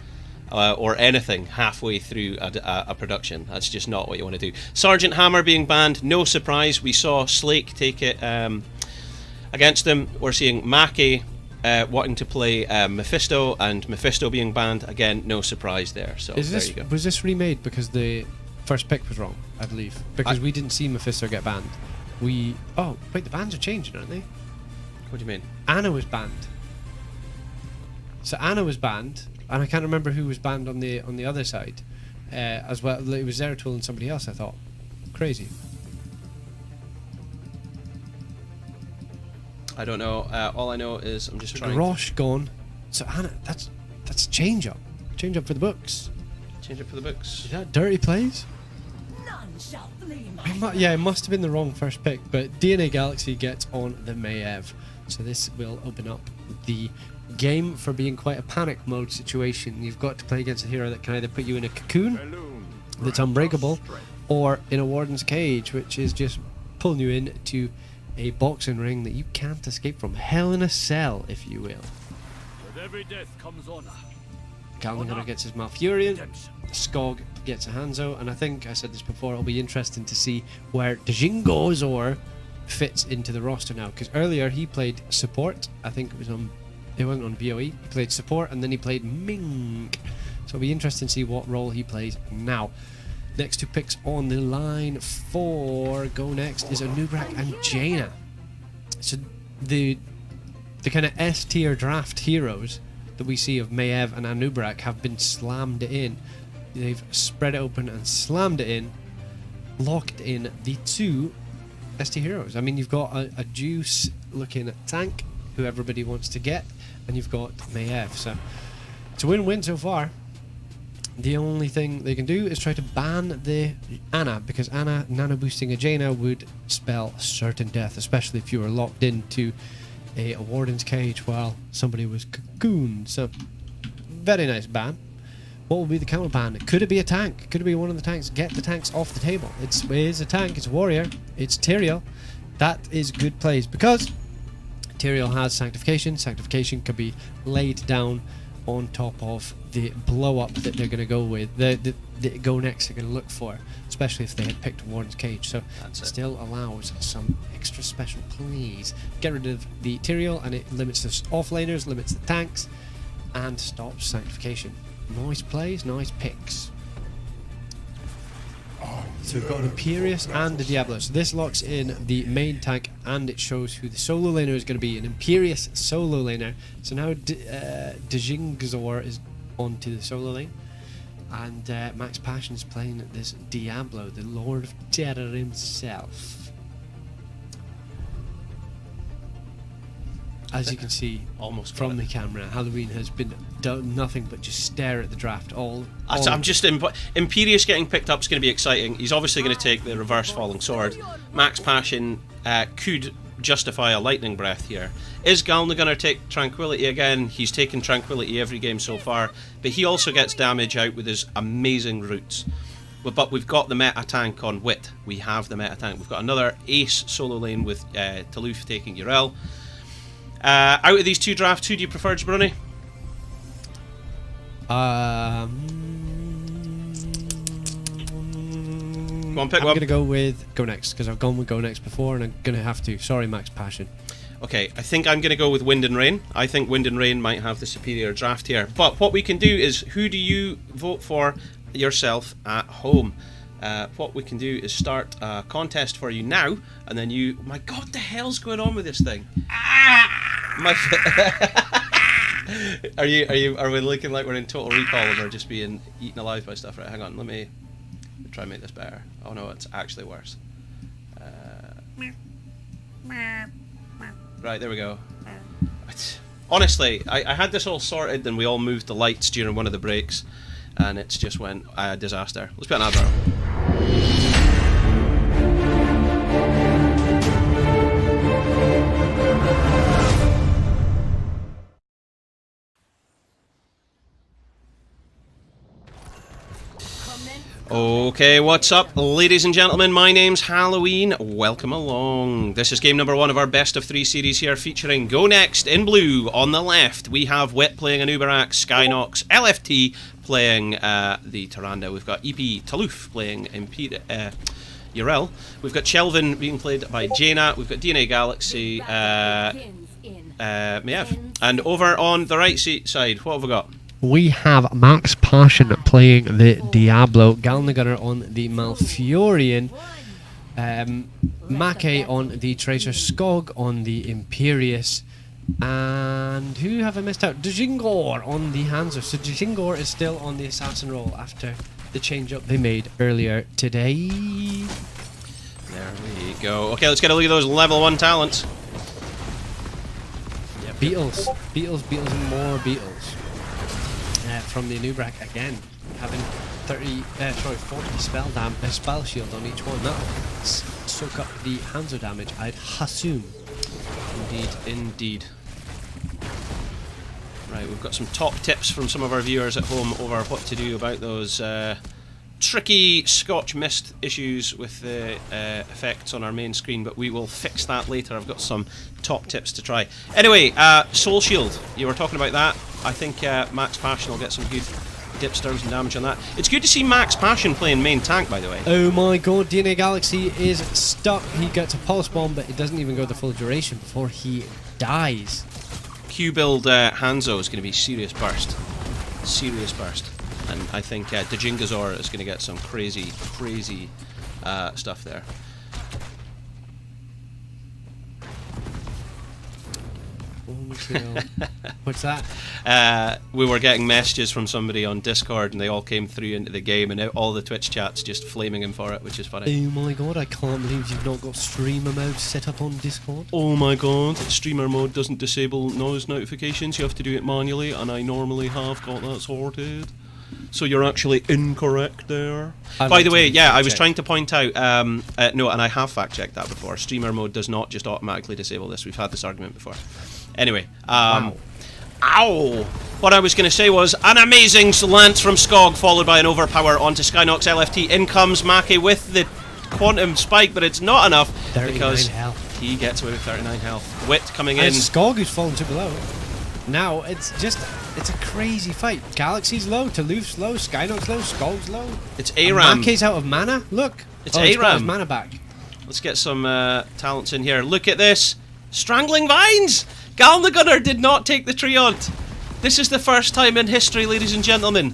[SPEAKER 1] or anything halfway through a production. That's just not what you want to do. Sergeant Hammer being banned, no surprise. We saw Slake take it against him. We're seeing Maki wanting to play Mephisto, and Mephisto being banned again. No surprise there. So there you go.
[SPEAKER 10] Was this remade because the first pick was wrong? I believe because we didn't see Mephisto get banned. Oh wait, the bans are changing, aren't they?
[SPEAKER 1] What do you mean?
[SPEAKER 10] Ana was banned. So Ana was banned, and I can't remember who was banned on the other side as well. It was Zeratul and somebody else, I thought. Crazy.
[SPEAKER 1] I don't know. All I know is I'm just trying.
[SPEAKER 10] Grosh gone. So Ana, that's a change up. Change up for the books.
[SPEAKER 1] Change up for the books.
[SPEAKER 10] Is that dirty plays? Yeah, it must have been the wrong first pick, but DNA Galaxy gets on the Maiev. So this will open up the game for being quite a panic mode situation. You've got to play against a hero that can either put you in a cocoon that's unbreakable, or in a warden's cage, which is just pulling you into a boxing ring that you can't escape from. Hell in a cell, if you will.
[SPEAKER 8] With every death comes honor.
[SPEAKER 10] Kalnagana gets his Malfurion, Skog gets a Hanzo, and I think I said this before, it'll be interesting to see where Djingo Zor fits into the roster now, because earlier he played support. I think it wasn't on BOE. He played support and then he played Ming. So it'll be interesting to see what role he plays now. Next two picks on the line for Go Next is Anub'arak and Jaina. So the kind of S tier draft heroes that we see of Maiev and Anub'arak have been slammed in. They've spread it open and slammed it in, locked in the two ST heroes. I mean, you've got a Juice looking tank who everybody wants to get, and you've got Maiev. So it's a win-win so far. The only thing they can do is try to ban the Ana, because Ana nano boosting a Jaina would spell certain death, especially if you were locked into a Warden's Cage while somebody was cocooned. So very nice ban. What will be the counter ban? Could it be a tank? Could it be one of the tanks? Get the tanks off the table. It is a tank, it's a warrior, it's Tyrael. That is good plays, because Tyrael has Sanctification. Sanctification can be laid down on top of the blow up that they're going to go with, the go next they're going to look for, especially if they had picked Warden's Cage. So it still allows some extra special plays. Get rid of the Tyrael and it limits the offlaners, limits the tanks, and stops Sanctification. Nice plays, nice picks. So we've got an Imperious and a Diablo. So this locks in the main tank and it shows who the solo laner is going to be. An Imperious solo laner. So now Djingzor is onto the solo lane. And Max Passion is playing this Diablo, the Lord of Terror himself. As you can see,
[SPEAKER 1] almost
[SPEAKER 10] from the camera, Halloween has been done nothing but just stare at the draft all
[SPEAKER 1] I'm just Imperious getting picked up is going to be exciting. He's obviously going to take the reverse falling sword. Max Passion could justify a lightning breath here. Is Galna going to take Tranquility again? He's taken Tranquility every game so far, but he also gets damage out with his amazing roots. But we've got the meta tank on Wit. We have the meta tank. We've got another ace solo lane with Taluf taking Yrel. Out of these two drafts, who do you prefer, Jabroni?
[SPEAKER 10] Go
[SPEAKER 1] on, pick
[SPEAKER 10] I'm
[SPEAKER 1] one.
[SPEAKER 10] going to go with Go Next, because I've gone with Go Next before and I'm going to have to. Sorry, Max Passion.
[SPEAKER 1] Okay, I think I'm going to go with Wind and Rain. I think Wind and Rain might have the superior draft here. But what we can do is, who do you vote for yourself at home? What we can do is start a contest for you now, and then you... My God, what the hell's going on with this thing? My are we looking like we're in Total Recall and we're just being eaten alive by stuff? Right, hang on, let me try and make this better. Oh no, it's actually worse. Right, there we go. Honestly, I had this all sorted and we all moved the lights during one of the breaks and it's just went disaster. Let's put an advert on. Okay, what's up, ladies and gentlemen? My name's Halloween. Welcome along. This is game number 1 of our best of 3 series here, featuring Go Next in blue. On the left, we have Wit playing Anubarak, Skynox, LFT playing the Tyrande. We've got EP Taluf playing Yrel. We've got Chelvin being played by Jaina. We've got DNA Galaxy, Maiev. And over on the right side, what have we got?
[SPEAKER 10] We have Max Passion playing the Diablo, Galnagunner on the Malfurion, Make on the Traitor, Skog on the Imperious, and who have I missed out? Djingor on the Hanzo. So Djingor is still on the Assassin role after the change-up they made earlier today.
[SPEAKER 1] There we go. Okay, let's get a look at those level 1 talents.
[SPEAKER 10] Yeah, Beatles, and more Beatles. From the Anubarak again, having 40 spell shield on each one. That'll soak up the Hanzo damage, I'd assume.
[SPEAKER 1] Indeed. Right, we've got some top tips from some of our viewers at home over what to do about those tricky Scotch Mist issues with the effects on our main screen, but we will fix that later. I've got some top tips to try. Anyway, Soul Shield, you were talking about that. I think Max Passion will get some good dipsters and damage on that. It's good to see Max Passion playing main tank, by the way.
[SPEAKER 10] Oh my God, DNA Galaxy is stuck. He gets a pulse bomb, but it doesn't even go the full duration before he dies.
[SPEAKER 1] Q build Hanzo is going to be serious burst. And I think Djingazor is going to get some crazy stuff there.
[SPEAKER 10] One kill. What's that?
[SPEAKER 1] We were getting messages from somebody on Discord, and they all came through into the game, and all the Twitch chats just flaming him for it, which is funny.
[SPEAKER 10] Oh my god, I can't believe you've not got streamer mode set up on Discord.
[SPEAKER 1] Oh my god, streamer mode doesn't disable noise notifications, you have to do it manually, and I normally have got that sorted. So you're actually incorrect there. By the way, yeah, I was trying to point out, no, and I have fact checked that before. Streamer mode does not just automatically disable this. We've had this argument before. Anyway,
[SPEAKER 10] Wow.
[SPEAKER 1] Ow! What I was going to say was an amazing lance from Skog, followed by an overpower onto Skynox LFT. In comes Maki with the quantum spike, but it's not enough
[SPEAKER 10] 39
[SPEAKER 1] because
[SPEAKER 10] health.
[SPEAKER 1] he gets away with 39 health. Wit coming
[SPEAKER 10] And
[SPEAKER 1] in.
[SPEAKER 10] it's Skog who's fallen super low. Now it's a crazy fight. Galaxy's low, Toulouse's low, Skynox low, Skog's low.
[SPEAKER 1] It's Aram.
[SPEAKER 10] Make's out of mana. Look,
[SPEAKER 1] It's
[SPEAKER 10] he's got his
[SPEAKER 1] Aram.
[SPEAKER 10] mana back.
[SPEAKER 1] Let's get some talents in here. Look at this. Strangling Vines! Gal the Gunner did not take the Treant. This is the first time in history, ladies and gentlemen.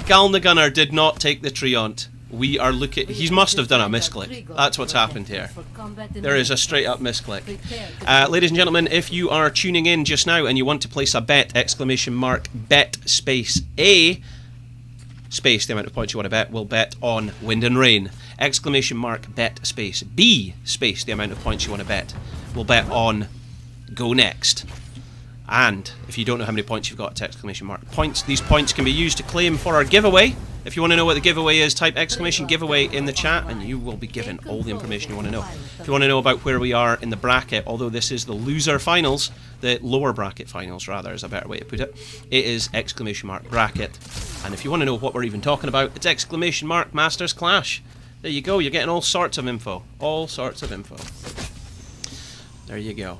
[SPEAKER 1] Gal the Gunner did not take the Treant. We are looking... He must have done a misclick. That's what's happened here. There is a straight up misclick. Ladies and gentlemen, if you are tuning in just now and you want to place a bet, exclamation mark, bet space A, space, the amount of points you want to bet, we'll bet on Wind and Rain. Exclamation mark, bet space B, space, the amount of points you want to bet. We'll bet on Go Next. And if you don't know how many points you've got, it's exclamation mark points. These points can be used to claim for our giveaway. If you want to know what the giveaway is, type exclamation giveaway in the chat and you will be given all the information you want to know. If you want to know about where we are in the bracket, although this is the loser finals, the lower bracket finals rather is a better way to put it, it is exclamation mark bracket. And if you want to know what we're even talking about, it's exclamation mark Masters Clash. There you go, you're getting all sorts of info. All sorts of info. There you go.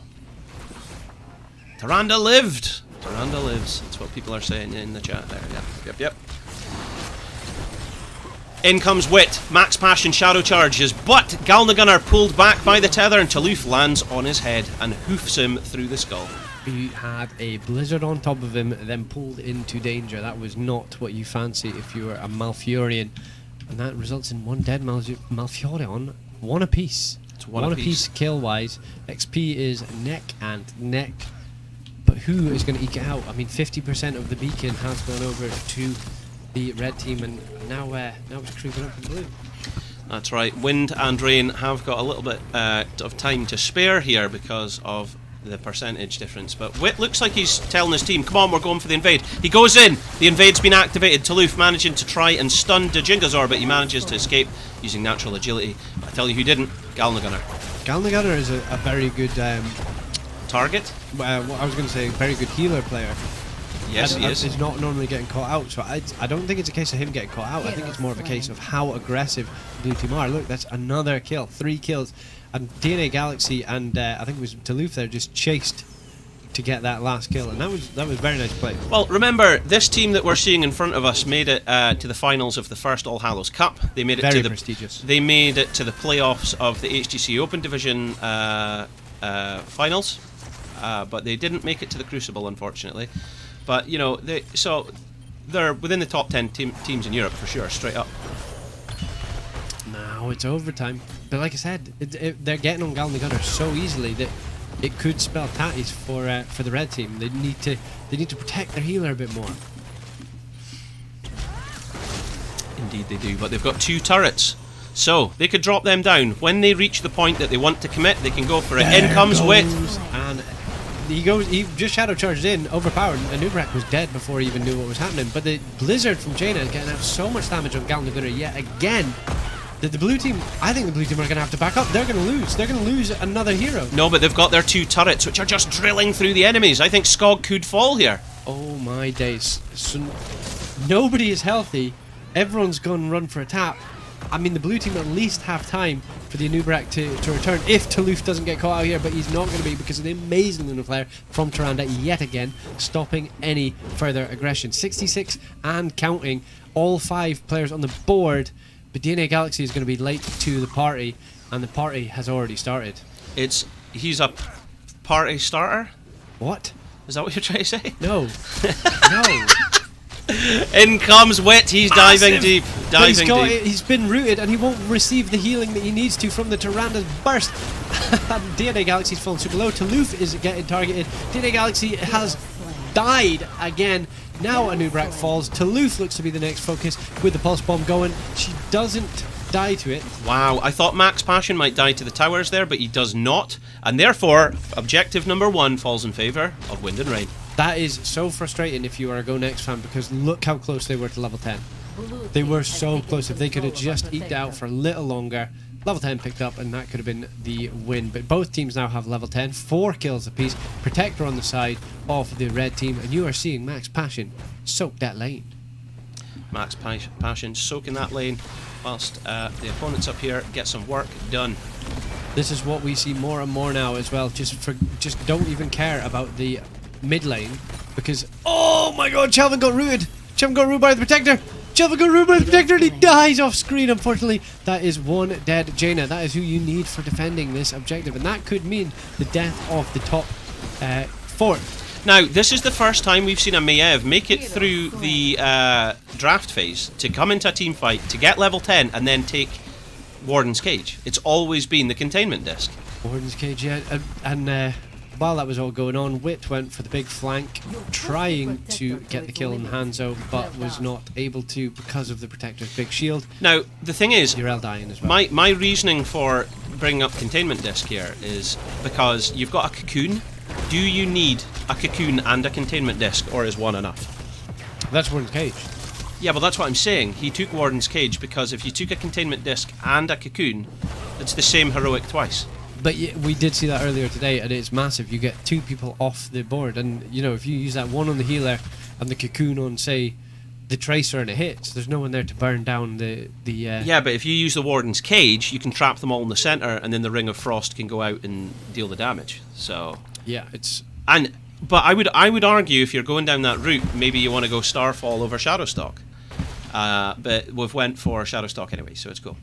[SPEAKER 1] Tyrande lived! Tyrande lives. That's what people are saying in the chat there. Yep. In comes Wit. Max Passion Shadow Charges. But Gal the Gunner pulled back by the tether and Toulouse lands on his head and hoofs him through the skull.
[SPEAKER 10] He had a blizzard on top of him, then pulled into danger. That was not what you fancy if you were a Malfurion. And that results in one dead Malfurion, one apiece.
[SPEAKER 1] It's one apiece
[SPEAKER 10] kill-wise. XP is neck and neck. But who is going to eke it out? I mean, 50% of the beacon has gone over to the red team, and now it's creeping up in blue.
[SPEAKER 1] That's right. Wind and Rain have got a little bit of time to spare here because of the percentage difference. But Wit looks like he's telling his team, come on, we're going for the invade. He goes in. The invade's been activated. Toulouse managing to try and stun Djingazor, but he manages to escape using natural agility. But I tell you who didn't. Gal the Gunner.
[SPEAKER 10] Gal the Gunner is a very good...
[SPEAKER 1] target?
[SPEAKER 10] what I was going to say, very good healer player.
[SPEAKER 1] Yes, he is.
[SPEAKER 10] He's not normally getting caught out, so I don't think it's a case of him getting caught out. I think it's more of a case of how aggressive Blue Team are. Look, that's another kill, 3 kills. And DNA Galaxy and I think it was Toulouse there just chased to get that last kill, and that was very nice play.
[SPEAKER 1] Well, remember, this team that we're seeing in front of us made it to the finals of the first All Hallows Cup. They made it
[SPEAKER 10] Very
[SPEAKER 1] to the
[SPEAKER 10] prestigious.
[SPEAKER 1] They made it to the playoffs of the HGC Open Division finals, but they didn't make it to the Crucible, unfortunately. But you know, they're within the top 10 teams in Europe for sure, straight up.
[SPEAKER 10] Now it's overtime, but like I said, they're getting on Gal the Gunner so easily that it could spell tatties for the red team. They need to protect their healer a bit more.
[SPEAKER 1] Indeed they do, but they've got 2 turrets, so they could drop them down. When they reach the point that they want to commit, they can go for it. In comes Wit.
[SPEAKER 10] And he just shadow charged in, overpowered, and Nubrak was dead before he even knew what was happening. But the blizzard from Jaina is getting out so much damage on Gal the Gunner yet again that the blue team, I think the blue team are going to have to back up. They're going to lose. They're going to lose another hero.
[SPEAKER 1] No, but they've got their 2 turrets, which are just drilling through the enemies. I think Skog could fall here.
[SPEAKER 10] Oh my days. So nobody is healthy. Everyone's gone run for a tap. I mean, the blue team at least have time for the Anubrak to return if Toulouse doesn't get caught out here, but he's not going to be because of the amazing Lunar Flare from Tyrande yet again, stopping any further aggression. 66 and counting, all 5 players on the board, but DNA Galaxy is going to be late to the party, and the party has already started.
[SPEAKER 1] He's a party starter?
[SPEAKER 10] What?
[SPEAKER 1] Is that what you're trying to say?
[SPEAKER 10] No. No.
[SPEAKER 1] In comes Wit. He's diving
[SPEAKER 10] Massive.
[SPEAKER 1] deep.
[SPEAKER 10] But he's
[SPEAKER 1] Diving
[SPEAKER 10] got
[SPEAKER 1] deep.
[SPEAKER 10] he's been rooted and he won't receive the healing that he needs to from the Tyranda's burst. DNA Galaxy's fallen super low. Toulouf is getting targeted. DNA Galaxy has died again. Now Anubrak falls. Toulouf looks to be the next focus with the pulse bomb going. She doesn't die to it.
[SPEAKER 1] Wow, I thought Max Passion might die to the towers there, but he does not. And therefore, objective number 1 falls in favour of Wind and Rain.
[SPEAKER 10] That is so frustrating if you are a Go Next fan, because look how close they were to level 10. They were so close. If they could have just eked out for a little longer, level 10 picked up and that could have been the win. But both teams now have level 10, 4 kills apiece. Protector on the side of the red team, and you are seeing Max Passion soak that lane.
[SPEAKER 1] Max Passion soaking that lane whilst the opponents up here get some work done.
[SPEAKER 10] This is what we see more and more now as well. Just don't even care about the mid lane, because oh my god, Chelvin got rooted. Chelvin got rooted by the Protector. Chelvin got rooted by the Protector and he dies off screen, unfortunately. That is one dead Jaina. That is who you need for defending this objective, and that could mean the death of the top 4.
[SPEAKER 1] Now, this is the first time we've seen a Maiev make it through the draft phase to come into a team fight, to get level 10 and then take Warden's Cage. It's always been the containment disc.
[SPEAKER 10] Warden's Cage, yeah. And while that was all going on, Wit went for the big flank, trying to get the kill on Hanzo, but was not able to because of the Protector's big shield.
[SPEAKER 1] Now, the thing is,
[SPEAKER 10] Yrel dying as well.
[SPEAKER 1] my reasoning for bringing up containment disc here is because you've got a cocoon. Do you need a cocoon and a containment disc, or is one enough?
[SPEAKER 10] That's Warden's Cage.
[SPEAKER 1] Yeah, well, that's what I'm saying. He took Warden's Cage because if you took a containment disc and a cocoon, it's the same heroic twice.
[SPEAKER 10] But we did see that earlier today, and it's massive. You get 2 people off the board, and you know, if you use that one on the healer and the cocoon on, say, the Tracer, and it hits, there's no one there to burn down the
[SPEAKER 1] Yeah, but if you use the Warden's Cage, you can trap them all in the centre, and then the Ring of Frost can go out and deal the damage. So
[SPEAKER 10] yeah, it's
[SPEAKER 1] but I would argue if you're going down that route, maybe you want to go Starfall over Shadowstalk. But we've went for Shadowstalk anyway, so it's cool.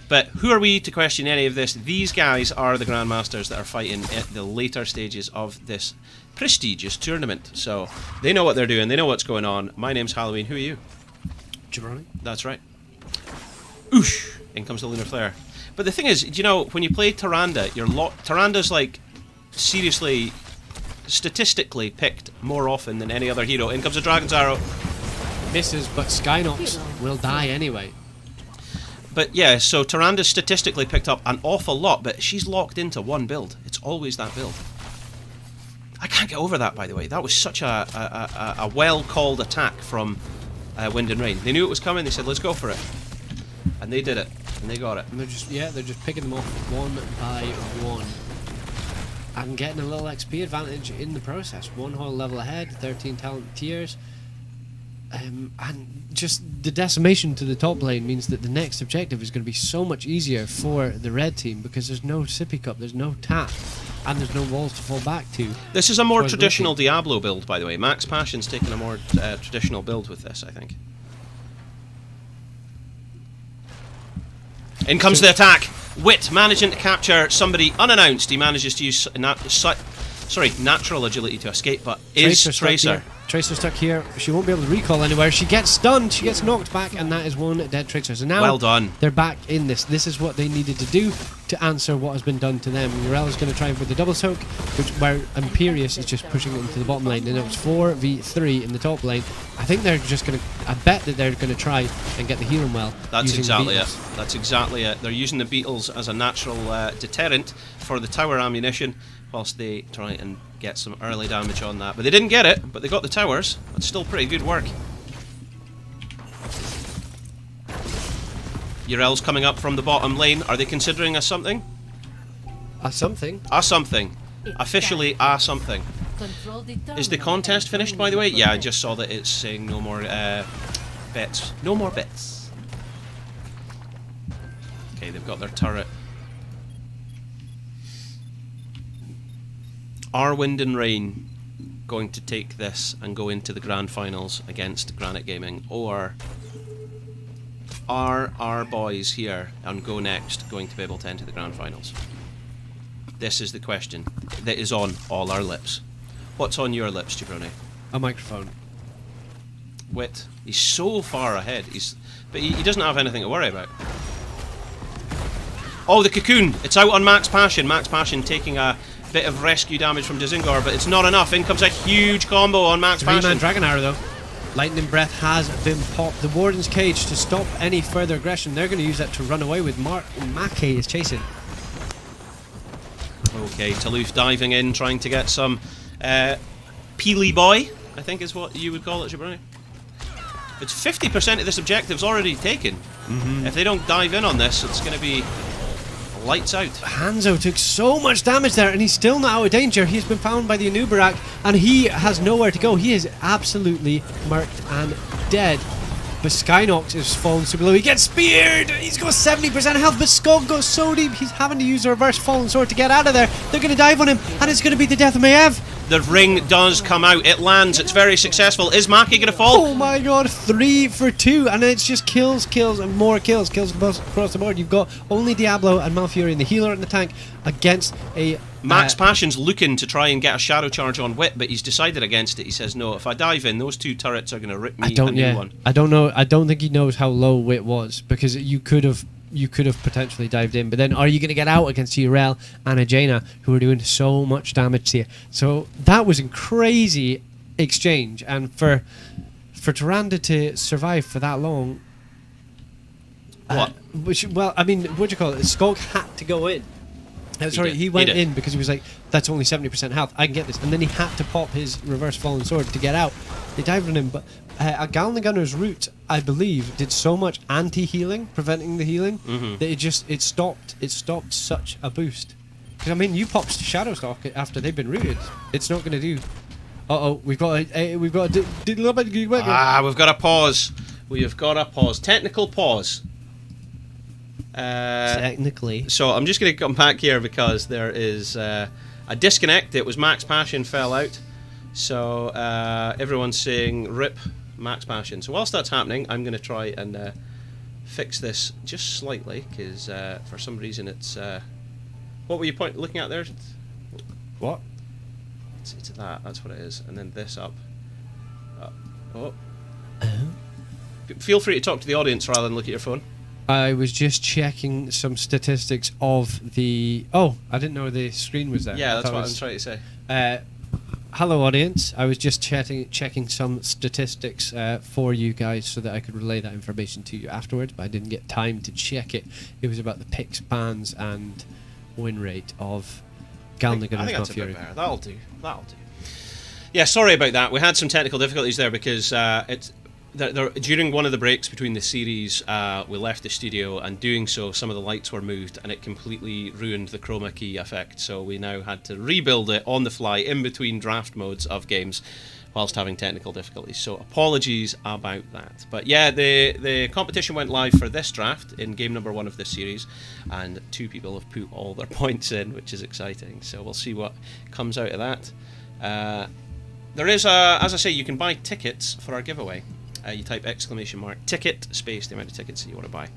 [SPEAKER 1] But who are we to question any of this? These guys are the Grandmasters that are fighting at the later stages of this prestigious tournament. So they know what they're doing, they know what's going on. My name's Halloween, who are you?
[SPEAKER 10] Jabroni.
[SPEAKER 1] That's right. Oosh! In comes the Lunar Flare. But the thing is, you know, when you play Tyrande, Tyranda's like seriously, statistically picked more often than any other hero. In comes a Dragon's Arrow.
[SPEAKER 10] Misses, but Skynox will die anyway.
[SPEAKER 1] But yeah, so Tyranda's statistically picked up an awful lot, but she's locked into one build. It's always that build. I can't get over that, by the way. That was such a well-called attack from Wind and Rain. They knew it was coming, they said, let's go for it. And they did it, and they got it.
[SPEAKER 10] And they're just picking them off one by one. And getting a little XP advantage in the process. 1 whole level ahead, 13 talent tiers. And just the decimation to the top lane means that the next objective is going to be so much easier for the red team, because there's no sippy cup, there's no tap, and there's no walls to fall back to.
[SPEAKER 1] This is a more traditional Diablo build, by the way. Max Passion's taken a more traditional build with this, I think. In comes the attack. Wit managing to capture somebody unannounced. He manages to use natural agility to escape, but is Tracer.
[SPEAKER 10] Tracer stuck here. She won't be able to recall anywhere. She gets stunned. She gets knocked back, and that is one dead Tracer. So now
[SPEAKER 1] well done.
[SPEAKER 10] They're back in this. This is what they needed to do to answer what has been done to them. Yrel is going to try for the double soak, where Imperius is just pushing it into the bottom lane. And it's 4v3 in the top lane. I think they're just going to. I bet that they're going to try and get the healing well.
[SPEAKER 1] That's exactly it. That's exactly it. They're using the beetles as a natural deterrent for the tower ammunition, whilst they try and get some early damage on that. But they didn't get it, but they got the towers. That's still pretty good work. Yrel's coming up from the bottom lane. Are they considering a something?
[SPEAKER 10] A something?
[SPEAKER 1] A something. Officially a something. Is the contest finished, by the way? Yeah, I just saw that it's saying no more bets. No more bets. Okay, they've got their turret. Are Wind and Rain going to take this and go into the grand finals against Granite Gaming, or are our boys here on Go Next going to be able to enter the grand finals? This is the question that is on all our lips. What's on your lips, Jabroni?
[SPEAKER 10] A microphone.
[SPEAKER 1] Wit. He's so far ahead. But he doesn't have anything to worry about. Oh, the cocoon! It's out on Max Passion. Max Passion taking a bit of rescue damage from Dazingor, but it's not enough. In comes a huge combo on Max
[SPEAKER 10] Three-man
[SPEAKER 1] Passion.
[SPEAKER 10] Dragon Arrow though. Lightning Breath has been popped. The Warden's Cage to stop any further aggression. They're going to use that to run away with. Mackay is chasing.
[SPEAKER 1] Okay, Toulouse diving in, trying to get some Peely Boy, I think is what you would call it, Jabroni. It's 50% of this objective's already taken. If they don't dive in on this, it's going to be lights out.
[SPEAKER 10] Hanzo took so much damage there, and he's still not out of danger. He's been found by the Anubarak, and he has nowhere to go. He is absolutely murked and dead. But Skynox is fallen so below. He gets speared! He's got 70% health, but Skog goes so deep, he's having to use the reverse fallen sword to get out of there. They're going to dive on him, and it's going to be the death of Maiev.
[SPEAKER 1] The ring does come out. It lands. It's very successful. Is Maki going to fall?
[SPEAKER 10] Oh my god, 3 for 2, and it's just kills, and more kills across the board. You've got only Diablo and Malfurion, the healer and the tank, against a...
[SPEAKER 1] Max Passion's looking to try and get a shadow charge on Wit, but he's decided against it. He says, no, if I dive in, those 2 turrets are going to rip me a new one.
[SPEAKER 10] I don't know. I don't think he knows how low Wit was, because you could have potentially dived in, but then are you going to get out against Urel and Ajena, who are doing so much damage to you? So that was a crazy exchange, and for Tyrande to survive for that long...
[SPEAKER 1] What?
[SPEAKER 10] Well, I mean, what do you call it? Skog had to go in. Sorry, he went in because he was like, that's only 70% health, I can get this. And then he had to pop his reverse fallen sword to get out. They dived on him, but a Galnagunner's root, I believe, did so much anti-healing, preventing the healing, that it stopped such a boost. Because, I mean, you pop Shadowstalk after they've been rooted. It's not going to do... we've got a
[SPEAKER 1] we've got a pause. We have got a pause. Technical pause.
[SPEAKER 10] Technically.
[SPEAKER 1] So I'm just going to come back here because there is a disconnect. It was Max Passion fell out. So everyone's saying rip Max Passion. So whilst that's happening, I'm going to try and fix this just slightly because for some reason it's... what were you looking at there?
[SPEAKER 10] What?
[SPEAKER 1] It's that. That's what it is. And then this up. Feel free to talk to the audience rather than look at your phone.
[SPEAKER 10] I was just checking some statistics of the... Oh, I didn't know the screen was there.
[SPEAKER 1] Yeah, that's what I'm trying to say.
[SPEAKER 10] Hello, audience. I was just checking some statistics for you guys so that I could relay that information to you afterwards, but I didn't get time to check it. It was about the picks, bans, and win rate of Galnagun and Malfurion.
[SPEAKER 1] That'll do. Yeah, sorry about that. We had some technical difficulties there because during one of the breaks between the series, we left the studio, and doing so, some of the lights were moved, and it completely ruined the chroma key effect. So we now had to rebuild it on the fly in between draft modes of games, whilst having technical difficulties. So apologies about that. But yeah, the competition went live for this draft in game number 1 of this series, and 2 people have put all their points in, which is exciting. So we'll see what comes out of that. There is as I say, you can buy tickets for our giveaway. You type !ticket space the amount of tickets that you want to buy.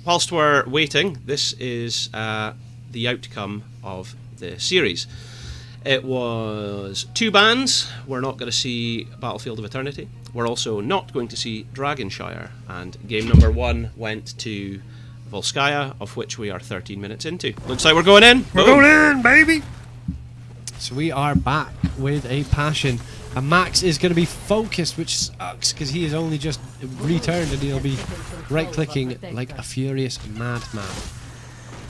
[SPEAKER 1] Whilst we're waiting, this is the outcome of the series. It was 2 bans. We're not going to see Battlefield of Eternity. We're also not going to see Dragonshire. And game number 1 went to Volskaya, of which we are 13 minutes into. Looks like we're going in.
[SPEAKER 10] We're going in, baby! So we are back with a passion. And Max is going to be focused, which sucks because he has only just returned and he'll be right-clicking like a furious madman.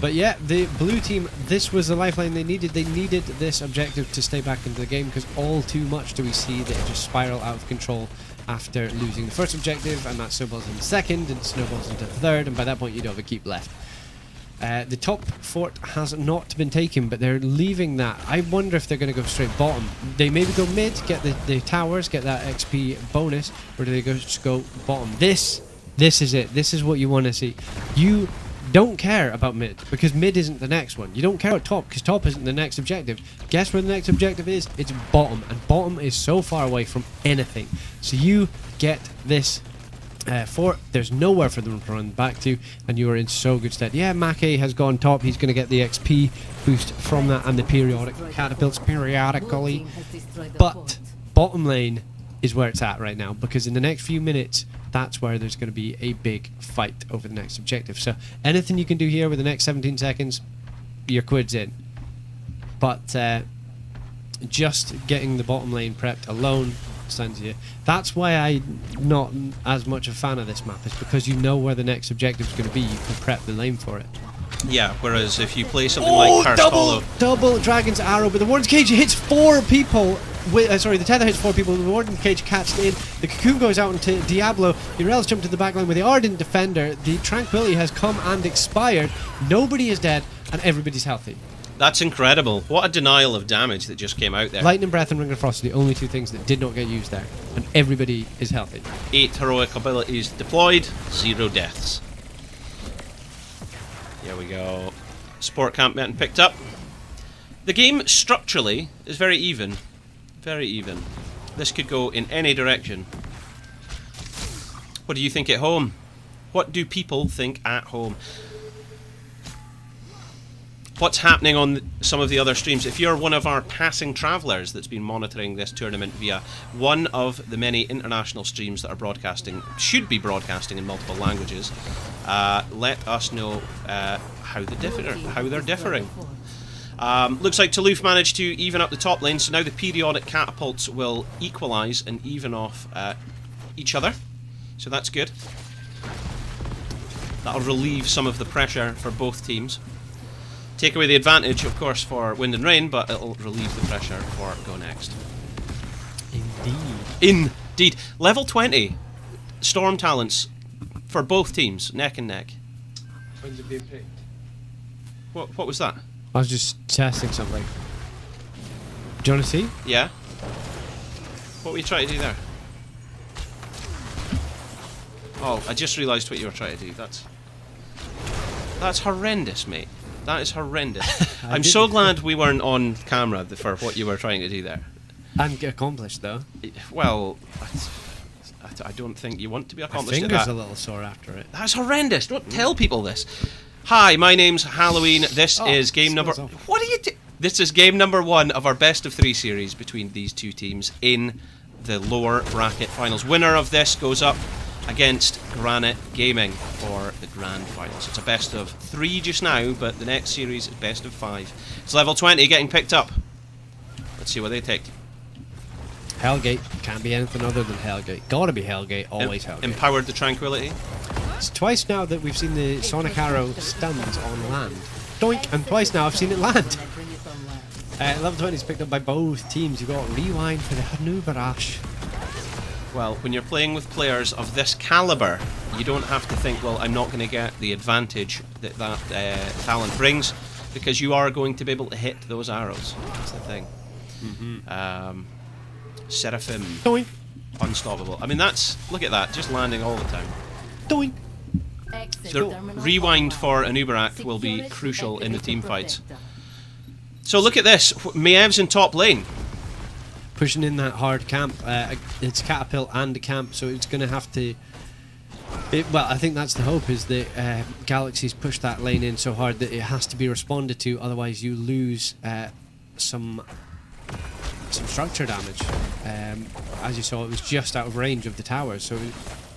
[SPEAKER 10] But yeah, the blue team, this was the lifeline they needed. They needed this objective to stay back into the game because all too much do we see that just spiral out of control after losing the first objective, and that snowballs into second and snowballs into third, and by that point you don't have a keep left. The top fort has not been taken, but they're leaving that. I wonder if they're going to go straight bottom. They maybe go mid, get the towers, get that XP bonus, or do they just go bottom? This is it. This is what you want to see. You don't care about mid, because mid isn't the next one. You don't care about top, because top isn't the next objective. Guess where the next objective is? It's bottom, and bottom is so far away from anything. So you get this fort. There's nowhere for them to run back to, and you are in so good stead. Yeah, Mackay has gone top. He's going to get the XP boost from that and the periodic catapults periodically. But bottom lane is where it's at right now, because in the next few minutes, that's where there's going to be a big fight over the next objective. So anything you can do here with the next 17 seconds, your quid's in. But just getting the bottom lane prepped alone stands you. That's why I'm not as much a fan of this map, is because you know where the next objective is going to be. You can prep the lane for it.
[SPEAKER 1] Yeah, whereas if you play something like Cursed Hollow...
[SPEAKER 10] Double Dragon's Arrow, but the Warden's Cage hits 4 people. Sorry, the Tether hits 4 people, the Warden's Cage catches in, the Cocoon goes out into Diablo, Urel's jumped to the back line with the Ardent Defender, the Tranquility has come and expired, nobody is dead, and everybody's healthy.
[SPEAKER 1] That's incredible. What a denial of damage that just came out there.
[SPEAKER 10] Lightning Breath and Ring of Frost are the only 2 things that did not get used there, and everybody is healthy.
[SPEAKER 1] 8 heroic abilities deployed, 0 deaths. Here we go. Sport camp getting picked up. The game structurally is very even. Very even. This could go in any direction. What do you think at home? What do people think at home? What's happening on some of the other streams? If you're one of our passing travellers that's been monitoring this tournament via one of the many international streams that are broadcasting, should be broadcasting in multiple languages, let us know how they're differing. Looks like Toulouse managed to even up the top lane, so now the periodic catapults will equalise and even off each other. So that's good. That'll relieve some of the pressure for both teams. Take away the advantage, of course, for Wind and Rain, but it'll relieve the pressure for Go Next. Indeed. Level 20 Storm talents for both teams, neck and neck.
[SPEAKER 2] When's it being picked?
[SPEAKER 1] What was that?
[SPEAKER 10] I was just testing something. Do you want to see?
[SPEAKER 1] Yeah. What were you trying to do there? Oh, I just realised what you were trying to do. That's horrendous, mate. That is horrendous. I'm so glad we weren't on camera for what you were trying to do there.
[SPEAKER 10] And get accomplished, though.
[SPEAKER 1] Well, I don't think you want to be accomplished
[SPEAKER 10] My
[SPEAKER 1] at
[SPEAKER 10] finger's
[SPEAKER 1] that.
[SPEAKER 10] a little sore after it.
[SPEAKER 1] That's horrendous. Don't tell people this. Hi, my name's Halloween. This is game number... What are you doing? This is game number 1 of our best of 3 series between these 2 teams in the lower bracket finals. Winner of this goes up against Granite Gaming for the grand finals. It's a best of 3 just now, but the next series is best of 5. It's level 20 getting picked up. Let's see what they take.
[SPEAKER 10] Hellgate can't be anything other than Hellgate. Gotta be Hellgate, always Hellgate.
[SPEAKER 1] Empowered the Tranquility.
[SPEAKER 10] It's twice now that we've seen the Sonic Arrow stuns on land. Doink! And twice now I've seen it land. Level 20 is picked up by both teams. You've got Rewind for the Hanubarash.
[SPEAKER 1] Well, when you're playing with players of this caliber, you don't have to think, well, I'm not going to get the advantage that talent brings, because you are going to be able to hit those arrows. That's the thing. Seraphim.
[SPEAKER 10] Doink!
[SPEAKER 1] Unstoppable. I mean, look at that, just landing all the time.
[SPEAKER 10] Doink!
[SPEAKER 1] The rewind for Anubarak will be crucial in the team fights. So look at this, Maev's in top lane.
[SPEAKER 10] Pushing in that hard camp. It's catapult and a camp, so it's going to have to... well, I think that's the hope, is that Galaxy's pushed that lane in so hard that it has to be responded to, otherwise you lose some structure damage. As you saw, it was just out of range of the towers, so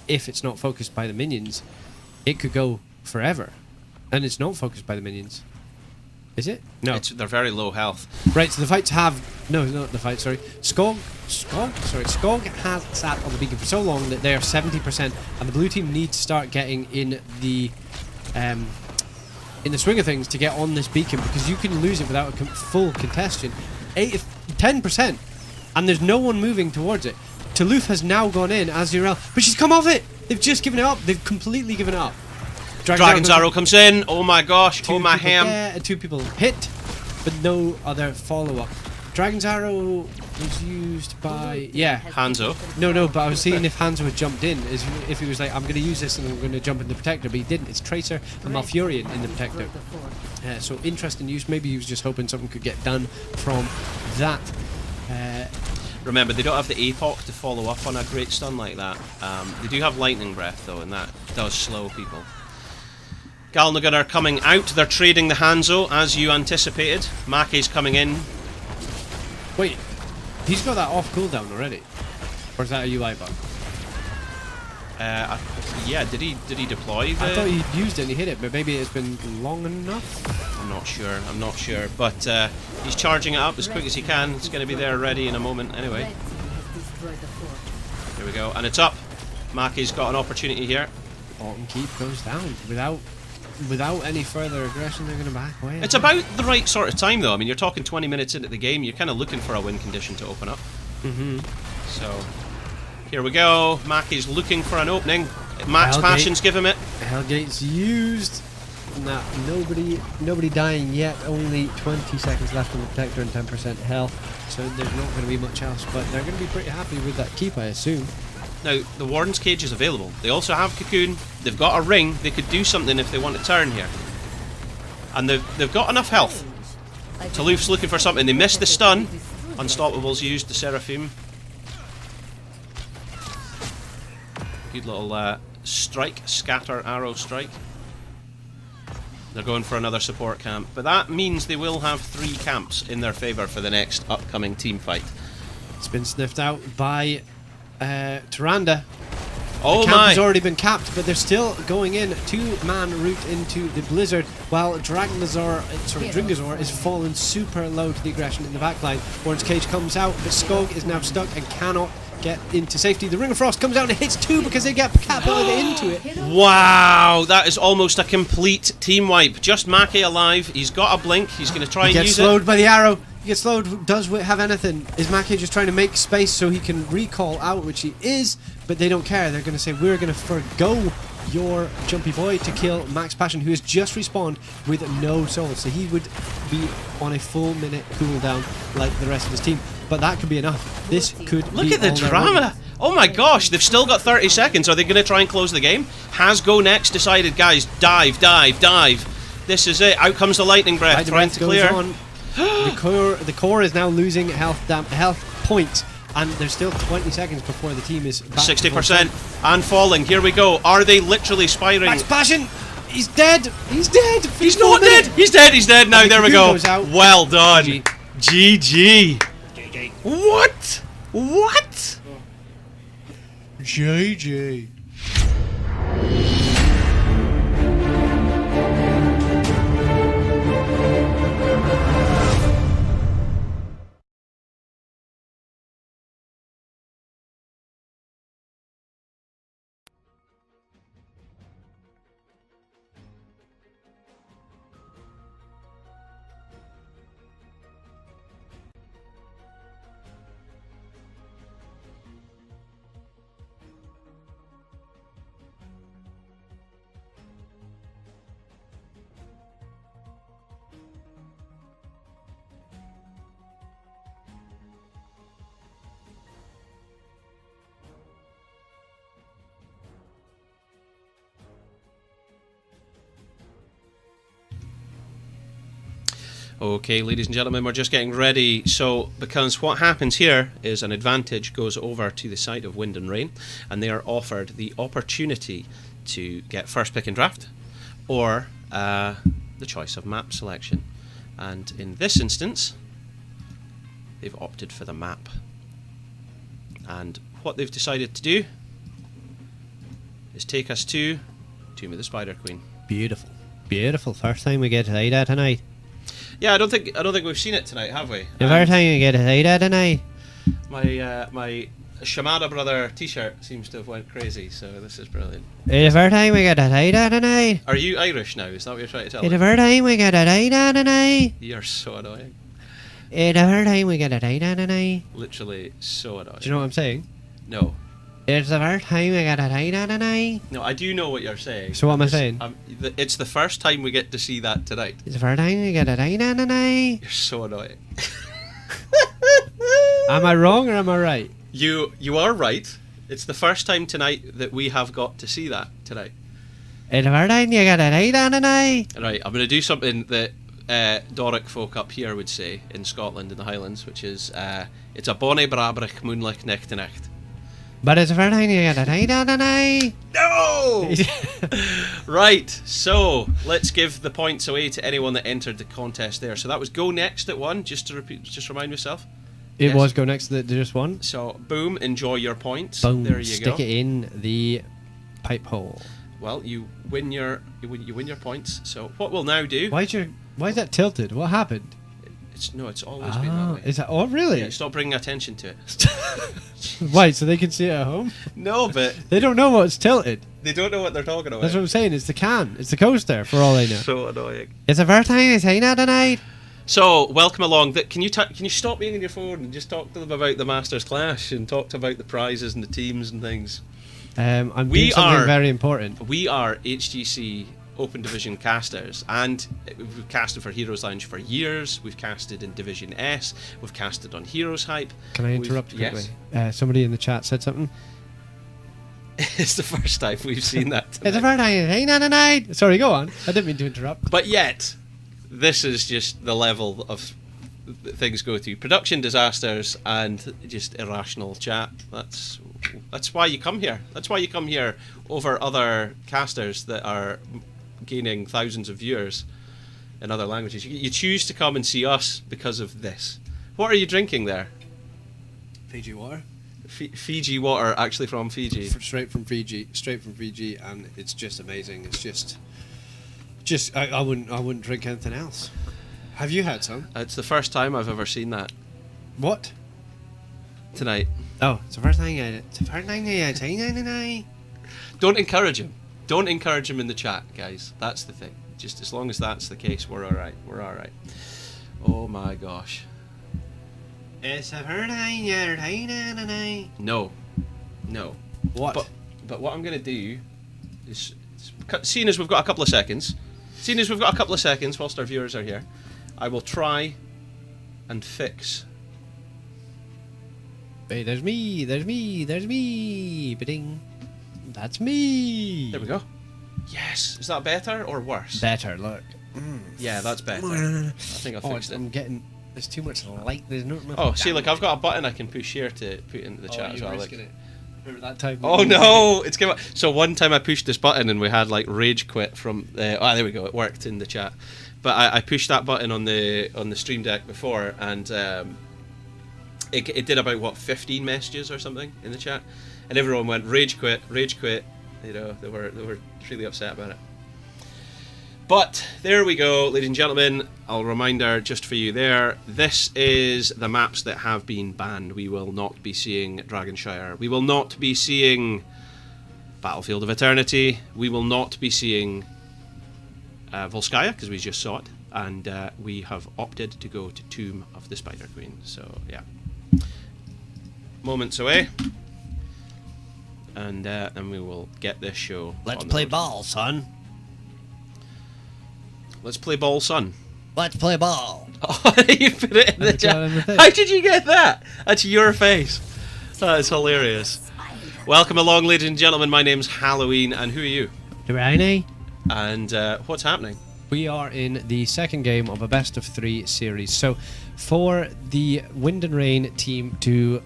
[SPEAKER 10] if it's not focused by the minions, it could go forever. And it's not focused by the minions. Is it? No.
[SPEAKER 1] They're very low health.
[SPEAKER 10] Right, so the fights have... No, not the fight, sorry. Skog has sat on the beacon for so long that they are 70%, and the blue team need to start getting in the swing of things to get on this beacon, because you can lose it without a full contestation. 10%, and there's no one moving towards it. Toulouse has now gone in as Urel, but she's come off it! They've just given it up. They've completely given it up.
[SPEAKER 1] Dragon's Arrow comes in. Oh my gosh. Oh my ham.
[SPEAKER 10] 2 people hit, but no other follow-up. Dragon's Arrow was used by... Yeah.
[SPEAKER 1] Hanzo.
[SPEAKER 10] No, but I was seeing if Hanzo had jumped in, if he was like, I'm going to use this and I'm going to jump in the Protector, but he didn't. It's Tracer and Malfurion in the Protector. So interesting use. Maybe he was just hoping something could get done from that.
[SPEAKER 1] Remember, they don't have the APOC to follow up on a great stun like that. They do have Lightning Breath, though, and that does slow people. Galnagar are coming out. They're trading the Hanzo, as you anticipated. Make's coming in.
[SPEAKER 10] Wait, he's got that off cooldown already. Or is that a UI bug?
[SPEAKER 1] Yeah, did he deploy the...
[SPEAKER 10] I thought he used it and he hit it, but maybe it's been long enough.
[SPEAKER 1] I'm not sure. But he's charging it up as quick as he can. It's going to be there ready in a moment anyway. Here we go, and it's up. Maki's got an opportunity here.
[SPEAKER 10] Alton Keep goes down without any further aggression. They're going to back away.
[SPEAKER 1] It's about the right sort of time, though. I mean, you're talking 20 minutes into the game. You're kind of looking for a win condition to open up. So, here we go. Maki's looking for an opening. Max
[SPEAKER 10] Hellgate.
[SPEAKER 1] Passions give him it.
[SPEAKER 10] Hellgate's used. Nah, nobody dying yet. Only 20 seconds left on the protector and 10% health. So there's not going to be much else. But they're going to be pretty happy with that keep, I assume.
[SPEAKER 1] Now, the Warden's Cage is available. They also have Cocoon. They've got a ring. They could do something if they want to turn here. And they've got enough health. Talouf's looking for something. They missed the stun. Unstoppable's used the Seraphim. Good little strike. Scatter arrow strike. They're going for another support camp. But that means they will have 3 camps in their favour for the next upcoming team fight.
[SPEAKER 10] It's been sniffed out by Tyrande.
[SPEAKER 1] Oh
[SPEAKER 10] the camp
[SPEAKER 1] my!
[SPEAKER 10] has already been capped, but they're still going in. 2-man route into the Blizzard, while Dringazor is fallen super low to the aggression in the backline. Warden's Cage comes out, but Skog is now stuck and cannot get into safety. The Ring of Frost comes out and hits 2 because they get catapulted into it.
[SPEAKER 1] Wow, that is almost a complete team wipe. Just Maki alive. He's got a blink. He's going to try and
[SPEAKER 10] He gets
[SPEAKER 1] use
[SPEAKER 10] slowed
[SPEAKER 1] it.
[SPEAKER 10] by the arrow. He gets slowed. Does have anything? Is Maki just trying to make space so he can recall out, which he is, but they don't care. They're going to say, we're going to forgo your jumpy boy to kill Max Passion, who has just respawned with no soul. So he would be on a full minute cooldown like the rest of his team. But that could be enough. This could
[SPEAKER 1] Look
[SPEAKER 10] be
[SPEAKER 1] at the
[SPEAKER 10] all they're
[SPEAKER 1] drama.
[SPEAKER 10] running.
[SPEAKER 1] Oh my gosh, they've still got 30 seconds. Are they going to try and close the game? Has Go Next decided, guys, dive. This is it. Out comes the Lightning Breath,
[SPEAKER 10] Lightning
[SPEAKER 1] trying
[SPEAKER 10] Breath
[SPEAKER 1] to
[SPEAKER 10] goes
[SPEAKER 1] clear.
[SPEAKER 10] on. The core is now losing health points, and there's still 20 seconds before the team is back.
[SPEAKER 1] 60% and falling. Here we go. Are they literally spiring?
[SPEAKER 10] Max Passion! He's dead! He's dead!
[SPEAKER 1] He's not dead! He's dead now.
[SPEAKER 10] And
[SPEAKER 1] There we
[SPEAKER 10] Cocoon
[SPEAKER 1] go.
[SPEAKER 10] goes out.
[SPEAKER 1] Well done.
[SPEAKER 10] GG.
[SPEAKER 1] GG. What?
[SPEAKER 10] JJ.
[SPEAKER 1] Okay, ladies and gentlemen, we're just getting ready. So, because what happens here is an advantage goes over to the side of Wind and Rain, and they are offered the opportunity to get first pick in draft, or the choice of map selection. And in this instance, they've opted for the map. And what they've decided to do is take us to Tomb of the Spider Queen.
[SPEAKER 10] Beautiful. Beautiful. First time we get to see that tonight.
[SPEAKER 1] Yeah, I don't think we've seen it tonight, have we?
[SPEAKER 10] The first time we get to see that tonight.
[SPEAKER 1] My Shimada Brother t-shirt seems to have went crazy, so this is brilliant.
[SPEAKER 10] The first time we get to see that tonight.
[SPEAKER 1] Are you Irish now? Is that what you're trying to tell
[SPEAKER 10] The
[SPEAKER 1] me?
[SPEAKER 10] first time we get to see that tonight.
[SPEAKER 1] You're so annoying.
[SPEAKER 10] The first time we get to see that tonight.
[SPEAKER 1] Literally so annoying.
[SPEAKER 10] Do you know what I'm saying?
[SPEAKER 1] No.
[SPEAKER 10] It's the first time we get to see that tonight.
[SPEAKER 1] No, I do know what you're saying.
[SPEAKER 10] So what am I saying?
[SPEAKER 1] It's the first time we get to see that tonight.
[SPEAKER 10] It's the first time we get to see that tonight.
[SPEAKER 1] You're so annoying.
[SPEAKER 10] Am I wrong or am I right?
[SPEAKER 1] You are right. It's the first time tonight that we have got to see that tonight.
[SPEAKER 10] It's the first time you get to see that tonight.
[SPEAKER 1] Right, I'm going to do something that Doric folk up here would say in Scotland in the Highlands, which is it's a bonny brabrich moonlight necht to necht.
[SPEAKER 10] But it's the first time you get to see that tonight.
[SPEAKER 1] No! Right, so let's give the points away to anyone that entered the contest there. So that was Go Next at 1, just to repeat, just remind myself.
[SPEAKER 10] It
[SPEAKER 1] Yes.
[SPEAKER 10] was Go Next that just won.
[SPEAKER 1] So, boom, enjoy your points.
[SPEAKER 10] Boom.
[SPEAKER 1] There you
[SPEAKER 10] Stick
[SPEAKER 1] go.
[SPEAKER 10] it in the pipe hole.
[SPEAKER 1] Well, you win your points. So, what we'll now do...
[SPEAKER 10] Why is that tilted? What happened?
[SPEAKER 1] It's always been that way.
[SPEAKER 10] Is that? Oh, really?
[SPEAKER 1] Yeah, stop bringing attention to it.
[SPEAKER 10] Why? So they can see it at home?
[SPEAKER 1] No, but
[SPEAKER 10] They don't know what's tilted.
[SPEAKER 1] they don't know what they're talking about.
[SPEAKER 10] That's what I'm saying. It's the can. It's the coaster. For all I know.
[SPEAKER 1] So annoying.
[SPEAKER 10] It's the first time I've seen that tonight.
[SPEAKER 1] So, welcome along. Can you stop being on your phone and just talk to them about the Masters Clash and talk about the prizes and the teams and things?
[SPEAKER 10] I'm
[SPEAKER 1] We
[SPEAKER 10] doing something
[SPEAKER 1] are-
[SPEAKER 10] very important.
[SPEAKER 1] We are HGC Open Division casters, and we've casted for Heroes Lounge for years. We've casted in Division S. We've casted on Heroes Hype.
[SPEAKER 10] Can I interrupt quickly? Somebody in the chat said something.
[SPEAKER 1] It's the first time we've seen that.
[SPEAKER 10] It's the
[SPEAKER 1] tonight.
[SPEAKER 10] first time I've seen that tonight. Sorry, go on. I didn't mean to interrupt.
[SPEAKER 1] But yet, this is just the level of things go to. Production disasters and just irrational chat. That's why you come here. That's why you come here over other casters that are gaining thousands of viewers in other languages. You choose to come and see us because of this. What are you drinking there?
[SPEAKER 2] Fiji water.
[SPEAKER 1] Fiji water, actually from Fiji.
[SPEAKER 2] Straight from Fiji, and it's just amazing. It's just I wouldn't drink anything else. Have you had some?
[SPEAKER 1] It's the first time I've ever seen that
[SPEAKER 2] What?
[SPEAKER 1] tonight.
[SPEAKER 10] Oh, it's the first time I've seen that tonight.
[SPEAKER 1] Don't encourage him. Don't encourage him in the chat, guys. That's the thing. Just as long as that's the case, we're alright. We're alright. Oh my gosh.
[SPEAKER 10] It's the first time you've seen that tonight.
[SPEAKER 1] No.
[SPEAKER 2] What?
[SPEAKER 1] But what I'm going to do is, seeing as we've got a couple of seconds, whilst our viewers are here, I will try and fix.
[SPEAKER 10] Hey, there's me. Ba-ding. That's me.
[SPEAKER 1] There we go. Yes. Is that better or worse?
[SPEAKER 10] Better, look.
[SPEAKER 1] Yeah, that's better. I think I
[SPEAKER 10] Oh,
[SPEAKER 1] fixed it.
[SPEAKER 10] I'm getting... There's too much light. There's not enough...
[SPEAKER 1] Oh, see, look, I've got a button I can push here to put into the chat as well. Look.
[SPEAKER 10] it. Remember that time?
[SPEAKER 1] Oh no! It's came up. So one time I pushed this button and we had like rage quit from. There we go. It worked in the chat. But I pushed that button on the Stream Deck before, and it did about 15 messages or something in the chat, and everyone went rage quit. You know, they were really upset about it. But there we go, ladies and gentlemen. A reminder just for you there. This is the maps that have been banned. We will not be seeing Dragonshire. We will not be seeing Battlefield of Eternity. We will not be seeing Volskaya, because we just saw it. And we have opted to go to Tomb of the Spider Queen. So, yeah. Moments away. And we will get this show.
[SPEAKER 10] Let's
[SPEAKER 1] on
[SPEAKER 10] play
[SPEAKER 1] the road.
[SPEAKER 10] ball, son.
[SPEAKER 1] Let's play ball, son.
[SPEAKER 10] Let's play ball.
[SPEAKER 1] Oh, you put it in the
[SPEAKER 10] Put that in the
[SPEAKER 1] chat.
[SPEAKER 10] thing.
[SPEAKER 1] How did you get that? That's your face. That is hilarious. Welcome along, ladies and gentlemen. My name's Halloween, and who are you?
[SPEAKER 10] Rainy.
[SPEAKER 1] And what's happening?
[SPEAKER 10] We are in the second game of a best of 3 series. So, for the Wind and Rain team to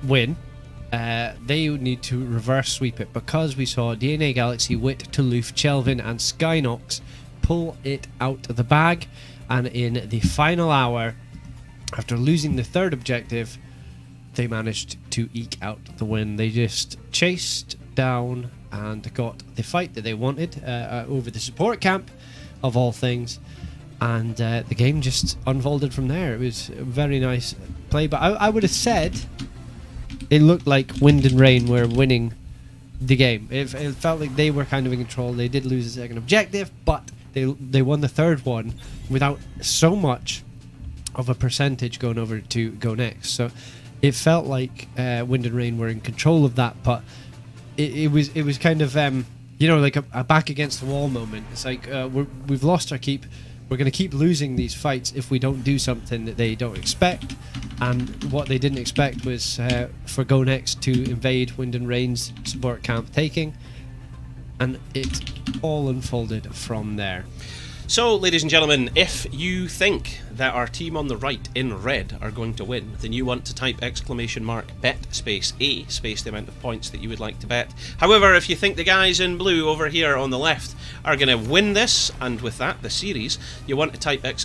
[SPEAKER 10] win, they need to reverse sweep it, because we saw DNA Galaxy, Wit, Toulouse, Chelvin, and Skynox pull it out of the bag. And in the final hour, after losing the third objective, they managed to eke out the win. They just chased down and got the fight that they wanted over the support camp, of all things. And the game just unfolded from there. It was a very nice play. But I would have said it looked like Wind and Rain were winning the game. It felt like they were kind of in control. They did lose the second objective, but they won the third one without so much of a percentage going over to Go Next. So it felt like Wind and Rain were in control of that, but it was kind of like a back against the wall moment. It's like we've lost our keep. We're going to keep losing these fights if we don't do something that they don't expect. And what they didn't expect was for Go Next to invade Wind and Rain's support camp taking. And it all unfolded from there.
[SPEAKER 1] So, ladies and gentlemen, if you think that our team on the right in red are going to win, then you want to type !bet space A space the amount of points that you would like to bet. However, if you think the guys in blue over here on the left are going to win this, and with that, the series, you want to type !bet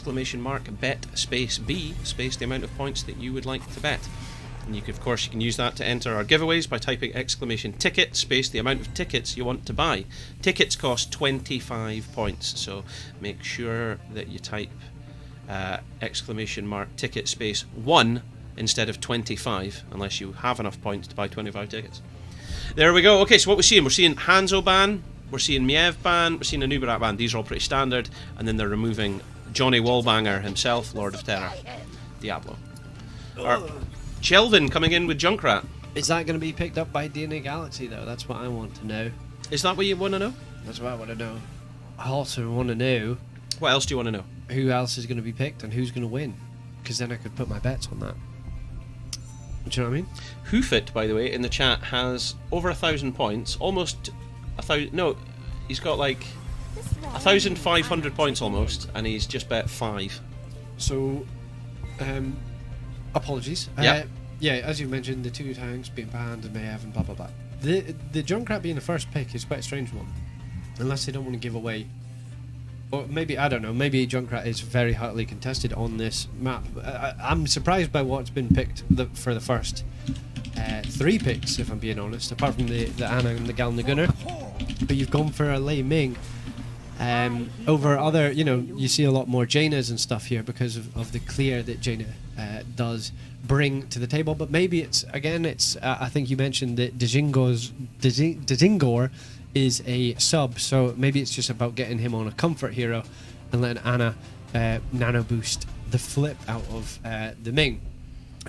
[SPEAKER 1] space B space the amount of points that you would like to bet. And of course, you can use that to enter our giveaways by typing !ticket space the amount of tickets you want to buy. Tickets cost 25 points, so make sure that you type !ticket space 1 instead of 25, unless you have enough points to buy 25 tickets. There we go. Okay, so what we're seeing? We're seeing Hanzo ban, we're seeing Miev ban, we're seeing Anubarak ban. These are all pretty standard, and then they're removing Johnny Wallbanger himself, Lord of Terror, Diablo. Chelvin coming in with Junkrat.
[SPEAKER 10] Is that going to be picked up by DNA Galaxy, though? That's what I want to know.
[SPEAKER 1] Is that what you want to know?
[SPEAKER 10] That's what I want to know. I also want to know...
[SPEAKER 1] What else do you want to know?
[SPEAKER 10] Who else is going to be picked and who's going to win. Because then I could put my bets on that. Do you know what I mean?
[SPEAKER 1] Hoofit, by the way, in the chat has over 1,000 points. Almost 1,000... No, he's got like 1,500 points almost, and he's just bet 5.
[SPEAKER 10] So... apologies.
[SPEAKER 1] Yeah.
[SPEAKER 10] Yeah, as you mentioned, the 2 tanks being banned and Mayev and blah blah blah. The Junkrat being the first pick is quite a strange one, unless they don't want to give away, or maybe I don't know. Maybe Junkrat is very hotly contested on this map. I'm surprised by what's been picked for the first 3 picks, if I'm being honest. Apart from the Ana and the Gal and the Gunner, but you've gone for a Lei Ming. Over other, you see a lot more Jaina's and stuff here because of the clear that Jaina does bring to the table. But maybe it's I think you mentioned that Dzingor is a sub, so maybe it's just about getting him on a comfort hero and letting Ana nano boost the flip out of the Ming.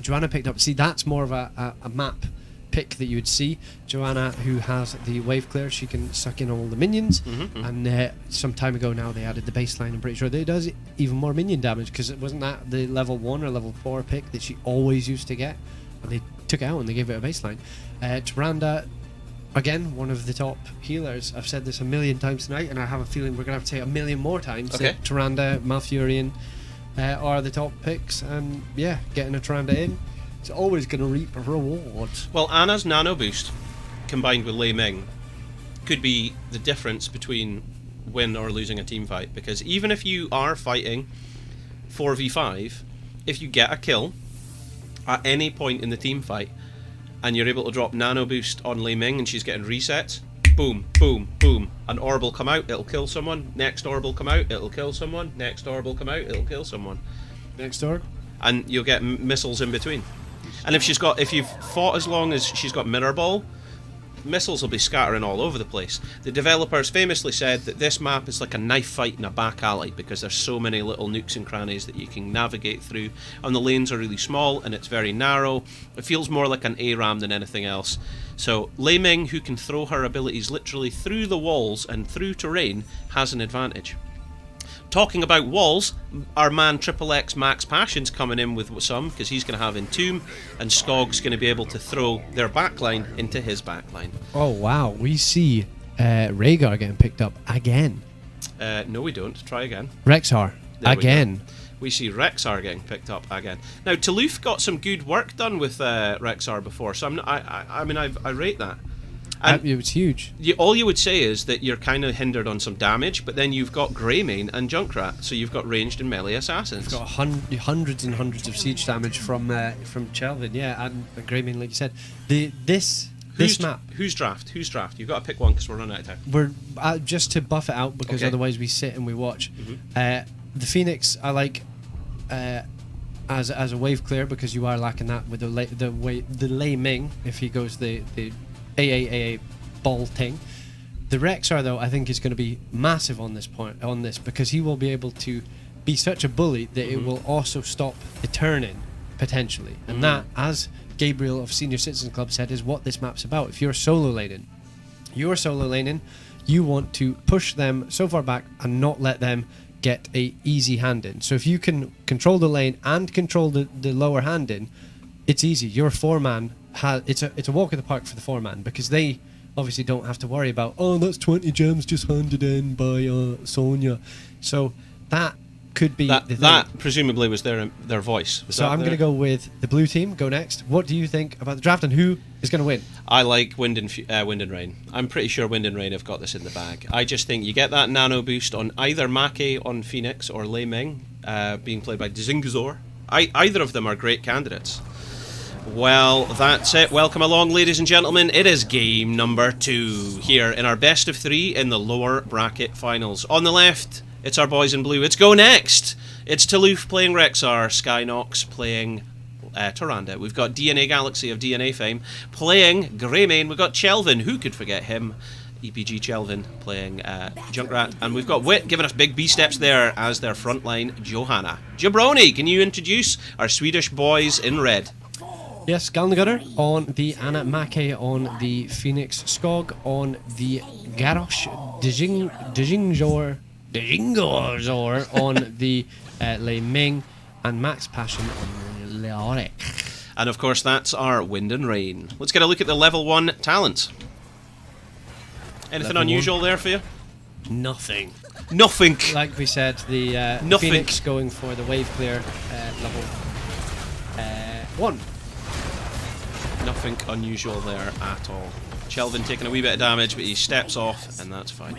[SPEAKER 10] Joanna picked up. See, that's more of a map pick that you would see. Joanna, who has the wave clear, she can suck in all the minions, and some time ago now they added the baseline. I'm pretty sure that it does even more minion damage, because it wasn't that the level 1 or level 4 pick that she always used to get, and they took it out and they gave it a baseline. Tyrande, again, one of the top healers. I've said this a million times tonight, and I have a feeling we're going to have to say a million more times that Tyrande, Malfurion are the top picks, and yeah, getting a Tyrande in, it's always going to reap rewards.
[SPEAKER 1] Well, Ana's nano boost combined with Lei Ming could be the difference between win or losing a team fight, because even if you are fighting 4v5, if you get a kill at any point in the team fight and you're able to drop nano boost on Lei Ming and she's getting resets, boom, boom, boom, an orb will come out, it'll kill someone, next orb will come out, it'll kill someone, next orb will come out, it'll kill someone.
[SPEAKER 10] Next orb?
[SPEAKER 1] And you'll get missiles in between. And if you've fought as long as she's got Mirror Ball, missiles will be scattering all over the place. The developers famously said that this map is like a knife fight in a back alley, because there's so many little nooks and crannies that you can navigate through, and the lanes are really small and it's very narrow. It feels more like an ARAM than anything else. So Lei Ming, who can throw her abilities literally through the walls and through terrain, has an advantage. Talking about walls, our man XXX Max Passion's coming in with some, because he's going to have Entomb, and Skog's going to be able to throw their backline into his backline.
[SPEAKER 10] Oh wow, we see Rhaegar getting picked up again.
[SPEAKER 1] No, we don't. Try again.
[SPEAKER 10] Rexar again.
[SPEAKER 1] We see Rexar getting picked up again. Now, Toulouse got some good work done with Rexar before, so I rate that. And
[SPEAKER 10] it was huge.
[SPEAKER 1] All you would say is that you're kind of hindered on some damage, but then you've got Greymane and Junkrat, so you've got ranged and melee assassins.
[SPEAKER 10] You've got hundreds and hundreds of siege damage from Chelvin, yeah, and Greymane, like you said. This map.
[SPEAKER 1] Who's draft? You've got to pick one, because we're running out of time.
[SPEAKER 10] We're just to buff it out, because otherwise we sit and we watch. The Phoenix I like as a wave clear, because you are lacking that with the Lei Ming if he goes the AAA ball thing. The Rexar, though, I think is going to be massive on this, because he will be able to be such a bully that it will also stop the turn-in, potentially. And that, as Gabriel of Senior Citizen Club said, is what this map's about. If you're solo laning, you want to push them so far back and not let them get a easy hand in. So if you can control the lane and control the lower hand in, it's easy. Your 4-man it's a walk in the park for the 4-man, because they obviously don't have to worry about, oh, that's 20 gems just handed in by Sonya. So that could be the thing.
[SPEAKER 1] That presumably was their voice. Was
[SPEAKER 10] So
[SPEAKER 1] that
[SPEAKER 10] I'm going to
[SPEAKER 1] their-
[SPEAKER 10] go with the blue team. Go next. What do you think about the draft and who is going to win?
[SPEAKER 1] I like Wind and Rain. I'm pretty sure Wind and Rain have got this in the bag. I just think you get that nano boost on either Mackey on Phoenix or Lei Ming, being played by Dzingzor. Either of them are great candidates. Well, that's it. Welcome along, ladies and gentlemen. It is game number 2 here in our best of 3 in the lower bracket finals. On the left, it's our boys in blue. It's Go Next. It's Toulouse playing Rexar, Skynox playing Tyrande. We've got DNA Galaxy of DNA fame playing Greymane. We've got Chelvin, who could forget him? EPG Chelvin playing Junkrat. And we've got Wit giving us big B steps there as their frontline Johanna. Jabroni, can you introduce our Swedish boys in red?
[SPEAKER 10] Yes, Galnagutter on the Anna Mackey on the Phoenix Skog on the Garrosh Djingzor on the Lei Ming and Max Passion on the Leoric.
[SPEAKER 1] And of course, that's our Wind and Rain. Let's get a look at the level 1 talents. Anything
[SPEAKER 10] Level
[SPEAKER 1] unusual there for you?
[SPEAKER 10] Nothing.
[SPEAKER 1] Nothing.
[SPEAKER 10] Like we said, the
[SPEAKER 1] Nothing.
[SPEAKER 10] Phoenix going for the wave clear level 1.
[SPEAKER 1] Nothing unusual there at all. Chelvin taking a wee bit of damage, but he steps off, and that's fine.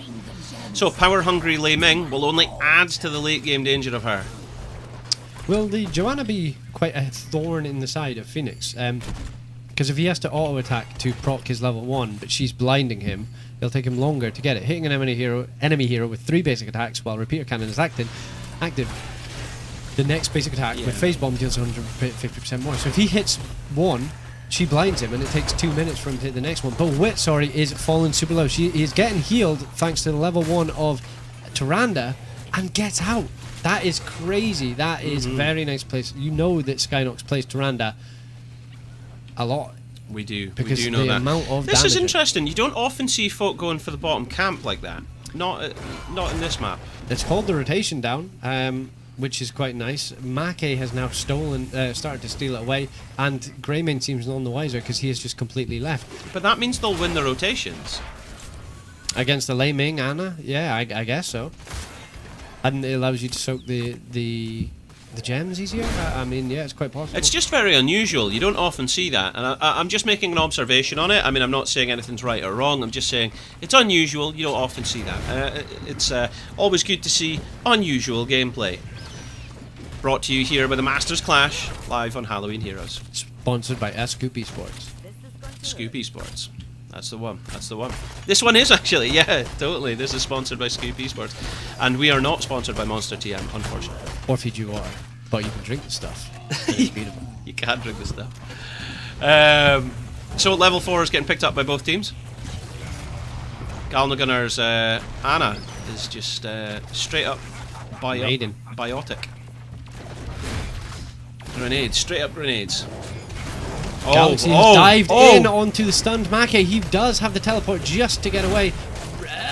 [SPEAKER 1] So, power-hungry Lei Ming will only add to the late-game danger of her.
[SPEAKER 10] Will the Joanna be quite a thorn in the side of Phoenix? Because if he has to auto-attack to proc his level 1, but she's blinding him, it'll take him longer to get it. Hitting an enemy hero with 3 basic attacks while repeater cannon is active. The next basic attack with phase bomb deals 150% more. So if he hits 1, she blinds him, and it takes 2 minutes for him to hit the next one. But Wit, is falling super low. She is getting healed thanks to the level 1 of Tyrande, and gets out. That is crazy. That is very nice place. You know that Skynox plays Tyrande a lot.
[SPEAKER 1] We do.
[SPEAKER 10] Because
[SPEAKER 1] we do know
[SPEAKER 10] the
[SPEAKER 1] that.
[SPEAKER 10] amount of
[SPEAKER 1] This is
[SPEAKER 10] damage-
[SPEAKER 1] interesting. You don't often see folk going for the bottom camp like that. Not in this map.
[SPEAKER 10] It's called the rotation down, which is quite nice. Mackey has now started to steal it away, and Greymane seems none the wiser because he has just completely left.
[SPEAKER 1] But that means they'll win the rotations.
[SPEAKER 10] Against the Lei Ming Anna? Yeah, I guess so. And it allows you to soak the gems easier? I mean, yeah, it's quite possible.
[SPEAKER 1] It's just very unusual. You don't often see that. And I'm just making an observation on it. I mean, I'm not saying anything's right or wrong. I'm just saying it's unusual. You don't often see that. It's always good to see unusual gameplay. Brought to you here by the Masters Clash, live on Halloween Heroes.
[SPEAKER 10] Sponsored by Scoop Esports.
[SPEAKER 1] Scoop Esports. That's the one. That's the one. This one is actually, yeah, totally. This is sponsored by Scoop Esports. And we are not sponsored by Monster TM, unfortunately.
[SPEAKER 10] Or Fiji water. But you can drink the stuff. It's beautiful.
[SPEAKER 1] You can drink the stuff. So level 4 is getting picked up by both teams. Galnagunner's Anna is just straight up biotic. Grenades, straight up grenades.
[SPEAKER 10] Galaxy has dived in onto the stunned Mackey. He does have the teleport just to get away.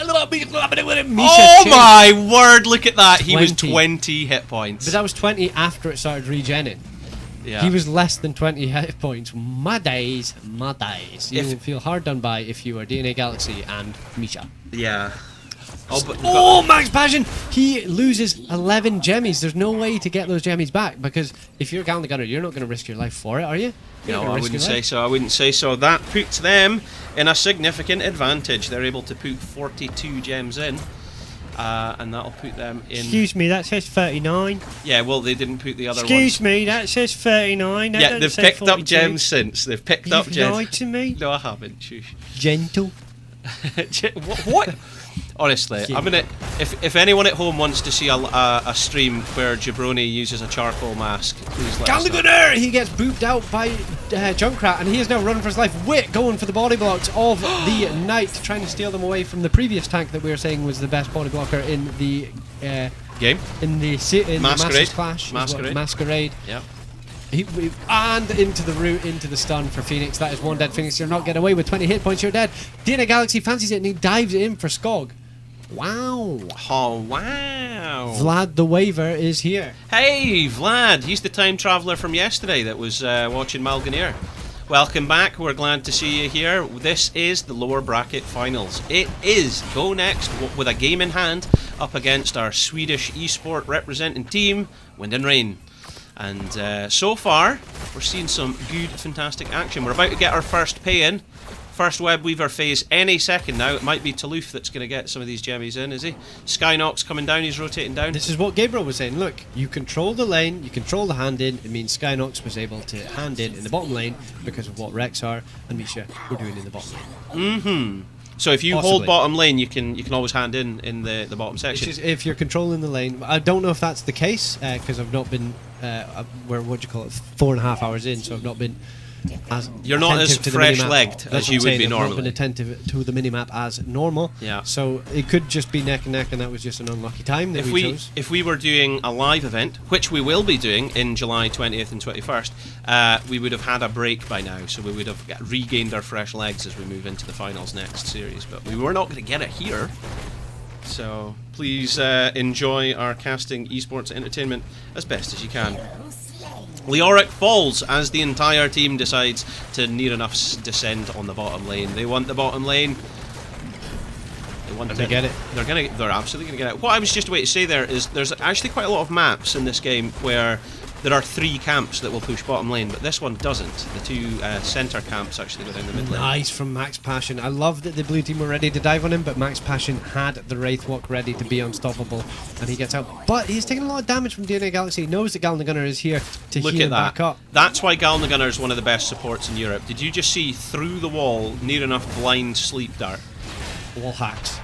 [SPEAKER 1] Oh my word, look at that. He was 20 hit points.
[SPEAKER 10] But that was 20 after it started regenning.
[SPEAKER 1] Yeah.
[SPEAKER 10] He was less than 20 hit points. My days, my days. You will feel hard done by if you are DNA Galaxy and Misha.
[SPEAKER 1] Yeah.
[SPEAKER 10] Oh, Max Passion! He loses 11 gemmies. There's no way to get those gemmies back because if you're Galnagunner, you're not going to risk your life for it, are you?
[SPEAKER 1] No, I wouldn't say so. I wouldn't say so. That puts them in a significant advantage. They're able to put 42 gems in, and that'll put them in.
[SPEAKER 11] Excuse me, that says 39.
[SPEAKER 1] Yeah, well, they didn't put the other ones.
[SPEAKER 11] Excuse me, that says 39. That
[SPEAKER 1] yeah, they've
[SPEAKER 11] say
[SPEAKER 1] picked
[SPEAKER 11] 42.
[SPEAKER 1] up gems since. They've picked up gems.
[SPEAKER 11] You've lied to me.
[SPEAKER 1] No, I haven't. Shush.
[SPEAKER 11] Gentle.
[SPEAKER 1] What? Honestly, I'm gonna. If anyone at home wants to see a stream where Jabroni uses a charcoal mask, please let us know.
[SPEAKER 10] Galnagunner! He gets booped out by Junkrat, and he is now running for his life. Wit going for the body blocks of the Knight, trying to steal them away from the previous tank that we were saying was the best body blocker in the
[SPEAKER 1] game.
[SPEAKER 10] In the Masters Clash. Masquerade.
[SPEAKER 1] Yeah.
[SPEAKER 10] And into the root, into the stun for Phoenix. That is one dead Phoenix. You're not getting away with 20 hit points. You're dead. DNA Galaxy fancies it and he dives in for Skog. Wow.
[SPEAKER 1] Oh, wow.
[SPEAKER 10] Vlad the Waver is here.
[SPEAKER 1] Hey, Vlad. He's the time traveller from yesterday that was watching Malganeer. Welcome back. We're glad to see you here. This is the lower bracket finals. It is Go Next with a game in hand up against our Swedish esport representing team, Wind and Rain. And so far, we're seeing some good, fantastic action. We're about to get our first pay in. First Web Weaver phase any second now. It might be Toulouf that's going to get some of these gemmies in, is he? Skynox coming down, he's rotating down.
[SPEAKER 10] This is what Gabriel was saying. Look, you control the lane, you control the hand in. It means Skynox was able to hand in the bottom lane because of what Rexar and Misha were doing in the bottom lane.
[SPEAKER 1] Mm-hmm. So if you hold bottom lane, you can always hand in the bottom section.
[SPEAKER 10] Which is if you're controlling the lane. I don't know if that's the case because I've not been, we're 4.5 hours in, so I've not been as
[SPEAKER 1] You're not as
[SPEAKER 10] attentive to the
[SPEAKER 1] fresh-legged
[SPEAKER 10] minimap.
[SPEAKER 1] as
[SPEAKER 10] That's
[SPEAKER 1] you
[SPEAKER 10] what
[SPEAKER 1] would
[SPEAKER 10] I'm
[SPEAKER 1] be
[SPEAKER 10] saying, I've
[SPEAKER 1] normally.
[SPEAKER 10] not been attentive to the minimap as normal.
[SPEAKER 1] Yeah.
[SPEAKER 10] So it could just be neck and neck, and that was just an unlucky time that
[SPEAKER 1] If
[SPEAKER 10] we
[SPEAKER 1] we
[SPEAKER 10] chose.
[SPEAKER 1] if we were doing a live event, which we will be doing in July 20th and 21st, we would have had a break by now, so we would have regained our fresh legs as we move into the finals next series. But we were not going to get it here. So please enjoy our casting esports entertainment as best as you can. Leoric falls as the entire team decides to near enough descend on the bottom lane. They want the bottom lane. They want to
[SPEAKER 10] get it.
[SPEAKER 1] They're absolutely going to get it. What I was just waiting to say there is there's actually quite a lot of maps in this game where there are 3 camps that will push bottom lane, but this one doesn't. The 2 center camps actually go down the mid lane.
[SPEAKER 10] Nice from Max Passion. I love that the blue team were ready to dive on him, but Max Passion had the Wraith Walk ready to be unstoppable, and he gets out. But he's taking a lot of damage from DNA Galaxy. He knows that Galna Gunner is here to
[SPEAKER 1] Look
[SPEAKER 10] heal
[SPEAKER 1] at
[SPEAKER 10] him
[SPEAKER 1] that.
[SPEAKER 10] back up.
[SPEAKER 1] That's why Galna Gunner is one of the best supports in Europe. Did you just see through the wall, near enough blind sleep dart?
[SPEAKER 10] Wall hacks.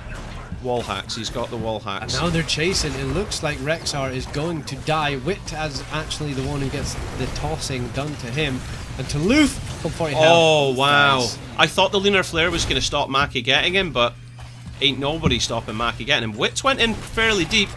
[SPEAKER 1] Wall hacks. He's got the wall hacks.
[SPEAKER 10] And now they're chasing. It looks like Rexar is going to die. Wit as actually the one who gets the tossing done to him. And Toulouf come for help.
[SPEAKER 1] Oh, wow.
[SPEAKER 10] Nice.
[SPEAKER 1] I thought the Lunar Flare was going to stop Maki getting him, but ain't nobody stopping Maki getting him. Wits went in fairly deep.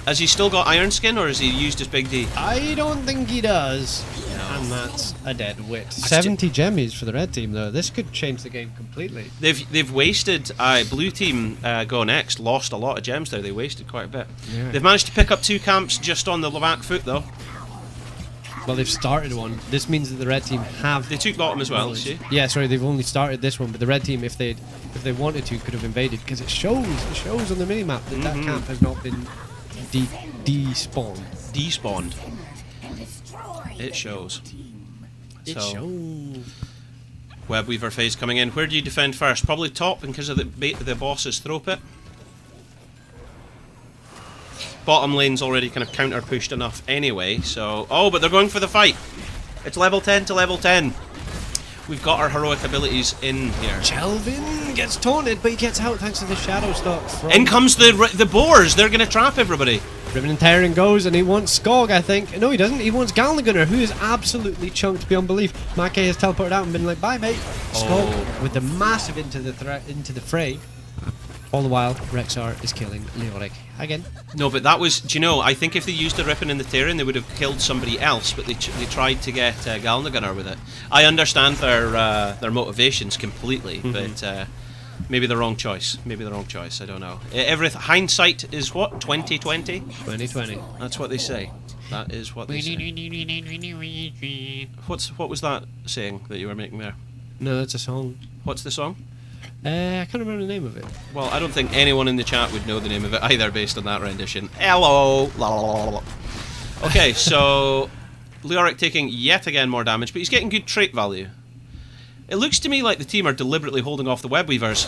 [SPEAKER 1] Has he still got Iron Skin, or has he used his Big D?
[SPEAKER 10] I don't think he does. And that's a dead Wit. 70 gemmies for the red team, though. This could change the game completely.
[SPEAKER 1] They've wasted. Blue team Go Next lost a lot of gems there. They wasted quite a bit.
[SPEAKER 10] Yeah.
[SPEAKER 1] They've managed to pick up 2 camps just on the back foot, though.
[SPEAKER 10] Well, they've started one. This means that the red team have.
[SPEAKER 1] They took bottom as well. See?
[SPEAKER 10] Yeah, sorry, they've only started this one, but the red team, if they wanted to, could have invaded because it shows on the minimap that that camp has not been despawned.
[SPEAKER 1] Despawned. It shows.
[SPEAKER 10] It shows.
[SPEAKER 1] Web Weaver phase coming in. Where do you defend first? Probably top because of the boss's throw pit. Bottom lane's already kind of counter pushed enough anyway, so... Oh, but they're going for the fight! It's level 10 to level 10. We've got our heroic abilities in here.
[SPEAKER 10] Chelvin gets taunted, but he gets out thanks to the Shadow Stock.
[SPEAKER 1] In comes the boars! They're going to trap everybody.
[SPEAKER 10] Ribbon and Tyron goes, and he wants Skog, I think. No, he doesn't. He wants Galna Gunner, who is absolutely chunked beyond belief. Make has teleported out and been like, bye, mate. Skog with the massive into the fray. All the while, Rexar is killing Leoric again.
[SPEAKER 1] No, but that was... Do you know, I think if they used the Rippin and the Terran, they would have killed somebody else, but they tried to get Galna Gunner with it. I understand their motivations completely, but maybe the wrong choice. Maybe the wrong choice, I don't know. Hindsight is what? 2020?
[SPEAKER 10] 2020.
[SPEAKER 1] That's what they say. That is what they say. What was that saying that you were making there?
[SPEAKER 10] No, that's a song.
[SPEAKER 1] What's the song?
[SPEAKER 10] I can't remember the name of it.
[SPEAKER 1] Well, I don't think anyone in the chat would know the name of it either based on that rendition. Hello! La, la, la, la. Okay, so Leoric taking yet again more damage, but he's getting good trait value. It looks to me like the team are deliberately holding off the Web Weavers.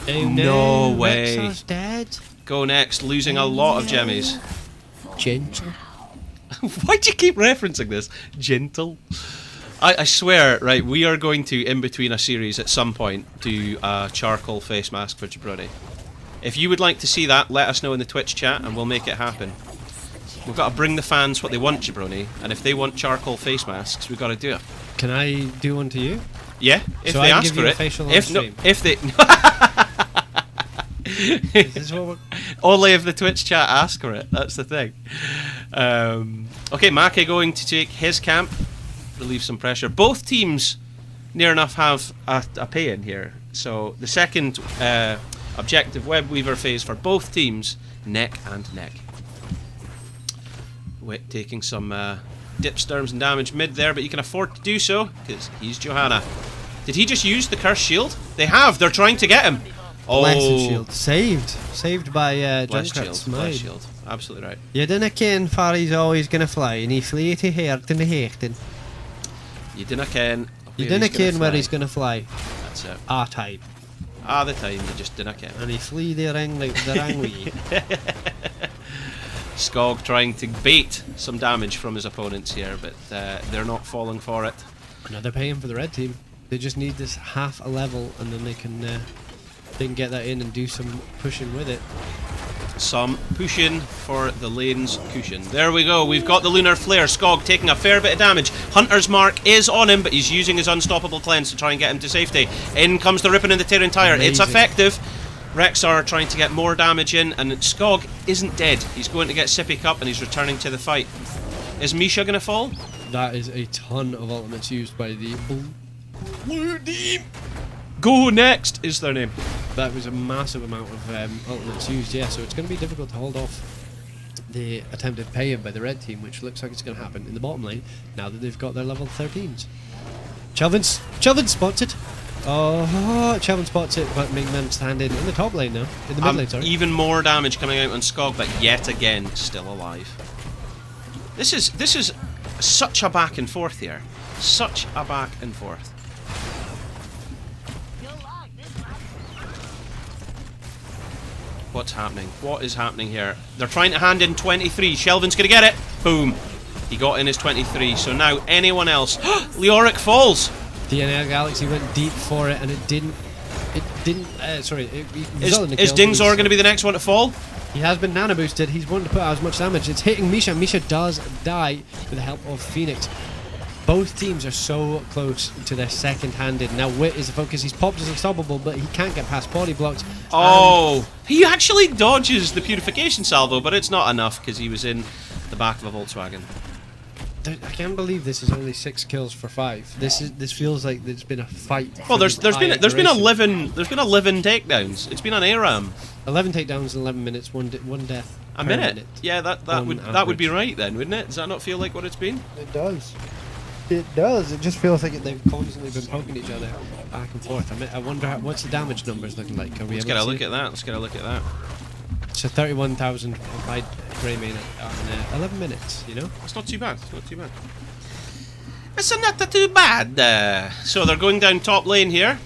[SPEAKER 10] Oh,
[SPEAKER 1] no way.
[SPEAKER 10] Rexar's dead.
[SPEAKER 1] Go Next, losing a lot of gemmies.
[SPEAKER 10] Gentle.
[SPEAKER 1] Why'd you keep referencing this? Gentle? I swear, right, we are going to, in between a series at some point, do a charcoal face mask for Jabroni. If you would like to see that, let us know in the Twitch chat and we'll make it happen. We've got to bring the fans what they want, Jabroni, and if they want charcoal face masks, we've got to do it.
[SPEAKER 10] Can I do one to you?
[SPEAKER 1] Yeah, if
[SPEAKER 10] so
[SPEAKER 1] they
[SPEAKER 10] I
[SPEAKER 1] ask
[SPEAKER 10] give
[SPEAKER 1] for
[SPEAKER 10] you
[SPEAKER 1] it.
[SPEAKER 10] A facial on
[SPEAKER 1] If
[SPEAKER 10] stream.
[SPEAKER 1] if they
[SPEAKER 10] This is what
[SPEAKER 1] only if the Twitch chat ask for it. That's the thing. Okay, Make going to take his camp, relieve some pressure. Both teams near enough have a pay in here. So the second objective Web Weaver phase for both teams, neck and neck. Wit taking some dip storms and damage mid there, but you can afford to do so because he's Johanna. Did he just use the cursed shield? They have. They're trying to get him. Oh,
[SPEAKER 10] Blessed shield. Saved by
[SPEAKER 1] Blessed
[SPEAKER 10] Junkrat's
[SPEAKER 1] shield.
[SPEAKER 10] smite.
[SPEAKER 1] Blessed shield. Absolutely right.
[SPEAKER 10] You dinna ken far he's always gonna fly, and he flee to Heart in the Hechten.
[SPEAKER 1] You dinna ken.
[SPEAKER 10] You dinna ken where he's gonna fly.
[SPEAKER 1] That's it.
[SPEAKER 10] Time.
[SPEAKER 1] The time you just dinna ken.
[SPEAKER 10] And he flee the ring like the ringwee.
[SPEAKER 1] Skog trying to bait some damage from his opponents here, but they're not falling for it.
[SPEAKER 10] No, they're paying for the red team. They just need this half a level, and then they can get that in and do some pushing with it.
[SPEAKER 1] Some pushing for the lane's cushion. There we go. We've got the Lunar Flare. Skog taking a fair bit of damage. Hunter's Mark is on him, but he's using his Unstoppable Cleanse to try and get him to safety. In comes the Ripping and the Tearing Tire. It's effective. Rexar trying to get more damage in, and Skog isn't dead. He's going to get Sippy Cup, and he's returning to the fight. Is Misha going to fall?
[SPEAKER 10] That is a ton of ultimates used by the Blue Team.
[SPEAKER 1] Go Next is their name.
[SPEAKER 10] That was a massive amount of ultimates used, yeah, so it's going to be difficult to hold off the attempted pay-in by the red team, which looks like it's going to happen in the bottom lane now that they've got their level 13s. Chelvin spots it. Oh, Chelvin spots it, but Mingman stand in the top lane now. In the mid lane, sorry.
[SPEAKER 1] Even more damage coming out on Skog, but yet again still alive. This is such a back and forth here. Such a back and forth. What's happening? What is happening here? They're trying to hand in 23. Shelvin's gonna get it. Boom. He got in his 23. So now anyone else. Leoric falls.
[SPEAKER 10] DNA Galaxy went deep for it, and it didn't. Sorry.
[SPEAKER 1] Is Dingzor going to be the next one to fall?
[SPEAKER 10] He has been nano boosted. He's wanting to put out as much damage. It's hitting Misha. Misha does die with the help of Phoenix. Both teams are so close to their second-handed. Now Wit is the focus. He's popped as unstoppable, but he can't get past body blocks.
[SPEAKER 1] Oh, he actually dodges the purification salvo, but it's not enough because he was in the back of a Volkswagen.
[SPEAKER 10] I can't believe this is only 6 kills for 5. This feels like there's been a fight.
[SPEAKER 1] Well, there's been 11 takedowns. It's been an ARAM.
[SPEAKER 10] 11 takedowns in 11 minutes. One death.
[SPEAKER 1] A minute. Yeah, that would be right then, wouldn't it? Does that not feel like what it's been?
[SPEAKER 10] It does. It does. It just feels like they've constantly been poking each other back and forth. I wonder what's the damage numbers looking like.
[SPEAKER 1] Let's get a look at that. Let's get a look at that.
[SPEAKER 10] So 31,000 by Greymane on 11 minutes, you know?
[SPEAKER 1] It's not too bad. It's not too bad. It's not too bad. So they're going down top lane here.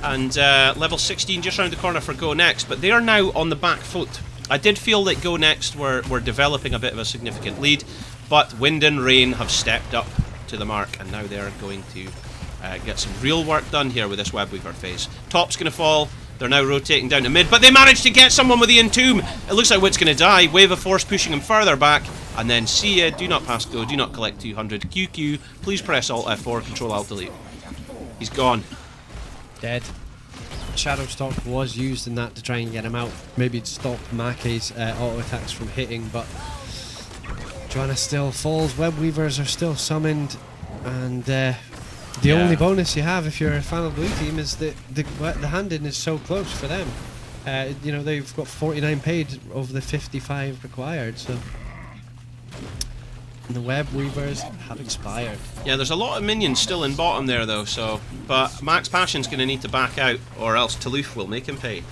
[SPEAKER 1] And level 16 just around the corner for Go Next. But they are now on the back foot. I did feel that Go Next were developing a bit of a significant lead. But Wind and Rain have stepped up to the mark. And now they're going to get some real work done here with this Webweaver phase. Top's going to fall. They're now rotating down to mid, but they managed to get someone with the Entomb. It looks like Wit's going to die. Wave of Force pushing him further back. And then see ya, do not pass go, do not collect 200. QQ, please press Alt F4, Control Alt Delete. He's gone.
[SPEAKER 10] Dead. Shadow Stalk was used in that to try and get him out. Maybe to stop Make's auto attacks from hitting, but Johanna still falls. Webweavers are still summoned, and the only bonus you have if you're a fan of the blue team is that the hand-in is so close for them. You know, they've got 49 paid over the 55 required, so... And the Webweavers have expired.
[SPEAKER 1] Yeah, there's a lot of minions still in bottom there, though, so... But Max Passion's going to need to back out, or else Toulouf will make him pay.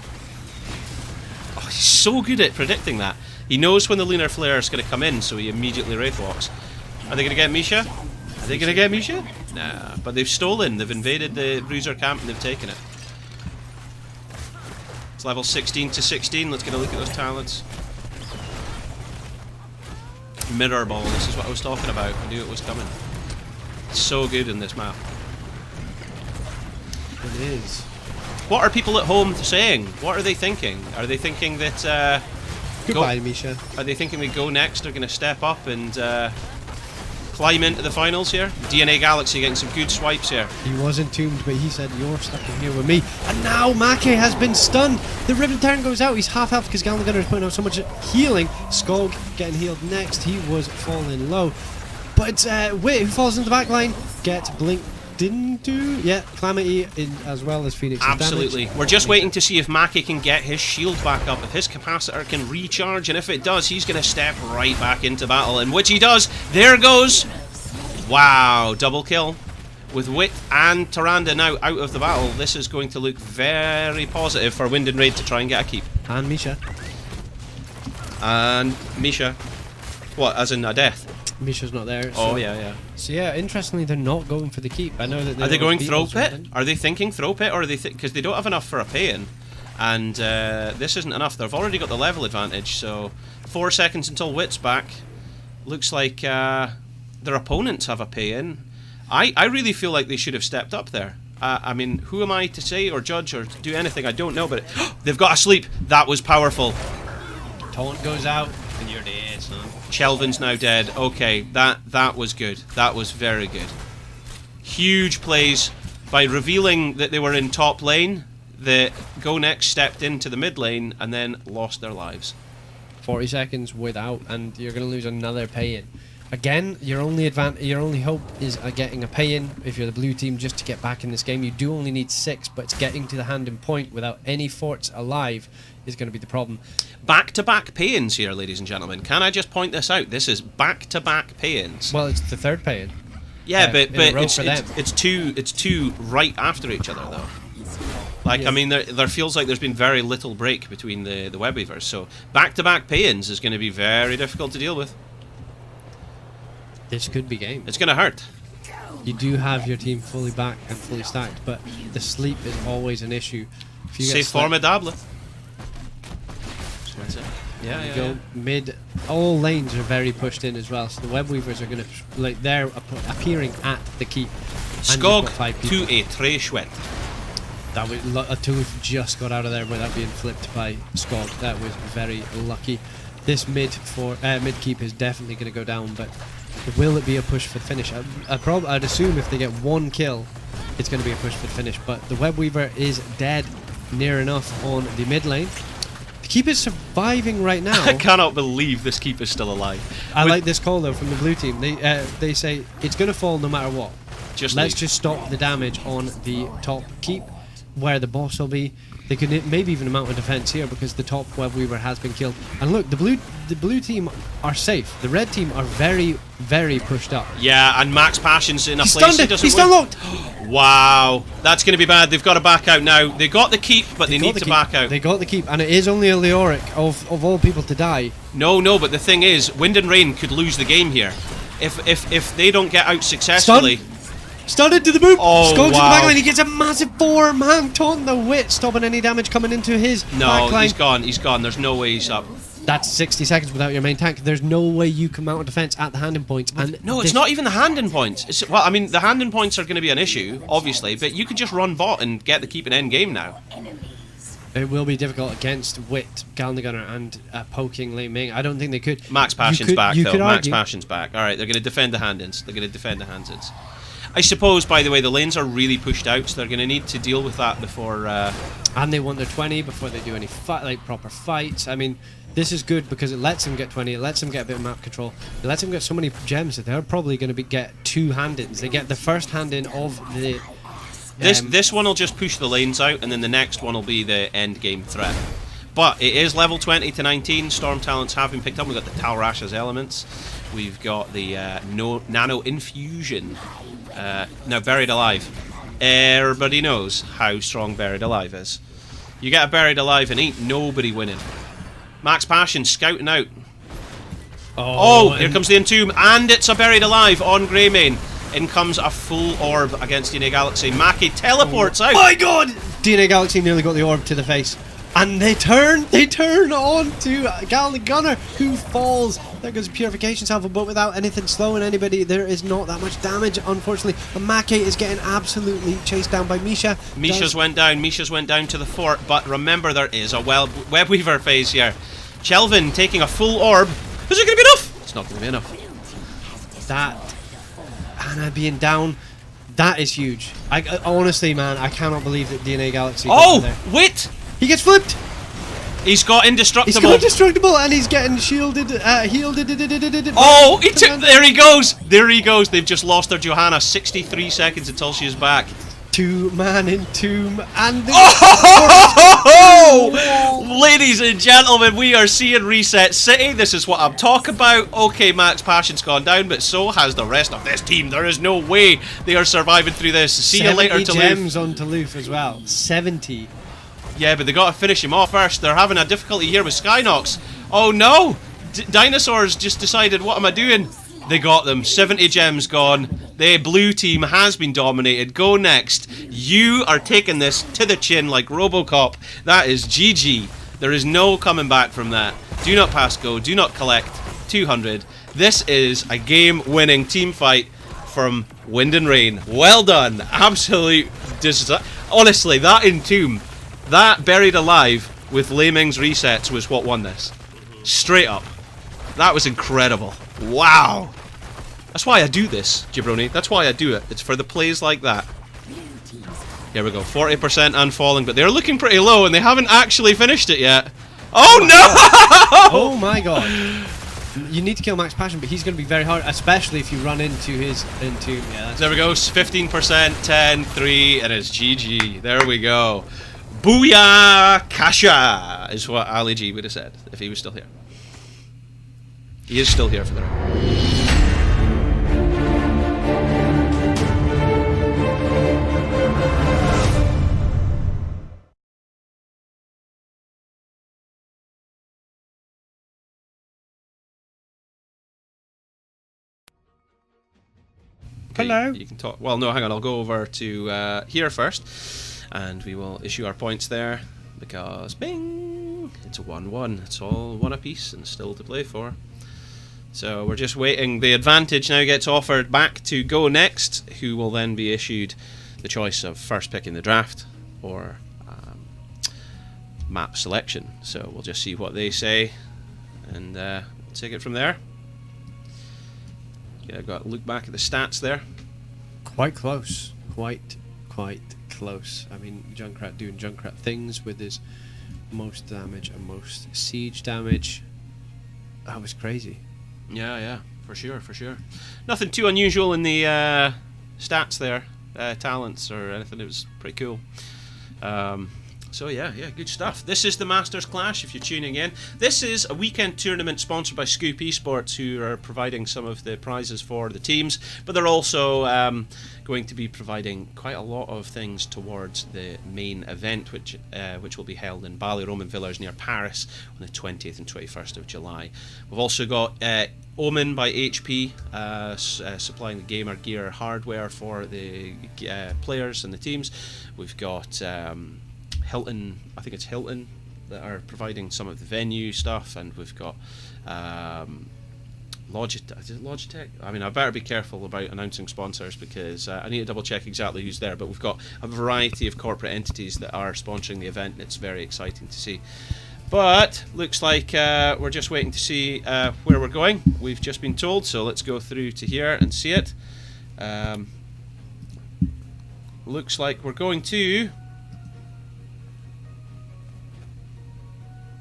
[SPEAKER 1] Oh, he's so good at predicting that. He knows when the Lunar Flare is going to come in, so he immediately Wraithwalks. Are they going to get Misha? Are they going to get Misha? Nah, but they've stolen, they've invaded the Bruiser camp and they've taken it. It's level 16 to 16, let's get a look at those talents. Mirror Ball, this is what I was talking about, I knew it was coming. It's so good in this map.
[SPEAKER 10] It is.
[SPEAKER 1] What are people at home saying? What are they thinking? Are they thinking that...
[SPEAKER 10] Goodbye, Misha.
[SPEAKER 1] Are they thinking we Go Next are going to step up and... climb into the finals here? DNA Galaxy getting some good swipes here.
[SPEAKER 10] He was entombed, but he said, "You're stuck in here with me." And now Make has been stunned. The Ribbon Turn goes out. He's half health because Gallon Gunner is putting out so much healing. Skog getting healed next. He was falling low. But it's Wit who falls into the back line. Gets blinked didn't do. Yeah, Calamity as well as Phoenix.
[SPEAKER 1] Absolutely. We're just waiting to see if Mackie can get his shield back up, if his capacitor can recharge, and if it does, he's going to step right back into battle, and which he does. There goes. Wow, double kill. With Wit and Tyrande now out of the battle, this is going to look very positive for Wind and Raid to try and get a keep.
[SPEAKER 10] And Misha.
[SPEAKER 1] And Misha. What, as in a death?
[SPEAKER 10] Misha's not there.
[SPEAKER 1] Oh, yeah.
[SPEAKER 10] So yeah, interestingly, they're not going for the keep. I know that.
[SPEAKER 1] Are they going throw pit? Are they thinking throw pit, or are they because they don't have enough for a pay-in, and this isn't enough. They've already got the level advantage, so 4 seconds until Wit's back. Looks like their opponents have a pay-in. I really feel like they should have stepped up there. I mean, who am I to say or judge or do anything? I don't know, but they've got a sleep. That was powerful.
[SPEAKER 10] Taunt goes out, and you're dead, son.
[SPEAKER 1] Chelvin's now dead. Okay, that was good. That was very good. Huge plays by revealing that they were in top lane. The Go Next stepped into the mid lane and then lost their lives.
[SPEAKER 10] 40 seconds without, and you're going to lose another pay-in. Again, your only hope is getting a pay-in if you're the blue team just to get back in this game. You do only need 6, but it's getting to the hand and point without any forts alive is going to be the problem.
[SPEAKER 1] Back-to-back pay-ins here, ladies and gentlemen. Can I just point this out? This is back-to-back pay-ins.
[SPEAKER 10] Well, it's the third pay-in.
[SPEAKER 1] Yeah, but it's two right after each other though. Like, I mean, there feels like there's been very little break between the web weavers. So back-to-back pay-ins is going to be very difficult to deal with.
[SPEAKER 10] This could be game.
[SPEAKER 1] It's going to hurt.
[SPEAKER 10] You do have your team fully back and fully stacked, but the sleep is always an issue. If you
[SPEAKER 1] C'est formidable.
[SPEAKER 10] That's it.
[SPEAKER 1] Yeah,
[SPEAKER 10] you go mid. All lanes are very pushed in as well, so the web weavers are going to they're appearing at the keep.
[SPEAKER 1] Skog to a très chouette.
[SPEAKER 10] That was a tooth just got out of there without being flipped by Skog. That was very lucky. This mid keep is definitely going to go down, but will it be a push for the finish? I'd assume if they get 1 kill, it's going to be a push for the finish. But the web weaver is dead near enough on the mid lane. The keep is surviving right now.
[SPEAKER 1] I cannot believe this keep is still alive.
[SPEAKER 10] I like this call though from the blue team. They say it's going to fall no matter what. Let's just stop the damage on the top keep, where the boss will be. They could maybe even mount a defense here because the top web weaver has been killed. And look, the blue team are safe. The red team are very, very pushed up.
[SPEAKER 1] Yeah, and Max Passion's in a place he doesn't.
[SPEAKER 10] He's still locked.
[SPEAKER 1] Wow, that's going to be bad. They've got to back out now. They got the keep, but they need to back out.
[SPEAKER 10] They got the keep, and it is only a Leoric of all people to die.
[SPEAKER 1] No, but the thing is, Wind and Rain could lose the game here if they don't get out successfully.
[SPEAKER 10] Stunned into the boot.
[SPEAKER 1] Oh,
[SPEAKER 10] Skog's in the
[SPEAKER 1] wow.
[SPEAKER 10] backline. He gets a massive 4-man taunt. The Wit stopping any damage coming into his backline.
[SPEAKER 1] He's gone. He's gone. There's no way he's up.
[SPEAKER 10] That's 60 seconds without your main tank. There's no way you can mount a defense at the handing point. And
[SPEAKER 1] no, it's not even the handing points. Well, I mean, the handing points are going to be an issue, obviously, but you could just run bot and get the keep and end game now.
[SPEAKER 10] It will be difficult against Wit, Galnagunner, and poking Lei Ming. I don't think they could.
[SPEAKER 1] Max Passion's back, though. Max Passion's back. All right, they're going to defend the hand-ins. I suppose, by the way, the lanes are really pushed out, so they're going to need to deal with that before...
[SPEAKER 10] And they want their 20 before they do any proper fights. I mean, this is good because it lets them get 20, it lets them get a bit of map control, it lets them get so many gems that they're probably going to get 2 hand-ins. They get the first hand-in of the...
[SPEAKER 1] This one will just push the lanes out, and then the next one will be the end game threat. But it is level 20 to 19. Storm talents have been picked up. We've got the Talrash's elements. We've got the Nano Infusion. Now, Buried Alive. Everybody knows how strong Buried Alive is. You get a Buried Alive and ain't nobody winning. Max Passion scouting out. Oh, here comes the Entomb, and it's a Buried Alive on Greymane. In comes a full orb against DNA Galaxy. Mackie teleports out.
[SPEAKER 10] My god! DNA Galaxy nearly got the orb to the face. And they turn on to Galnagunner, who falls. There goes Purification Salvo, but without anything slowing anybody, there is not that much damage, unfortunately. And Mackie is getting absolutely chased down by Misha.
[SPEAKER 1] Misha's went down to the fort, but remember there is a web weaver phase here. Chelvin taking a full orb. Is it going to be enough? It's not going to be enough.
[SPEAKER 10] That Anna being down, that is huge. I honestly, man, I cannot believe that DNA Galaxy.
[SPEAKER 1] Oh, Wit!
[SPEAKER 10] He gets flipped.
[SPEAKER 1] He's got indestructible.
[SPEAKER 10] He's got indestructible and he's getting shielded, healed.
[SPEAKER 1] Oh, there he goes. There he goes. They've just lost their Johanna. 63 seconds until she is back.
[SPEAKER 10] 2-man entomb and
[SPEAKER 1] ladies and gentlemen, we are seeing Reset City. This is what I'm talking about. Okay, Max Passion's gone down, but so has the rest of this team. There is no way they are surviving through this. See you later,
[SPEAKER 10] 70
[SPEAKER 1] Toulouse.
[SPEAKER 10] gems on Toulouse as well. 70.
[SPEAKER 1] Yeah, but they got to finish him off first. They're having a difficulty here with Skynox. Oh no! Dinosaurs just decided, what am I doing? They got them. 70 gems gone. The blue team has been dominated. Go next. You are taking this to the chin like Robocop. That is GG. There is no coming back from that. Do not pass go. Do not collect. 200. This is a game-winning team fight from Wind and Rain. Well done. Absolute honestly, that Entomb, that Buried Alive with Lei Ming's resets was what won this. Straight up. That was incredible. Wow. That's why I do this, Jabroni. That's why I do it. It's for the plays like that. Here we go. 40% and falling, but they're looking pretty low and they haven't actually finished it yet. Oh no!
[SPEAKER 10] Oh my god. You need to kill Max Passion, but he's going to be very hard, especially if you run into his Entomb. Yeah,
[SPEAKER 1] there we go. 15%, 10, 3, and it's GG. There we go. Booyah Kasha is what Ali G would have said if he was still here. He is still here for the record.
[SPEAKER 11] Hello.
[SPEAKER 1] You can talk. Well, no, hang on. I'll go over to here first, and we will issue our points there because bing, it's a 1-1. It's all one apiece and still to play for. So we're just waiting. The advantage now gets offered back to Go Next, who will then be issued the choice of first pick in the draft or map selection. So we'll just see what they say, and we'll take it from there. Yeah, I've got to look back at the stats there.
[SPEAKER 10] Quite close. Quite close. I mean, Junkrat doing Junkrat things with his most damage and most siege damage. That was crazy.
[SPEAKER 1] Yeah, for sure. Nothing too unusual in the stats there, talents or anything. It was pretty cool. So yeah, good stuff. This is the Masters Clash, if you're tuning in. This is a weekend tournament sponsored by Scoop Esports, who are providing some of the prizes for the teams, but they're also going to be providing quite a lot of things towards the main event, which will be held in Bally-Roman Village near Paris on the 20th and 21st of July. We've also got Omen by HP supplying the gamer gear hardware for the players and the teams. We've got Hilton, I think it's Hilton, that are providing some of the venue stuff, and we've got Logitech. Is it Logitech? I mean, I better be careful about announcing sponsors because I need to double check exactly who's there, but we've got a variety of corporate entities that are sponsoring the event, and it's very exciting to see. But looks like we're just waiting to see where we're going. We've just been told, so let's go through to here and see it. Looks like we're going to...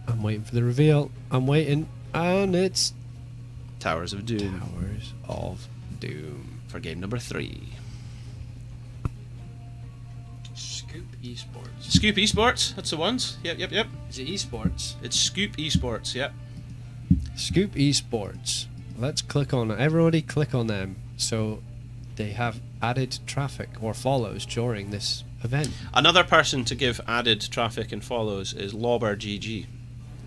[SPEAKER 10] I'm waiting for the reveal. I'm waiting, and it's
[SPEAKER 1] Towers of Doom.
[SPEAKER 10] Towers of Doom
[SPEAKER 1] For game number 3.
[SPEAKER 2] Scoop Esports.
[SPEAKER 1] Scoop Esports, that's the ones. Yep.
[SPEAKER 2] Is it Esports?
[SPEAKER 1] It's Scoop Esports, yep.
[SPEAKER 10] Scoop Esports. Let's click on it. Everybody click on them. So they have added traffic or follows during this event.
[SPEAKER 1] Another person to give added traffic and follows is LobberGG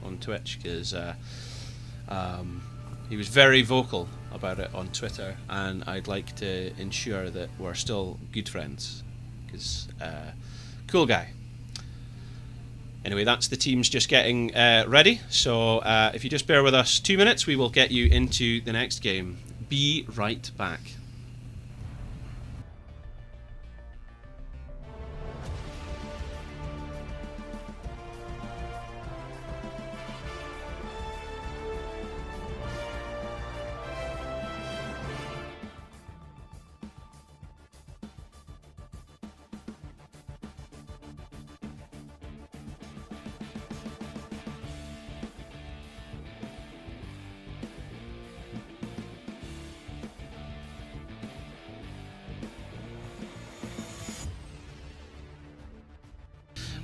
[SPEAKER 1] on Twitch, because he was very vocal about it on Twitter, and I'd like to ensure that we're still good friends, because cool guy. Anyway, that's the teams just getting ready, so if you just bear with us 2 minutes, we will get you into the next game. Be right back.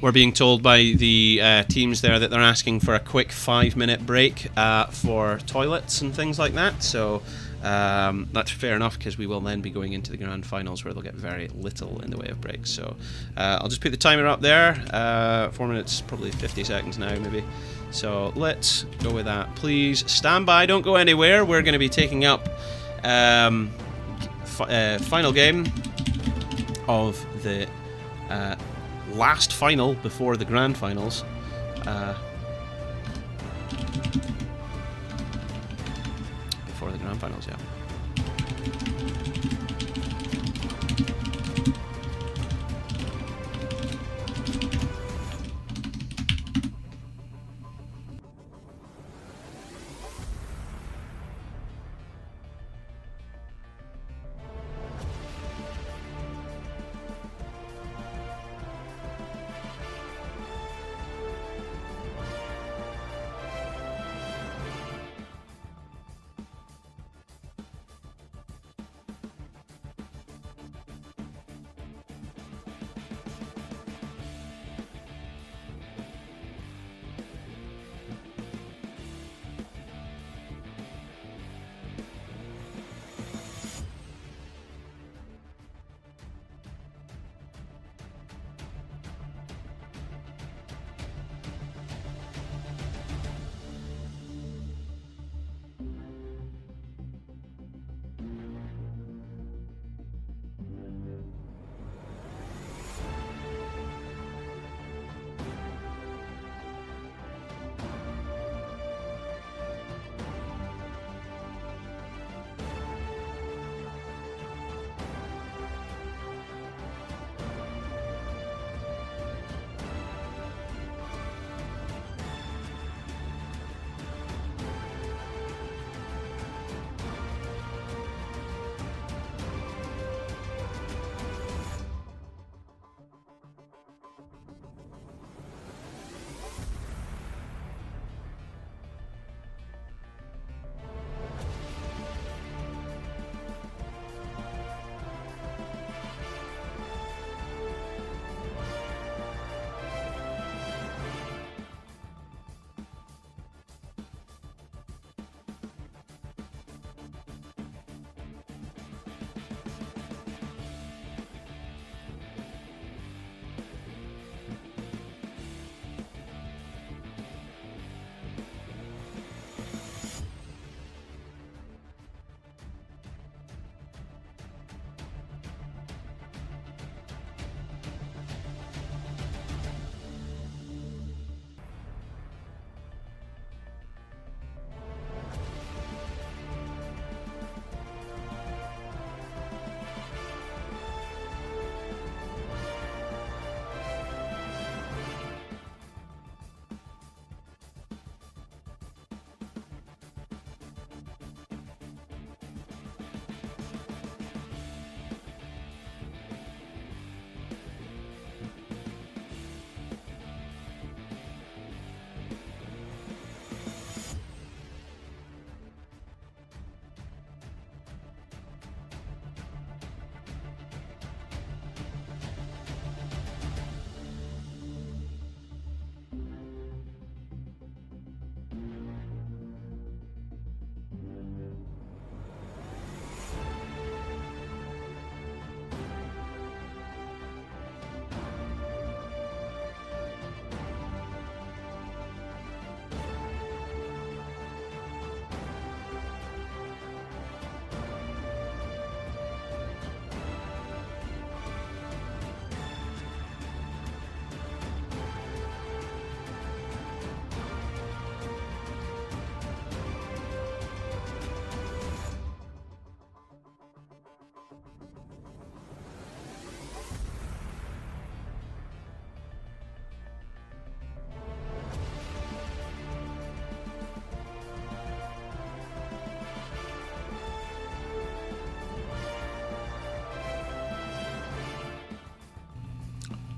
[SPEAKER 1] We're being told by the teams there that they're asking for a quick 5-minute break for toilets and things like that. So that's fair enough, because we will then be going into the grand finals where they'll get very little in the way of breaks. So I'll just put the timer up there. 4 minutes, probably 50 seconds now, maybe. So let's go with that. Please stand by, don't go anywhere. We're going to be taking up final game of the last final before the grand finals. Before the grand finals, yeah.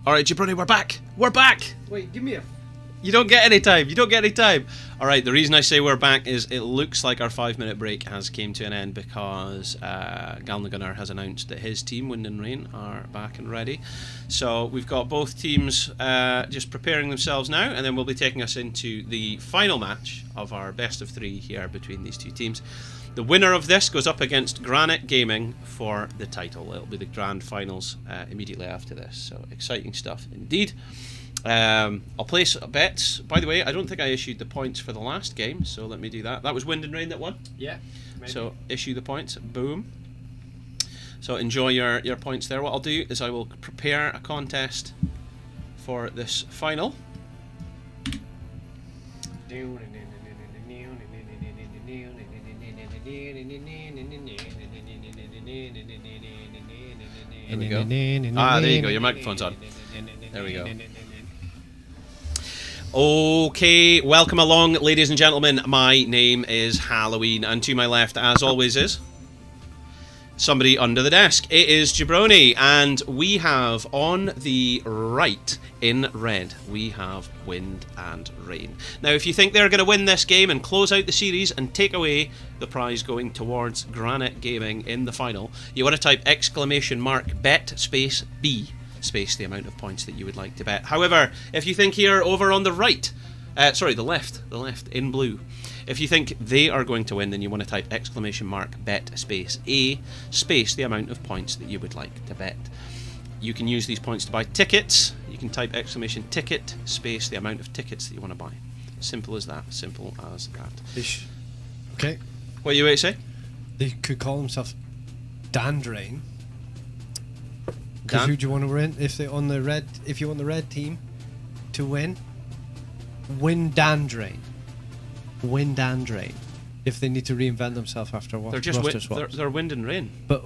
[SPEAKER 1] Alright, Jabroni, we're back! We're back!
[SPEAKER 2] Wait, give me a
[SPEAKER 1] You don't get any time. You don't get any time. All right. The reason I say we're back is it looks like our 5-minute break has came to an end because Galnagunnar has announced that his team, Wind and Rain, are back and ready. So we've got both teams just preparing themselves now, and then we'll be taking us into the final match of our best of 3 here between these two teams. The winner of this goes up against Granite Gaming for the title. It'll be the grand finals immediately after this. So exciting stuff indeed. I'll place bets. By the way, I don't think I issued the points for the last game, so let me do that. That was Wind and Rain that won?
[SPEAKER 2] Yeah. Maybe.
[SPEAKER 1] So issue the points. Boom. So enjoy your points there. What I'll do is I will prepare a contest for this final. There we go. Ah, there you go. Your microphone's on. There we go. Okay, welcome along, ladies and gentlemen. My name is Halloween, and to my left, as always, is somebody under the desk. It is Jabroni, and we have on the right, in red, we have Wind and Rain. Now, if you think they're going to win this game and close out the series and take away the prize going towards Granite Gaming in the final, you want to type !bet space B space the amount of points that you would like to bet. However, if you think here over on the right, the left in blue, if you think they are going to win, then you want to type !bet space A space the amount of points that you would like to bet. You can use these points to buy tickets. You can type !ticket space the amount of tickets that you want to buy. Simple as that. Simple as that.
[SPEAKER 10] Okay.
[SPEAKER 1] What are you going to say?
[SPEAKER 10] They could call themselves Dandrain. Because who do you want to win? If you want the red team to win, win Dandrain. Win Dandrain. If they need to reinvent themselves after what?
[SPEAKER 1] They're just
[SPEAKER 10] roster swaps.
[SPEAKER 1] they're Wind and Rain.
[SPEAKER 10] But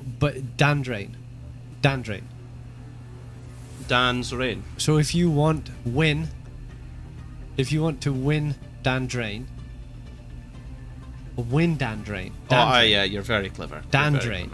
[SPEAKER 10] Dandrain.
[SPEAKER 1] Dan's Rain.
[SPEAKER 10] So if you want to win Dandrain, win Dandrain.
[SPEAKER 1] Yeah, you're very clever.
[SPEAKER 10] Dandrain.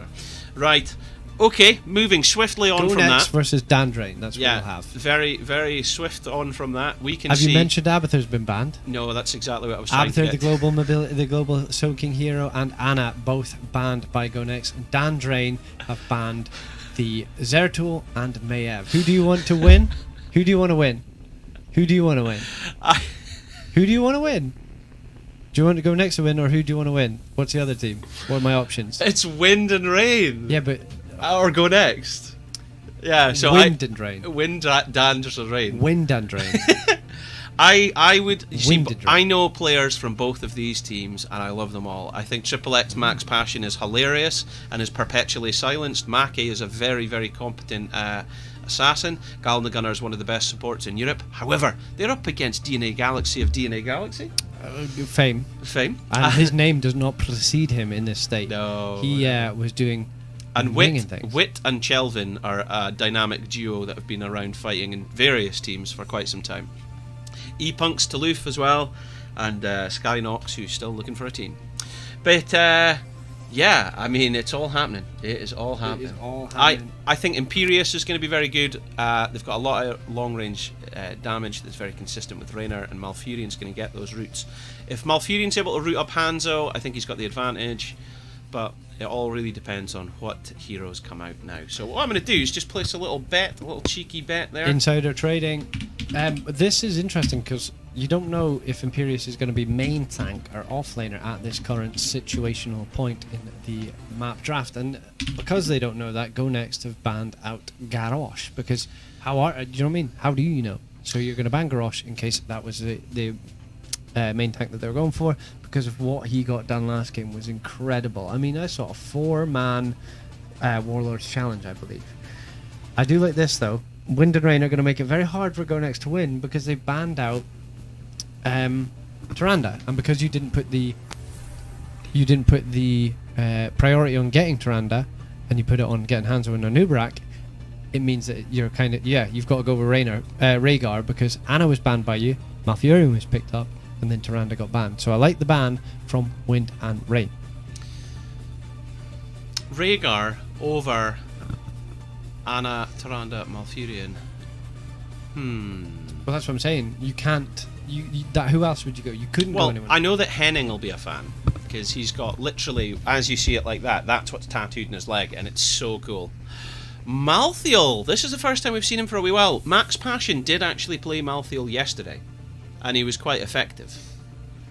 [SPEAKER 1] Right. Okay, moving swiftly on
[SPEAKER 10] Go
[SPEAKER 1] from
[SPEAKER 10] Next
[SPEAKER 1] that.
[SPEAKER 10] versus Dandrain. That's what we'll have.
[SPEAKER 1] Very, very swift on from that. We can
[SPEAKER 10] Have
[SPEAKER 1] see.
[SPEAKER 10] you mentioned Abathur's been banned?
[SPEAKER 1] No, that's exactly what I was trying to
[SPEAKER 10] Abathur,
[SPEAKER 1] get.
[SPEAKER 10] the global mobility, the global soaking hero, and Anna both banned by Go Next. Dandrain have banned the Zeratul and Mayev. Who do you want to win? Who do you want to win? Who do you want to win? Who do you want to win? Do you want to Go Next to win, or who do you want to win? What's the other team? What are my options?
[SPEAKER 1] It's Wind and Rain.
[SPEAKER 10] Yeah, but
[SPEAKER 1] or Go Next. Yeah, so
[SPEAKER 10] Wind and Rain.
[SPEAKER 1] Wind, Dandrain, Rain.
[SPEAKER 10] Wind and Rain.
[SPEAKER 1] I would see,
[SPEAKER 10] Wind and Rain.
[SPEAKER 1] I know players from both of these teams, and I love them all. I think Triple X Max Passion is hilarious and is perpetually silenced. Maki is a very, very competent assassin. Galnagunnar is one of the best supports in Europe. However, they're up against DNA Galaxy of DNA Galaxy.
[SPEAKER 10] Fame. And his name does not precede him in this state.
[SPEAKER 1] No.
[SPEAKER 10] He was doing
[SPEAKER 1] and
[SPEAKER 10] ringing things.
[SPEAKER 1] Wit and Chelvin are a dynamic duo that have been around fighting in various teams for quite some time. E-Punk's Toulouse as well, and Skynox, who's still looking for a team. But yeah, I mean, it's all happening. It is all happening.
[SPEAKER 2] It is all happening.
[SPEAKER 1] I think Imperius is going to be very good. They've got a lot of long-range damage that's very consistent with Raynor, and Malfurion's going to get those roots. If Malfurion's able to root up Hanzo, I think he's got the advantage. But it all really depends on what heroes come out now. So what I'm going to do is just place a little cheeky bet there.
[SPEAKER 10] Insider trading. This is interesting because you don't know if Imperius is going to be main tank or offlaner at this current situational point in the map draft, and because they don't know that, Go Next have banned out Garrosh. Because do you know what I mean? How do you know? So you're going to ban Garrosh in case that was the main tank that they were going for, because of what he got done last game was incredible. I mean, I saw a 4-man Warlords challenge, I believe. I do like this though. Wind and Rain are going to make it very hard for Go Next to win because they banned out Tyrande, and because you didn't put the priority on getting Tyrande, and you put it on getting Hanzo and Anubarak, it means that you're kind of you've got to go with Rhaegar, because Anna was banned by you, Malfurion was picked up, and then Tyrande got banned. So I like the ban from Wind and Rain.
[SPEAKER 1] Rhaegar over Anna, Tyrande, Malfurion.
[SPEAKER 10] Well, that's what I'm saying. You can't who else would you go? You couldn't go
[SPEAKER 1] Well,
[SPEAKER 10] anyone.
[SPEAKER 1] I know that Henning will be a fan because he's got literally, as you see it like that, that's what's tattooed in his leg, and it's so cool. Malthael, this is the first time we've seen him for a wee while. Max Passion did actually play Malthael yesterday, and he was quite effective.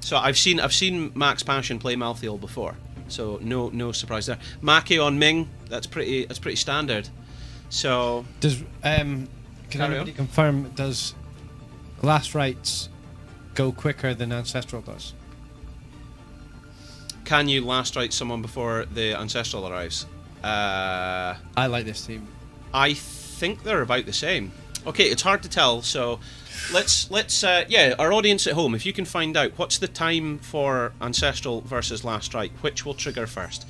[SPEAKER 1] So I've seen Max Passion play Malthael before, so no surprise there. Maki on Ming, that's pretty standard. So
[SPEAKER 10] Does can
[SPEAKER 1] Carry
[SPEAKER 10] anybody
[SPEAKER 1] on.
[SPEAKER 10] confirm? Does Last Rites go quicker than Ancestral does?
[SPEAKER 1] can you last right someone before the Ancestral arrives?
[SPEAKER 10] I like this team.
[SPEAKER 1] I think they're about the same. Okay, it's hard to tell, so let's our audience at home, if you can find out what's the time for Ancestral versus Last Strike, which will trigger first.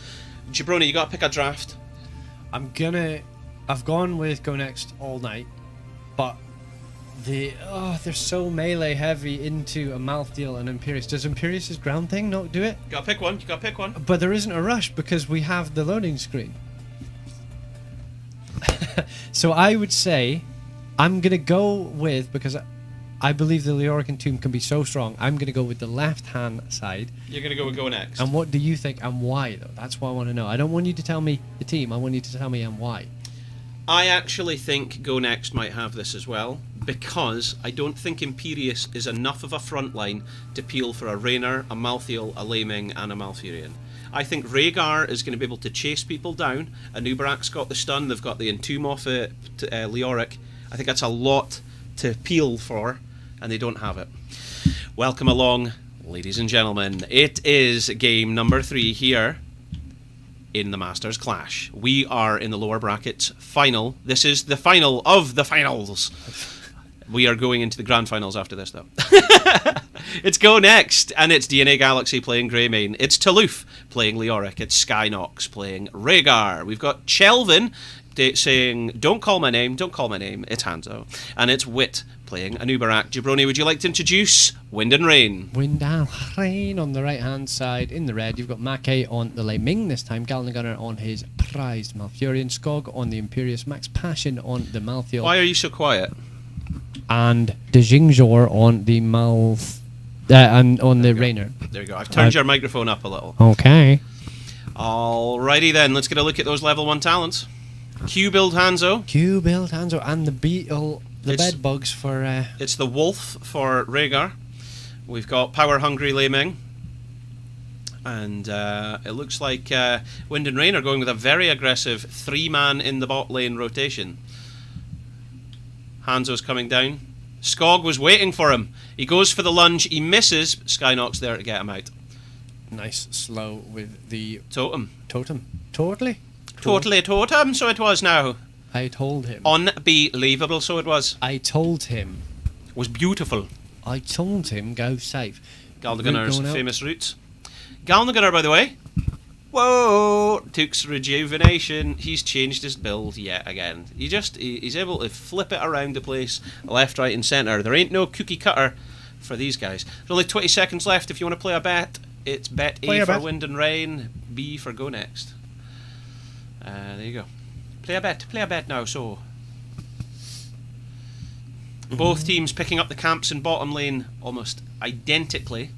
[SPEAKER 1] Jabroni, you gotta pick a draft.
[SPEAKER 10] I've gone with Go Next all night, but they're so melee heavy into a Malthael and Imperius. Does Imperius' ground thing not do it?
[SPEAKER 1] You gotta pick one.
[SPEAKER 10] But there isn't a rush because we have the loading screen. So I would say I'm going to go with, because I believe the Leoric Tomb can be so strong, I'm going to go with the left-hand side.
[SPEAKER 1] You're gonna go with Go Next.
[SPEAKER 10] And what do you think and why, though? That's what I want to know. I don't want you to tell me the team. I want you to tell me and why.
[SPEAKER 1] I actually think Go Next might have this as well, because I don't think Imperius is enough of a front line to peel for a Raynor, a Malthael, a Laming, and a Malfurion. I think Rhaegar is going to be able to chase people down. Anubarak's got the stun, they've got the Entomb off Leoric. I think that's a lot to peel for, and they don't have it. Welcome along, ladies and gentlemen. It is game number 3 here in the Masters Clash. We are in the lower brackets final. This is the final of the finals. We are going into the grand finals after this, though. It's Go Next, and it's DNA Galaxy playing Greymane. It's Toulouf playing Leoric. It's Skynox playing Rhaegar. We've got Chelvin saying, don't call my name, it's Hanzo. And it's Wit playing Anubarak. Jabroni, would you like to introduce Wind and Rain?
[SPEAKER 10] Wind and Rain on the right-hand side. In the red, you've got Mackay on the Laming this time. Galna Gunner on his prized Malfurion. Skog on the Imperius. Max Passion on the Malthael.
[SPEAKER 1] Why are you so quiet?
[SPEAKER 10] And De Jingzor on the and on the Raynor.
[SPEAKER 1] There you go. I've turned your microphone up a little.
[SPEAKER 10] Okay.
[SPEAKER 1] Alrighty then, let's get a look at those level 1 talents. Q build Hanzo.
[SPEAKER 10] Q build Hanzo and the beetle, the bed bugs for.
[SPEAKER 1] It's the wolf for Rhaegar. We've got power hungry Laming. And it looks like Wind and Rain are going with a very aggressive 3-man in the bot lane rotation. Hanzo's coming down. Skog was waiting for him. He goes for the lunge. He misses. Skynox there to get him out.
[SPEAKER 10] Nice slow with the
[SPEAKER 1] totem.
[SPEAKER 10] Totally
[SPEAKER 1] Totem, so it was now.
[SPEAKER 10] I told him.
[SPEAKER 1] Unbelievable, so it was.
[SPEAKER 10] I told him.
[SPEAKER 1] Was beautiful.
[SPEAKER 10] I told him go safe.
[SPEAKER 1] Galnagunner's famous roots. Galnagunner, by the way. Whoa! Took's rejuvenation. He's changed his build yet again. He's able to flip it around the place, left, right, and centre. There ain't no cookie cutter for these guys. There's only 20 seconds left. If you want to play a bet, it's bet A for Wind and Rain, B for Go Next. There you go. Play a bet now. So both teams picking up the camps in bottom lane almost identically.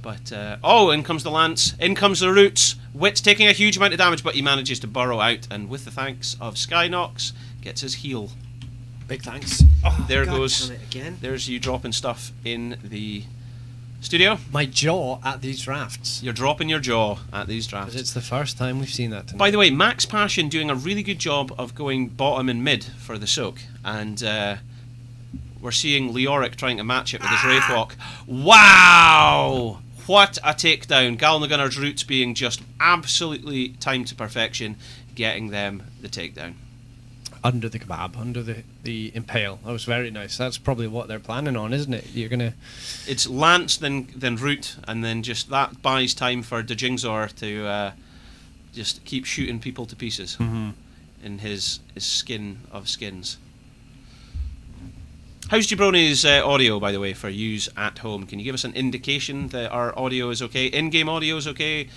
[SPEAKER 1] But, in comes the Lance, in comes the Roots. Wit's taking a huge amount of damage, but he manages to burrow out, and with the thanks of Skynox, gets his heal.
[SPEAKER 10] Big thanks. Oh,
[SPEAKER 1] there
[SPEAKER 10] God,
[SPEAKER 1] goes.
[SPEAKER 10] damn it again.
[SPEAKER 1] There's you dropping stuff in the studio.
[SPEAKER 10] My jaw at these drafts.
[SPEAKER 1] You're dropping your jaw at these drafts.
[SPEAKER 10] It's the first time we've seen that tonight.
[SPEAKER 1] By the way, Max Passion doing a really good job of going bottom and mid for the soak, and we're seeing Leoric trying to match it with his Wraithwalk. Wow! What a takedown. Galnagunner's Roots being just absolutely timed to perfection, getting them the takedown.
[SPEAKER 10] Under the kebab, under the impale. That was very nice. That's probably what they're planning on, isn't it? You're gonna.
[SPEAKER 1] It's Lance, then Root, and then just that buys time for De Jingzor to just keep shooting people to pieces in his skin of skins. How's Jabroni's audio, by the way, for use at home? Can you give us an indication that our audio is okay? In-game audio is okay?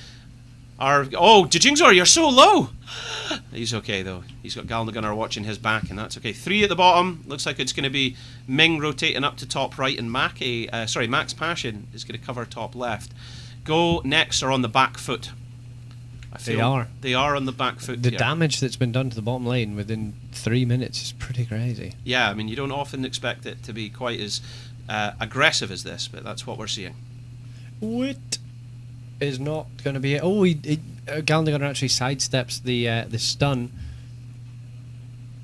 [SPEAKER 1] Oh, Djingzor, you're so low! He's okay, though. He's got Galnagunnar watching his back, and that's okay. 3 at the bottom. Looks like it's going to be Ming rotating up to top right, and Max Passion is going to cover top left. Go next are on the back foot.
[SPEAKER 10] They are.
[SPEAKER 1] They are on the back foot.
[SPEAKER 10] The
[SPEAKER 1] here.
[SPEAKER 10] damage that's been done to the bottom lane within 3 minutes is pretty crazy.
[SPEAKER 1] Yeah, I mean, you don't often expect it to be quite as aggressive as this, but that's what we're seeing.
[SPEAKER 10] What is not going to be it? Oh, Galnagunnar actually sidesteps the stun.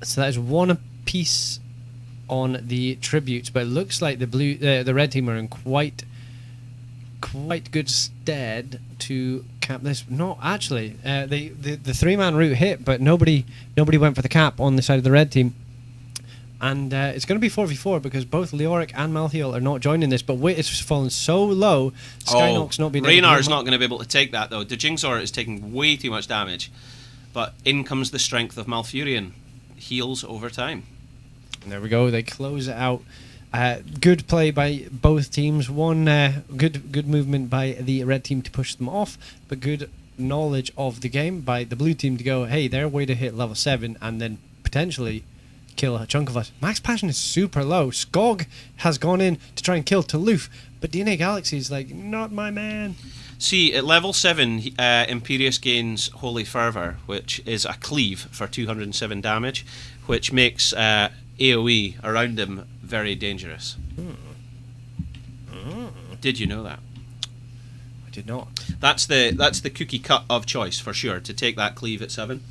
[SPEAKER 10] So that is 1 apiece on the tributes, but it looks like the red team are in quite good stead to cap this. No, actually, the 3-man route hit, but nobody went for the cap on the side of the red team. And it's going to be 4v4 because both Leoric and Malthael are not joining this, but Wit is fallen so low, Skynox not being able to...
[SPEAKER 1] Reynar's not going to be able to take that, though. Djingzor is taking way too much damage. But in comes the strength of Malfurion. Heals over time.
[SPEAKER 10] And there we go, they close it out. Good play by both teams. One good movement by the red team to push them off, but good knowledge of the game by the blue team to go, hey, their way to hit level 7 and then potentially kill a chunk of us. Max Passion is super low. Skog has gone in to try and kill Toulouf, but DNA Galaxy is like, not my man.
[SPEAKER 1] See, at level 7, Imperius gains Holy Fervour, which is a cleave for 207 damage, which makes AoE around him very dangerous. Did you know that?
[SPEAKER 10] I did not.
[SPEAKER 1] That's the cookie cut of choice for sure, to take that cleave at 7.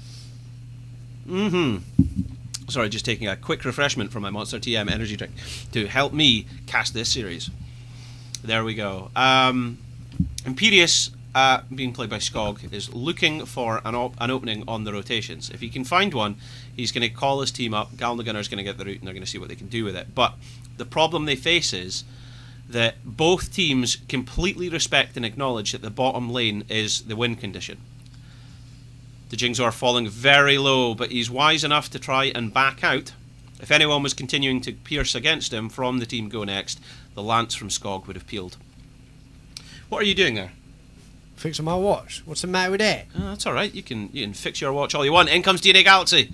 [SPEAKER 1] Sorry, just taking a quick refreshment from my Monster TM energy drink to help me cast this series. There we go. Imperius, being played by Skog, is looking for an opening on the rotations. If he can find one, he's going to call his team up. Galnagunnar is going to get the route, and they're going to see what they can do with it. But the problem they face is that both teams completely respect and acknowledge that the bottom lane is the win condition. The Djingzor falling very low, but he's wise enough to try and back out. If anyone was continuing to pierce against him from the team Go Next, the lance from Skog would have peeled. What are you doing there?
[SPEAKER 10] Fixing my watch. What's the matter with that?
[SPEAKER 1] Oh, that's alright, you can fix your watch all you want. In comes DNA Galaxy!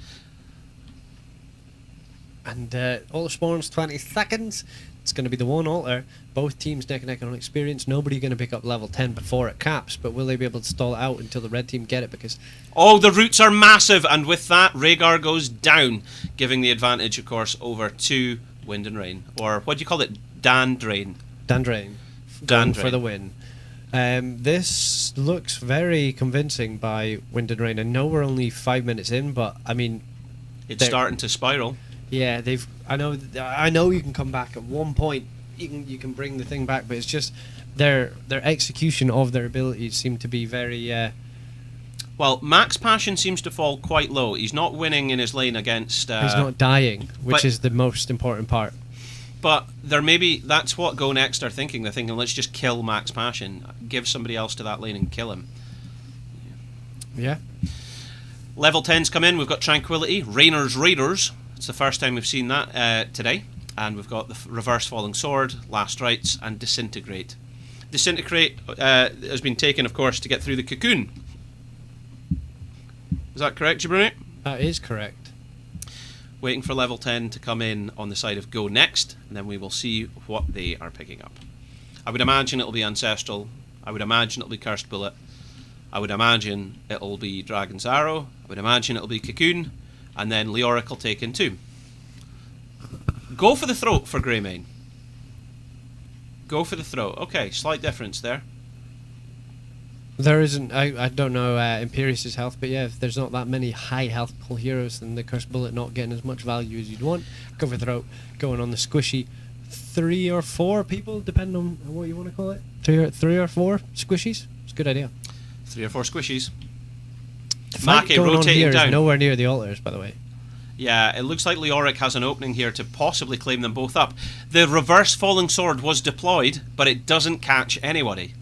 [SPEAKER 10] And altar spawns 20 seconds. It's going to be the one altar. Both teams neck and neck on experience. Nobody going to pick up level 10 before it caps, but will they be able to stall it out until the red team get it? Because
[SPEAKER 1] oh, the roots are massive, and with that, Rhaegar goes down, giving the advantage, of course, over to Wind and Rain. Or what do you call it? Dandrain.
[SPEAKER 10] Dandrain. Going for the win. This looks very convincing by Wind and Rain. I know we're only 5 minutes in, but I mean,
[SPEAKER 1] it's starting to spiral.
[SPEAKER 10] Yeah, I know you can come back at one point. You can bring the thing back, but it's just their execution of their abilities seem to be very.
[SPEAKER 1] Well, Max Passion seems to fall quite low. He's not winning in his lane against.
[SPEAKER 10] He's not dying, which is the most important part.
[SPEAKER 1] But that's what Go Next are thinking. They're thinking, let's just kill Max Passion, give somebody else to that lane and kill him.
[SPEAKER 10] Yeah.
[SPEAKER 1] Level 10's come in. We've got Tranquility, Rainer's Raiders. It's the first time we've seen that today. And we've got the Reverse Falling Sword, Last Rites, and Disintegrate. Disintegrate has been taken, of course, to get through the cocoon. Is that correct, Jabruni?
[SPEAKER 10] That is correct.
[SPEAKER 1] Waiting for level 10 to come in on the side of Go Next, and then we will see what they are picking up. I would imagine it'll be Ancestral. I would imagine it'll be Cursed Bullet. I would imagine it'll be Dragon's Arrow. I would imagine it'll be Cocoon. And then Leoric will take in 2. Go for the throat for Greymane. Go for the throat. Okay, slight difference there.
[SPEAKER 10] There isn't. I don't know Imperius' health, but yeah, if there's not that many high health pull heroes, then the Cursed Bullet not getting as much value as you'd want. Go for throat, going on the squishy 3 or 4 people, depending on what you want to call it. 3 or 4 squishies. It's a good idea.
[SPEAKER 1] 3 or 4 squishies.
[SPEAKER 10] The fight
[SPEAKER 1] Maki
[SPEAKER 10] going on here
[SPEAKER 1] rotating down.
[SPEAKER 10] is nowhere near the altars, by the way.
[SPEAKER 1] Yeah, it looks like Leoric has an opening here to possibly claim them both up. The Reverse Falling Sword was deployed, but it doesn't catch anybody.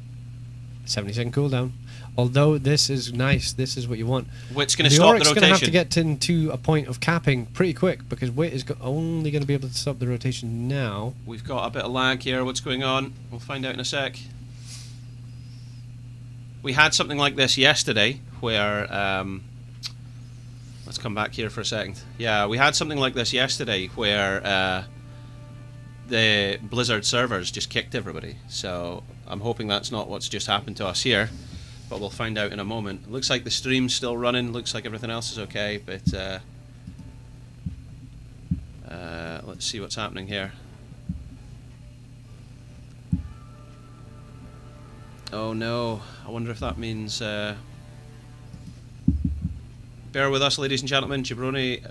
[SPEAKER 10] 70-second cooldown. Although this is nice, this is what you want.
[SPEAKER 1] Wit's going to stop the rotation.
[SPEAKER 10] Leoric's going to have to get into a point of capping pretty quick, because Wit is only going to be able to stop the rotation now.
[SPEAKER 1] We've got a bit of lag here. What's going on? We'll find out in a sec. We had something like this yesterday where let's come back here for a second. Yeah, we had something like this yesterday where the Blizzard servers just kicked everybody. So I'm hoping that's not what's just happened to us here, but we'll find out in a moment. It looks like the stream's still running, looks like everything else is okay, but let's see what's happening here. Oh no, I wonder if that means... bear with us, ladies and gentlemen. Jabroni...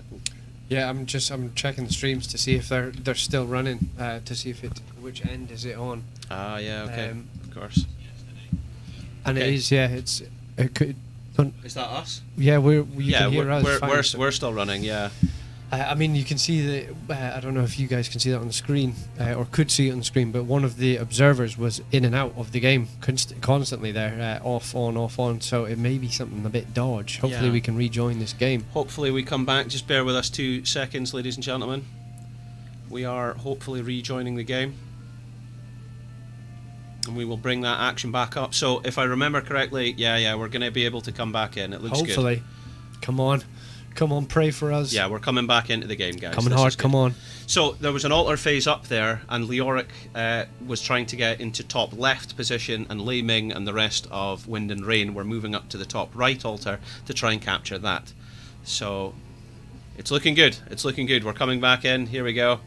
[SPEAKER 10] Yeah, I'm checking the streams to see if they're still running, to see if which end is it on.
[SPEAKER 1] Ah, yeah, okay, of course.
[SPEAKER 10] And
[SPEAKER 1] Okay.
[SPEAKER 10] it is, yeah, it could...
[SPEAKER 1] Is that us?
[SPEAKER 10] Yeah, you
[SPEAKER 1] Yeah,
[SPEAKER 10] can hear us fine,
[SPEAKER 1] we're still running, yeah.
[SPEAKER 10] I mean, you can see the. I don't know if you guys can see that on the screen, or could see it on the screen, but one of the observers was in and out of the game constantly there, off on. So it may be something a bit dodge. Hopefully,
[SPEAKER 1] Yeah.
[SPEAKER 10] we can rejoin this game.
[SPEAKER 1] Hopefully we come back. Just bear with us 2 seconds, ladies and gentlemen. We are hopefully rejoining the game. And we will bring that action back up. So if I remember correctly, yeah, we're going to be able to come back in. It looks good.
[SPEAKER 10] Hopefully. Come on, pray for us.
[SPEAKER 1] Yeah, we're coming back into the game, guys.
[SPEAKER 10] Coming
[SPEAKER 1] This is
[SPEAKER 10] hard,
[SPEAKER 1] good.
[SPEAKER 10] come on.
[SPEAKER 1] So there was an altar phase up there, and Leoric was trying to get into top left position, and Lei Ming and the rest of Wind and Rain were moving up to the top right altar to try and capture that. So it's looking good. It's looking good. We're coming back in. Here we go.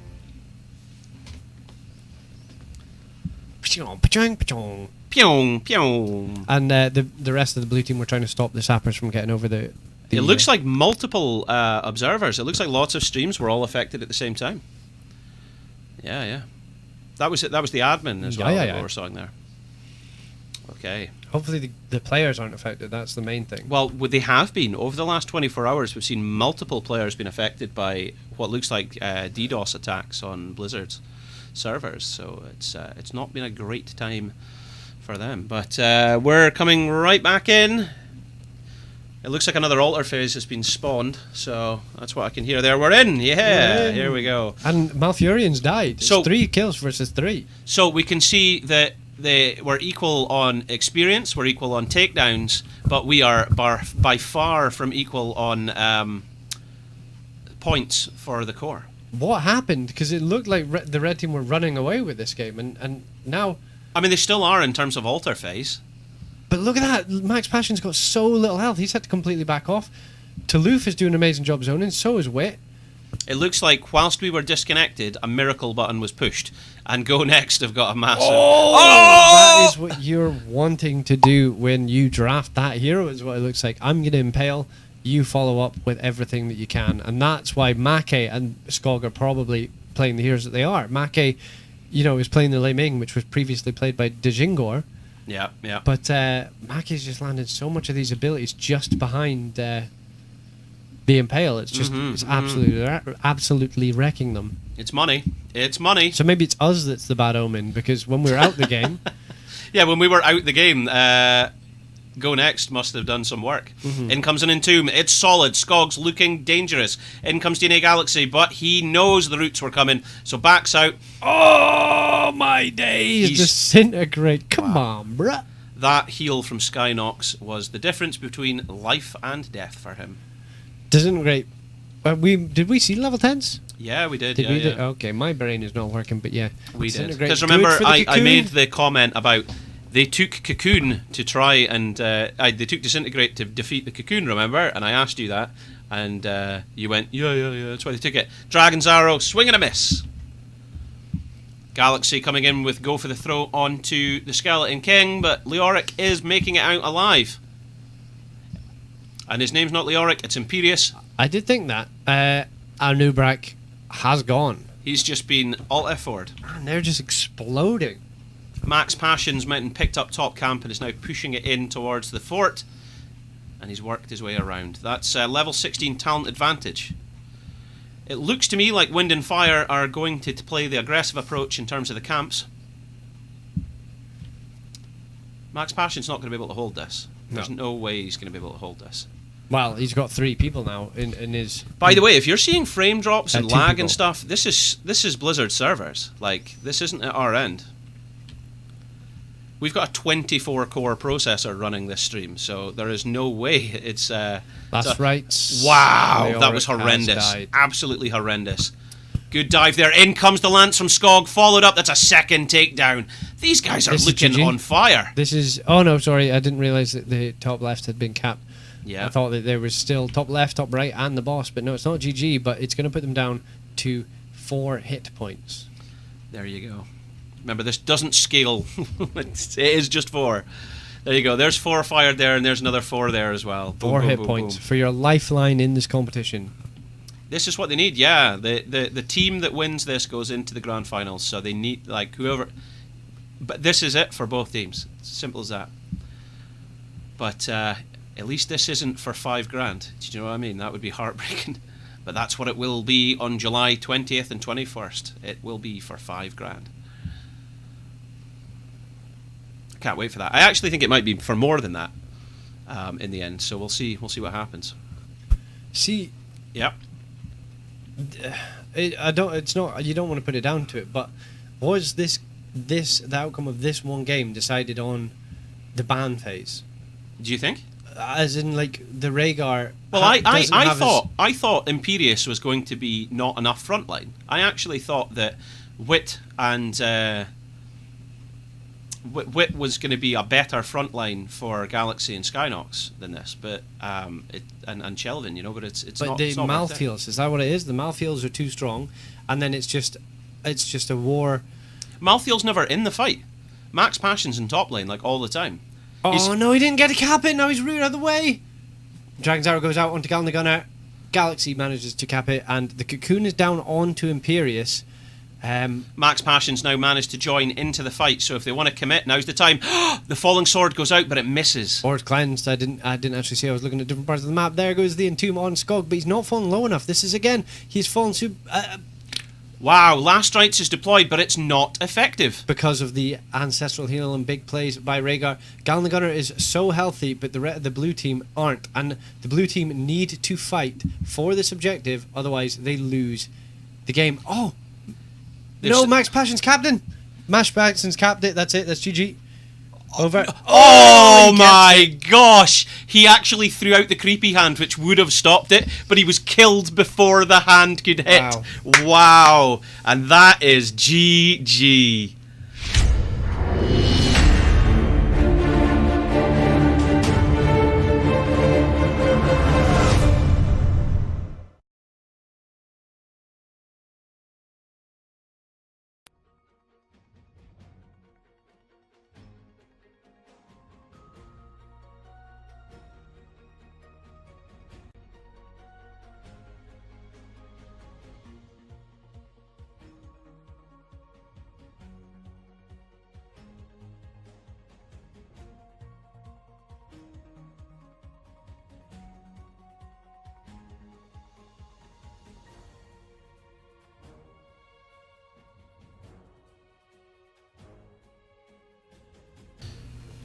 [SPEAKER 10] Pyong.
[SPEAKER 1] Pyong, pyong.
[SPEAKER 10] And the rest of the blue team were trying to stop the sappers from getting over the
[SPEAKER 1] It looks like multiple observers. It looks like lots of streams were all affected at the same time. Yeah. That was the admin as well that we were seeing there. Okay.
[SPEAKER 10] Hopefully the players aren't affected. That's the main thing.
[SPEAKER 1] Well, they have been. Over the last 24 hours, we've seen multiple players being affected by what looks like DDoS attacks on Blizzard's servers. So it's not been a great time for them. But we're coming right back in. It looks like another altar phase has been spawned, so that's what I can hear there. We're in! Yeah!
[SPEAKER 10] We're in.
[SPEAKER 1] Here we go.
[SPEAKER 10] And Malfurion's died.
[SPEAKER 1] So-
[SPEAKER 10] It's 3 kills versus 3.
[SPEAKER 1] So we can see that they were equal on experience, we're equal on takedowns, but we are by far from equal on points for the core.
[SPEAKER 10] What happened? Because it looked like the red team were running away with this game, and now...
[SPEAKER 1] I mean, they still are in terms of altar phase.
[SPEAKER 10] But look at that, Max Passion's got so little health, he's had to completely back off. Toulouf is doing an amazing job zoning, so is Wit.
[SPEAKER 1] It looks like whilst we were disconnected, a miracle button was pushed, and Go Next have got a massive...
[SPEAKER 10] That is what you're wanting to do when you draft that hero, is what it looks like. I'm going to impale, you follow up with everything that you can, and that's why Make and Skog are probably playing the heroes that they are. Make, is playing the Lei Ming, which was previously played by Dejingor.
[SPEAKER 1] Yeah.
[SPEAKER 10] But Mackey's just landed so much of these abilities just behind the Impale. It's just it's absolutely wrecking them.
[SPEAKER 1] It's money. It's money.
[SPEAKER 10] So maybe it's us that's the bad omen, because when we were out the game...
[SPEAKER 1] Yeah, when we were out the game, Go Next must have done some work. In comes an Entomb. It's solid. Skog's looking dangerous. In comes DNA Galaxy, but he knows the roots were coming, so backs out.
[SPEAKER 10] Oh, my days! Disintegrate. Come on, bruh.
[SPEAKER 1] That heal from Skynox was the difference between life and death for him.
[SPEAKER 10] Disintegrate. Did we see level 10s?
[SPEAKER 1] Yeah, we did.
[SPEAKER 10] Yeah. Okay, my brain is not working, but yeah.
[SPEAKER 1] We did.
[SPEAKER 10] Disintegrate.
[SPEAKER 1] Because remember,
[SPEAKER 10] Good for the
[SPEAKER 1] I
[SPEAKER 10] Cocoon.
[SPEAKER 1] made the comment about they took Cocoon to try and... they took Disintegrate to defeat the Cocoon, remember? And I asked you that. And you went, yeah, that's why they took it. Dragon's Arrow, swing and a miss. Galaxy coming in with go for the throw onto the Skeleton King, but Leoric is making it out alive. And his name's not Leoric, it's Imperius.
[SPEAKER 10] I did think that. Anubrak has gone.
[SPEAKER 1] He's just been alt forward.
[SPEAKER 10] And they're just exploding.
[SPEAKER 1] Max Passions went and picked up top camp and is now pushing it in towards the fort. And he's worked his way around. That's level 16 talent advantage. It looks to me like Wind and Fire are going to play the aggressive approach in terms of the camps. Max Passion's not going to be able to hold this. There's no way he's going to be able to hold this.
[SPEAKER 10] Well, he's got 3 people now in his...
[SPEAKER 1] By the way, if you're seeing frame drops and
[SPEAKER 10] 2
[SPEAKER 1] lag
[SPEAKER 10] people.
[SPEAKER 1] and stuff, this is Blizzard servers. Like, this isn't at our end. We've got a 24 core processor running this stream, so there is no way it's.
[SPEAKER 10] That's right.
[SPEAKER 1] Wow, that was
[SPEAKER 10] Leoric has
[SPEAKER 1] horrendous.
[SPEAKER 10] died.
[SPEAKER 1] Absolutely horrendous. Good dive there. In comes the lance from Skog, followed up. That's a second takedown. These guys are
[SPEAKER 10] This is
[SPEAKER 1] looking
[SPEAKER 10] GG.
[SPEAKER 1] on fire.
[SPEAKER 10] This is. Oh no, sorry, I didn't realize that the top left had been capped.
[SPEAKER 1] Yeah.
[SPEAKER 10] I thought that there was still top left, top right, and the boss, but no, it's not GG. But it's going to put them down to 4 hit points.
[SPEAKER 1] There you go. Remember, this doesn't scale. It is just 4. There you go. There's 4 fired there, and there's another 4 there as well. Boom,
[SPEAKER 10] 4
[SPEAKER 1] boom,
[SPEAKER 10] hit
[SPEAKER 1] boom,
[SPEAKER 10] points
[SPEAKER 1] boom.
[SPEAKER 10] for your lifeline in this competition.
[SPEAKER 1] This is what they need, yeah. The team that wins this goes into the grand finals, so they need, like, whoever... But this is it for both teams. It's simple as that. But at least this isn't for 5 grand. Do you know what I mean? That would be heartbreaking. But that's what it will be on July 20th and 21st. It will be for 5 grand. I can't wait for that. I actually think it might be for more than that in the end. So we'll see. We'll see what happens.
[SPEAKER 10] See,
[SPEAKER 1] Yep.
[SPEAKER 10] I don't. It's not. You don't want to put it down to it, but was the outcome of this one game decided on the ban phase?
[SPEAKER 1] Do you think?
[SPEAKER 10] As in, like, the Rhaegar.
[SPEAKER 1] Well,
[SPEAKER 10] doesn't have
[SPEAKER 1] I thought Imperius was going to be not enough frontline. I actually thought that Wit and Wit was going to be a better frontline for Galaxy and Skynox than this, but and Shelvin, you know, but it's
[SPEAKER 10] But
[SPEAKER 1] not.
[SPEAKER 10] the
[SPEAKER 1] it's not worth it.
[SPEAKER 10] Malthaels, is that what it is? The Malthaels are too strong, and then it's just a war.
[SPEAKER 1] Malthael's never in the fight. Max Passion's in top lane like all the time.
[SPEAKER 10] Oh no, he didn't get a cap it. Now he's rooted out of the way. Dragon's Arrow goes out onto Gal the Gunner. Galaxy manages to cap it, and the Cocoon is down onto Imperius.
[SPEAKER 1] Max Passion's now managed to join into the fight, so if they want to commit, now's the time. The falling sword goes out, but it misses.
[SPEAKER 10] Or it's cleansed. I didn't actually see. I was looking at different parts of the map. There goes the Entomb on Skog, but he's not fallen low enough. This is again. He's fallen
[SPEAKER 1] Wow, Last Rites is deployed, but it's not effective.
[SPEAKER 10] because of the ancestral heal and big plays by Rhaegar. Gal the Gunner is so healthy, but the blue team aren't, and the blue team need to fight for this objective. Otherwise, they lose the game. Oh. No, Max Passion's captain. Max Passion's capped it. That's it. That's GG. Over.
[SPEAKER 1] Oh
[SPEAKER 10] he
[SPEAKER 1] my gosh! He actually threw out the creepy hand, which would have stopped it, but he was killed before the hand could hit. Wow. And that is GG.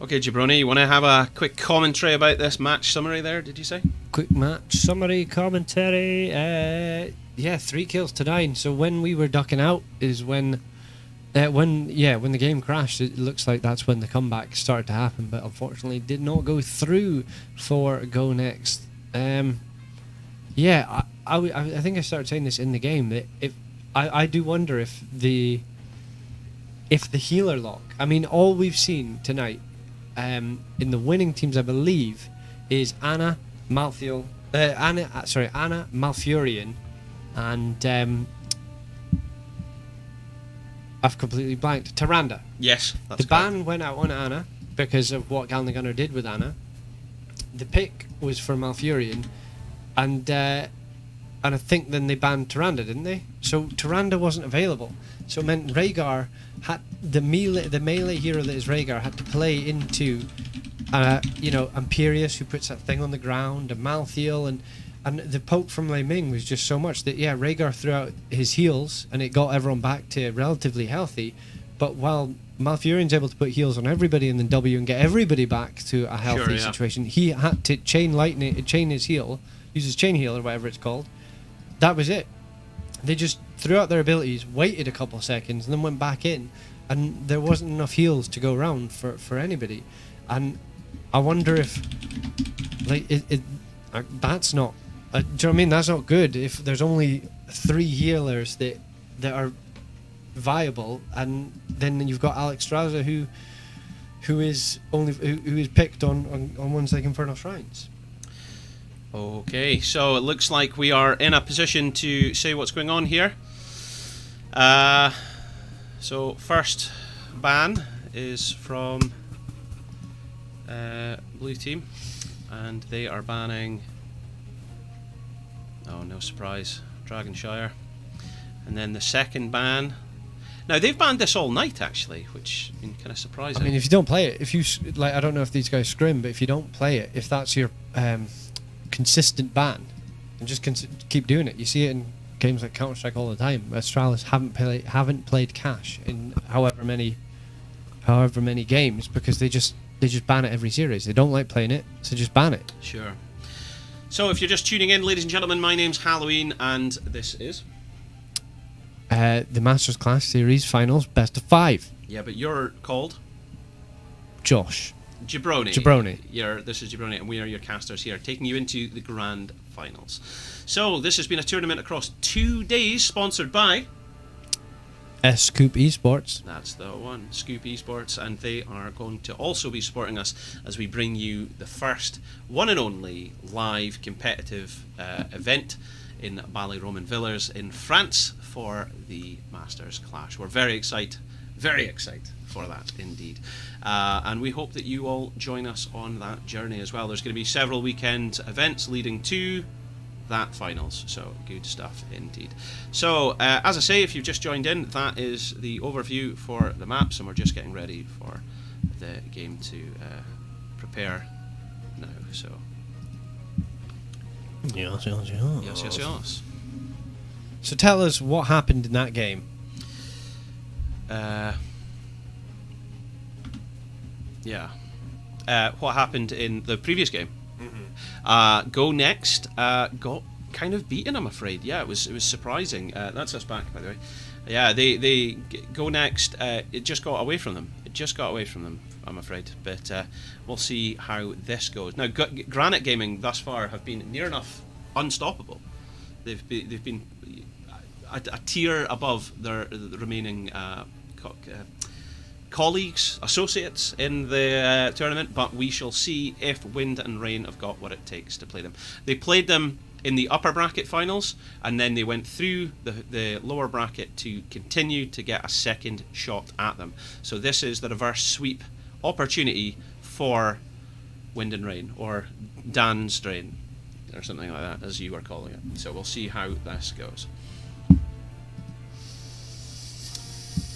[SPEAKER 1] Okay, Jabroni, you want to have a quick commentary about this match summary there, did you say?
[SPEAKER 10] Quick match summary commentary. Yeah, 3 kills to 9. So when we were ducking out is when the game crashed. It looks like that's when the comeback started to happen, but unfortunately did not go through for Go Next. Yeah, I think I started saying this in the game that I do wonder if the healer lock. I mean, all we've seen tonight in the winning teams, I believe, is Anna Malfurion, and I've completely blanked. Tyrande.
[SPEAKER 1] Yes, that's
[SPEAKER 10] the ban went out on Anna because of what Gal the Gunner did with Anna. The pick was for Malfurion, and I think then they banned Tyrande, didn't they? So Tyrande wasn't available. So it meant Rhaegar had the melee hero that is Rhaegar had to play into Imperius, who puts that thing on the ground, and Malthael, and the poke from Lei Ming was just so much that Rhaegar threw out his heals and it got everyone back to relatively healthy. But while Malfurion's able to put heals on everybody and then W and get everybody back to a healthy situation, he had to chain his heal, use his chain heal or whatever it's called. That was it. They just threw out their abilities, waited a couple of seconds, and then went back in. and there wasn't enough heals to go around for anybody. And I wonder if, like, that's not. Do you know what I mean? That's not good. If there's only 3 healers that are viable, and then you've got Alex Straza who is picked on ones like Infernal Shrines.
[SPEAKER 1] Okay, so it looks like we are in a position to say what's going on here. So first ban is from blue team, and they are banning, oh no surprise, Dragonshire. And then the second ban, now they've banned this all night actually, which has been kind of surprising.
[SPEAKER 10] I mean, if you don't play it, if you like, I don't know if these guys scrim, but if you don't play it, if that's your consistent ban, and just keep doing it. You see it in games like Counter-Strike all the time. Astralis haven't played Cash in however many games, because they just ban it every series. They don't like playing it, so just ban it.
[SPEAKER 1] Sure. So if you're just tuning in, ladies and gentlemen, my name's Halloween, and this is
[SPEAKER 10] the Masters Clash Series Finals Best of 5.
[SPEAKER 1] Yeah, but you're called
[SPEAKER 10] Josh
[SPEAKER 1] Jabroni. This is Jabroni, and we are your casters here, taking you into the grand finals. So this has been a tournament across 2 days, sponsored by
[SPEAKER 10] Scoop Esports.
[SPEAKER 1] That's the one, Scoop Esports, and they are going to also be supporting us as we bring you the first, one and only live competitive event in Ballyromon-Villers in France for the Masters Clash. We're very excited for that indeed, and we hope that you all join us on that journey as well. There's going to be several weekend events leading to that finals, so good stuff indeed. So as I say, if you've just joined in, that is the overview for the maps, and we're just getting ready for the game to prepare now. So yes.
[SPEAKER 10] So tell us what happened in that game.
[SPEAKER 1] What happened in the previous game? Go Next got kind of beaten, I'm afraid. Yeah, it was surprising. That's us back, by the way. Yeah, they Go Next. It just got away from them. I'm afraid. But we'll see how this goes. Now, Granite Gaming thus far have been near enough unstoppable. They've been a tier above their remaining colleagues, associates in the tournament, but we shall see if Wind and Rain have got what it takes to play them. They played them in the upper bracket finals, and then they went through the lower bracket to continue to get a second shot at them. So this is the reverse sweep opportunity for Wind and Rain, or Dan's Drain, or something like that, as you were calling it. So we'll see how this goes.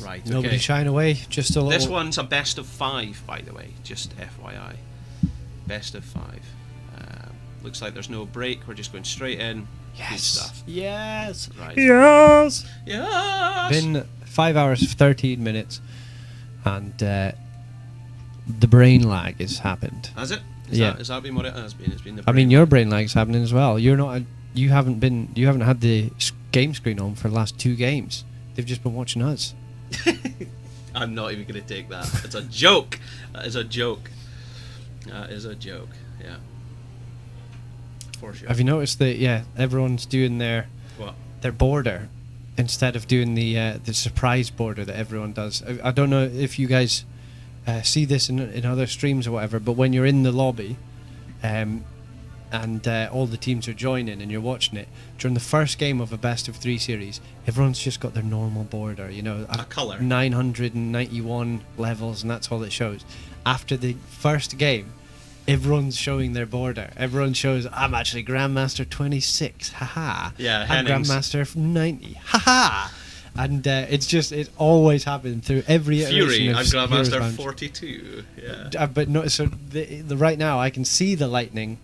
[SPEAKER 1] Right, okay.
[SPEAKER 10] Nobody shying away, just a little.
[SPEAKER 1] This one's a best of 5, by the way, just FYI. Best of 5. Looks like there's no break, we're just going straight in.
[SPEAKER 10] Yes.
[SPEAKER 1] Good stuff.
[SPEAKER 10] Yes.
[SPEAKER 1] Right.
[SPEAKER 10] Yes.
[SPEAKER 1] Yes.
[SPEAKER 10] Been 5 hours 13 minutes, and the brain lag has happened.
[SPEAKER 1] Has it? Has that been what it has been? It's been the
[SPEAKER 10] I mean, your brain lag's happening as well. You haven't had the game screen on for the last 2 games. They've just been watching us.
[SPEAKER 1] I'm not even going to take that. It's a joke. That is a joke. That is a joke. Yeah. For sure.
[SPEAKER 10] Have you noticed that? Yeah, everyone's doing their border instead of doing the surprise border that everyone does. I don't know if you guys see this in other streams or whatever, but when you're in the lobby, and all the teams are joining and you're watching it during the first game of a best of 3 series, everyone's just got their normal border, a
[SPEAKER 1] color,
[SPEAKER 10] 991 levels, and that's all it shows. After the first game, everyone's showing their border. Everyone shows, I'm actually Grandmaster 26, haha.
[SPEAKER 1] Yeah,
[SPEAKER 10] I'm
[SPEAKER 1] Hennings.
[SPEAKER 10] Grandmaster 90, haha. And it always happened through every iteration.
[SPEAKER 1] Fury,
[SPEAKER 10] of
[SPEAKER 1] I'm Grandmaster
[SPEAKER 10] Heroes Bound.
[SPEAKER 1] 42. Yeah.
[SPEAKER 10] But no, so right now I can see the lightning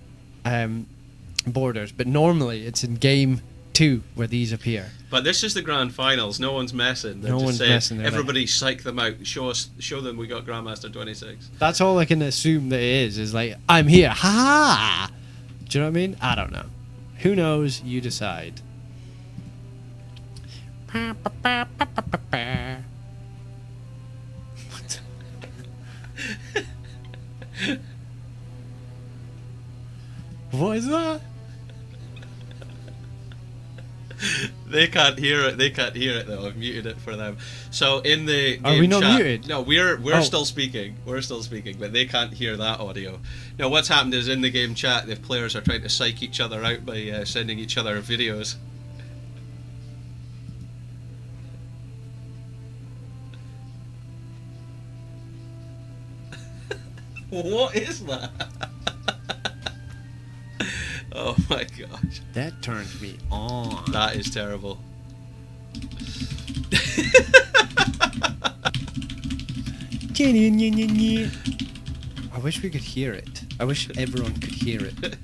[SPEAKER 10] borders, but normally it's in game 2 where these appear.
[SPEAKER 1] But this is the grand finals. No one's messing. They're
[SPEAKER 10] No
[SPEAKER 1] just
[SPEAKER 10] one's
[SPEAKER 1] saying,
[SPEAKER 10] messing, they're
[SPEAKER 1] everybody psych them out. Show them we got Grandmaster 26.
[SPEAKER 10] That's all I can assume that it is like, I'm here, ha ha. Do you know what I mean? I don't know. Who knows? You decide. What is that?
[SPEAKER 1] They can't hear it. They can't hear it though. I've muted it for them. So in the game
[SPEAKER 10] Are we not
[SPEAKER 1] chat,
[SPEAKER 10] muted?
[SPEAKER 1] No, we're
[SPEAKER 10] Oh.
[SPEAKER 1] still speaking. We're still speaking, but they can't hear that audio. Now what's happened is in the game chat, the players are trying to psych each other out by sending each other videos. What is that? Oh my gosh.
[SPEAKER 10] That turns me on.
[SPEAKER 1] That is terrible.
[SPEAKER 10] I wish we could hear it. I wish everyone could hear it.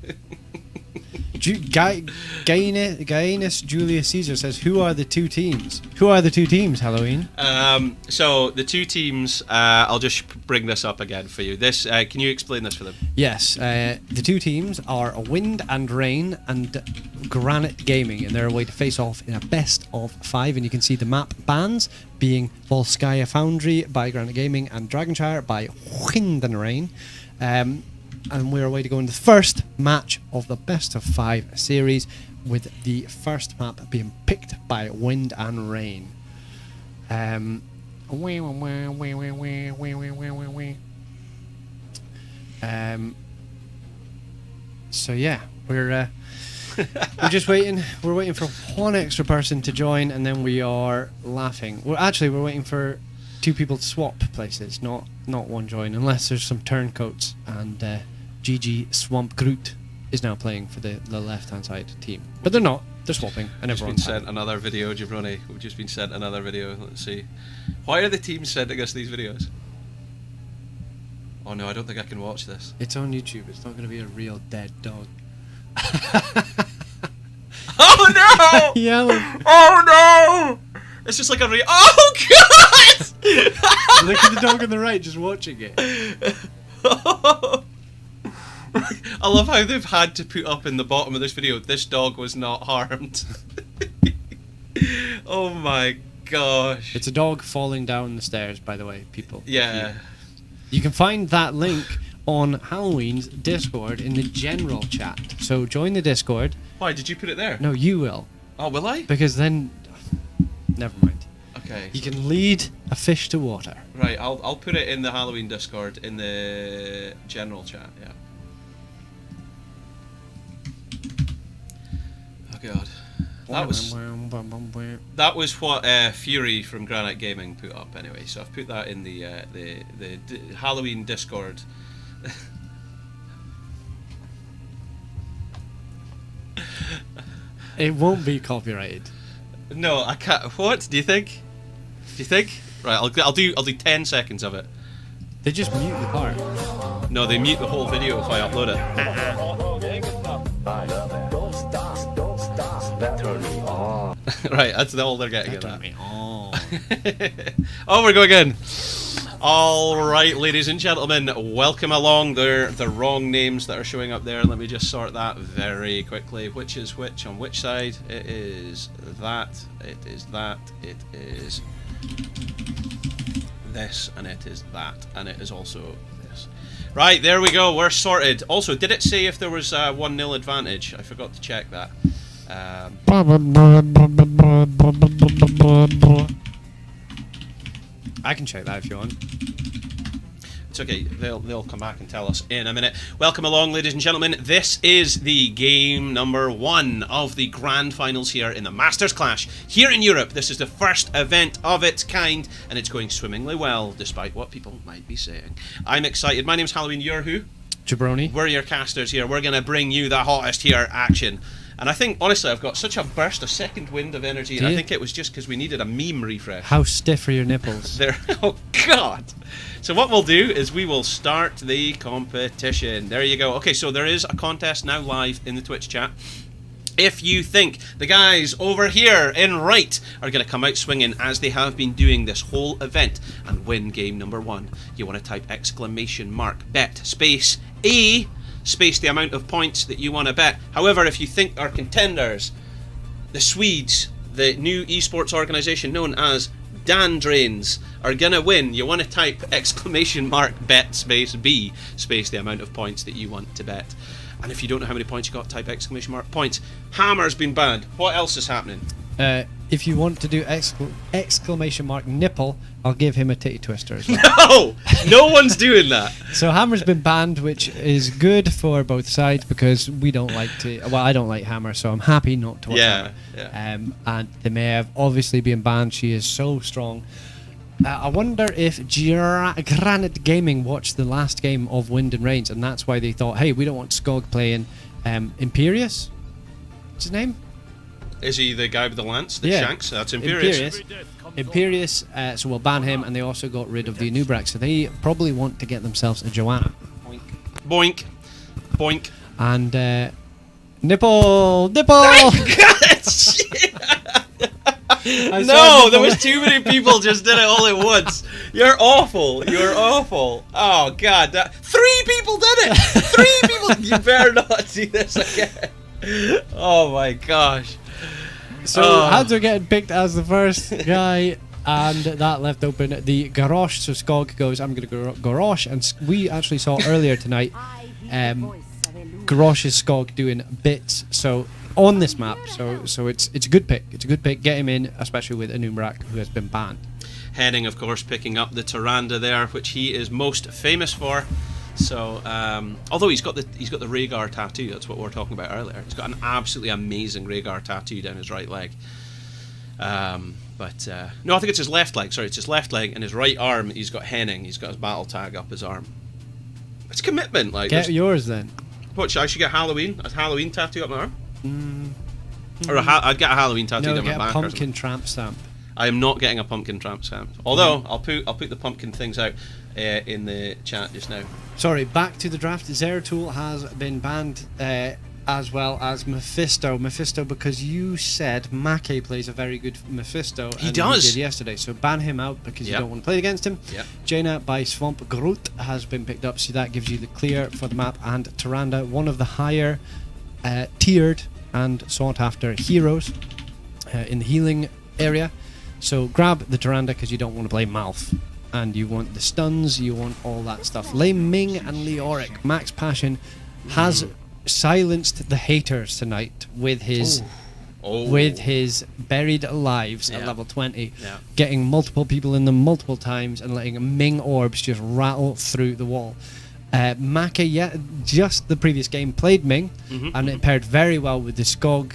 [SPEAKER 10] Gaius Julius Caesar says, "Who are the two teams? Who are the two teams? Halloween."
[SPEAKER 1] So the two teams. I'll just bring this up again for you. This. Can you explain this for them?
[SPEAKER 10] Yes, the two teams are Wind and Rain and Granite Gaming, and they're away to face off in a best of 5. And you can see the map bans being Volskaya Foundry by Granite Gaming and Dragonshire by Wind and Rain. And we're away to go into the first match of the best of 5 series, with the first map being picked by Wind and Rain. So yeah, we're just waiting. We're waiting for one extra person to join, and then we are laughing. We're waiting for 2 people to swap places, not one join, unless there's some turncoats. And GG Swamp Groot is now playing for the left-hand side team, but they're not. They're swapping, and
[SPEAKER 1] Just been
[SPEAKER 10] everyone's
[SPEAKER 1] sent another video, Jabroni. We've just been sent another video. Let's see. Why are the teams sending us these videos? Oh no, I don't think I can watch this.
[SPEAKER 10] It's on YouTube. It's not going to be a real dead dog.
[SPEAKER 1] Oh no!
[SPEAKER 10] Yellow.
[SPEAKER 1] Oh no! It's just like a Oh god!
[SPEAKER 10] Look at the dog on the right, just watching it.
[SPEAKER 1] I love how they've had to put up in the bottom of this video, this dog was not harmed. Oh my gosh.
[SPEAKER 10] It's a dog falling down the stairs, by the way, people.
[SPEAKER 1] Yeah.
[SPEAKER 10] You can find that link on Halloween's Discord in the general chat. So join the Discord.
[SPEAKER 1] Why, did you put it there?
[SPEAKER 10] No, you will.
[SPEAKER 1] Oh, will I?
[SPEAKER 10] Because then... Never mind.
[SPEAKER 1] Okay.
[SPEAKER 10] You can lead a fish to water.
[SPEAKER 1] Right, I'll put it in the Halloween Discord in the general chat, yeah. Oh god. That was what Fury from Granite Gaming put up anyway, so I've put that in the Halloween Discord.
[SPEAKER 10] It won't be copyrighted.
[SPEAKER 1] No, I can't. What do you think? Do you think? Right, I'll do 10 seconds of it.
[SPEAKER 10] They just mute the part.
[SPEAKER 1] No, they mute the whole video if I upload it. Right, that's all they're getting at that. Oh, we're going in. Alright, ladies and gentlemen, welcome along. They're the wrong names that are showing up there. Let me just sort that very quickly. Which is which on which side? It is that, it is that, it is this, and it is that, and it is also this. Right, there we go, we're sorted. Also, did it say if there was a 1-0 advantage? I forgot to check that.
[SPEAKER 10] I can check that if you want.
[SPEAKER 1] It's okay, they'll come back and tell us in a minute. Welcome along, ladies and gentlemen. This is the game number 1 of the grand finals here in the Masters Clash here in Europe. This is the first event of its kind, and it's going swimmingly well, despite what people might be saying. I'm excited. My name's Halloween. You're who?
[SPEAKER 10] Jabroni.
[SPEAKER 1] We're your casters here. We're going to bring you the hottest here action. And I think, honestly, I've got such a burst, a second wind of energy, and I think it was just because we needed a meme refresh.
[SPEAKER 10] How stiff are your nipples?
[SPEAKER 1] There. Oh, God. So what we'll do is we will start the competition. There you go. Okay, so there is a contest now live in the Twitch chat. If you think the guys over here in right are going to come out swinging as they have been doing this whole event and win game number 1, you want to type !bet space A space the amount of points that you want to bet. However, if you think our contenders, the Swedes, the new esports organization known as Dan Drains are gonna win, you want to type !bet space B space the amount of points that you want to bet. And if you don't know how many points you got, type !points. Hammer's been banned. What else is happening?
[SPEAKER 10] If you want to do !nipple, I'll give him a titty twister as well.
[SPEAKER 1] No one's doing that.
[SPEAKER 10] So Hammer's been banned, which is good for both sides because we don't like to. Well, I don't like Hammer, so I'm happy not to watch Hammer. And the Maeve obviously being banned. She is so strong. I wonder if Granite Gaming watched the last game of Wind and Rains, and that's why they thought, hey, we don't want Skog playing Imperius. What's his name?
[SPEAKER 1] Is he the guy with the lance? The Shanks? That's
[SPEAKER 10] Imperius. So we'll ban him, and they also got rid of the Anubrak, so they probably want to get themselves a Joanna.
[SPEAKER 1] Boink. Boink.
[SPEAKER 10] And nipple!
[SPEAKER 1] No, there was too many people just did it all at once. You're awful. Oh god, 3 people did it. 3 people. You better not see this again. Oh my gosh.
[SPEAKER 10] So Hands getting picked as the first guy, and that left open the Garrosh. So Skog goes, I'm going to go Garrosh, and we actually saw earlier tonight Garrosh's Skog doing bits. So on this map, so it's a good pick. It's a good pick. Get him in, especially with Anubrak, who has been banned.
[SPEAKER 1] Henning, of course, picking up the Tyrande there, which he is most famous for. So, although he's got the Rhaegar tattoo, that's what we were talking about earlier. He's got an absolutely amazing Rhaegar tattoo down his right leg. No, I think it's his left leg. Sorry, it's his left leg, and his right arm. He's got Henning. He's got his battle tag up his arm. It's commitment, like.
[SPEAKER 10] Get yours then.
[SPEAKER 1] What? I should get a Halloween tattoo up my arm. Or I'd get a Halloween tattoo down my back.
[SPEAKER 10] No, get a pumpkin tramp stamp.
[SPEAKER 1] I am not getting a pumpkin tramp stamp. Although I'll put the pumpkin things out in the chat just now.
[SPEAKER 10] Sorry, back to the draft. Zeratul has been banned, as well as Mephisto. Mephisto, because you said Mackay plays a very good Mephisto.
[SPEAKER 1] He does.
[SPEAKER 10] He did yesterday, so ban him out because you don't want to play against him.
[SPEAKER 1] Yep.
[SPEAKER 10] Jaina by Swamp Groot has been picked up, so that gives you the clear for the map. And Tyrande, one of the higher tiered and sought after heroes in the healing area. So grab the Tyrande because you don't want to play Malf. And you want the stuns, you want all that stuff. Lei Ming and Leoric. Max Passion has silenced the haters tonight with his buried lives at level 20, getting multiple people in them multiple times and letting Ming orbs just rattle through the wall. Mackay, just the previous game played Ming, and it paired very well with the Skog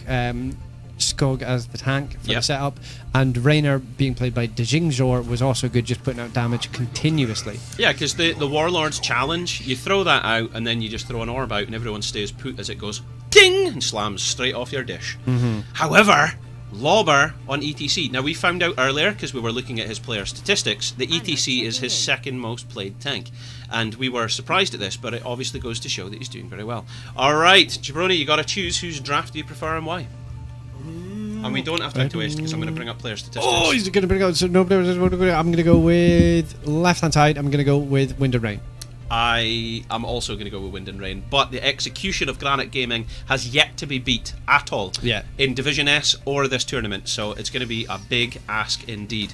[SPEAKER 10] as the tank for the setup, and Raynor being played by Dejingzor was also good, just putting out damage continuously. Yeah, because the Warlord's challenge, you throw that out and then you just throw an orb out and everyone stays put as it goes ding and slams straight off your dish. However, Lauber on ETC. Now, we found out earlier, because we were looking at his player statistics, that ETC is his second most played tank. And we were surprised at this, but it obviously goes to show that he's doing very well. Alright, Jabroni, you got to choose whose draft do you prefer and why. And we don't have time to waste because I'm going to bring up player statistics. Oh, he's going to bring up. So no, I'm going to go with left hand side. I'm going to go with Wind and Rain. I am also going to go with Wind and Rain, but the execution of Granite Gaming has yet to be beat at all in Division S or this tournament, so it's going to be a big ask indeed.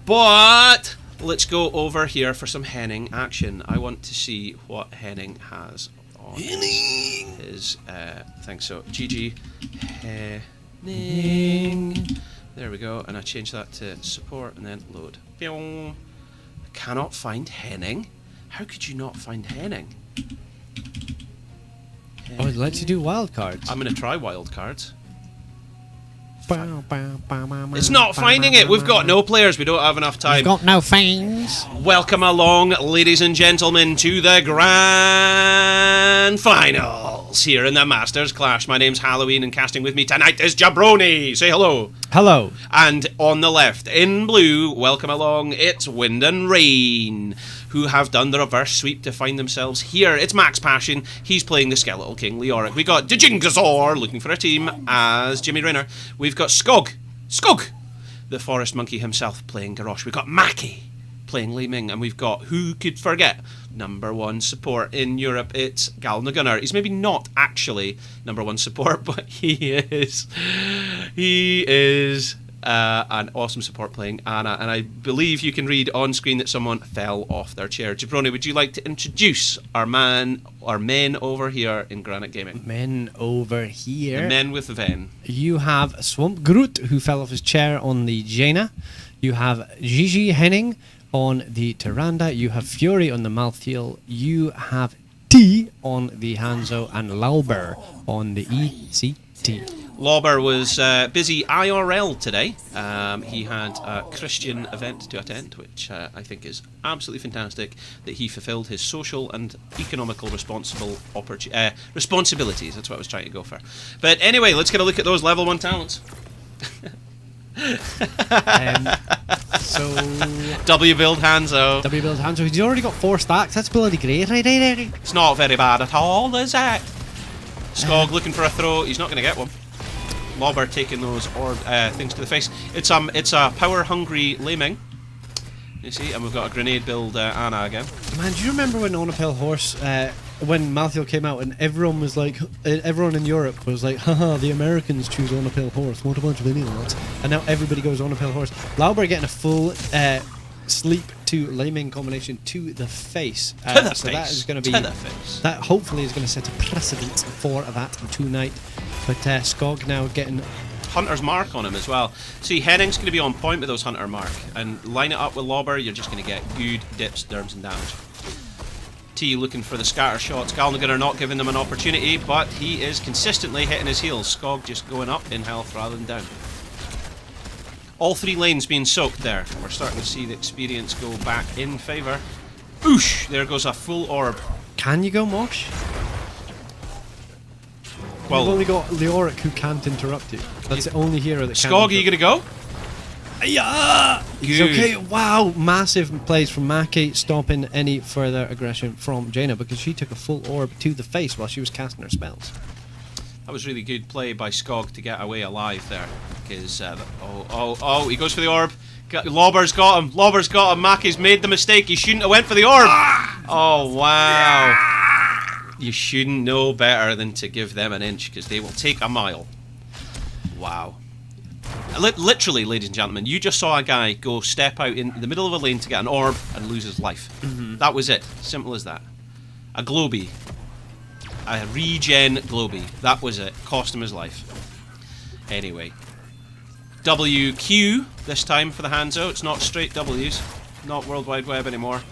[SPEAKER 10] But let's go over here for some Henning action. I want to see what Henning has on his thing. So GG Henning. There we go, and I change that to support and then load. I cannot find Henning. How could you not find Henning? Oh, it lets you do wild cards. I'm going to try wild cards. It's not finding it. We've got no players. We don't have enough time. We've got no fans. Welcome along, ladies and gentlemen, to the Grand Finals here in the Masters Clash. My name's Halloween, and casting with me tonight is Jabroni. Say hello. Hello. And on the left, in blue, welcome along, it's Wind and Rain, who have done the reverse sweep to find themselves here. It's Max Passion. He's playing the Skeletal King Leoric. We got Dejingzor looking for a team as Jimmy Raynor. We've got Skog, the Forest Monkey himself, playing Garrosh. We've got Mackay playing Lei Ming, and we've got, who could forget, #1 support in Europe, it's Galnagunnar. He's maybe not actually #1 support, but he is
[SPEAKER 1] and awesome support playing Anna. And I believe you can read on screen that someone fell off their chair. Jabroni, would you like to introduce our men over here in Granite Gaming?
[SPEAKER 10] Men over here.
[SPEAKER 1] The men with the ven.
[SPEAKER 10] You have Swamp Groot, who fell off his chair on the Jaina. You have Gigi Henning on the Tyrande. You have Fury on the Malthael. You have T on the Hanzo, and Lauber on the ECT.
[SPEAKER 1] Lauber was busy IRL today. He had a Christian event to attend, which I think is absolutely fantastic, that he fulfilled his social and economical responsibilities. That's what I was trying to go for. But anyway, let's get a look at those level 1 talents.
[SPEAKER 10] So
[SPEAKER 1] W build Hanzo.
[SPEAKER 10] W build Hanzo. He's already got 4 stacks. That's bloody great. Right.
[SPEAKER 1] It's not very bad at all, is it? Skog looking for a throw. He's not going to get one. Lauber taking those things to the face. It's a power hungry Laming. You see, and we've got a grenade build Anna again.
[SPEAKER 10] Man, do you remember when On a Pale Horse, when Malthael came out, and everyone was like, everyone in Europe was like, haha, the Americans choose On a Pale Horse. What a bunch of idiots. And now everybody goes On a Pale Horse. Lauber getting a full sleep to Laming combination to the face. So that is going to be that. Hopefully is going to set a precedent for that tonight. But Skog now getting
[SPEAKER 1] Hunter's Mark on him as well. See, Henning's going to be on point with those Hunter Mark, and line it up with Lauber, you're just going to get good dips, derms and damage. T looking for the scatter shots. Galnagar are not giving them an opportunity, but he is consistently hitting his heels. Skog just going up in health rather than down. All 3 lanes being soaked there. We're starting to see the experience go back in favour. Oosh! There goes a full orb.
[SPEAKER 10] Can you go Mosh?
[SPEAKER 1] Well,
[SPEAKER 10] you've only got Leoric who can't interrupt you. That's the only hero that can.
[SPEAKER 1] Skog, are you going to go?
[SPEAKER 10] Yeah! He's okay. Wow, massive plays from Maki, stopping any further aggression from Jaina, because she took a full orb to the face while she was casting her spells.
[SPEAKER 1] That was really good play by Skog to get away alive there. Because, he goes for the orb. Lauber's got him. Maki's made the mistake. He shouldn't have went for the orb. Oh, wow. You shouldn't know better than to give them an inch, because they will take a mile. Wow. Literally, ladies and gentlemen, you just saw a guy go step out in the middle of a lane to get an orb and lose his life. That was it. Simple as that. A Globey. A regen Globey. That was it. Cost him his life. Anyway. WQ this time for the Hanzo. It's not straight W's. Not World Wide Web anymore.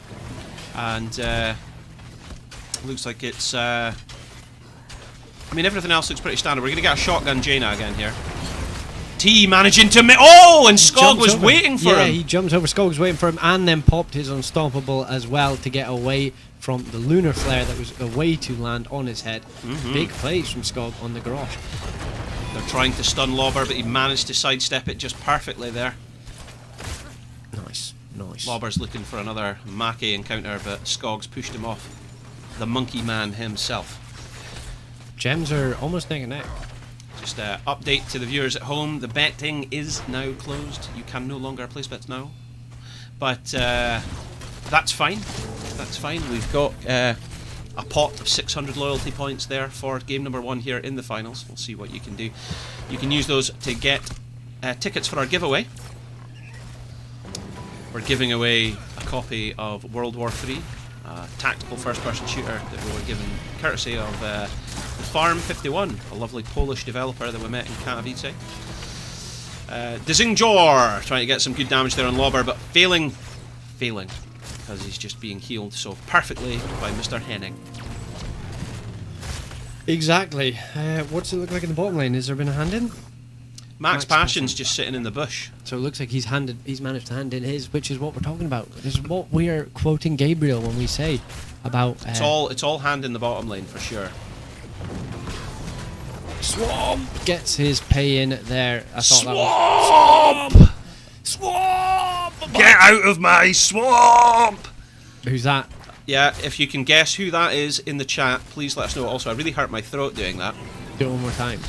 [SPEAKER 1] And, looks like it's, I mean, everything else looks pretty standard. We're going to get a shotgun Jaina again here. T managing to... and Skog was waiting for him!
[SPEAKER 10] Yeah, he jumps over. Skog was waiting for him, and then popped his Unstoppable as well to get away from the Lunar Flare that was away to land on his head. Big plays from Skog on the Garrosh.
[SPEAKER 1] They're trying to stun Lauber, but he managed to sidestep it just perfectly there.
[SPEAKER 10] Nice.
[SPEAKER 1] Lauber's looking for another Maki encounter, but Skog's pushed him off. The monkey man himself.
[SPEAKER 10] Gems are almost neck and neck.
[SPEAKER 1] Just update to the viewers at home, the betting is now closed. You can no longer place bets now. But that's fine. We've got a pot of 600 loyalty points there for game number 1 here in the finals. We'll see what you can do. You can use those to get tickets for our giveaway. We're giving away a copy of World War III. Tactical first-person shooter that we were given courtesy of Farm 51, a lovely Polish developer that we met in Katowice. Dzingor trying to get some good damage there on Lauber, but failing because he's just being healed so perfectly by Mr. Henning.
[SPEAKER 10] Exactly. What's it look like in the bottom lane? Has there been a hand in?
[SPEAKER 1] Max Passion's just sitting in the bush.
[SPEAKER 10] So it looks like he's managed to hand in his, which is what we're talking about. This is what we are quoting Gabriel when we say about...
[SPEAKER 1] It's all hand in the bottom lane for sure.
[SPEAKER 10] Swamp gets his pay in there. I thought
[SPEAKER 1] Swamp! Swamp! Get out of my swamp!
[SPEAKER 10] Who's that?
[SPEAKER 1] Yeah, if you can guess who that is in the chat, please let us know. Also, I really hurt my throat doing that.
[SPEAKER 10] Do it one more time.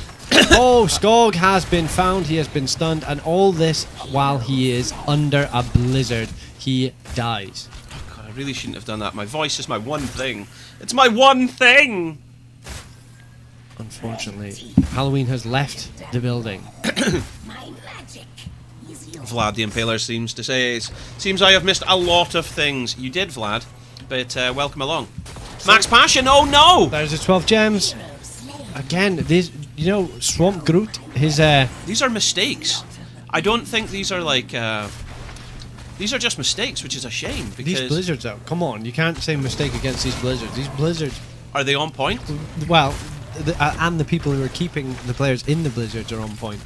[SPEAKER 10] Oh, Skog has been found. He has been stunned, and all this while he is under a blizzard. He dies.
[SPEAKER 1] Oh God, I really shouldn't have done that. My voice is my one thing. It's my one thing!
[SPEAKER 10] Unfortunately, Halloween has left the building.
[SPEAKER 1] Vlad the Impaler seems to say. Seems I have missed a lot of things. You did, Vlad, but welcome along. Max Passion, oh no!
[SPEAKER 10] There's the 12 gems. Again, these, Swamp Groot, his...
[SPEAKER 1] These are mistakes. I don't think these are like... these are just mistakes, which is a shame, because...
[SPEAKER 10] These blizzards, though, come on, you can't say mistake against these blizzards. These blizzards...
[SPEAKER 1] Are they on point?
[SPEAKER 10] Well, and the people who are keeping the players in the blizzards are on point.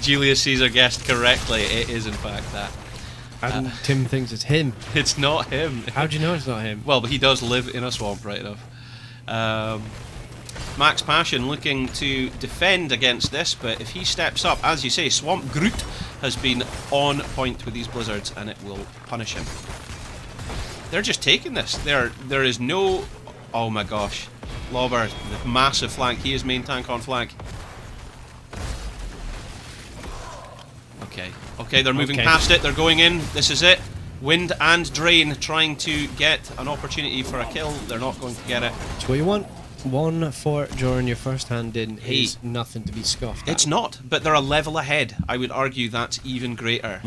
[SPEAKER 1] Julius Caesar guessed correctly. It is, in fact, that.
[SPEAKER 10] And Tim thinks it's him.
[SPEAKER 1] It's not him.
[SPEAKER 10] How do you know it's not him?
[SPEAKER 1] Well, but he does live in a swamp, right enough. Max Passion looking to defend against this, but if he steps up, as you say, Swamp Groot has been on point with these blizzards, and it will punish him. They're just taking this. There is no... Oh my gosh. Lobber, the massive flank. He is main tank on flank. Okay, they're moving past it. They're going in. This is it. Wind and Drain trying to get an opportunity for a kill. They're not going to get it.
[SPEAKER 10] That's what you want. 1 for during your first hand in is nothing to be scoffed at.
[SPEAKER 1] It's not, but they're a level ahead. I would argue that's even greater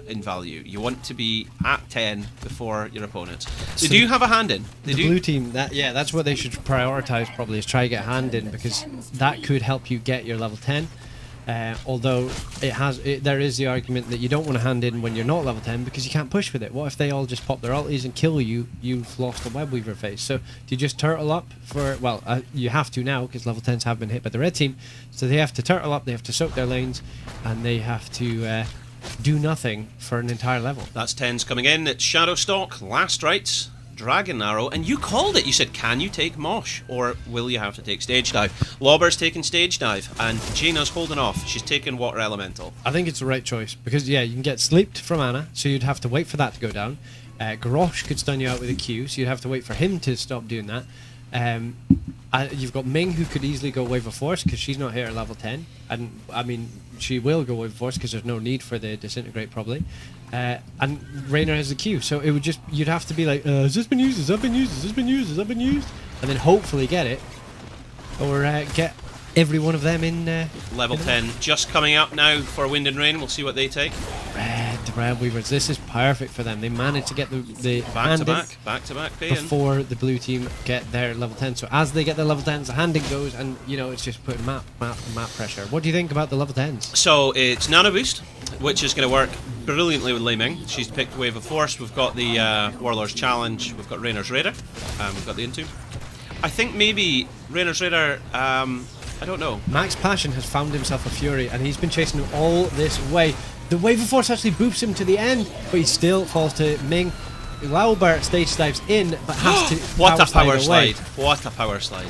[SPEAKER 1] in value. You want to be at 10 before your opponents. They do have a hand in.
[SPEAKER 10] The blue team, that's what they should prioritise probably, is try to get a hand in, because that could help you get your level 10. Although there is the argument that you don't want to hand in when you're not level 10 because you can't push with it. What if they all just pop their ulties and kill you? You've lost the Web Weaver phase. So do you just turtle up for... Well, you have to now because level 10s have been hit by the red team. So they have to turtle up, they have to soak their lanes, and they have to do nothing for an entire level.
[SPEAKER 1] That's 10s coming in. It's Shadowstalk, Last Rites, Dragon Arrow, and you called it. You said, can you take Mosh, or will you have to take Stage Dive? Lobber's taking Stage Dive, and Jaina's holding off. She's taking Water Elemental.
[SPEAKER 10] I think it's the right choice, because, you can get sleeped from Ana, so you'd have to wait for that to go down. Garrosh could stun you out with a Q, so you'd have to wait for him to stop doing that. You've got Ming, who could easily go Wave of Force, because she's not here at level 10. And, I mean, she will go Wave of Force, because there's no need for the Disintegrate, probably. And Raynor has the Q, so it would just... You'd have to be like, has this been used? Has that been used? Has this been used? Has that been used? And then hopefully get it. Or get every one of them in...
[SPEAKER 1] Level 10 just coming up now for Wind and Rain. We'll see what they take.
[SPEAKER 10] Red Weavers. This is perfect for them. They managed to get the
[SPEAKER 1] back to back
[SPEAKER 10] before the blue team get their level 10. So as they get their level 10s, the handing goes, and it's just putting map pressure. What do you think about the level 10s?
[SPEAKER 1] So it's Nano Boost, which is going to work brilliantly with Lei Ming. She's picked Wave of Force. We've got the Warlord's Challenge. We've got Rainer's Raider. We've got the Entomb. I think maybe Rainer's Raider. I don't know.
[SPEAKER 10] Max Passion has found himself a Fury, and he's been chasing him all this way. The Wave of Force actually boops him to the end, but he still falls to Ming. Lauber stage dives in, but has to
[SPEAKER 1] what a power slide. What a power slide.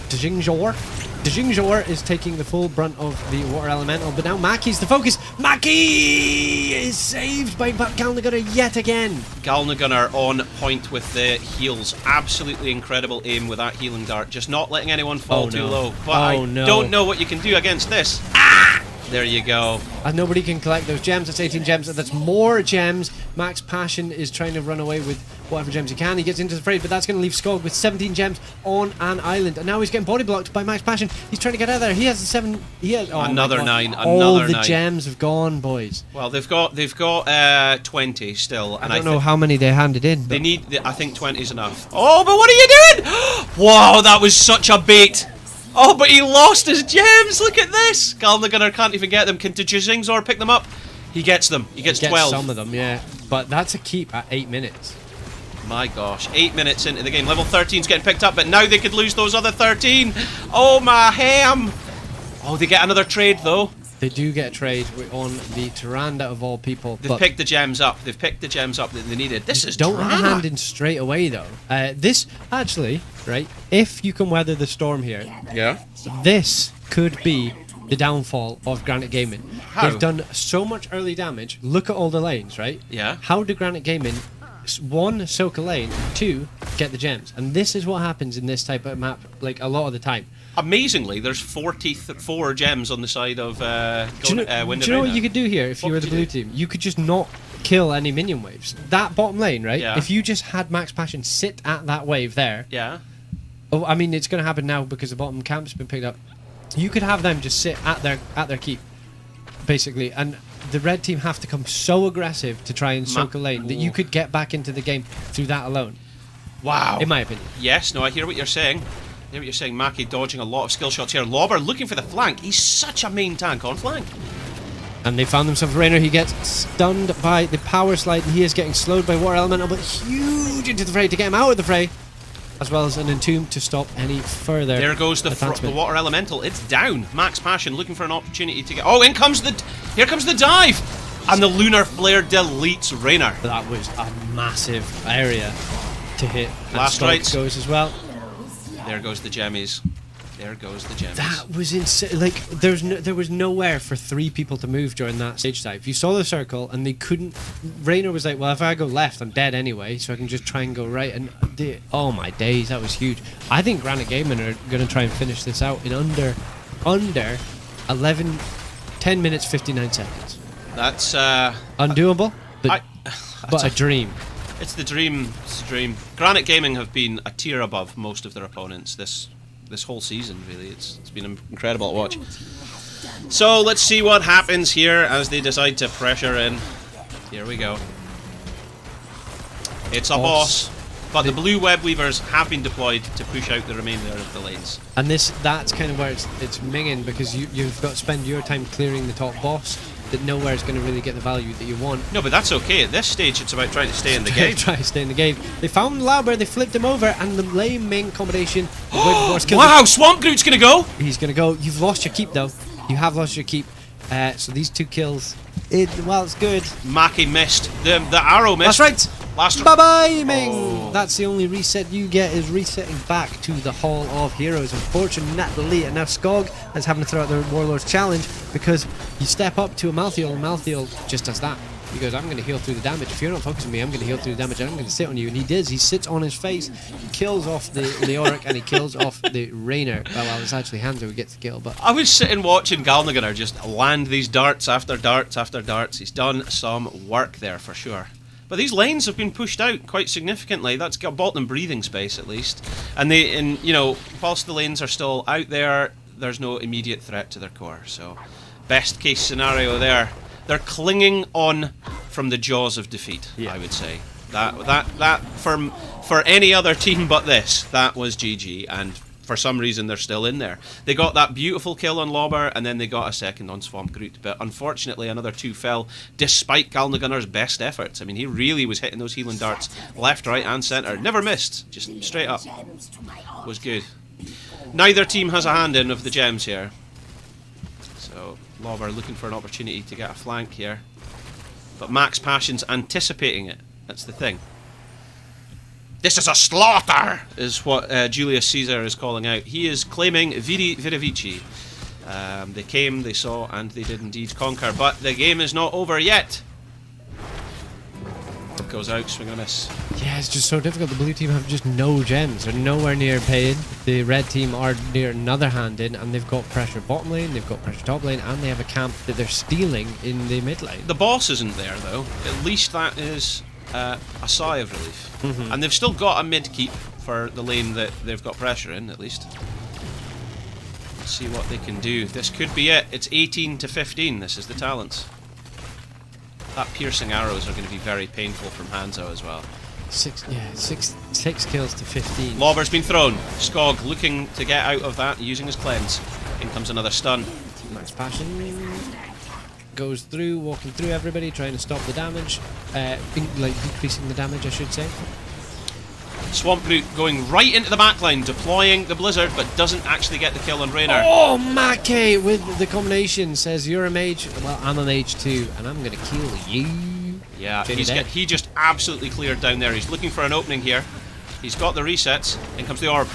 [SPEAKER 10] Djingzhor is taking the full brunt of the Water Elemental, but now Maki's the focus. Maki is saved by Galnagunner yet again.
[SPEAKER 1] Galnagunner on point with the heals. Absolutely incredible aim with that healing dart. Just not letting anyone fall too low. But I don't know what you can do against this. There you go.
[SPEAKER 10] And nobody can collect those gems. That's 18 gems. That's more gems. Max Passion is trying to run away with whatever gems he can. He gets into the fray, but that's going to leave Skog with 17 gems on an island. And now he's getting body blocked by Max Passion. He's trying to get out of there. He has the 7. He has
[SPEAKER 1] another 9.
[SPEAKER 10] All the gems have gone, boys.
[SPEAKER 1] Well, they've got 20 still. And
[SPEAKER 10] I don't know how many they handed in.
[SPEAKER 1] They need. I think 20 is enough. Oh, but what are you doing? Wow, that was such a bait. Oh, but he lost his gems! Look at this! Galnagunner can't even get them. Can Djingzhor pick them up? He gets them. He gets 12.
[SPEAKER 10] Some of them, yeah. But that's a keep at 8 minutes.
[SPEAKER 1] My gosh, 8 minutes into the game. Level 13's getting picked up, but now they could lose those other 13. Oh, my ham! Oh, they get another trade, though.
[SPEAKER 10] They do get a trade on the Tyrande of all people.
[SPEAKER 1] They've picked the gems up. They've picked the gems up that they needed. This is
[SPEAKER 10] don't
[SPEAKER 1] drama.
[SPEAKER 10] hand in straight away, though. This, actually, right, if you can weather the storm here, this could be the downfall of Granite Gaming.
[SPEAKER 1] How?
[SPEAKER 10] They've done so much early damage. Look at all the lanes, right?
[SPEAKER 1] Yeah.
[SPEAKER 10] How do Granite Gaming, 1, soak a lane, 2, get the gems? And this is what happens in this type of map, like, a lot of the time.
[SPEAKER 1] Amazingly, there's 44 gems on the side of
[SPEAKER 10] Wind and Rain. Do you know what you could do here if you were the blue team? You could just not kill any minion waves. That bottom lane, right?
[SPEAKER 1] Yeah.
[SPEAKER 10] If you just had Max Passion sit at that wave there.
[SPEAKER 1] Yeah.
[SPEAKER 10] Oh, I mean, it's going to happen now because the bottom camp's been picked up. You could have them just sit at their keep, basically, and the red team have to come so aggressive to try and circle lane that you could get back into the game through that alone.
[SPEAKER 1] Wow.
[SPEAKER 10] In my opinion.
[SPEAKER 1] Yes, no, I hear what you're saying. I hear what you're saying. Maki dodging a lot of skill shots here. Lobber looking for the flank. He's such a main tank on flank.
[SPEAKER 10] And they found themselves Rainer. He gets stunned by the power slide, and he is getting slowed by Water Elemental, but huge into the fray to get him out of the fray, as well as an Entomb to stop any further.
[SPEAKER 1] There goes the Water Elemental. It's down. Max Passion looking for an opportunity to get... Oh, here comes the dive! And the Lunar Flare deletes Rainer.
[SPEAKER 10] That was a massive area to hit.
[SPEAKER 1] Last
[SPEAKER 10] Skog
[SPEAKER 1] rights
[SPEAKER 10] goes as well.
[SPEAKER 1] There goes the Gemmies. There goes the Gemmies.
[SPEAKER 10] That was insane. Like, there was nowhere for 3 people to move during that stage dive. You saw the circle, and they couldn't... Rainer was like, well, if I go left, I'm dead anyway, so I can just try and go right. And oh my days, that was huge. I think Granite Gaming are going to try and finish this out in under 10 minutes, 59 seconds.
[SPEAKER 1] That's...
[SPEAKER 10] undoable, but a dream.
[SPEAKER 1] It's the dream. It's the dream. Granite Gaming have been a tier above most of their opponents this whole season, really. It's been incredible to watch. So let's see what happens here as they decide to pressure in. Here we go. It's a boss, but the blue web weavers have been deployed to push out the remainder of the lanes.
[SPEAKER 10] And that's kind of where it's minging, because you've got to spend your time clearing the top boss, that nowhere is going to really get the value that you want.
[SPEAKER 1] No, but that's okay. At this stage, it's about trying to stay in the game.
[SPEAKER 10] Try to stay in the game. They found Lauber, they flipped him over, and the lame Ming combination.
[SPEAKER 1] Wow, Swamp Groot's going to go!
[SPEAKER 10] He's going to go. You've lost your keep, though. You have lost your keep. So these 2 kills, well, it's good.
[SPEAKER 1] Maki missed. The arrow missed.
[SPEAKER 10] That's right. Bye-bye, Ming!
[SPEAKER 1] Oh.
[SPEAKER 10] That's the only reset you get, is resetting back to the Hall of Heroes. Unfortunately, and now Skog is having to throw out the Warlord's Challenge, because you step up to Amalthael, and Amalthael just does that. He goes, I'm going to heal through the damage. If you're not focusing me, I'm going to heal through the damage, and I'm going to sit on you. And he does. He sits on his face, he kills off the Leoric, and he kills off the Rainer. Well, it's actually Hanzo who gets the kill, but...
[SPEAKER 1] I was sitting watching Galnaganar just land these darts after darts after darts. He's done some work there, for sure. But these lanes have been pushed out quite significantly. That's bought them breathing space, at least. And whilst the lanes are still out there, there's no immediate threat to their core. So, best case scenario there. They're clinging on from the jaws of defeat, I would say. That for any other team but this, that was GG, and for some reason they're still in there. They got that beautiful kill on Lobber, and then they got a second on Swamp Groot, but unfortunately another 2 fell, despite Galnagunar's best efforts. I mean, he really was hitting those healing darts left, right and centre. Never missed, just straight up. Was good. Neither team has a hand in of the gems here. So, Lobber looking for an opportunity to get a flank here. But Max Passion's anticipating it. That's the thing. This is a slaughter, is what Julius Caesar is calling out. He is claiming Vidi Vici. They came, they saw, and they did indeed conquer. But the game is not over yet. Goes out, swing and a miss.
[SPEAKER 10] Yeah, it's just so difficult. The blue team have just no gems. They're nowhere near paid. The red team are near another hand in, and they've got pressure bottom lane, they've got pressure top lane, and they have a camp that they're stealing in the mid lane.
[SPEAKER 1] The boss isn't there, though. At least that is a sigh of relief. And they've still got a mid keep for the lane that they've got pressure in, at least. Let's see what they can do. This could be it. It's 18 to 15. This is the talents. That piercing arrows are going to be very painful from Hanzo as well.
[SPEAKER 10] Six kills to 15.
[SPEAKER 1] Lobber's been thrown. Skog looking to get out of that, using his cleanse. In comes another stun.
[SPEAKER 10] Max Passion goes through, walking through everybody, trying to stop the damage. Decreasing the damage, I should say.
[SPEAKER 1] Swamp Groot going right into the backline, deploying the Blizzard, but doesn't actually get the kill on Raynor.
[SPEAKER 10] Oh, Mackey with the combination says, you're a mage. Well, I'm a mage too, and I'm going to kill you.
[SPEAKER 1] Yeah, he just absolutely cleared down there. He's looking for an opening here. He's got the resets. In comes the orb.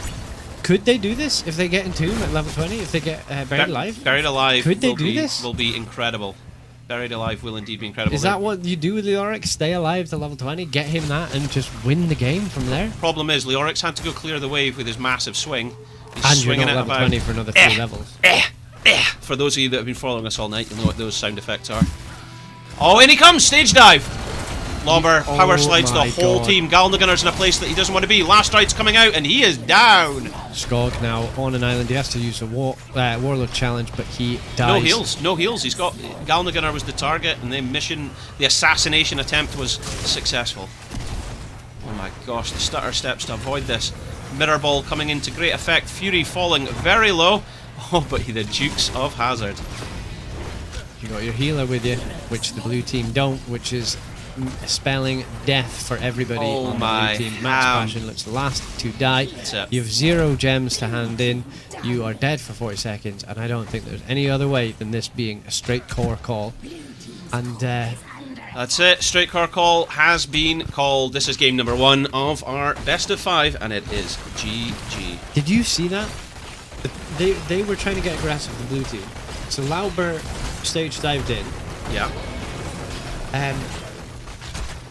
[SPEAKER 10] Could they do this if they get Entomb at level 20? If they get Buried Alive?
[SPEAKER 1] Buried Alive.
[SPEAKER 10] Could they do this?
[SPEAKER 1] Will be incredible. Buried Alive will indeed be incredible.
[SPEAKER 10] Is that what you do with Leoric? Stay alive to level 20, get him that, and just win the game from there?
[SPEAKER 1] Problem is, Leoric's had to go clear the wave with his massive swing. He's
[SPEAKER 10] and
[SPEAKER 1] swinging
[SPEAKER 10] you're not level 20 for another 3 levels.
[SPEAKER 1] For those of you that have been following us all night, you'll know what those sound effects are. Oh, in he comes! Stage dive! Lobber power slides the
[SPEAKER 10] my
[SPEAKER 1] whole
[SPEAKER 10] God.
[SPEAKER 1] team. Galnagunner's in a place that he doesn't want to be. Last strike's coming out, and he is down.
[SPEAKER 10] Skog now on an island. He has to use a Warlord challenge, but he dies.
[SPEAKER 1] No heals, no heals. He's got Galnagunner was the target, and the assassination attempt was successful. Oh my gosh, the stutter steps to avoid this. Mirror Ball coming into great effect. Fury falling very low. Oh, but the Dukes of Hazard.
[SPEAKER 10] You got your healer with you, which the blue team don't, which is spelling death for everybody
[SPEAKER 1] Oh
[SPEAKER 10] on
[SPEAKER 1] my
[SPEAKER 10] the blue team. Max
[SPEAKER 1] ham.
[SPEAKER 10] Passion looks the last to die.
[SPEAKER 1] it.
[SPEAKER 10] You have 0 gems to hand in. You are dead for 40 seconds, and I don't think there's any other way than this being a straight core call. And
[SPEAKER 1] That's it. Straight core call has been called. This is game number 1 of our best of 5, and it is GG.
[SPEAKER 10] did you see that? They were trying to get aggressive, the blue team. So Lauber stage dived in.
[SPEAKER 1] Yeah.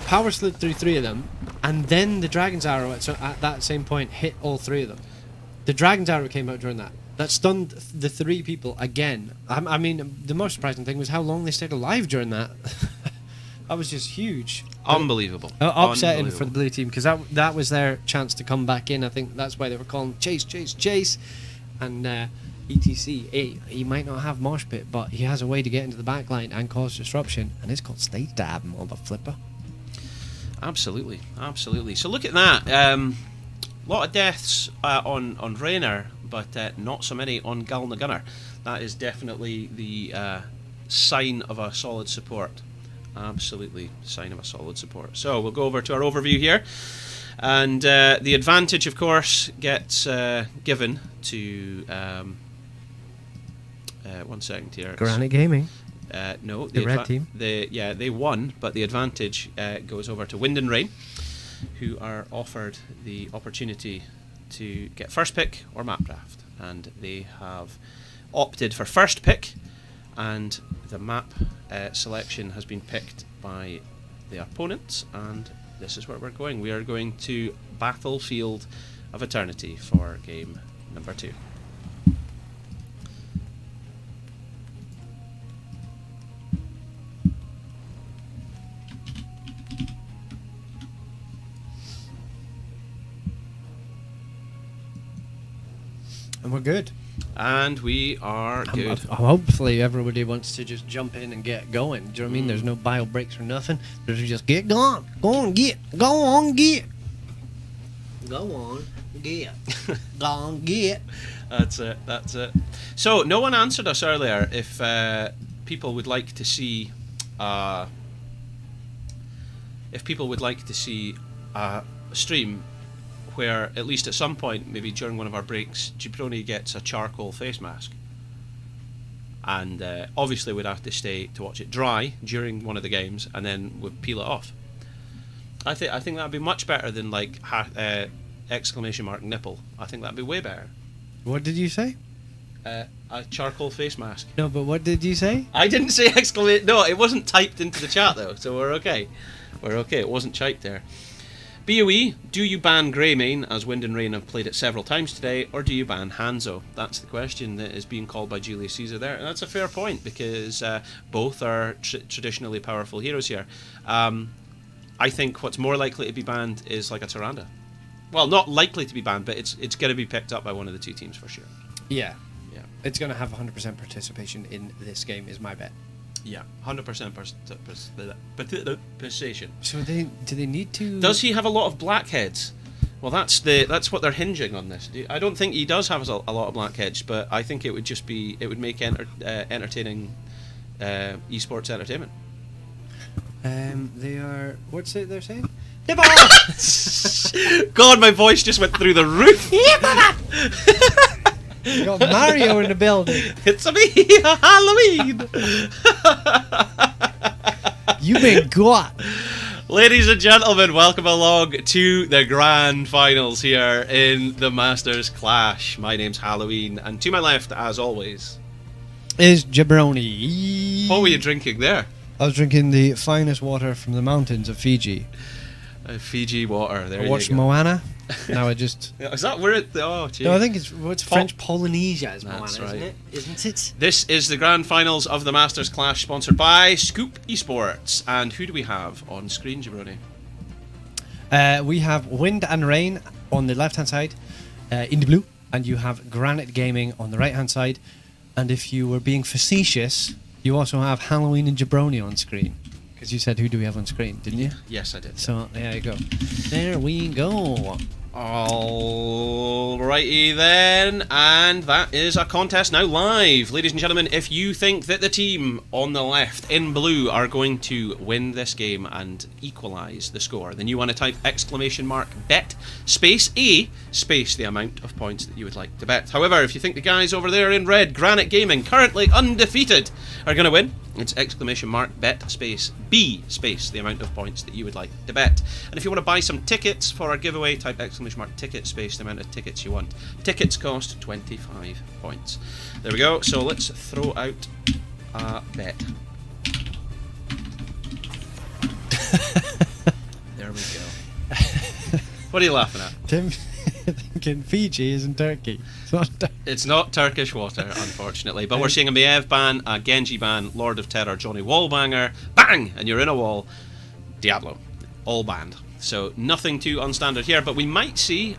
[SPEAKER 10] Power slid through 3 of them, and then the Dragon's Arrow at that same point hit all 3 of them. The Dragon's Arrow came out during that. That stunned the 3 people again. I mean, the most surprising thing was how long they stayed alive during that. That was just huge.
[SPEAKER 1] Unbelievable.
[SPEAKER 10] Upsetting for the blue team, because that was their chance to come back in. I think that's why they were calling chase, chase, chase. And ETC, he might not have Mosh Pit, but he has a way to get into the back line and cause disruption, and it's called Stage Dab on the flipper.
[SPEAKER 1] Absolutely, absolutely. So look at that. Lot of deaths on Raynor, but not so many on Galnagunner. That is definitely the sign of a solid support. Absolutely, sign of a solid support. So we'll go over to our overview here, and the advantage, of course, gets given to. 1 second here.
[SPEAKER 10] Granite Gaming.
[SPEAKER 1] No,
[SPEAKER 10] the red team.
[SPEAKER 1] They won, but the advantage goes over to Wind and Rain, who are offered the opportunity to get first pick or map draft, and they have opted for first pick, and the map selection has been picked by the opponents, and this is where we're going. We are going to Battlefield of Eternity for game number 2.
[SPEAKER 10] And we're good.
[SPEAKER 1] And we are good.
[SPEAKER 10] Hopefully everybody wants to just jump in and get going. Do you know what I mean? There's no bio breaks or nothing. There's just get going. Go on, get. Go on, get. Go on, get. Go on, get.
[SPEAKER 1] That's it. That's it. So no one answered us earlier if people would like to see a stream where at least at some point, maybe during one of our breaks, Gibroni gets a charcoal face mask, and obviously we'd have to stay to watch it dry during one of the games, and then we'd peel it off. I think that'd be much better than like exclamation mark nipple. I think that'd be way better.
[SPEAKER 10] What did you say?
[SPEAKER 1] A charcoal face mask.
[SPEAKER 10] No, but what did you say?
[SPEAKER 1] I didn't say exclamation. No, it wasn't typed into the chat though, so we're okay. We're okay. It wasn't typed there. BOE, do you ban Greymane, as Wind and Rain have played it several times today, or do you ban Hanzo? That's the question that is being called by Julius Caesar there, and that's a fair point, because both are traditionally powerful heroes here. I think what's more likely to be banned is like a Tyrande. Well, not likely to be banned, but it's going to be picked up by one of the 2 teams for sure.
[SPEAKER 10] Yeah. It's going to have 100% participation in this game, is my bet.
[SPEAKER 1] Yeah, 100% participation.
[SPEAKER 10] So do they need to?
[SPEAKER 1] Does he have a lot of blackheads? Well, that's what they're hinging on this. I don't think he does have a lot of blackheads, but I think it would just be make entertaining esports entertainment.
[SPEAKER 10] They are. What's it they're saying?
[SPEAKER 1] God, my voice just went through the roof.
[SPEAKER 10] You got Mario in the building.
[SPEAKER 1] It's me, Halloween.
[SPEAKER 10] You been got.
[SPEAKER 1] Ladies and gentlemen, welcome along to the grand finals here in the Masters Clash. My name's Halloween, and to my left, as always,
[SPEAKER 10] is Jabroni.
[SPEAKER 1] What were you drinking there?
[SPEAKER 10] I was drinking the finest water from the mountains of Fiji.
[SPEAKER 1] Fiji water. There
[SPEAKER 10] I
[SPEAKER 1] you
[SPEAKER 10] watched
[SPEAKER 1] go.
[SPEAKER 10] Moana. Now I just.
[SPEAKER 1] Is that where it? Oh, gee.
[SPEAKER 10] No, I think it's French Polynesia is Moana,
[SPEAKER 1] That's
[SPEAKER 10] isn't
[SPEAKER 1] right.
[SPEAKER 10] it? Isn't it?
[SPEAKER 1] This is the grand finals of the Masters Clash, sponsored by Scoop Esports. And who do we have on screen, Jabroni?
[SPEAKER 10] We have Wind and Rain on the left hand side, in the blue, and you have Granite Gaming on the right hand side. And if you were being facetious, you also have Halloween and Jabroni on screen. Because you said, who do we have on screen, didn't you?
[SPEAKER 1] Yes, I did.
[SPEAKER 10] So, there you go. There we go.
[SPEAKER 1] Alrighty then, and that is our contest now live. Ladies and gentlemen, if you think that the team on the left in blue are going to win this game and equalise the score, then you want to type !bet space A space the amount of points that you would like to bet. However, if you think the guys over there in red, Granite Gaming, currently undefeated, are going to win, it's !bet space B space the amount of points that you would like to bet. And if you want to buy some tickets for our giveaway, type !ticket space the amount of tickets you want. Tickets cost 25 points. There we go. So let's throw out a bet. There we go. What are you laughing at?
[SPEAKER 10] Tim thinking Fiji isn't Turkey.
[SPEAKER 1] It's not Turkish water, unfortunately. But we're seeing a Maev ban, a Genji ban, Lord of Terror, Johnny Wallbanger, bang! And you're in a wall. Diablo. All banned. So nothing too unstandard here, but we might see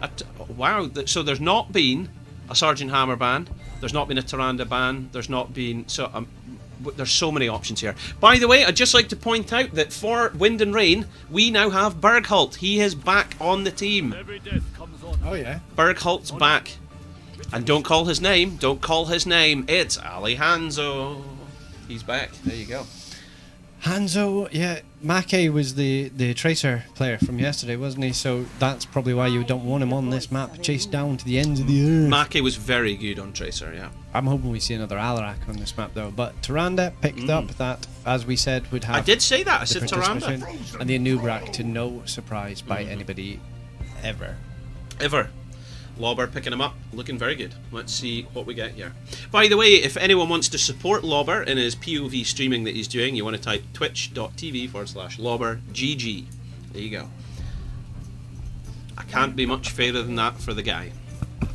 [SPEAKER 1] wow, so there's not been a Sergeant Hammer ban, there's not been a Tyrande ban, there's not been there's so many options here. By the way, I'd just like to point out that for Wind and Rain, we now have Berghult. He is back on the team.
[SPEAKER 10] Oh yeah.
[SPEAKER 1] Berghult's back. And don't call his name, it's Ali Hanzo. He's back. There you go.
[SPEAKER 10] Hanzo, yeah, Make was the Tracer player from yesterday, wasn't he? So that's probably why you don't want him on this map, chased down to the ends of the earth.
[SPEAKER 1] Make was very good on Tracer, yeah.
[SPEAKER 10] I'm hoping we see another Alarak on this map though. But Tyrande picked up that, as we said, would have.
[SPEAKER 1] I did say that. I said Tyrande.
[SPEAKER 10] And the Anubrak, to no surprise by anybody ever.
[SPEAKER 1] Lobber picking him up, looking very good. Let's see what we get here. By the way, if anyone wants to support Lobber in his POV streaming that he's doing, you want to type twitch.tv/LobberGG. There you go. I can't be much fairer than that for the guy.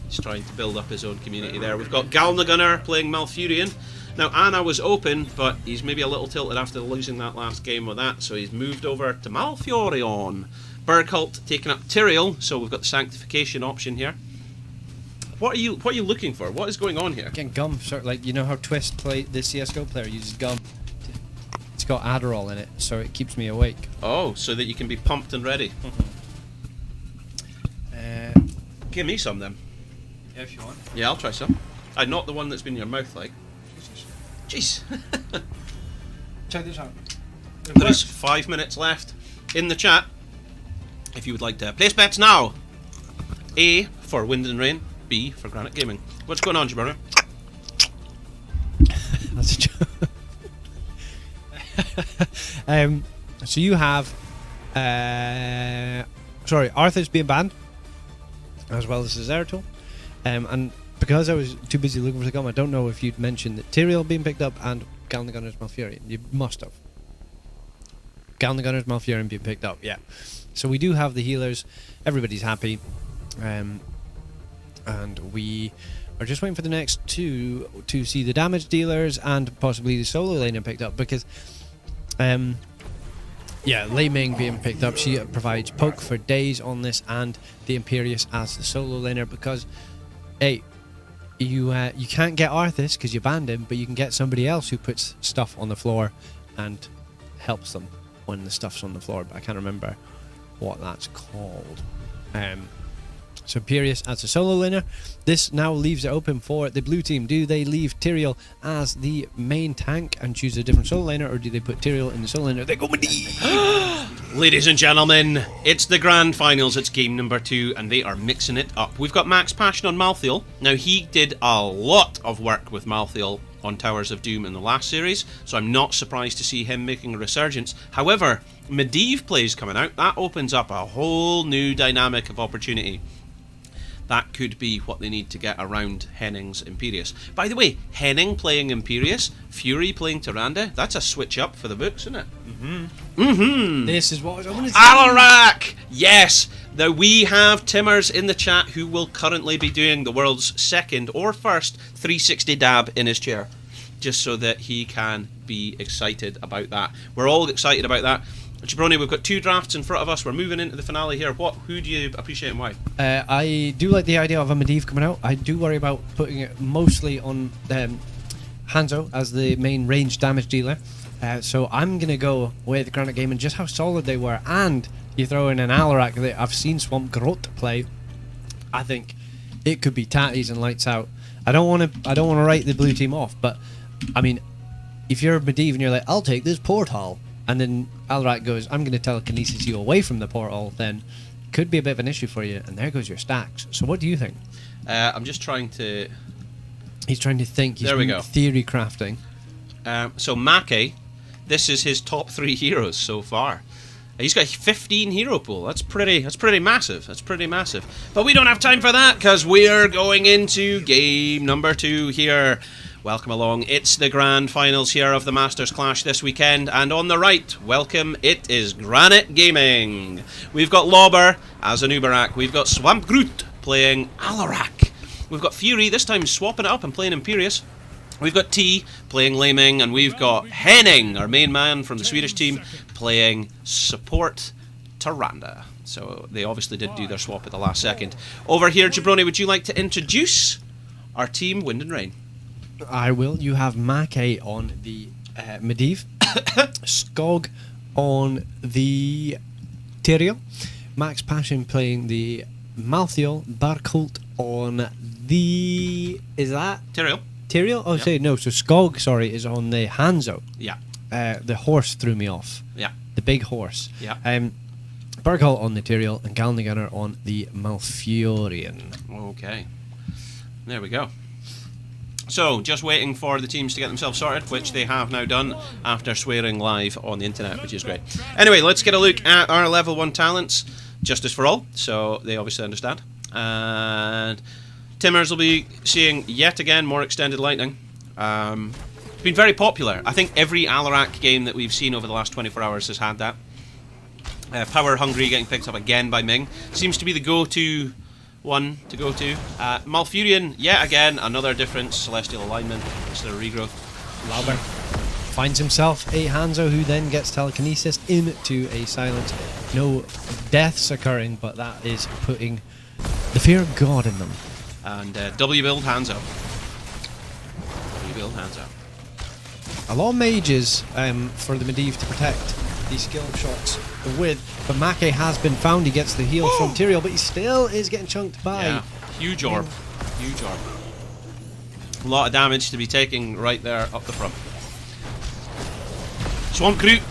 [SPEAKER 1] He's trying to build up his own community there. We've got Galnagunner playing Malfurion. Now, Ana was open, but he's maybe a little tilted after losing that last game with that, so he's moved over to Malfurion. Berghult taking up Tyrael, so we've got the Sanctification option here. What are you looking for? What is going on here?
[SPEAKER 10] Again, gum, sort of like, you know how Twist the CSGO player uses gum. It's got Adderall in it, so it keeps me awake.
[SPEAKER 1] Oh, so that you can be pumped and ready. Give me some then.
[SPEAKER 2] Yeah, if you want.
[SPEAKER 1] Yeah, I'll try some. Not the one that's been in your mouth, like. Jeez.
[SPEAKER 2] Check this out.
[SPEAKER 1] There is 5 minutes left in the chat. If you would like to place bets now. A for Wind and Rain. B for Granite Gaming. What's going on, Jabroni?
[SPEAKER 10] That's a joke. So you have Arthur's being banned, as well as Zeratul. And because I was too busy looking for the gum, I don't know if you'd mentioned that Tyrael being picked up and Galnagunner's Malfurion. You must have. Galnagunner's Malfurion being picked up, yeah. So we do have the healers. Everybody's happy. And we are just waiting for the next two to see the damage dealers and possibly the solo laner picked up, because Lei Ming being picked up, she provides poke for days on this, and the Imperius as the solo laner, because hey, you can't get Arthas because you banned him, but you can get somebody else who puts stuff on the floor and helps them when the stuff's on the floor, but I can't remember what that's called. So Imperius as a solo laner. This now leaves it open for the blue team. Do they leave Tyrael as the main tank and choose a different solo laner, or do they put Tyrael in the solo laner? They go
[SPEAKER 1] Ladies and gentlemen, it's the grand finals. It's game number 2, and they are mixing it up. We've got Max Passion on Malthael. Now, he did a lot of work with Malthael on Towers of Doom in the last series, so I'm not surprised to see him making a resurgence. However, Medivh plays coming out. That opens up a whole new dynamic of opportunity. That could be what they need to get around Henning's Imperius. By the way, Henning playing Imperius, Fury playing Tyrande, that's a switch up for the books, isn't it?
[SPEAKER 10] This is what I want to see.
[SPEAKER 1] Alarak! Yes! Now we have Timmers in the chat who will currently be doing the world's second or first 360 dab in his chair. Just so that he can be excited about that. We're all excited about that. Jabroni, we've got 2 drafts in front of us. We're moving into the finale here. Who do you appreciate and why?
[SPEAKER 10] I do like the idea of a Medivh coming out. I do worry about putting it mostly on Hanzo as the main range damage dealer. So I'm going to go with Granite Game and just how solid they were. And you throw in an Alarak that I've seen Swamp Grot play. I think it could be tatties and lights out. I don't want to write the blue team off, but I mean, if you're a Medivh and you're like, I'll take this portal, and then Alarak goes, I'm going to telekinesis you away from the portal, then it could be a bit of an issue for you, and there goes your stacks. So what do you think?
[SPEAKER 1] I'm just trying to...
[SPEAKER 10] He's trying to think. He's
[SPEAKER 1] there we go.
[SPEAKER 10] Theory crafting.
[SPEAKER 1] So Make, this is his top 3 heroes so far. He's got a 15 hero pool. That's pretty massive. That's pretty massive. But we don't have time for that because we're going into game number 2 here. Welcome along. It's the grand finals here of the Masters Clash this weekend. And on the right, welcome, it is Granite Gaming. We've got Lauber as an Uberak. We've got Swamp Groot playing Alarak. We've got Fury, this time swapping it up and playing Imperius. We've got T playing Laming, and we've got Henning, our main man from the Swedish team, playing support Tyrande. So they obviously did do their swap at the last second. Over here, Jabroni, would you like to introduce our team, Wind and Rain?
[SPEAKER 10] I will. You have Make on the Medivh, Skog on the Tyrael, Max Passion playing the Malthael, Barkholt on the... Is that?
[SPEAKER 1] Tyrael.
[SPEAKER 10] Tyrael? Oh,
[SPEAKER 1] Yeah.
[SPEAKER 10] no, so Skog, sorry, is on the Hanzo.
[SPEAKER 1] Yeah.
[SPEAKER 10] The horse threw me off.
[SPEAKER 1] Yeah.
[SPEAKER 10] The big horse.
[SPEAKER 1] Yeah.
[SPEAKER 10] Barkholt on the Tyrael and Galnigunner on the Malfurion.
[SPEAKER 1] Okay. There we go. So, just waiting for the teams to get themselves sorted, which they have now done after swearing live on the internet, which is great. Anyway, let's get a look at our level 1 talents. Justice for all, so they obviously understand. And Timmers will be seeing yet again more extended lightning. It's been very popular. I think every Alarak game that we've seen over the last 24 hours has had that. Power Hungry getting picked up again by Ming. Seems to be the go-to one to go to. Malfurion, yet again, another different celestial alignment. It's the regrowth.
[SPEAKER 10] Lauber finds himself a Hanzo who then gets telekinesis into a silence. No deaths occurring, but that is putting the fear of God in them.
[SPEAKER 1] And W-build Hanzo. W-build Hanzo.
[SPEAKER 10] A lot of mages for the Medivh to protect these skill shots with, but Make has been found. He gets the heal from Tyrael, but he still is getting chunked by.
[SPEAKER 1] Yeah, huge orb. Huge orb. A lot of damage to be taking right there up the front. Swamp Groot,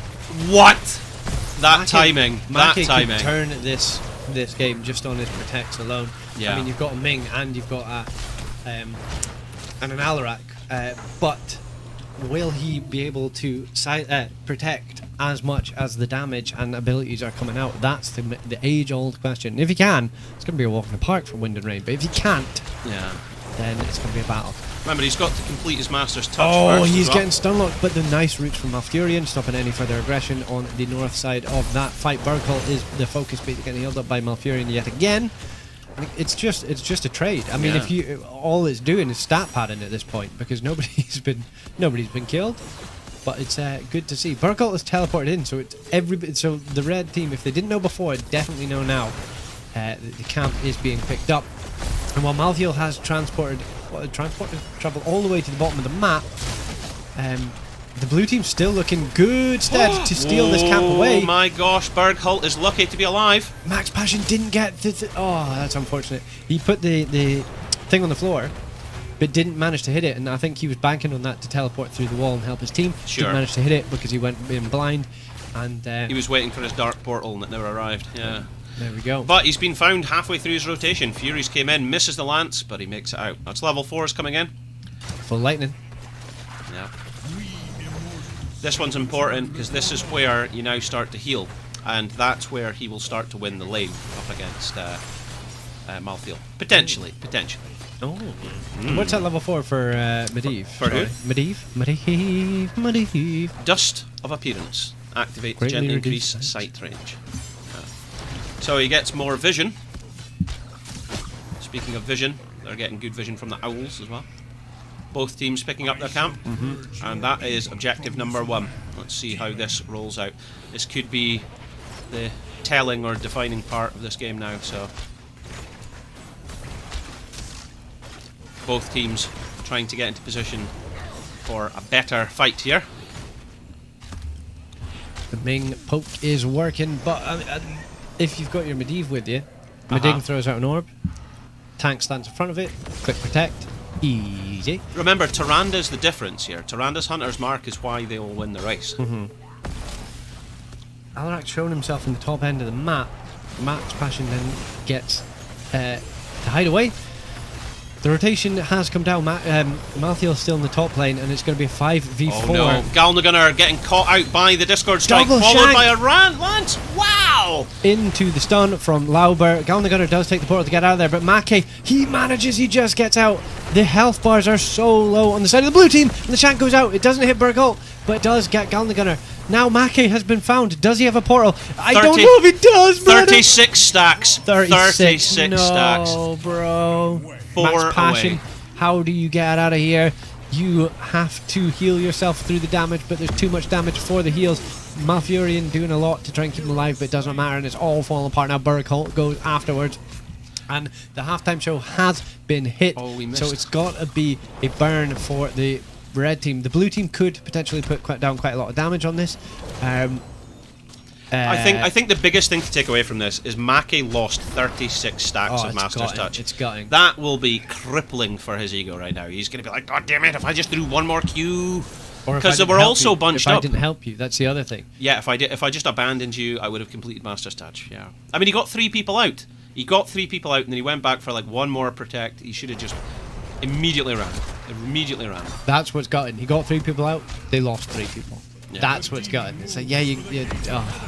[SPEAKER 1] what? That timing. That
[SPEAKER 10] Make
[SPEAKER 1] timing.
[SPEAKER 10] could turn this game just on his protects alone.
[SPEAKER 1] Yeah.
[SPEAKER 10] I mean, you've got a Ming and you've got and an Alarak, but will he be able to protect as much as the damage and abilities are coming out? That's the age-old question. And if he can, it's going to be a walk in the park for Wind and Rain. But if he can't,
[SPEAKER 1] yeah,
[SPEAKER 10] then it's going to be a battle.
[SPEAKER 1] Remember, he's got to complete his Master's Touch
[SPEAKER 10] Oh,
[SPEAKER 1] first
[SPEAKER 10] he's
[SPEAKER 1] as well.
[SPEAKER 10] getting stun-locked, but the nice roots from Malfurion, stopping any further aggression on the north side of that fight. Barkholt is the focus, but getting healed up by Malfurion yet again. It's just a trade. I mean, if you all it's doing is stat padding at this point because nobody's been killed. But it's good to see. Barkholt is teleported in, so it's so the red team, if they didn't know before, definitely know now. The camp is being picked up, and while Malthael has transported travel all the way to the bottom of the map, the blue team's still looking good stead to steal this camp away.
[SPEAKER 1] Oh my gosh, Barkholt is lucky to be alive.
[SPEAKER 10] Max Passion didn't get oh, that's unfortunate. He put the thing on the floor, but didn't manage to hit it, and I think he was banking on that to teleport through the wall and help his team.
[SPEAKER 1] Sure.
[SPEAKER 10] Didn't manage to hit it because he went in blind, and
[SPEAKER 1] he was waiting for his dark portal and it never arrived. Yeah.
[SPEAKER 10] There we go.
[SPEAKER 1] But he's been found halfway through his rotation. Furies came in, misses the lance, but he makes it out. That's level 4's coming in.
[SPEAKER 10] Full lightning.
[SPEAKER 1] Yeah. This one's important because this is where you now start to heal, and that's where he will start to win the lane up against Malthael. Potentially.
[SPEAKER 10] Oh. What's that level 4 for Medivh?
[SPEAKER 1] For who?
[SPEAKER 10] Medivh.
[SPEAKER 1] Dust of Appearance. Activate to
[SPEAKER 10] Greatly
[SPEAKER 1] gently increase
[SPEAKER 10] reduce
[SPEAKER 1] sight range. So he gets more vision. Speaking of vision, they're getting good vision from the owls as well. Both teams picking up their camp, and that is objective number 1. Let's see how this rolls out. This could be the telling or defining part of this game now. So both teams trying to get into position for a better fight here.
[SPEAKER 10] The Ming poke is working, but if you've got your Medivh with you, Medivh throws out an orb, tank stands in front of it, click protect, easy.
[SPEAKER 1] Remember, Tyranda's the difference here. Tyranda's Hunter's Mark is why they will win the race.
[SPEAKER 10] Alarak's shown himself in the top end of the map. Max Passion then gets to hide away. The rotation has come down. Malthael's still in the top lane, and it's going to be a 5v4.
[SPEAKER 1] Oh no, Galnagunner getting caught out by the Discord Strike,
[SPEAKER 10] Double
[SPEAKER 1] followed
[SPEAKER 10] shank.
[SPEAKER 1] by a Lance. Wow!
[SPEAKER 10] Into the stun from Lauber. Galnagunner does take the portal to get out of there, but Mackay, he just gets out. The health bars are so low on the side of the blue team, and the shank goes out. It doesn't hit Bergholt, but it does get Galnagunner. Now Mackay has been found. Does he have a portal? I don't know if he does, man.
[SPEAKER 1] 36 stacks. 36 stacks.
[SPEAKER 10] No, bro.
[SPEAKER 1] 4
[SPEAKER 10] Max Passion,
[SPEAKER 1] away.
[SPEAKER 10] how do you get out of here? You have to heal yourself through the damage, but there's too much damage for the heals. Malfurion doing a lot to try and keep him alive, but it doesn't matter, and it's all falling apart now. Bergholt goes afterwards. And the halftime show has been hit,
[SPEAKER 1] we missed.
[SPEAKER 10] so it's got to be a burn for the red team. The blue team could potentially put down quite a lot of damage on this.
[SPEAKER 1] I think the biggest thing to take away from this is Mackay lost 36 stacks of Master's Touch.
[SPEAKER 10] It's gutting.
[SPEAKER 1] That will be crippling for his ego right now. He's going to be like, God damn it, if I just threw one more Q. Because they were all so bunched
[SPEAKER 10] up.
[SPEAKER 1] up.
[SPEAKER 10] If I didn't help you, that's the other thing.
[SPEAKER 1] Yeah, if I just abandoned you, I would have completed Master's Touch. Yeah. I mean, he got 3 people out. He got 3 people out, and then he went back for like one more protect. He should have just immediately ran.
[SPEAKER 10] That's what's gutting. He got 3 people out. They lost 3 people.
[SPEAKER 1] Yeah.
[SPEAKER 10] That's what's gutting. It's like, yeah,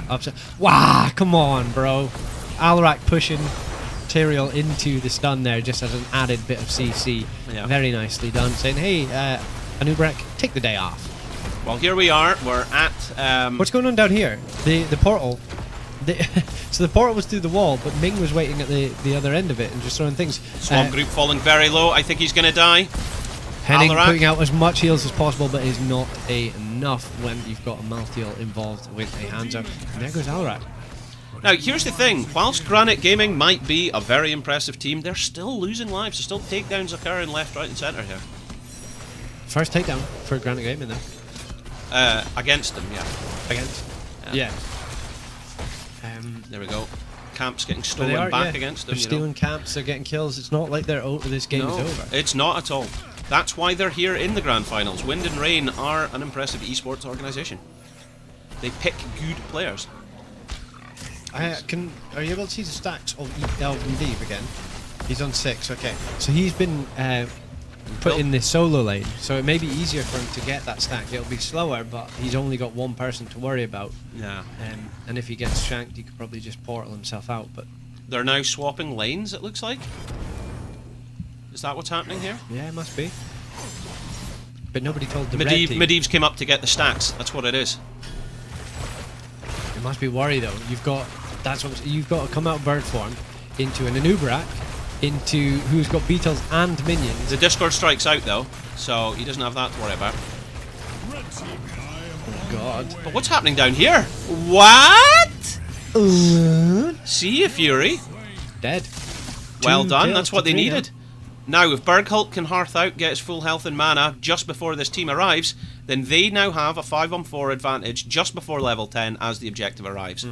[SPEAKER 10] upset. Wow, come on, bro. Alarak pushing Tyrael into the stun there just as an added bit of CC.
[SPEAKER 1] Yeah.
[SPEAKER 10] Very nicely done. Saying, hey, Anub'arak, take the day off.
[SPEAKER 1] Well, here we are. We're at...
[SPEAKER 10] What's going on down here? The portal. So the portal was through the wall, but Ming was waiting at the other end of it and just throwing things.
[SPEAKER 1] Swamp Group falling very low. I think he's going to die.
[SPEAKER 10] Henning
[SPEAKER 1] Alarak
[SPEAKER 10] putting out as much heals as possible, but is not enough when you've got a Malthael involved with a hands up. And there goes Alarak.
[SPEAKER 1] Now, here's the thing. Whilst Granite Gaming might be a very impressive team, they're still losing lives. There's still takedowns occurring left, right, and centre here.
[SPEAKER 10] First takedown for Granite Gaming, though.
[SPEAKER 1] Against them, yeah.
[SPEAKER 10] Against? Yeah.
[SPEAKER 1] There we go. Camps getting stolen back against them.
[SPEAKER 10] They're stealing camps, they're getting kills. It's not like this game is over.
[SPEAKER 1] It's not at all. That's why they're here in the Grand Finals. Wind and Rain are an impressive esports organisation. They pick good players.
[SPEAKER 10] Are you able to see the stacks of Medivh again? He's on 6, okay. So he's been put in the solo lane, so it may be easier for him to get that stack. It'll be slower, but he's only got one person to worry about.
[SPEAKER 1] Yeah.
[SPEAKER 10] And if he gets shanked, he could probably just portal himself out. But
[SPEAKER 1] they're now swapping lanes, it looks like. Is that what's happening here?
[SPEAKER 10] Yeah, it must be. But nobody told the red team.
[SPEAKER 1] Medivh's came up to get the stacks. That's what it is.
[SPEAKER 10] It must be worry though. You've got to come out bird form into an Anub'arak, into who's got beetles and minions.
[SPEAKER 1] The Discord Strike's out though, so he doesn't have that to worry about.
[SPEAKER 10] Oh God!
[SPEAKER 1] But what's happening down here? What? See you, Fury.
[SPEAKER 10] Dead.
[SPEAKER 1] Well done. That's what they needed. Now, if Bergholt can hearth out, get his full health and mana just before this team arrives, then they now have a 5-on-4 advantage just before level 10 as the objective arrives.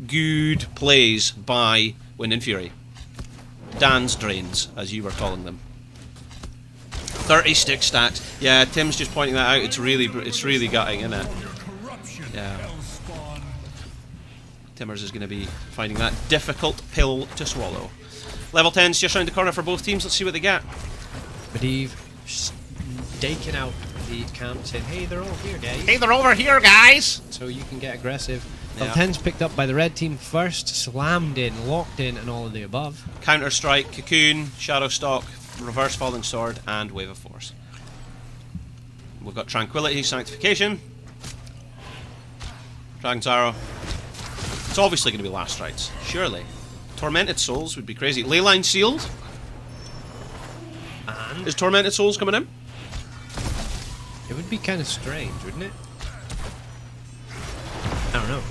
[SPEAKER 1] Good plays by Wind and Fury. Dan's drains, as you were calling them. 36 stacks. Yeah, Tim's just pointing that out. It's really gutting, isn't it? Yeah. Timmers is going to be finding that difficult pill to swallow. Level 10's just around the corner for both teams. Let's see what they get.
[SPEAKER 10] Medivh staking out the camp, saying, hey, they're all here, guys.
[SPEAKER 1] Hey, they're over here, guys!
[SPEAKER 10] So you can get aggressive.
[SPEAKER 1] Yeah.
[SPEAKER 10] Level 10's picked up by the red team first, slammed in, locked in, and all of the above.
[SPEAKER 1] Counter Strike, Cocoon, Shadow Stalk, Reverse Falling Sword, and Wave of Force. We've got Tranquility, Sanctification. Dragon's Arrow. It's obviously going to be last rites. Surely. Tormented Souls would be crazy. Leyline Sealed?
[SPEAKER 10] And
[SPEAKER 1] Is Tormented Souls coming in?
[SPEAKER 10] it would be kind of strange, wouldn't it? I don't know.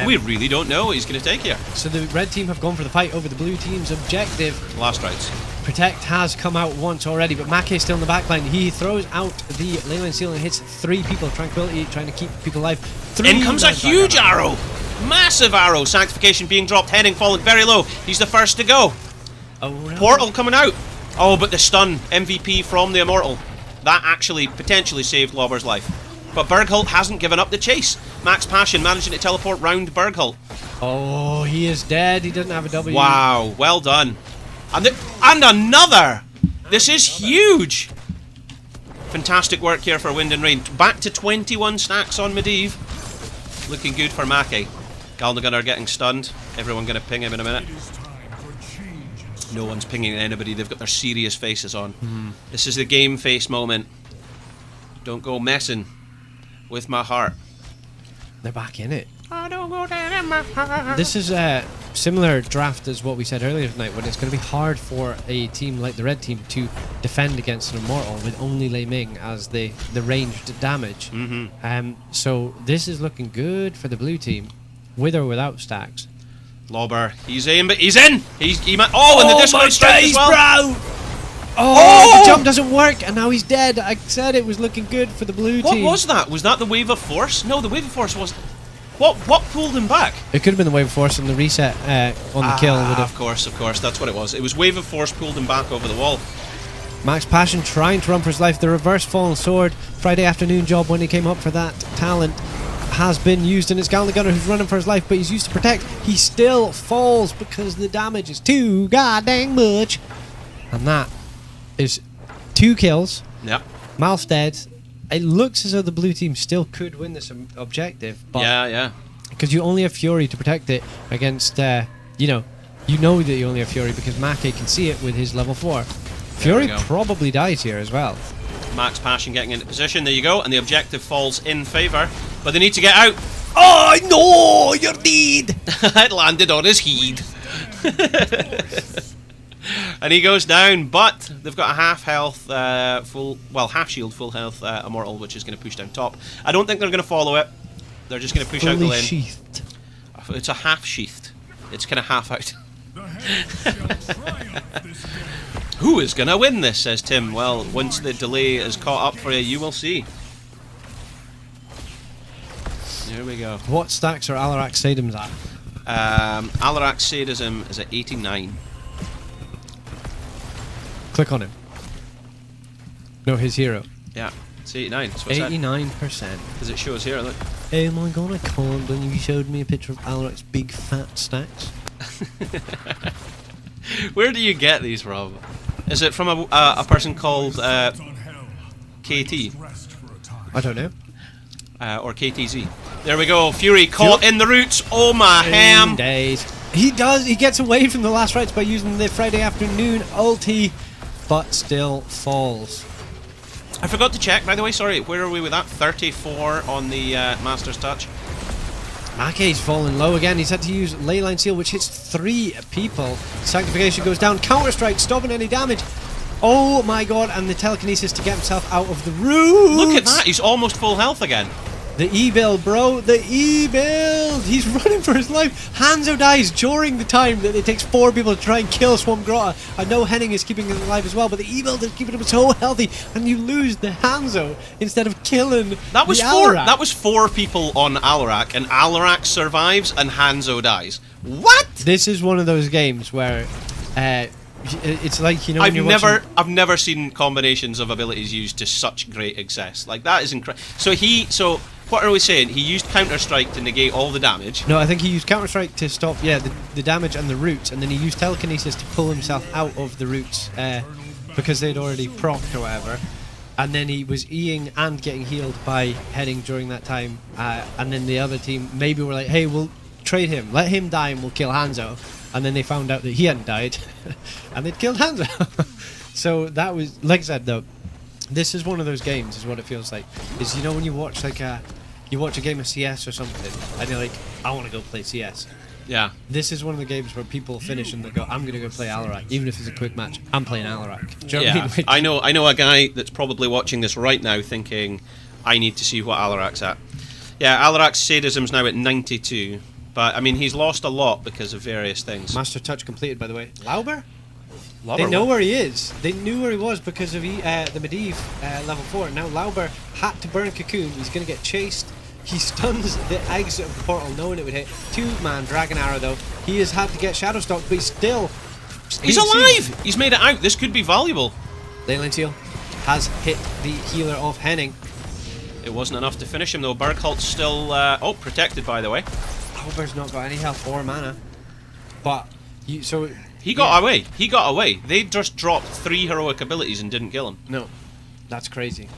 [SPEAKER 1] We really don't know what he's going to take here.
[SPEAKER 10] So the red team have gone for the fight over the blue team's objective.
[SPEAKER 1] Last rites.
[SPEAKER 10] Protect has come out once already, but Make is still in the backline. He throws out the Leyline Seal and hits 3 people. Tranquility trying to keep people alive.
[SPEAKER 1] In comes a huge arrow! Massive arrow! Sanctification being dropped. Henning falling very low. He's the first to go.
[SPEAKER 10] Oh, no.
[SPEAKER 1] Portal coming out. Oh, but the stun. MVP from the Immortal. That actually potentially saved Lobber's life. But Berghult hasn't given up the chase. Max Passion managing to teleport round Berghult.
[SPEAKER 10] Oh, he is dead. He doesn't have a W.
[SPEAKER 1] Wow, well done. And another! This is huge! Fantastic work here for Wind and Rain. Back to 21 stacks on Medivh. Looking good for Maki. Galdagunner getting stunned. Everyone going to ping him in a minute. No one's pinging anybody. They've got their serious faces on. This is the game face moment. Don't go messing with my heart.
[SPEAKER 10] They're back in it.
[SPEAKER 1] I don't go down in my heart.
[SPEAKER 10] This is a similar draft as what we said earlier tonight, when it's going to be hard for a team like the red team to defend against an Immortal with only Lei Ming as the ranged damage. So this is looking good for the blue team, with or without stacks.
[SPEAKER 1] Lobber, he's in, but he's in! And the Discord strike as well!
[SPEAKER 10] Bro! Oh, the jump doesn't work, and now he's dead. I said it was looking good for the blue team.
[SPEAKER 1] What was that? Was that the Wave of Force? No, the Wave of Force was... What pulled him back?
[SPEAKER 10] It could have been the Wave of Force, and the reset on the kill would have...
[SPEAKER 1] Of course, that's what it was. It was Wave of Force pulled him back over the wall.
[SPEAKER 10] Max Passion trying to run for his life. The reverse fallen sword, Friday afternoon job when he came up for that talent, has been used, and it's Galdagunner who's running for his life, but he's used to protect. He still falls because the damage is too goddamn much. And that is 2 kills.
[SPEAKER 1] Yep.
[SPEAKER 10] Malph's dead. It looks as though the blue team still could win this objective, but
[SPEAKER 1] yeah.
[SPEAKER 10] because you only have Fury to protect it against, you know that you only have Fury because Make can see it with his level 4. Fury probably dies here as well.
[SPEAKER 1] Max Passion getting into position. There you go, and the objective falls in favour, but they need to get out. Oh no, you're dead. It landed on his head. And he goes down, but they've got a half health, half shield, full health Immortal, which is going to push down top. I don't think they're going to follow it. They're just going to push out the lane.
[SPEAKER 10] Sheathed.
[SPEAKER 1] It's a half sheathed. It's kind of half out. Who is going to win this, says Tim. Well, once the delay is caught up for you, you will see. There we go.
[SPEAKER 10] What stacks are Alarak Sadism's at?
[SPEAKER 1] Alarak Sadism is at 89.
[SPEAKER 10] Click on him. No, his hero.
[SPEAKER 1] Yeah, it's 89. That's what
[SPEAKER 10] 89%.
[SPEAKER 1] Because it shows here, look.
[SPEAKER 10] Oh my god, I can't believe you showed me a picture of Alarak's big fat stacks.
[SPEAKER 1] Where do you get these from? Is it from a person called KT?
[SPEAKER 10] I don't know.
[SPEAKER 1] Or KTZ. There we go. Fury caught in the roots. Oh my ham.
[SPEAKER 10] Days. He gets away from the last rites by using the Friday afternoon ulti, but still falls.
[SPEAKER 1] I forgot to check, by the way, sorry, where are we with that? 34 on the Master's Touch.
[SPEAKER 10] Make's fallen low again. He's had to use Leyline Seal, which hits 3 people. Sanctification goes down. Counter-strike, stopping any damage. Oh my god, and the telekinesis to get himself out of the roots.
[SPEAKER 1] Look at that, he's almost full health again.
[SPEAKER 10] The E-build, bro. The E-build. He's running for his life. Hanzo dies during the time that it takes 4 people to try and kill Swamp Grotto. I know Henning is keeping him alive as well, but the E-build is keeping him so healthy, and you lose the Hanzo instead of killing
[SPEAKER 1] that was
[SPEAKER 10] the
[SPEAKER 1] four.
[SPEAKER 10] Alarak.
[SPEAKER 1] That was 4 people on Alarak, and Alarak survives, and Hanzo dies. What?
[SPEAKER 10] This is one of those games where it's like, you know, when
[SPEAKER 1] I've never seen combinations of abilities used to such great excess. Like, that is incredible. So what are we saying? He used Counter-Strike to negate all the damage.
[SPEAKER 10] No, I think he used Counter-Strike to stop, the damage and the roots, and then he used Telekinesis to pull himself out of the roots because they'd already procced or whatever. And then he was Eing and getting healed by Henning during that time. And then the other team maybe were like, hey, we'll trade him. Let him die and we'll kill Hanzo. And then they found out that he hadn't died. And they'd killed Hanzo. So that was, like I said, though, this is one of those games, is what it feels like. Is, you know, when you watch like a you watch a game of CS or something, and you're like, I want to go play CS.
[SPEAKER 1] Yeah.
[SPEAKER 10] This is one of the games where people finish and they go, I'm going to go play Alarak. Even if it's a quick match, I'm playing Alarak. Do you know what I mean? Which-
[SPEAKER 1] I know a guy that's probably watching this right now thinking, I need to see what Alarak's at. Yeah, Alarak's sadism's now at 92. But, I mean, he's lost a lot because of various things.
[SPEAKER 10] Master touch completed, by the way. Lauber?
[SPEAKER 1] Lauber
[SPEAKER 10] They know
[SPEAKER 1] what?
[SPEAKER 10] where he is. They knew where he was because of the Medivh level 4. Now Lauber had to burn Cocoon. He's going to get chased. He stuns the exit of the portal, knowing it would hit. 2-man Dragon Arrow, though. He has had to get Shadow Stalk, but he's still...
[SPEAKER 1] He's alive! He's made it out. This could be valuable.
[SPEAKER 10] Leyline Seal has hit the healer of Henning.
[SPEAKER 1] It wasn't enough to finish him, though. Bergholt's still... protected, by the way.
[SPEAKER 10] Lauber's not got any health or mana. But...
[SPEAKER 1] He got away. He got away. They just dropped 3 heroic abilities and didn't kill him.
[SPEAKER 10] No. That's crazy.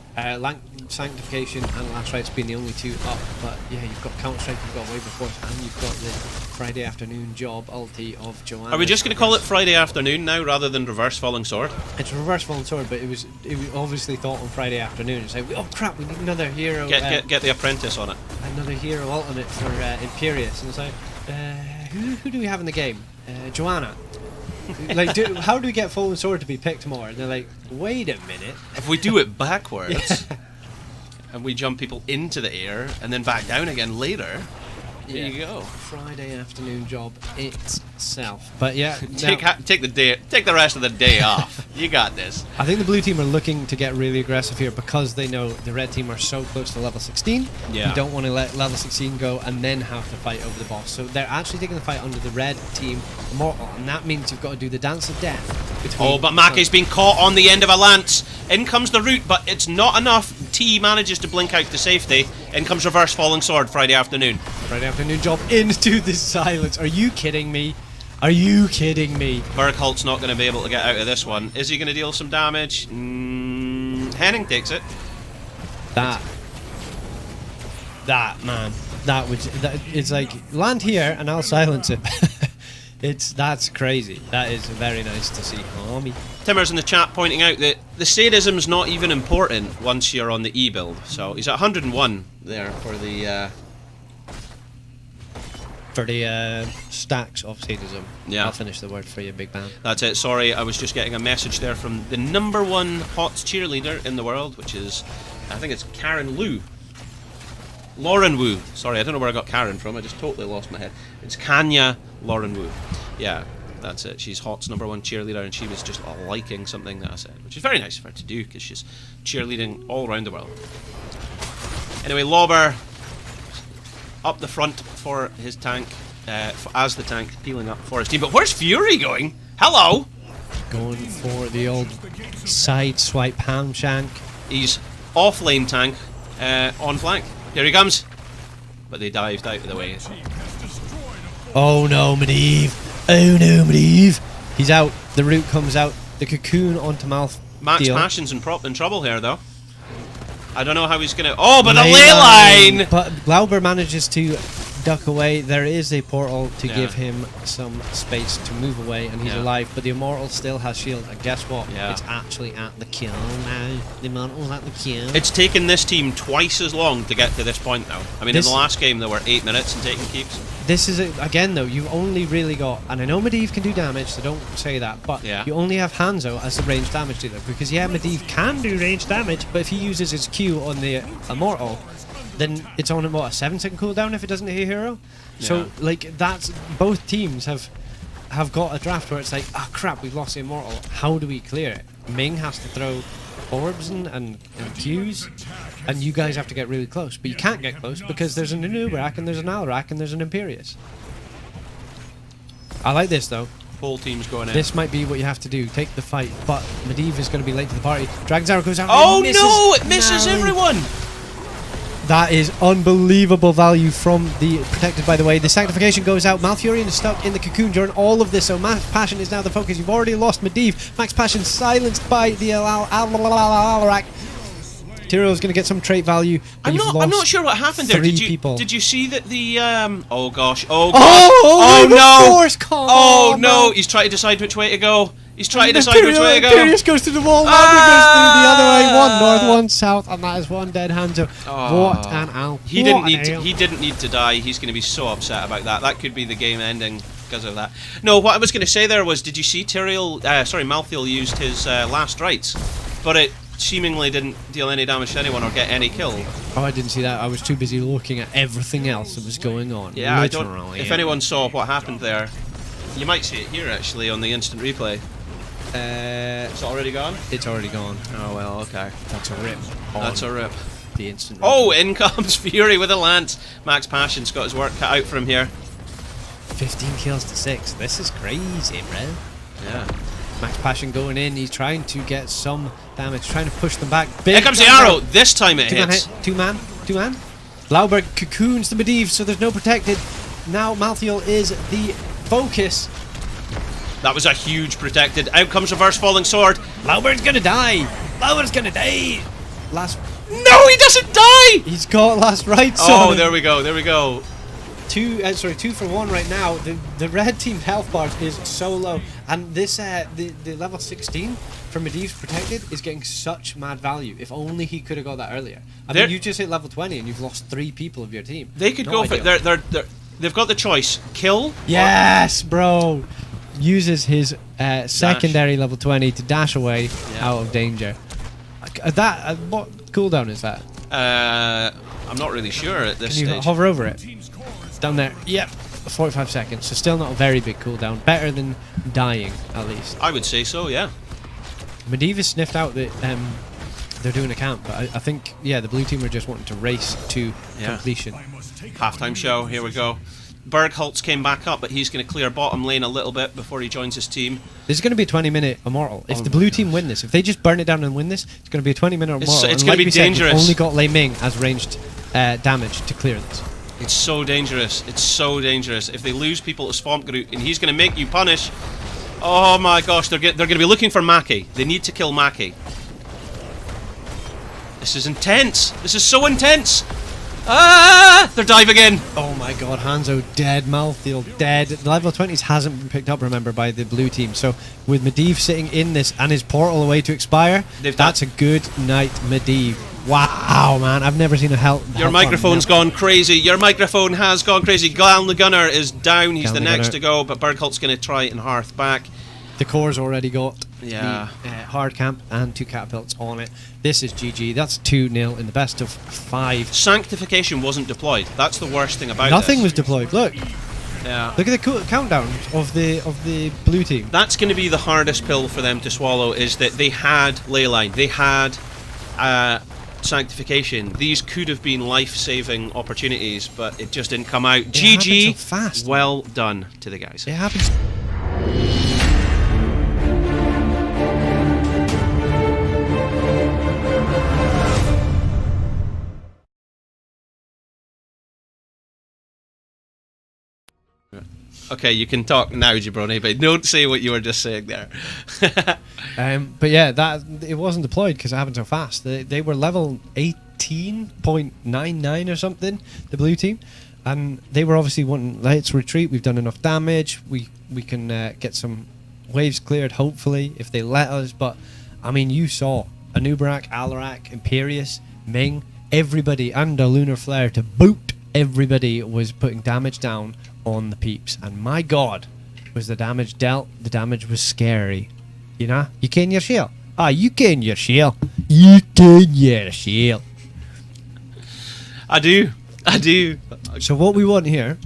[SPEAKER 10] Sanctification and Last Right's been the only 2 up, but yeah, you've got Counter-Strike, you've got Wave of Force, and you've got the Friday Afternoon Job ulti of Joanna.
[SPEAKER 1] Are we just going to call it Friday Afternoon now, rather than Reverse Falling Sword?
[SPEAKER 10] It's Reverse Falling Sword, but it was obviously thought on Friday Afternoon. It's like, oh crap, we need another hero.
[SPEAKER 1] Get the Apprentice on it.
[SPEAKER 10] Another hero ultimate for Imperius, and it's like, who do we have in the game? Joanna. Like, how do we get Fallen Sword to be picked more? And they're like, wait a minute.
[SPEAKER 1] If we do it backwards, and we jump people into the air and then back down again later, there you go.
[SPEAKER 10] Friday Afternoon Job itself. But yeah,
[SPEAKER 1] take the rest of the day off. You got this.
[SPEAKER 10] I think the blue team are looking to get really aggressive here because they know the red team are so close to level 16.
[SPEAKER 1] Yeah.
[SPEAKER 10] You don't want to let level 16 go and then have to fight over the boss. So they're actually taking the fight under the red team Immortal, and that means you've got to do the Dance of Death.
[SPEAKER 1] Oh, but Make's been caught on the end of a lance. In comes the root, but it's not enough. T manages to blink out to safety. In comes Reverse Falling Sword Friday Afternoon.
[SPEAKER 10] Friday Afternoon Job into the silence. Are you kidding me? Are you kidding me?
[SPEAKER 1] Bergholt's not going to be able to get out of this one. Is he going to deal some damage? Henning takes it.
[SPEAKER 10] It's like, land here and I'll silence it. That's crazy. That is very nice to see. Homie.
[SPEAKER 1] Timmer's in the chat pointing out that the sadism's not even important once you're on the E build. So he's at 101 there for the
[SPEAKER 10] stacks of sadism.
[SPEAKER 1] Yeah.
[SPEAKER 10] I'll finish the word for you, big man.
[SPEAKER 1] That's it. Sorry, I was just getting a message there from the #1 HOTS cheerleader in the world, which is, I think it's Karen Wu. Lauren Wu. Sorry, I don't know where I got Karen from. I just totally lost my head. It's Kanya Lauren Wu. Yeah, that's it. She's HOTS #1 cheerleader, and she was just liking something that I said, which is very nice of her to do because she's cheerleading all around the world. Anyway, Lauber up the front for his tank, as the tank peeling up for his team. But where's Fury going? Hello!
[SPEAKER 10] Going for the old side swipe ham shank.
[SPEAKER 1] He's off lane tank, on flank. Here he comes! But they dived out of the way.
[SPEAKER 10] Oh no, Medivh! Oh no, Medivh! He's out. The root comes out. The cocoon onto mouth.
[SPEAKER 1] Max Passion's in trouble here, though. I don't know how he's gonna. Oh, but the ley line!
[SPEAKER 10] But Glauber manages to duck away. There is a portal to give him some space to move away, and he's alive. But the Immortal still has shield, and guess what? It's actually at the kill now. The Immortal's at the kill.
[SPEAKER 1] It's taken this team twice as long to get to this point, though. I mean, in the last game there were 8 minutes and taking keeps.
[SPEAKER 10] This is again though. You've only really got, and I know Medivh can do damage, so don't say that. But you only have Hanzo as the ranged damage dealer because Medivh can do ranged damage, but if he uses his Q on the Immortal, then it's on what, a 7-second cooldown if it doesn't hit a hero. So like that's both teams have got a draft where it's like, ah crap, we've lost the Immortal. How do we clear it? Ming has to throw orbs and Qs, and you guys have to get really close, but you can't get close because there's an Anubrak and there's an Alarak and there's an Imperius. I like this though.
[SPEAKER 1] Whole team's going in.
[SPEAKER 10] This might be what you have to do. Take the fight, but Medivh is going to be late to the party. Dragon's Arrow goes out.
[SPEAKER 1] Oh no! It misses everyone.
[SPEAKER 10] That is unbelievable value from the Protected, by the way. The Sanctification goes out. Malfurion is stuck in the cocoon during all of this, so Max Passion is now the focus. You've already lost Medivh. Max Passion silenced by the Alarak. Tyrael's going to get some trait value.
[SPEAKER 1] I'm not sure what happened there. Did you see that the oh gosh.
[SPEAKER 10] Oh no!
[SPEAKER 1] Oh no! He's trying to decide which way to go. He's trying to decide which way to go.
[SPEAKER 10] Imperius goes to the wall. Lauber goes to the other way. One north, one south, and that is one dead Hanzo. What an owl.
[SPEAKER 1] He didn't need to die. He's going to be so upset about that. That could be the game ending because of that. No, what I was going to say there was, did you see Malthael used his last rites, but it seemingly didn't deal any damage to anyone or get any kill.
[SPEAKER 10] Oh, I didn't see that. I was too busy looking at everything else that was going on.
[SPEAKER 1] Yeah,
[SPEAKER 10] Literally,
[SPEAKER 1] if anyone saw what happened there, you might see it here actually on the instant replay. It's already gone?
[SPEAKER 10] It's already gone.
[SPEAKER 1] Oh well, okay.
[SPEAKER 10] That's a rip.
[SPEAKER 1] That's a rip.
[SPEAKER 10] The instant rip.
[SPEAKER 1] Oh, in comes Fury with a lance. Max Passion's got his work cut out for him here.
[SPEAKER 10] 15 kills to 6. This is crazy, bro.
[SPEAKER 1] Yeah.
[SPEAKER 10] Max Passion going in. He's trying to get some damage, trying to push them back. Big
[SPEAKER 1] Here comes the arrow. This time it hits.
[SPEAKER 10] Two man. Lauberg cocoons the Medivh, so there's no protected. Now Malthael is the focus.
[SPEAKER 1] That was a huge protected. Out comes reverse falling sword.
[SPEAKER 10] Lauberg's gonna die. Lauberg's gonna die. Last.
[SPEAKER 1] No, he doesn't die.
[SPEAKER 10] He's got last rights.
[SPEAKER 1] Oh, there we go. There we go.
[SPEAKER 10] 2 for 1 right now. The red team health bars is so low, and this the level 16 for Medivh's protected is getting such mad value. If only he could have got that earlier. I mean, you just hit level 20 and you've lost 3 people of your team.
[SPEAKER 1] They could go for it. They've got the choice. Kill.
[SPEAKER 10] Yes, bro. Uses his secondary level 20 to dash away out of danger. What cooldown is that?
[SPEAKER 1] I'm not really sure at this
[SPEAKER 10] stage. Can you hover over it? Down there. Yep. 45 seconds. So still not a very big cooldown. Better than dying, at least.
[SPEAKER 1] I would say so, yeah.
[SPEAKER 10] Medivh has sniffed out that they're doing a camp, but I think, yeah, the blue team are just wanting to race to completion.
[SPEAKER 1] Halftime show. Here we go. Bergholtz came back up, but he's going to clear bottom lane a little bit before he joins his team.
[SPEAKER 10] This is going to be a 20-minute Immortal. If the blue team win this, if they just burn it down and win this, it's going to be a 20-minute Immortal.
[SPEAKER 1] It's going to be dangerous.
[SPEAKER 10] Only got Lei Ming as ranged damage to clear this.
[SPEAKER 1] It's so dangerous. It's so dangerous. If they lose people to Swamp Groot, and he's going to make you punish. Oh my gosh, they're going to be looking for Maki. They need to kill Maki. This is intense. This is so intense. Ah! They're diving in.
[SPEAKER 10] Oh my god, Hanzo dead, Malthael dead. The level 20s hasn't been picked up, remember, by the blue team. So with Medivh sitting in this and his portal away to expire, that's a good night, Medivh. Wow, man, I've never seen a health.
[SPEAKER 1] Your microphone's gone crazy. Your microphone has gone crazy. Glan the Gunner is down. He's the next to go, but Bergholt's going to try and hearth back.
[SPEAKER 10] The core's already got
[SPEAKER 1] the
[SPEAKER 10] hard camp and 2 catapults on it. This is GG. That's 2-0 in the best of 5.
[SPEAKER 1] Sanctification wasn't deployed. That's the worst thing about
[SPEAKER 10] Nothing was deployed. Look.
[SPEAKER 1] Yeah.
[SPEAKER 10] Look at the countdown of the blue team.
[SPEAKER 1] That's going to be the hardest pill for them to swallow, is that they had Leyline. They had Sanctification. These could have been life-saving opportunities, but it just didn't come out. GG.
[SPEAKER 10] So fast.
[SPEAKER 1] Well done to the guys.
[SPEAKER 10] It happens.
[SPEAKER 1] Okay, you can talk now, Jabroni, but don't say what you were just saying there.
[SPEAKER 10] But yeah, that it wasn't deployed because it happened so fast. They were level 18.99 or something, the blue team, and they were obviously wanting, let's retreat. We've done enough damage. We can get some waves cleared, hopefully, if they let us. But I mean, you saw Anubarak, Alarak, Imperius, Ming, everybody, and a Lunar Flare to boot. Everybody was putting damage down on the peeps, and my god, was the damage dealt. The damage was scary. You know, you can your shield. You can your shield. You can your shield.
[SPEAKER 1] I do.
[SPEAKER 10] So what we want here,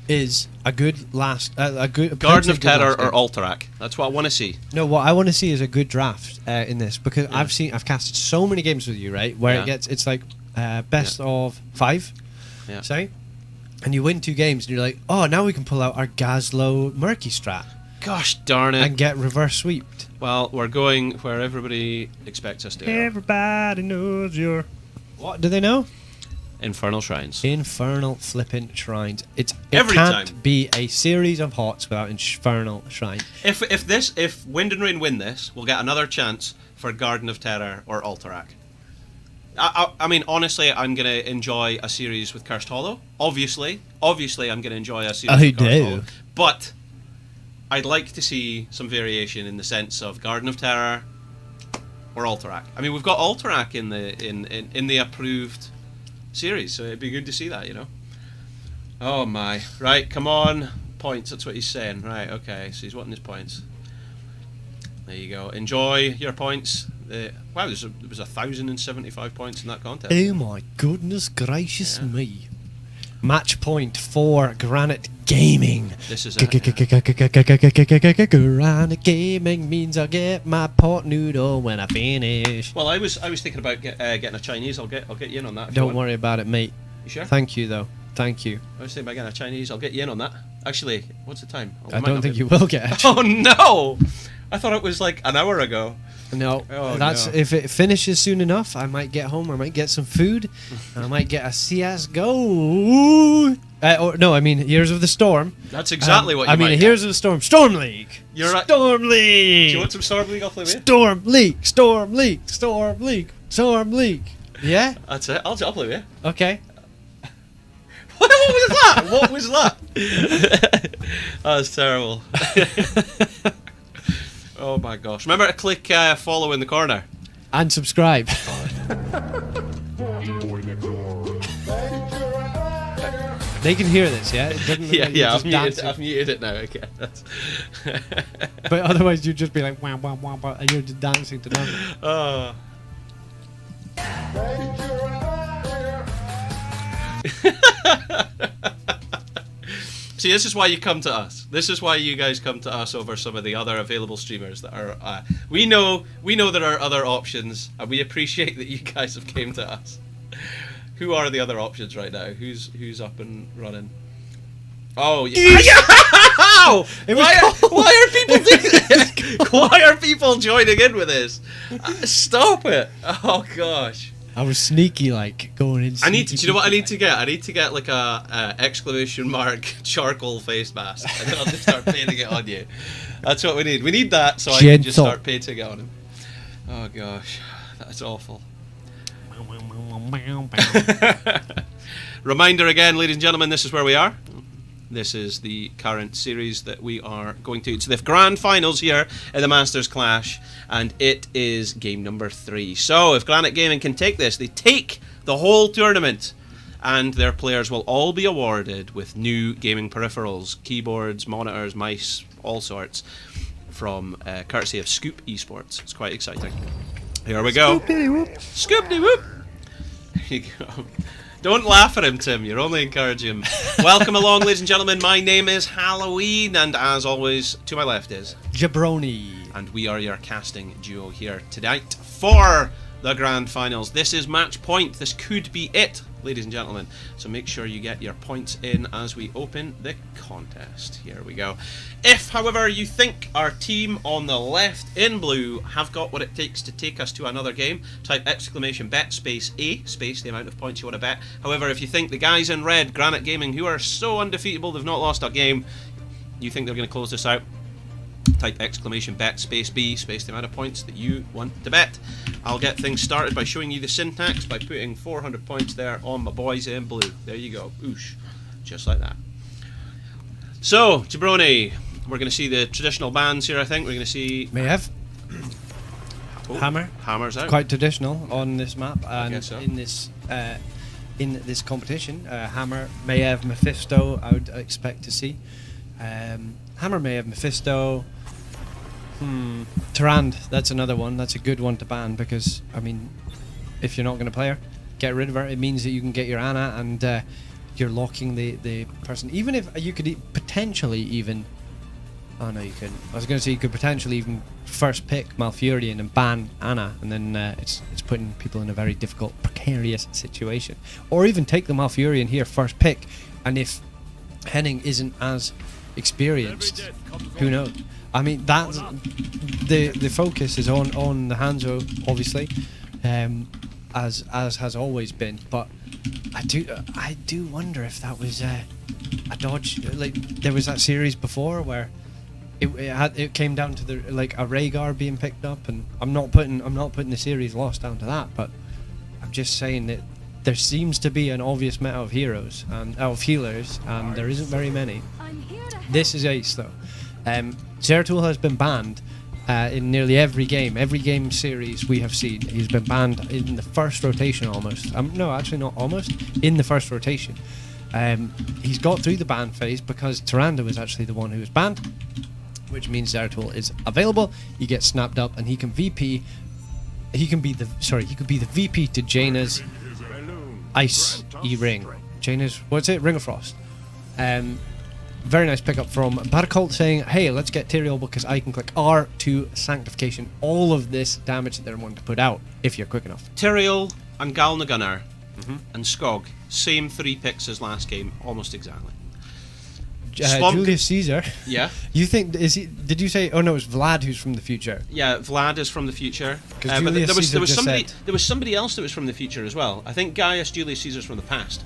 [SPEAKER 1] is
[SPEAKER 10] a good last, a good
[SPEAKER 1] Garden of Terror or Alterac. That's what I want to see.
[SPEAKER 10] No, what I want to see is a good draft in this, because I've casted so many games with you, right? Where it's like best of 5.
[SPEAKER 1] Yeah.
[SPEAKER 10] Sorry. And you win 2 games, and you're like, oh, now we can pull out our Gazlowe Murky strat.
[SPEAKER 1] Gosh darn it.
[SPEAKER 10] And get reverse sweeped.
[SPEAKER 1] Well, we're going where everybody expects us to go.
[SPEAKER 10] Everybody knows you're... What do they know?
[SPEAKER 1] Infernal Shrines.
[SPEAKER 10] Infernal flipping Shrines. It
[SPEAKER 1] Every
[SPEAKER 10] can't
[SPEAKER 1] time.
[SPEAKER 10] be a series of HOTS without Infernal Shrine.
[SPEAKER 1] If Wind and Rain win this, we'll get another chance for Garden of Terror or Alterac. I mean, honestly, I'm going to enjoy a series with Cursed Hollow. Obviously, I'm going to enjoy a series with Cursed Hollow. But I'd like to see some variation in the sense of Garden of Terror or Alterac. I mean, we've got Alterac in the approved series, so it'd be good to see that, you know. Oh my! Right, come on, points. That's what he's saying. Right, okay. So he's wanting his points. There you go. Enjoy your points. Wow, there was 1,075 points in that contest.
[SPEAKER 10] Oh my goodness gracious me. Match point for Granite Gaming.
[SPEAKER 1] This is
[SPEAKER 10] Granite Gaming means I'll get my pot noodle when I finish.
[SPEAKER 1] Well, I was thinking about getting a Chinese. I'll get you in on that.
[SPEAKER 10] Don't worry about it, mate.
[SPEAKER 1] You sure?
[SPEAKER 10] Thank you, though. Thank you.
[SPEAKER 1] I was thinking about getting a Chinese. I'll get you in on that. Actually, what's the time?
[SPEAKER 10] I don't think you will get it.
[SPEAKER 1] Oh no! I thought it was like an hour ago.
[SPEAKER 10] No,
[SPEAKER 1] Oh,
[SPEAKER 10] that's
[SPEAKER 1] no.
[SPEAKER 10] if it finishes soon enough. I might get home. I might get some food. I might get a CS:GO. Or no, I mean Heroes of the Storm.
[SPEAKER 1] That's exactly what you
[SPEAKER 10] I mean
[SPEAKER 1] might
[SPEAKER 10] Heroes of the Storm. Storm League.
[SPEAKER 1] You're right.
[SPEAKER 10] Storm League.
[SPEAKER 1] Do you want some Storm League? I'll play with you.
[SPEAKER 10] Storm League. Storm League. Storm League. Storm League. Yeah.
[SPEAKER 1] That's it. I'll play with you.
[SPEAKER 10] Okay.
[SPEAKER 1] What was that? What was that? That was terrible. Oh my gosh! Remember to click follow in the corner.
[SPEAKER 10] And subscribe. They can hear this, yeah? It doesn't look like you're just dancing.
[SPEAKER 1] I've muted it now. Okay.
[SPEAKER 10] But otherwise, you'd just be like, wah, wah, wah, wah, and you're just dancing to nothing.
[SPEAKER 1] Oh. See, this is why you come to us. This is why you guys come to us over some of the other available streamers that are. We know there are other options, and we appreciate that you guys have came to us. Who are the other options right now? Who's up and running? Oh, yeah. Ow! Why are people doing this? Why are people joining in with this? Stop it! Oh gosh.
[SPEAKER 10] I was sneaky, like, going in.
[SPEAKER 1] Do you know what I need to get? I need to get like a exclamation mark charcoal face mask, and then I'll just start painting it on you. That's what we need. We need that so I can just start painting it on him. Oh gosh, that's awful. Reminder again, ladies and gentlemen, this is where we are. This is the current series that we are going to. It's the grand finals here in the Masters Clash, and it is game number 3. So if Granite Gaming can take this, they take the whole tournament, and their players will all be awarded with new gaming peripherals, keyboards, monitors, mice, all sorts, from courtesy of Scoop Esports. It's quite exciting. Here we go. Scoop-de-whoop. Here you go. Don't laugh at him, Tim. You're only encouraging him. Welcome along, ladies and gentlemen. My name is Halloween, and as always, to my left is
[SPEAKER 10] Jabroni.
[SPEAKER 1] And we are your casting duo here tonight for the grand finals. This is match point. This could be it, ladies and gentlemen. So make sure you get your points in as we open the contest. Here we go. If, however, you think our team on the left in blue have got what it takes to take us to another game, type exclamation bet space A, space the amount of points you want to bet. However, if you think the guys in red, Granite Gaming, who are so undefeatable they've not lost a game, you think they're going to close this out, type exclamation bet space B, space the amount of points that you want to bet. I'll get things started by showing you the syntax by putting 400 points there on my boys in blue. There you go. Oosh. Just like that. So, Jabroni, we're going to see the traditional bands here, I think. We're going to see...
[SPEAKER 10] Mayev.
[SPEAKER 1] Oh,
[SPEAKER 10] Hammer.
[SPEAKER 1] Hammer's out.
[SPEAKER 10] Quite traditional on this map, and
[SPEAKER 1] guess so.
[SPEAKER 10] in this competition, Hammer, Mayev, Mephisto. I would expect to see Hammer, Mayev, Mephisto. Tyrande. That's another one. That's a good one to ban because I mean, if you're not going to play her, get rid of her. It means that you can get your Ana and you're locking the person. Even if you could potentially even. Oh no, you couldn't. I was going to say you could potentially even first pick Malfurion and ban Ana, and then it's putting people in a very difficult, precarious situation. Or even take the Malfurion here first pick, and if Henning isn't as experienced, who knows? I mean, that's the focus is on the Hanzo, obviously, as has always been. But I do wonder if that was a dodge. Like there was that series before where it came down to the like a Rhaegar being picked up, and I'm not putting the series lost down to that, but I'm just saying that there seems to be an obvious meta of heroes and of healers, and there isn't very many. This is Ace though. Zeratul has been banned in nearly every game series we have seen. He's been banned in the first rotation almost. No, actually not almost. In the first rotation. He's got through the ban phase because Tyrande was actually the one who was banned, which means Zeratul is available. He gets snapped up and he can VP. He could be the VP to Jaina's Ice E-Ring. Jaina's, what's it? Ring of Frost. Very nice pickup from Barcult saying, hey, let's get Tyrael because I can click R to Sanctification all of this damage that they're wanting to put out, if you're quick enough.
[SPEAKER 1] Tyrael and Galnagunnar and Skog, same 3 picks as last game, almost exactly.
[SPEAKER 10] Julius Caesar.
[SPEAKER 1] Yeah.
[SPEAKER 10] You think, is he, did you say, oh no, it's Vlad who's from the future?
[SPEAKER 1] Yeah, Vlad is from the future.
[SPEAKER 10] Because
[SPEAKER 1] But
[SPEAKER 10] Julius Caesar just
[SPEAKER 1] somebody,
[SPEAKER 10] said,
[SPEAKER 1] there was somebody else that was from the future as well. I think Gaius Julius Caesar's from the past.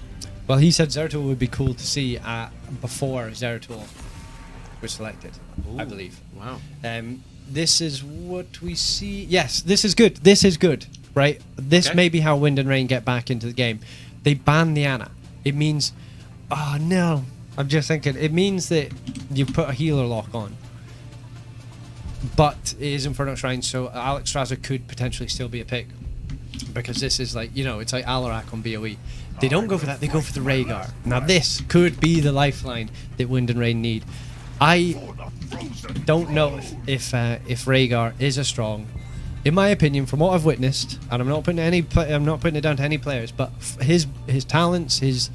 [SPEAKER 10] well, he said Zeratul would be cool to see before Zeratul was selected, I believe.
[SPEAKER 1] Wow.
[SPEAKER 10] This is what we see. Yes, this is good. This is good, right? This
[SPEAKER 1] Okay.
[SPEAKER 10] may be how Wind and Rain get back into the game. They ban the Ana. It means, oh no, I'm just thinking, it means that you put a healer lock on. But it is Inferno Shrine, so Alex Strasser could potentially still be a pick. Because this is like, it's like Alarak on BOE. They don't go for that, they go for the Rhaegar. Now this could be the lifeline that Wind and Rain need. I don't know if Rhaegar is as strong. In my opinion, from what I've witnessed, and I'm not putting it down to any players, but his talents, his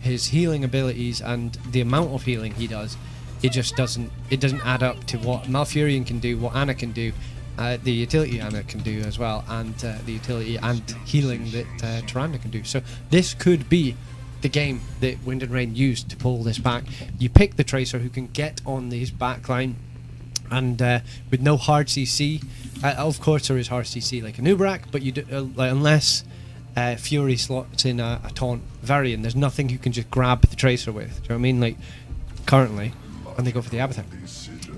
[SPEAKER 10] healing abilities, and the amount of healing he does, it doesn't add up to what Malfurion can do, what Ana can do, the utility Ana can do as well, and the utility and healing that Tyrande can do. So this could be the game that Wind and Rain used to pull this back. You pick the Tracer who can get on this backline, and with no hard CC. Of course, there is hard CC like a Nubarak, but you do, unless Fury slots in a taunt variant, there's nothing you can just grab the Tracer with. Do you know what I mean? Like currently, and they go for the Abathur.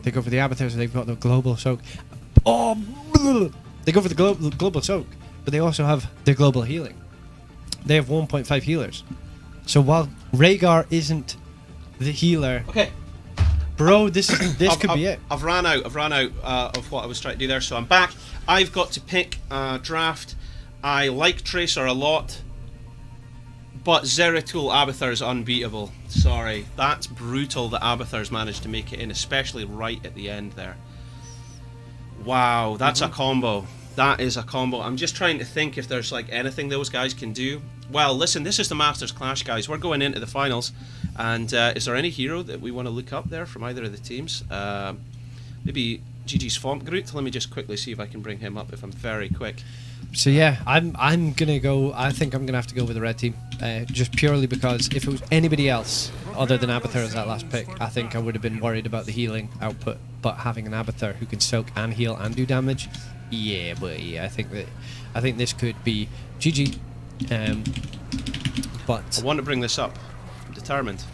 [SPEAKER 10] They go for the Abathur, so they've got the global soak. Oh, they go for the global soak, but they also have their global healing. They have 1.5 healers. So while Rhaegar isn't the healer,
[SPEAKER 1] Okay.
[SPEAKER 10] bro, this could be it.
[SPEAKER 1] I've ran out of what I was trying to do there, so I'm back. I've got to pick a draft. I like Tracer a lot, but Zeratul Abathur is unbeatable. Sorry, that's brutal that Abathur's managed to make it in, especially right at the end there. Wow, that's a combo. That is a combo. I'm just trying to think if there's like anything those guys can do. Well, listen, this is the Masters Clash, guys. We're going into the finals, and is there any hero that we want to look up there from either of the teams? Maybe GG's Fompgroot. Let me just quickly see if I can bring him up if I'm very quick.
[SPEAKER 10] So yeah, I'm gonna go. I think I'm gonna have to go with the red team, just purely because if it was anybody else other than Abathur as that last pick, I think I would have been worried about the healing output. But having an Abathur who can soak and heal and do damage, yeah, buddy, I think this could be GG. But
[SPEAKER 1] I want to bring this up. I'm determined.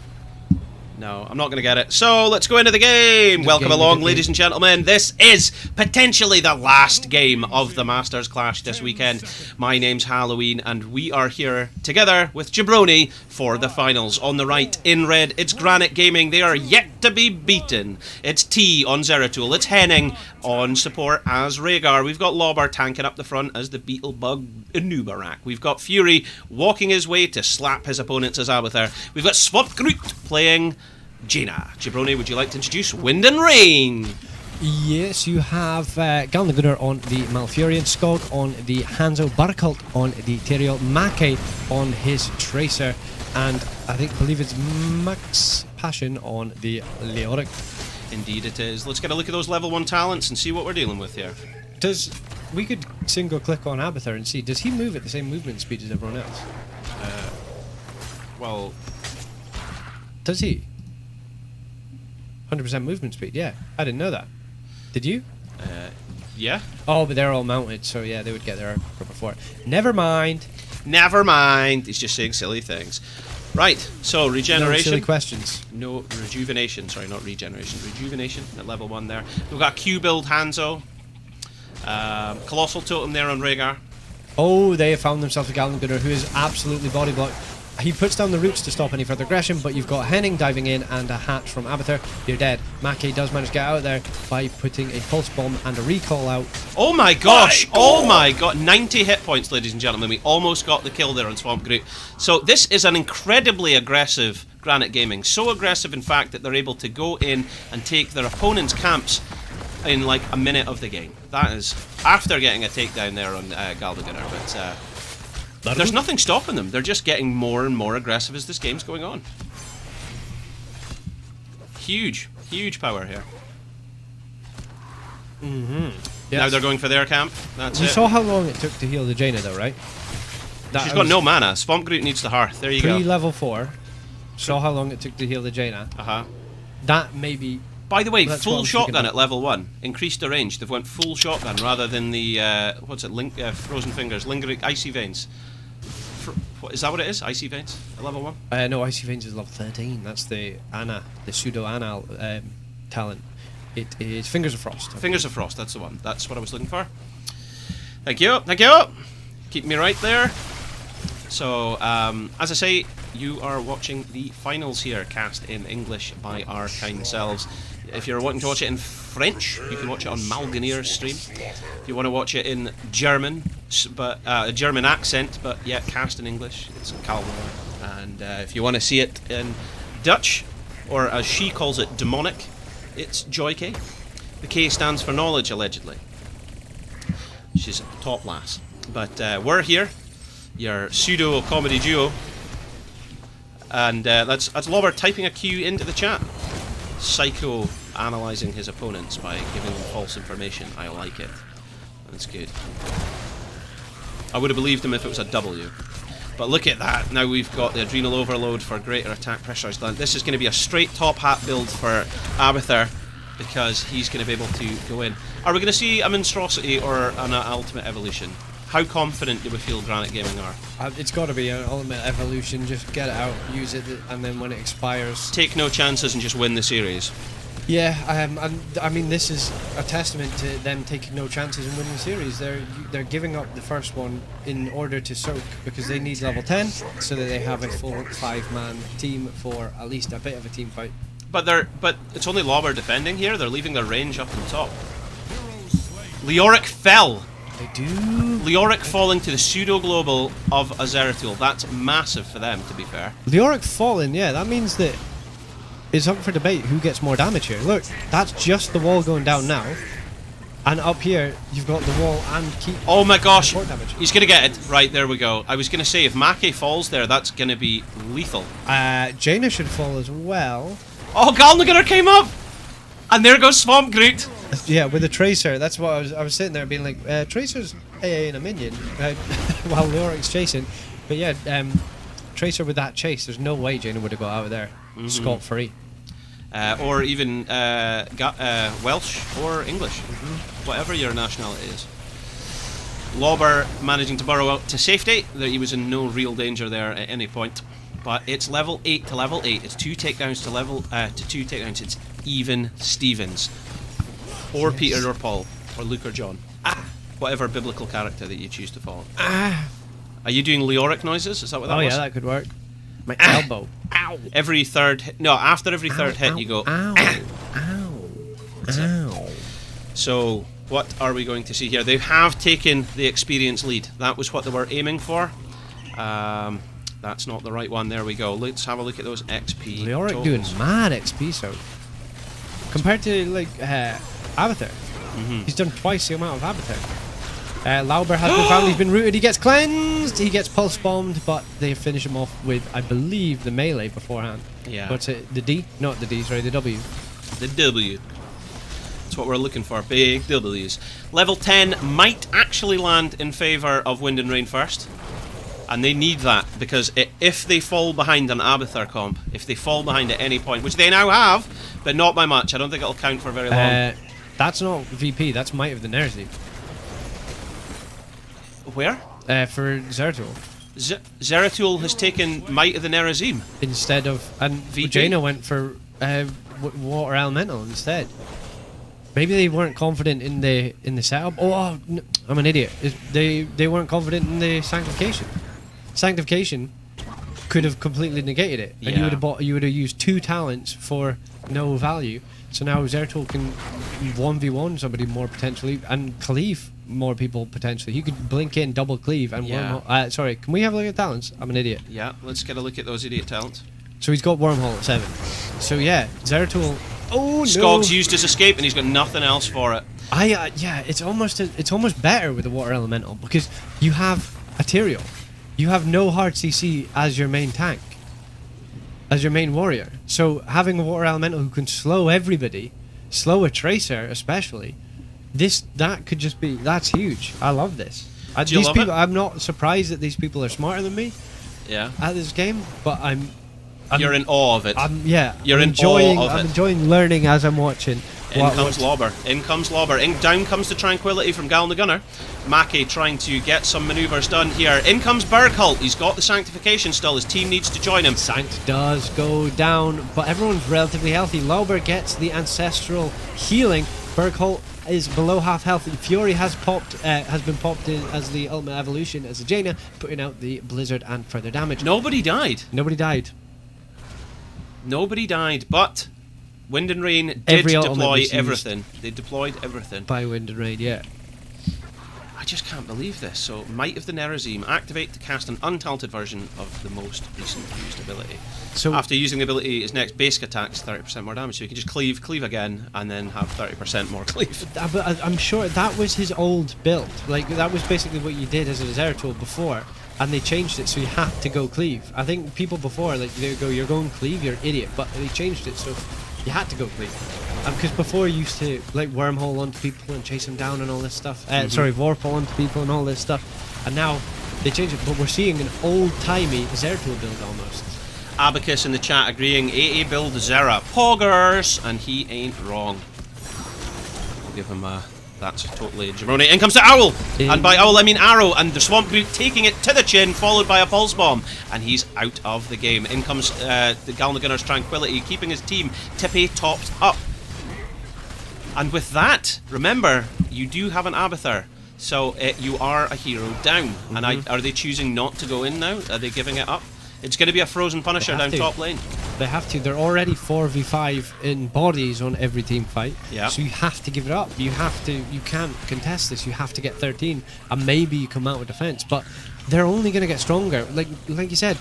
[SPEAKER 1] No, I'm not going to get it. So let's go into the game. Welcome along, ladies and gentlemen. This is potentially the last game of the Masters Clash this weekend. My name's Halloween, and we are here together with Jabroni for the finals. On the right, in red, it's Granite Gaming. They are yet to be beaten. It's T on Zeratul. It's Henning on support as Rhaegar. We've got Lobber tanking up the front as the Beetlebug Nubarak. We've got Fury walking his way to slap his opponents as Abathur. We've got Swampgroot playing Jaina. Jabroni, would you like to introduce Wind and Rain?
[SPEAKER 10] yes, you have Galnagunnar on the Malfurion, Skog on the Hanzo, Barcult on the Tyrael, Mackay on his Tracer, and I believe it's Max Passion on the Leoric.
[SPEAKER 1] Indeed it is. Let's get a look at those level 1 talents and see what we're dealing with here.
[SPEAKER 10] We could single click on Abathur and see, does he move at the same movement speed as everyone else?
[SPEAKER 1] Well,
[SPEAKER 10] does he? 100% movement speed, yeah. I didn't know that. Did you?
[SPEAKER 1] Yeah.
[SPEAKER 10] Oh, but they're all mounted, so yeah, they would get there before. Never mind.
[SPEAKER 1] Never mind. He's just saying silly things. Right, so regeneration.
[SPEAKER 10] No silly questions.
[SPEAKER 1] No, rejuvenation. Sorry, not regeneration. Rejuvenation at level 1 there. We've got Q build Hanzo. Colossal Totem there on Rhaegar.
[SPEAKER 10] Oh, they have found themselves a Galnagunnar who is absolutely body blocked. he puts down the roots to stop any further aggression, but you've got Henning diving in and a hatch from Abathur. You're dead. Mackey does manage to get out there by putting a pulse bomb and a recall out.
[SPEAKER 1] Oh my gosh! Oh my god! 90 hit points, ladies and gentlemen. We almost got the kill there on Swamp Groot. So this is an incredibly aggressive Granite Gaming. So aggressive, in fact, that they're able to go in and take their opponent's camps in like a minute of the game. That is after getting a takedown there on Galdagunner, but there's nothing stopping them. They're just getting more and more aggressive as this game's going on. Huge power here.
[SPEAKER 10] Mm-hmm.
[SPEAKER 1] Now they're going for their camp. That's
[SPEAKER 10] You
[SPEAKER 1] it.
[SPEAKER 10] saw how long it took to heal the Jaina, though, right?
[SPEAKER 1] She's got no mana. Swamp Groot needs the hearth. There you go.
[SPEAKER 10] Level 4. Saw how long it took to heal the Jaina. That maybe.
[SPEAKER 1] By the way,
[SPEAKER 10] That's what I
[SPEAKER 1] full
[SPEAKER 10] was thinking
[SPEAKER 1] shotgun
[SPEAKER 10] of.
[SPEAKER 1] at level 1. Increased the range. They've went full shotgun rather than the, Frozen Fingers. Lingering Icy Veins. What, is that what it is? Icy Veins at level 1?
[SPEAKER 10] No, Icy Veins is level 13. That's the pseudo-Ana talent. It is Fingers of Frost.
[SPEAKER 1] Fingers of Frost, that's the one. That's what I was looking for. Thank you, thank you! Keep me right there. So, as I say, you are watching the finals here, cast in English by our kind selves. If you're wanting to watch it in French, you can watch it on Malganir's stream. If you want to watch it in German, but a German accent, but yeah, cast in English, it's Calmar. And if you want to see it in Dutch, or as she calls it, demonic, it's Joy K. The K stands for knowledge, allegedly. She's a top lass. But we're here, your pseudo comedy duo, and that's Lobber typing a Q into the chat. Psycho analysing his opponents by giving them false information. I like it. That's good. I would have believed him if it was a W. But look at that. Now we've got the Adrenal Overload for greater attack pressure. This is going to be a straight top hat build for Abathur, because he's going to be able to go in. Are we going to see a Monstrosity or an Ultimate Evolution? How confident do we feel Granite Gaming are?
[SPEAKER 10] It's got to be an Ultimate Evolution. Just get it out, use it, and then when it expires,
[SPEAKER 1] take no chances and just win the series.
[SPEAKER 10] Yeah, and I mean, this is a testament to them taking no chances and winning the series. They're giving up the first one in order to soak, because they need level 10 so that they have a full 5-man team for at least a bit of a team fight.
[SPEAKER 1] But it's only Lobber defending here. They're leaving their range up on top. Leoric fell.
[SPEAKER 10] They do.
[SPEAKER 1] Leoric falling to the pseudo global of Azeratul. That's massive for them, to be fair.
[SPEAKER 10] Leoric falling, yeah, that means that it's up for debate who gets more damage here. Look, that's just the wall going down now. And up here, you've got the wall and keep.
[SPEAKER 1] Oh my gosh,
[SPEAKER 10] damage.
[SPEAKER 1] He's going to get it. Right, there we go. I was going to say, if Mackey falls there, that's going to be lethal.
[SPEAKER 10] Jaina should fall as well.
[SPEAKER 1] Oh, Galdagunner came up! And there goes Swamp Groot.
[SPEAKER 10] Yeah, with the Tracer. That's what I was sitting there being like, Tracer's AA in a minion, while Leoric's chasing. But yeah, Tracer with that chase, there's no way Jaina would have got out of there scot-free.
[SPEAKER 1] Or even Welsh or English, whatever your nationality is. Lobber managing to burrow out to safety. He was in no real danger there at any point. But it's level 8 to level 8. It's 2 takedowns to 2 takedowns. It's even Stevens. Or yes. Peter or Paul. Or Luke or John. Whatever biblical character that you choose to follow. Are you doing Leoric noises? Is that what that was?
[SPEAKER 10] Oh yeah, that could work. My elbow.
[SPEAKER 1] Ow. Every third hit. No, after every third hit you go.
[SPEAKER 10] Ow. Ow.
[SPEAKER 1] So, what are we going to see here? They have taken the experience lead. That was what they were aiming for. That's not the right one. There we go. Let's have a look at those XP.
[SPEAKER 10] Leoric
[SPEAKER 1] totals.
[SPEAKER 10] doing mad XP, so compared to like Abathur, he's done twice the amount of Abathur. Lauber has been found. He's been rooted. He gets cleansed. He gets pulse bombed, but they finish him off with, I believe, the melee beforehand.
[SPEAKER 1] Yeah.
[SPEAKER 10] What's it? The D? Not the D. Sorry, the W.
[SPEAKER 1] The W. That's what we're looking for. Big W's. Level 10 might actually land in favour of Wind and Rain first. And they need that, because if they fall behind an Abathur comp, if they fall behind at any point, which they now have, but not by much, I don't think it'll count for very long.
[SPEAKER 10] That's not VP, that's Might of the Nerzi.
[SPEAKER 1] Where?
[SPEAKER 10] For Zeratul.
[SPEAKER 1] Zeratul has taken Might of the Nerazim.
[SPEAKER 10] Instead of... And
[SPEAKER 1] VP?
[SPEAKER 10] Jaina went for Water Elemental instead. Maybe they weren't confident in the setup. Oh, no, I'm an idiot. They weren't confident in the Sanctification. Sanctification could have completely negated it, and you would have used 2 talents for no value. So now Zeratul can 1v1 somebody more potentially, and cleave more people potentially. He could blink in, double cleave, and wormhole. Sorry, can we have a look at talents? I'm an idiot.
[SPEAKER 1] Yeah, let's get a look at those idiot talents.
[SPEAKER 10] So he's got wormhole at 7. So yeah, Zeratul. Oh no!
[SPEAKER 1] Skog's used his escape, and he's got nothing else for it.
[SPEAKER 10] Yeah, it's almost better with the water elemental because you have a Tyrael. You have no hard CC as your main tank, as your main warrior. So having a water elemental who can slow everybody, slow a tracer especially, that could just be, that's huge. I love this.
[SPEAKER 1] Do you love it?
[SPEAKER 10] I'm not surprised that these people are smarter than me.
[SPEAKER 1] Yeah.
[SPEAKER 10] At this game, but
[SPEAKER 1] you're in awe of it.
[SPEAKER 10] You're enjoying. I'm enjoying learning as I'm watching.
[SPEAKER 1] In comes Lobber. In comes Lobber. Down comes the Tranquility from Gal the Gunner. Maki trying to get some manoeuvres done here. In comes Berghult. He's got the Sanctification still. His team needs to join him.
[SPEAKER 10] Sanct does go down, but everyone's relatively healthy. Lobber gets the Ancestral healing. Berghult is below half health. Fury has been popped in as the Ultimate Evolution as a Jaina, putting out the Blizzard and further damage.
[SPEAKER 1] Nobody died.
[SPEAKER 10] Nobody died,
[SPEAKER 1] but Wind and Rain did deploy everything. They deployed everything.
[SPEAKER 10] By Wind and Rain, yeah.
[SPEAKER 1] I just can't believe this. So, Might of the Nerazim. Activate to cast an untalented version of the most recent used ability. So after using the ability, his next basic attack's 30% more damage. So you can just cleave again, and then have 30% more cleave.
[SPEAKER 10] But I'm sure that was his old build. Like, that was basically what you did as a Zeratul before. And they changed it so you had to go cleave. I think people before, like, they go, you're going cleave, you're an idiot. But they changed it so you had to go cleave. Because before you used to, like, wormhole onto people and chase them down and all this stuff. Sorry, Vorpal onto people and all this stuff. And now they changed it. But we're seeing an old-timey Zeratul build almost.
[SPEAKER 1] Abacus in the chat agreeing, AA build Zera. Poggers! And he ain't wrong. I'll give him a... That's totally jabroni. In comes the Owl! And by Owl I mean Arrow, and the Swamp Group taking it to the chin, followed by a Pulse Bomb. And he's out of the game. In comes the Gal the Gunner's Tranquility, keeping his team tippy topped up. And with that, remember, you do have an Abathur. So you are a hero down. And are they choosing not to go in now? Are they giving it up? It's going to be a Frozen Punisher down top lane.
[SPEAKER 10] They have to. They're already 4v5 in bodies on every team fight.
[SPEAKER 1] Yeah.
[SPEAKER 10] So you have to give it up. You have to. You can't contest this. You have to get 13, and maybe you come out with defense. But they're only going to get stronger. Like you said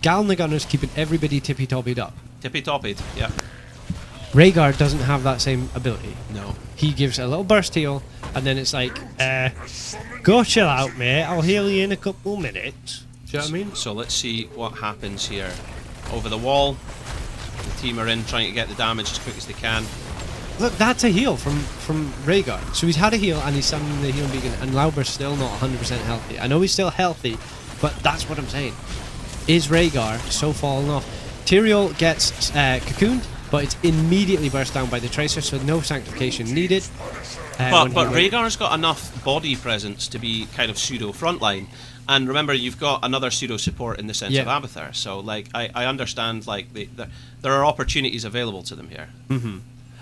[SPEAKER 10] Gal the Gunner's keeping everybody tippy-toppied up.
[SPEAKER 1] Tippy-toppied, yeah.
[SPEAKER 10] Rhaegar doesn't have that same ability.
[SPEAKER 1] No.
[SPEAKER 10] He gives a little burst heal, and then it's like, go chill out, mate. I'll heal you in a couple minutes. Do you know what I mean? So
[SPEAKER 1] let's see what happens here. Over the wall, the team are in trying to get the damage as quick as they can.
[SPEAKER 10] Look, that's a heal from Rhaegar. So he's had a heal and he's summoning the healing beacon, and Lauber's still not 100% healthy. I know he's still healthy, but that's what I'm saying. Is Rhaegar so fallen off? Tyrael gets cocooned, but it's immediately burst down by the Tracer, so no sanctification needed.
[SPEAKER 1] But Rhaegar's got enough body presence to be kind of pseudo frontline. And remember, you've got another pseudo support in the sense of Abathur. So, like, I understand, like, there are opportunities available to them here.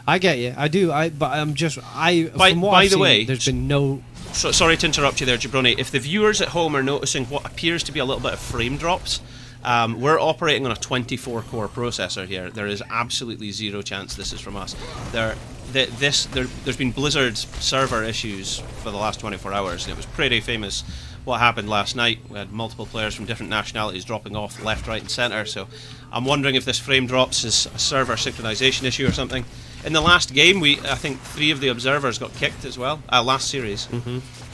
[SPEAKER 10] I get you, I do. But I'm just,
[SPEAKER 1] by the way,
[SPEAKER 10] there's been no.
[SPEAKER 1] So, sorry to interrupt you there, Jabroni. If the viewers at home are noticing what appears to be a little bit of frame drops, we're operating on a 24-core processor here. There is absolutely zero chance this is from us. There's been Blizzard server issues for the last 24 hours, and it was pretty famous what happened last night. We had multiple players from different nationalities dropping off left, right and centre, so I'm wondering if this frame drops is a server synchronization issue or something. In the last game, I think 3 of the observers got kicked as well, last series.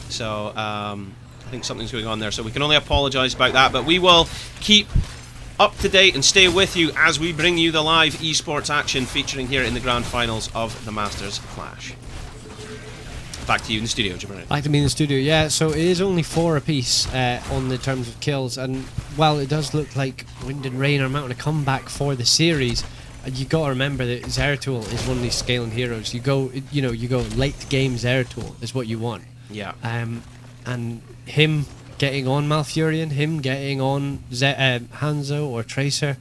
[SPEAKER 1] So I think something's going on there, so we can only apologise about that, but we will keep up to date and stay with you as we bring you the live esports action featuring here in the grand finals of the Masters Clash. Back to you in the studio, Jabroni.
[SPEAKER 10] Back to me in the studio, yeah. So it is only 4 apiece on the terms of kills, and while it does look like Wind and Rain are mounting a comeback for the series, you got to remember that Zeratul is one of these scaling heroes. You go late game Zeratul is what you want.
[SPEAKER 1] Yeah.
[SPEAKER 10] And him getting on Malfurion, him getting on Hanzo or Tracer,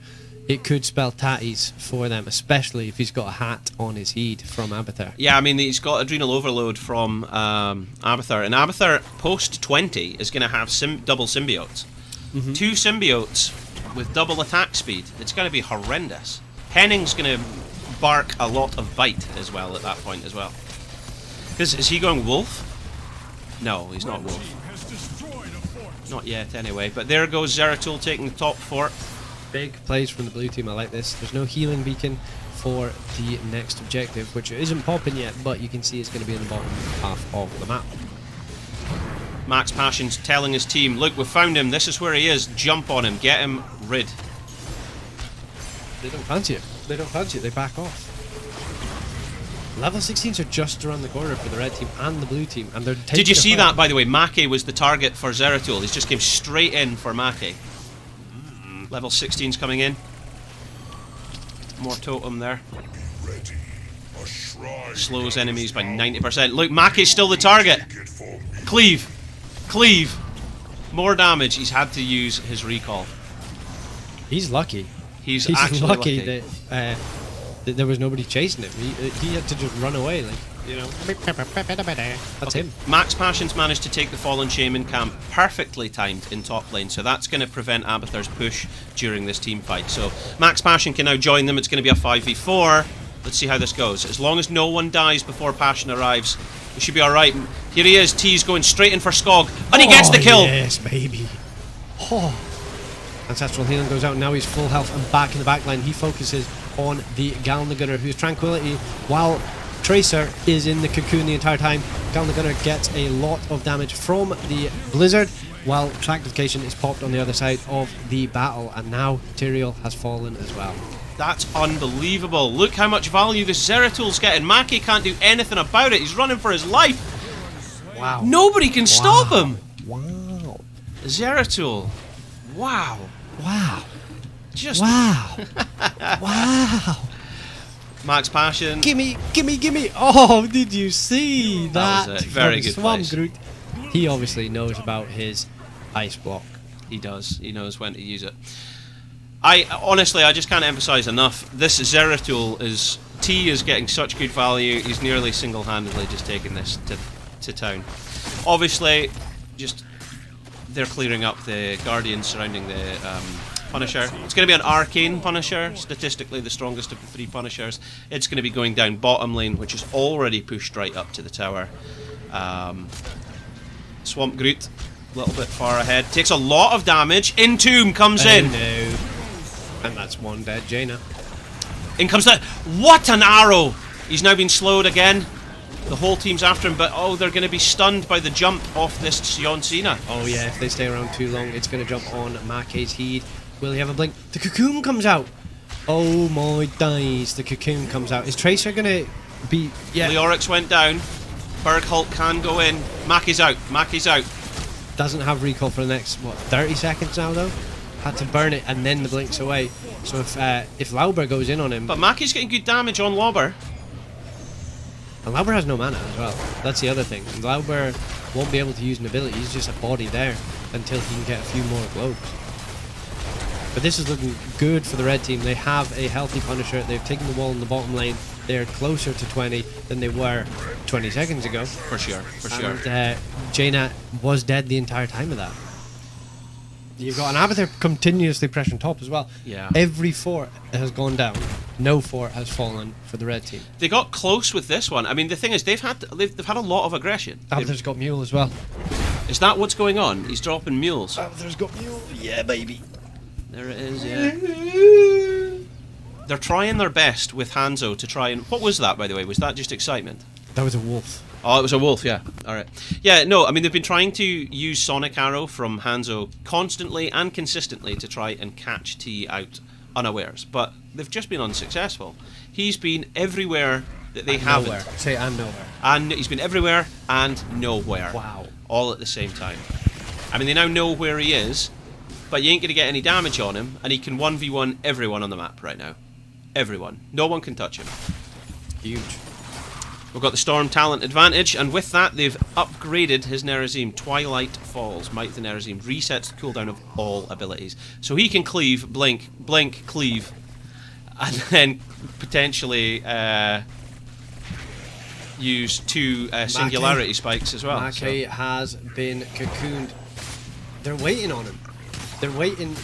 [SPEAKER 10] it could spell tatties for them, especially if he's got a hat on his head from Abathur.
[SPEAKER 1] Yeah, I mean, he's got Adrenal Overload from Abathur, and Abathur post 20 is going to have double symbiotes. 2 symbiotes with double attack speed. It's going to be horrendous. Henning's going to bark a lot of bite as well at that point as well. Is he going wolf? No, he's not wolf. Not yet anyway. But there goes Zeratul taking the top fort.
[SPEAKER 10] Big plays from the blue team. I like this. There's no healing beacon for the next objective, which isn't popping yet, but you can see it's going to be in the bottom half of the map.
[SPEAKER 1] Max Passion's telling his team, look, we've found him. This is where he is. Jump on him. Get him rid.
[SPEAKER 10] They don't fancy it. They don't fancy it. They back off. Level 16s are just around the corner for the red team and the blue team, and they're taking
[SPEAKER 1] Did you see
[SPEAKER 10] the fight.
[SPEAKER 1] that, by the way? Maki was the target for Zeratul. He just came straight in for Maki. Level 16's coming in. More totem there. Slows enemies by 90%. Look, Maki's still the target. Cleave. Cleave. More damage. He's had to use his recall.
[SPEAKER 10] He's lucky.
[SPEAKER 1] He's
[SPEAKER 10] He's
[SPEAKER 1] actually
[SPEAKER 10] lucky that there was nobody chasing him. He had to just run away, like, you know. That's him.
[SPEAKER 1] Max Passion's managed to take the Fallen Shaman camp perfectly timed in top lane, so that's going to prevent Abathur's push during this team fight. So Max Passion can now join them. It's going to be a 5v4. Let's see how this goes. As long as no one dies before Passion arrives, we should be alright. Here he is. T's going straight in for Skog, and he gets the kill!
[SPEAKER 10] Yes, baby. Oh. Ancestral Healing goes out, now he's full health and back in the back line. He focuses on the Galen the Gunner, who's Tranquility, while Tracer is in the cocoon the entire time. Galen the Gunner gets a lot of damage from the Blizzard, while Sanctification is popped on the other side of the battle, and now Tyrael has fallen as well.
[SPEAKER 1] That's unbelievable. Look how much value this Zeratul's getting. Maki can't do anything about it. He's running for his life.
[SPEAKER 10] Wow.
[SPEAKER 1] Nobody can stop him.
[SPEAKER 10] Wow.
[SPEAKER 1] Zeratul. Wow.
[SPEAKER 10] Wow.
[SPEAKER 1] Just
[SPEAKER 10] wow. Wow.
[SPEAKER 1] Max Passion.
[SPEAKER 10] Gimme. Oh, did you see that?
[SPEAKER 1] That was a very good
[SPEAKER 10] Swamp
[SPEAKER 1] place.
[SPEAKER 10] Groot. He obviously knows about his ice block.
[SPEAKER 1] He does. He knows when to use it. I just can't emphasize enough. This Zeratul is getting such good value. He's nearly single-handedly just taking this to town. Obviously, just they're clearing up the Guardians surrounding the Punisher. It's going to be an Arcane Punisher, statistically the strongest of the 3 Punishers. It's going to be going down bottom lane, which is already pushed right up to the tower. Swamp Groot, a little bit far ahead. Takes a lot of damage. Entomb comes in.
[SPEAKER 10] No. And that's one dead Jaina.
[SPEAKER 1] In comes that. What an arrow! He's now been slowed again. The whole team's after him, but oh, they're going to be stunned by the jump off this Sion Cena.
[SPEAKER 10] Oh yeah, if they stay around too long, it's going to jump on Mackay's heed. Will he have a blink? The cocoon comes out. Oh my days, the cocoon comes out. Is Tracer going to be... Yeah.
[SPEAKER 1] Leorix went down. Berghult can go in. Mackie's out. Mackie's out.
[SPEAKER 10] Doesn't have recall for the next, what, 30 seconds now though? Had to burn it and then the blink's away. So if Lauber goes in on him...
[SPEAKER 1] But Mackie's getting good damage on Lauber.
[SPEAKER 10] And Lauber has no mana as well. That's the other thing. And Lauber won't be able to use an ability. He's just a body there until he can get a few more globes. But this is looking good for the red team. They have a healthy Punisher. They've taken the wall in the bottom lane. They're closer to 20 than they were 20 seconds ago.
[SPEAKER 1] For sure, for sure.
[SPEAKER 10] And Jaina was dead the entire time of that. You've got an Abathur continuously pressuring top as well.
[SPEAKER 1] Yeah.
[SPEAKER 10] Every fort has gone down. No fort has fallen for the red team.
[SPEAKER 1] They got close with this one. I mean, the thing is, they've had a lot of aggression.
[SPEAKER 10] Abathur's got mule as well.
[SPEAKER 1] Is that what's going on? He's dropping mules.
[SPEAKER 10] Abathur's got mule. Yeah, baby.
[SPEAKER 1] There it is. Yeah. They're trying their best with Hanzo to try and... What was that, by the way? Was that just excitement?
[SPEAKER 10] That was a wolf.
[SPEAKER 1] Oh, it was a wolf, yeah. Alright. Yeah, no, I mean, they've been trying to use Sonic Arrow from Hanzo constantly and consistently to try and catch T out unawares, but they've just been unsuccessful. He's been everywhere that they haven't.
[SPEAKER 10] Nowhere. Say and nowhere.
[SPEAKER 1] And he's been everywhere and nowhere.
[SPEAKER 10] Wow.
[SPEAKER 1] All at the same time. I mean, they now know where he is, but you ain't going to get any damage on him, and he can 1v1 everyone on the map right now. Everyone. No one can touch him.
[SPEAKER 10] Huge.
[SPEAKER 1] We've got the Storm talent advantage, and with that they've upgraded his Nerazim. Twilight Falls. Might the Nerazim resets the cooldown of all abilities. So he can cleave, blink, blink, cleave, and then potentially use 2 singularity spikes as well.
[SPEAKER 10] Mackay has been cocooned. They're waiting on him. They're waiting.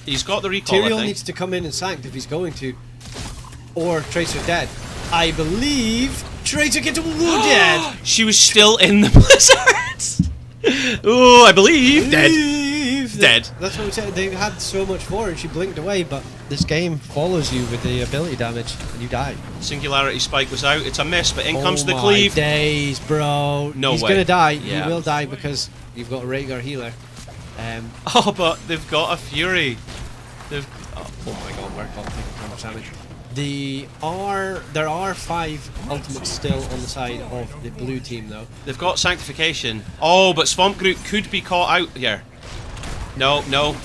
[SPEAKER 1] He's got the recall, I
[SPEAKER 10] Tyrael
[SPEAKER 1] think.
[SPEAKER 10] needs to come in and sanct if he's going to, or Tracer dead. I believe Tracer gets dead.
[SPEAKER 1] She was still in the blizzard. Oh, I believe dead.
[SPEAKER 10] That's what we said. They had so much for her, and she blinked away. But this game follows you with the ability damage, and you die.
[SPEAKER 1] Singularity spike was out. It's a miss, but in
[SPEAKER 10] Oh
[SPEAKER 1] comes the
[SPEAKER 10] my
[SPEAKER 1] cleave.
[SPEAKER 10] days, bro.
[SPEAKER 1] No
[SPEAKER 10] He's
[SPEAKER 1] way.
[SPEAKER 10] gonna die.
[SPEAKER 1] Yeah.
[SPEAKER 10] He will die because you've got a Rhaegar healer.
[SPEAKER 1] Oh, but they've got a Fury. They've.
[SPEAKER 10] Oh my god, we're taking so much damage. There are 5 ultimates still on the side of the blue team, though.
[SPEAKER 1] They've got Sanctification. Oh, but Swamp Groot could be caught out here. No.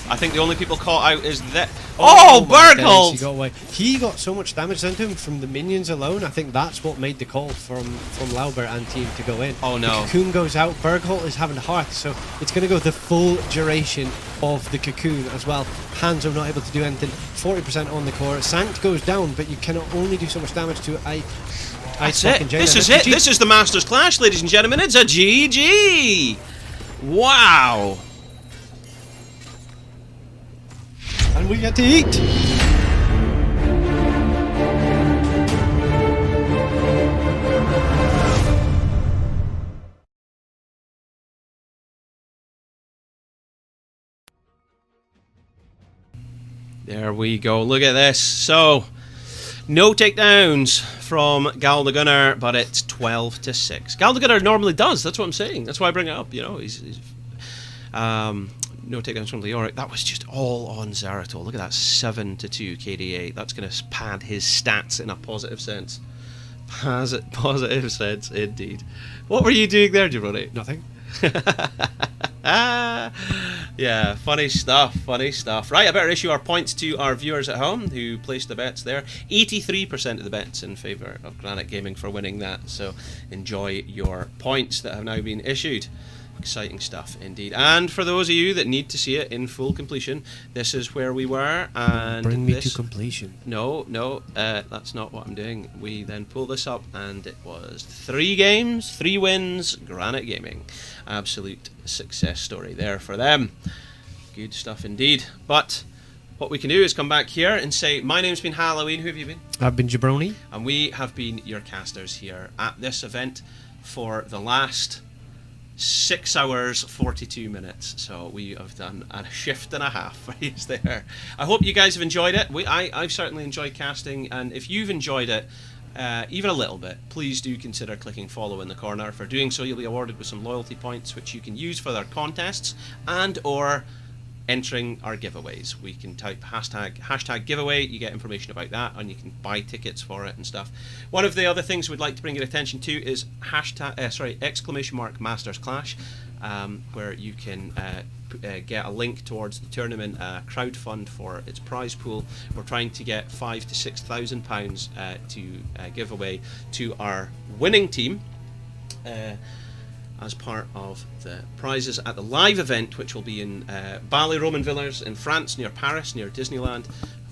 [SPEAKER 1] I think the only people caught out is that. Oh,
[SPEAKER 10] my days,
[SPEAKER 1] Berghold!
[SPEAKER 10] He got away. He got so much damage done to him from the minions alone. I think that's what made the call from Laubert and team to go in.
[SPEAKER 1] Oh, no.
[SPEAKER 10] The cocoon goes out. Bergholt is having hearth, so it's going to go the full duration of the cocoon as well. Hands are not able to do anything. 40% on the core. Sanct goes down, but you cannot only do so much damage to
[SPEAKER 1] That's it. This is it. This is the Masters Clash, ladies and gentlemen. It's a GG. Wow.
[SPEAKER 10] And we get to eat.
[SPEAKER 1] There we go. Look at this. So, no takedowns from Gal the Gunner, but it's 12-6. Gal the Gunner normally does. That's what I'm saying. That's why I bring it up. You know, he's no takedowns from Leoric. That was just all on Zeratul. Look at that, 7-2 KDA. That's going to pad his stats in a positive sense. Positive sense, indeed. What were you doing there, Jabroni?
[SPEAKER 10] Nothing.
[SPEAKER 1] Yeah, funny stuff. Right, I better issue our points to our viewers at home who placed the bets there. 83% of the bets in favour of Granite Gaming for winning that, so enjoy your points that have now been issued. Exciting stuff indeed. And for those of you that need to see it in full completion, this is where we were. And
[SPEAKER 10] Bring me
[SPEAKER 1] this,
[SPEAKER 10] to completion.
[SPEAKER 1] No, that's not what I'm doing. We then pull this up, and it was 3 games, 3 wins, Granite Gaming. Absolute success story there for them. Good stuff indeed. But what we can do is come back here and say, my name's been Halloween. Who have you been?
[SPEAKER 10] I've been Jabroni.
[SPEAKER 1] And we have been your casters here at this event for the last 6 hours 42 minutes, so we have done a shift and a half for you there. I hope you guys have enjoyed it. I've certainly enjoyed casting, and if you've enjoyed it even a little bit, please do consider clicking follow in the corner. For doing so, you'll be awarded with some loyalty points which you can use for their contests and or entering our giveaways. We can type hashtag giveaway, you get information about that, and you can buy tickets for it and stuff. One of the other things we'd like to bring your attention to is !Masters Clash, where you can get a link towards the tournament crowdfund for its prize pool. We're trying to get £5,000 to £6,000 to give away to our winning team as part of the prizes at the live event, which will be in Bally-Romainvillers in France, near Paris, near Disneyland,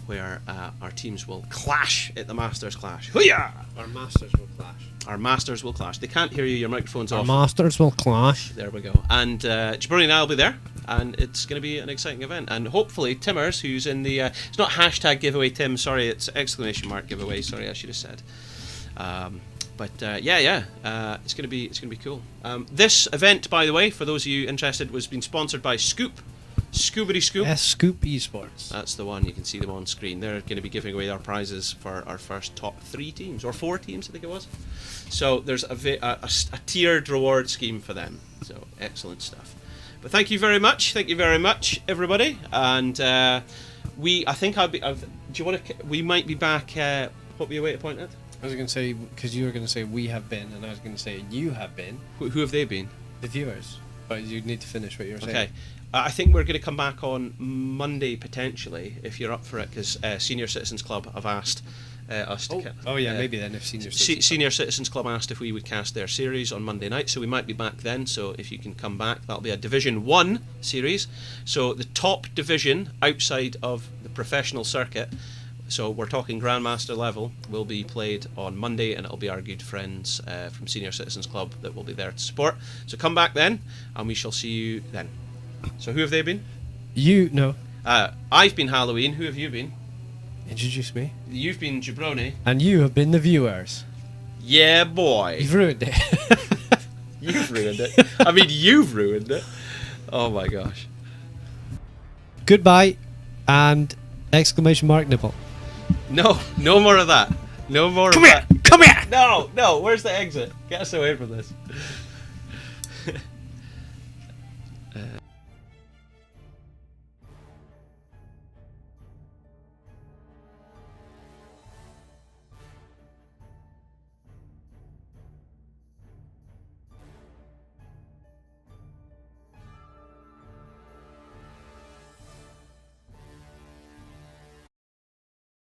[SPEAKER 1] where our teams will clash at the Masters Clash. Hoo-yah!
[SPEAKER 10] Our masters will clash.
[SPEAKER 1] Our Masters will clash. They can't hear you, your microphone's
[SPEAKER 10] Our
[SPEAKER 1] off.
[SPEAKER 10] masters will clash.
[SPEAKER 1] There we go. And Jabroni and I will be there, and it's going to be an exciting event. And hopefully Timmers, who's in the... it's not hashtag giveaway Tim, sorry, it's exclamation mark giveaway, sorry, I should have said. But it's gonna be cool. This event, by the way, for those of you interested, was being sponsored by Scoop. Scoobity Scoop.
[SPEAKER 10] Yes, Scoop Esports.
[SPEAKER 1] That's the one. You can see them on screen. They're going to be giving away our prizes for our first top 3 teams, or 4 teams, I think it was. So there's a tiered reward scheme for them. So excellent stuff. But thank you very much, everybody. And I think I'll be. Do you want to? We might be back. What were you waiting to point at?
[SPEAKER 10] I was going to say, because you were going to say we have been, and I was going to say you have been.
[SPEAKER 1] Who have they been?
[SPEAKER 10] The viewers. But you need to finish what you were saying.
[SPEAKER 1] Okay. I think we're going to come back on Monday, potentially, if you're up for it, because Senior Citizens Club have asked us to...
[SPEAKER 10] maybe then, if
[SPEAKER 1] Senior Citizens Club asked if we would cast their series on Monday night, so we might be back then, so if you can come back, that'll be a Division 1 series. So the top division outside of the professional circuit, so we're talking Grandmaster level, will be played on Monday, and it'll be our good friends from Senior Citizens Club that will be there to support. So come back then, and we shall see you then. So who have they been?
[SPEAKER 10] No.
[SPEAKER 1] I've been Halloween. Who have you been?
[SPEAKER 10] Introduce me.
[SPEAKER 1] You've been Jabroni.
[SPEAKER 10] And you have been the viewers.
[SPEAKER 1] Yeah, boy.
[SPEAKER 10] You've ruined it.
[SPEAKER 1] You've ruined it. I mean, you've ruined it. Oh my gosh.
[SPEAKER 10] Goodbye and exclamation mark nipple.
[SPEAKER 1] No, no more of that. No more
[SPEAKER 10] Come
[SPEAKER 1] of
[SPEAKER 10] here!
[SPEAKER 1] that.
[SPEAKER 10] Come here!
[SPEAKER 1] No, no, where's the exit? Get us away from this.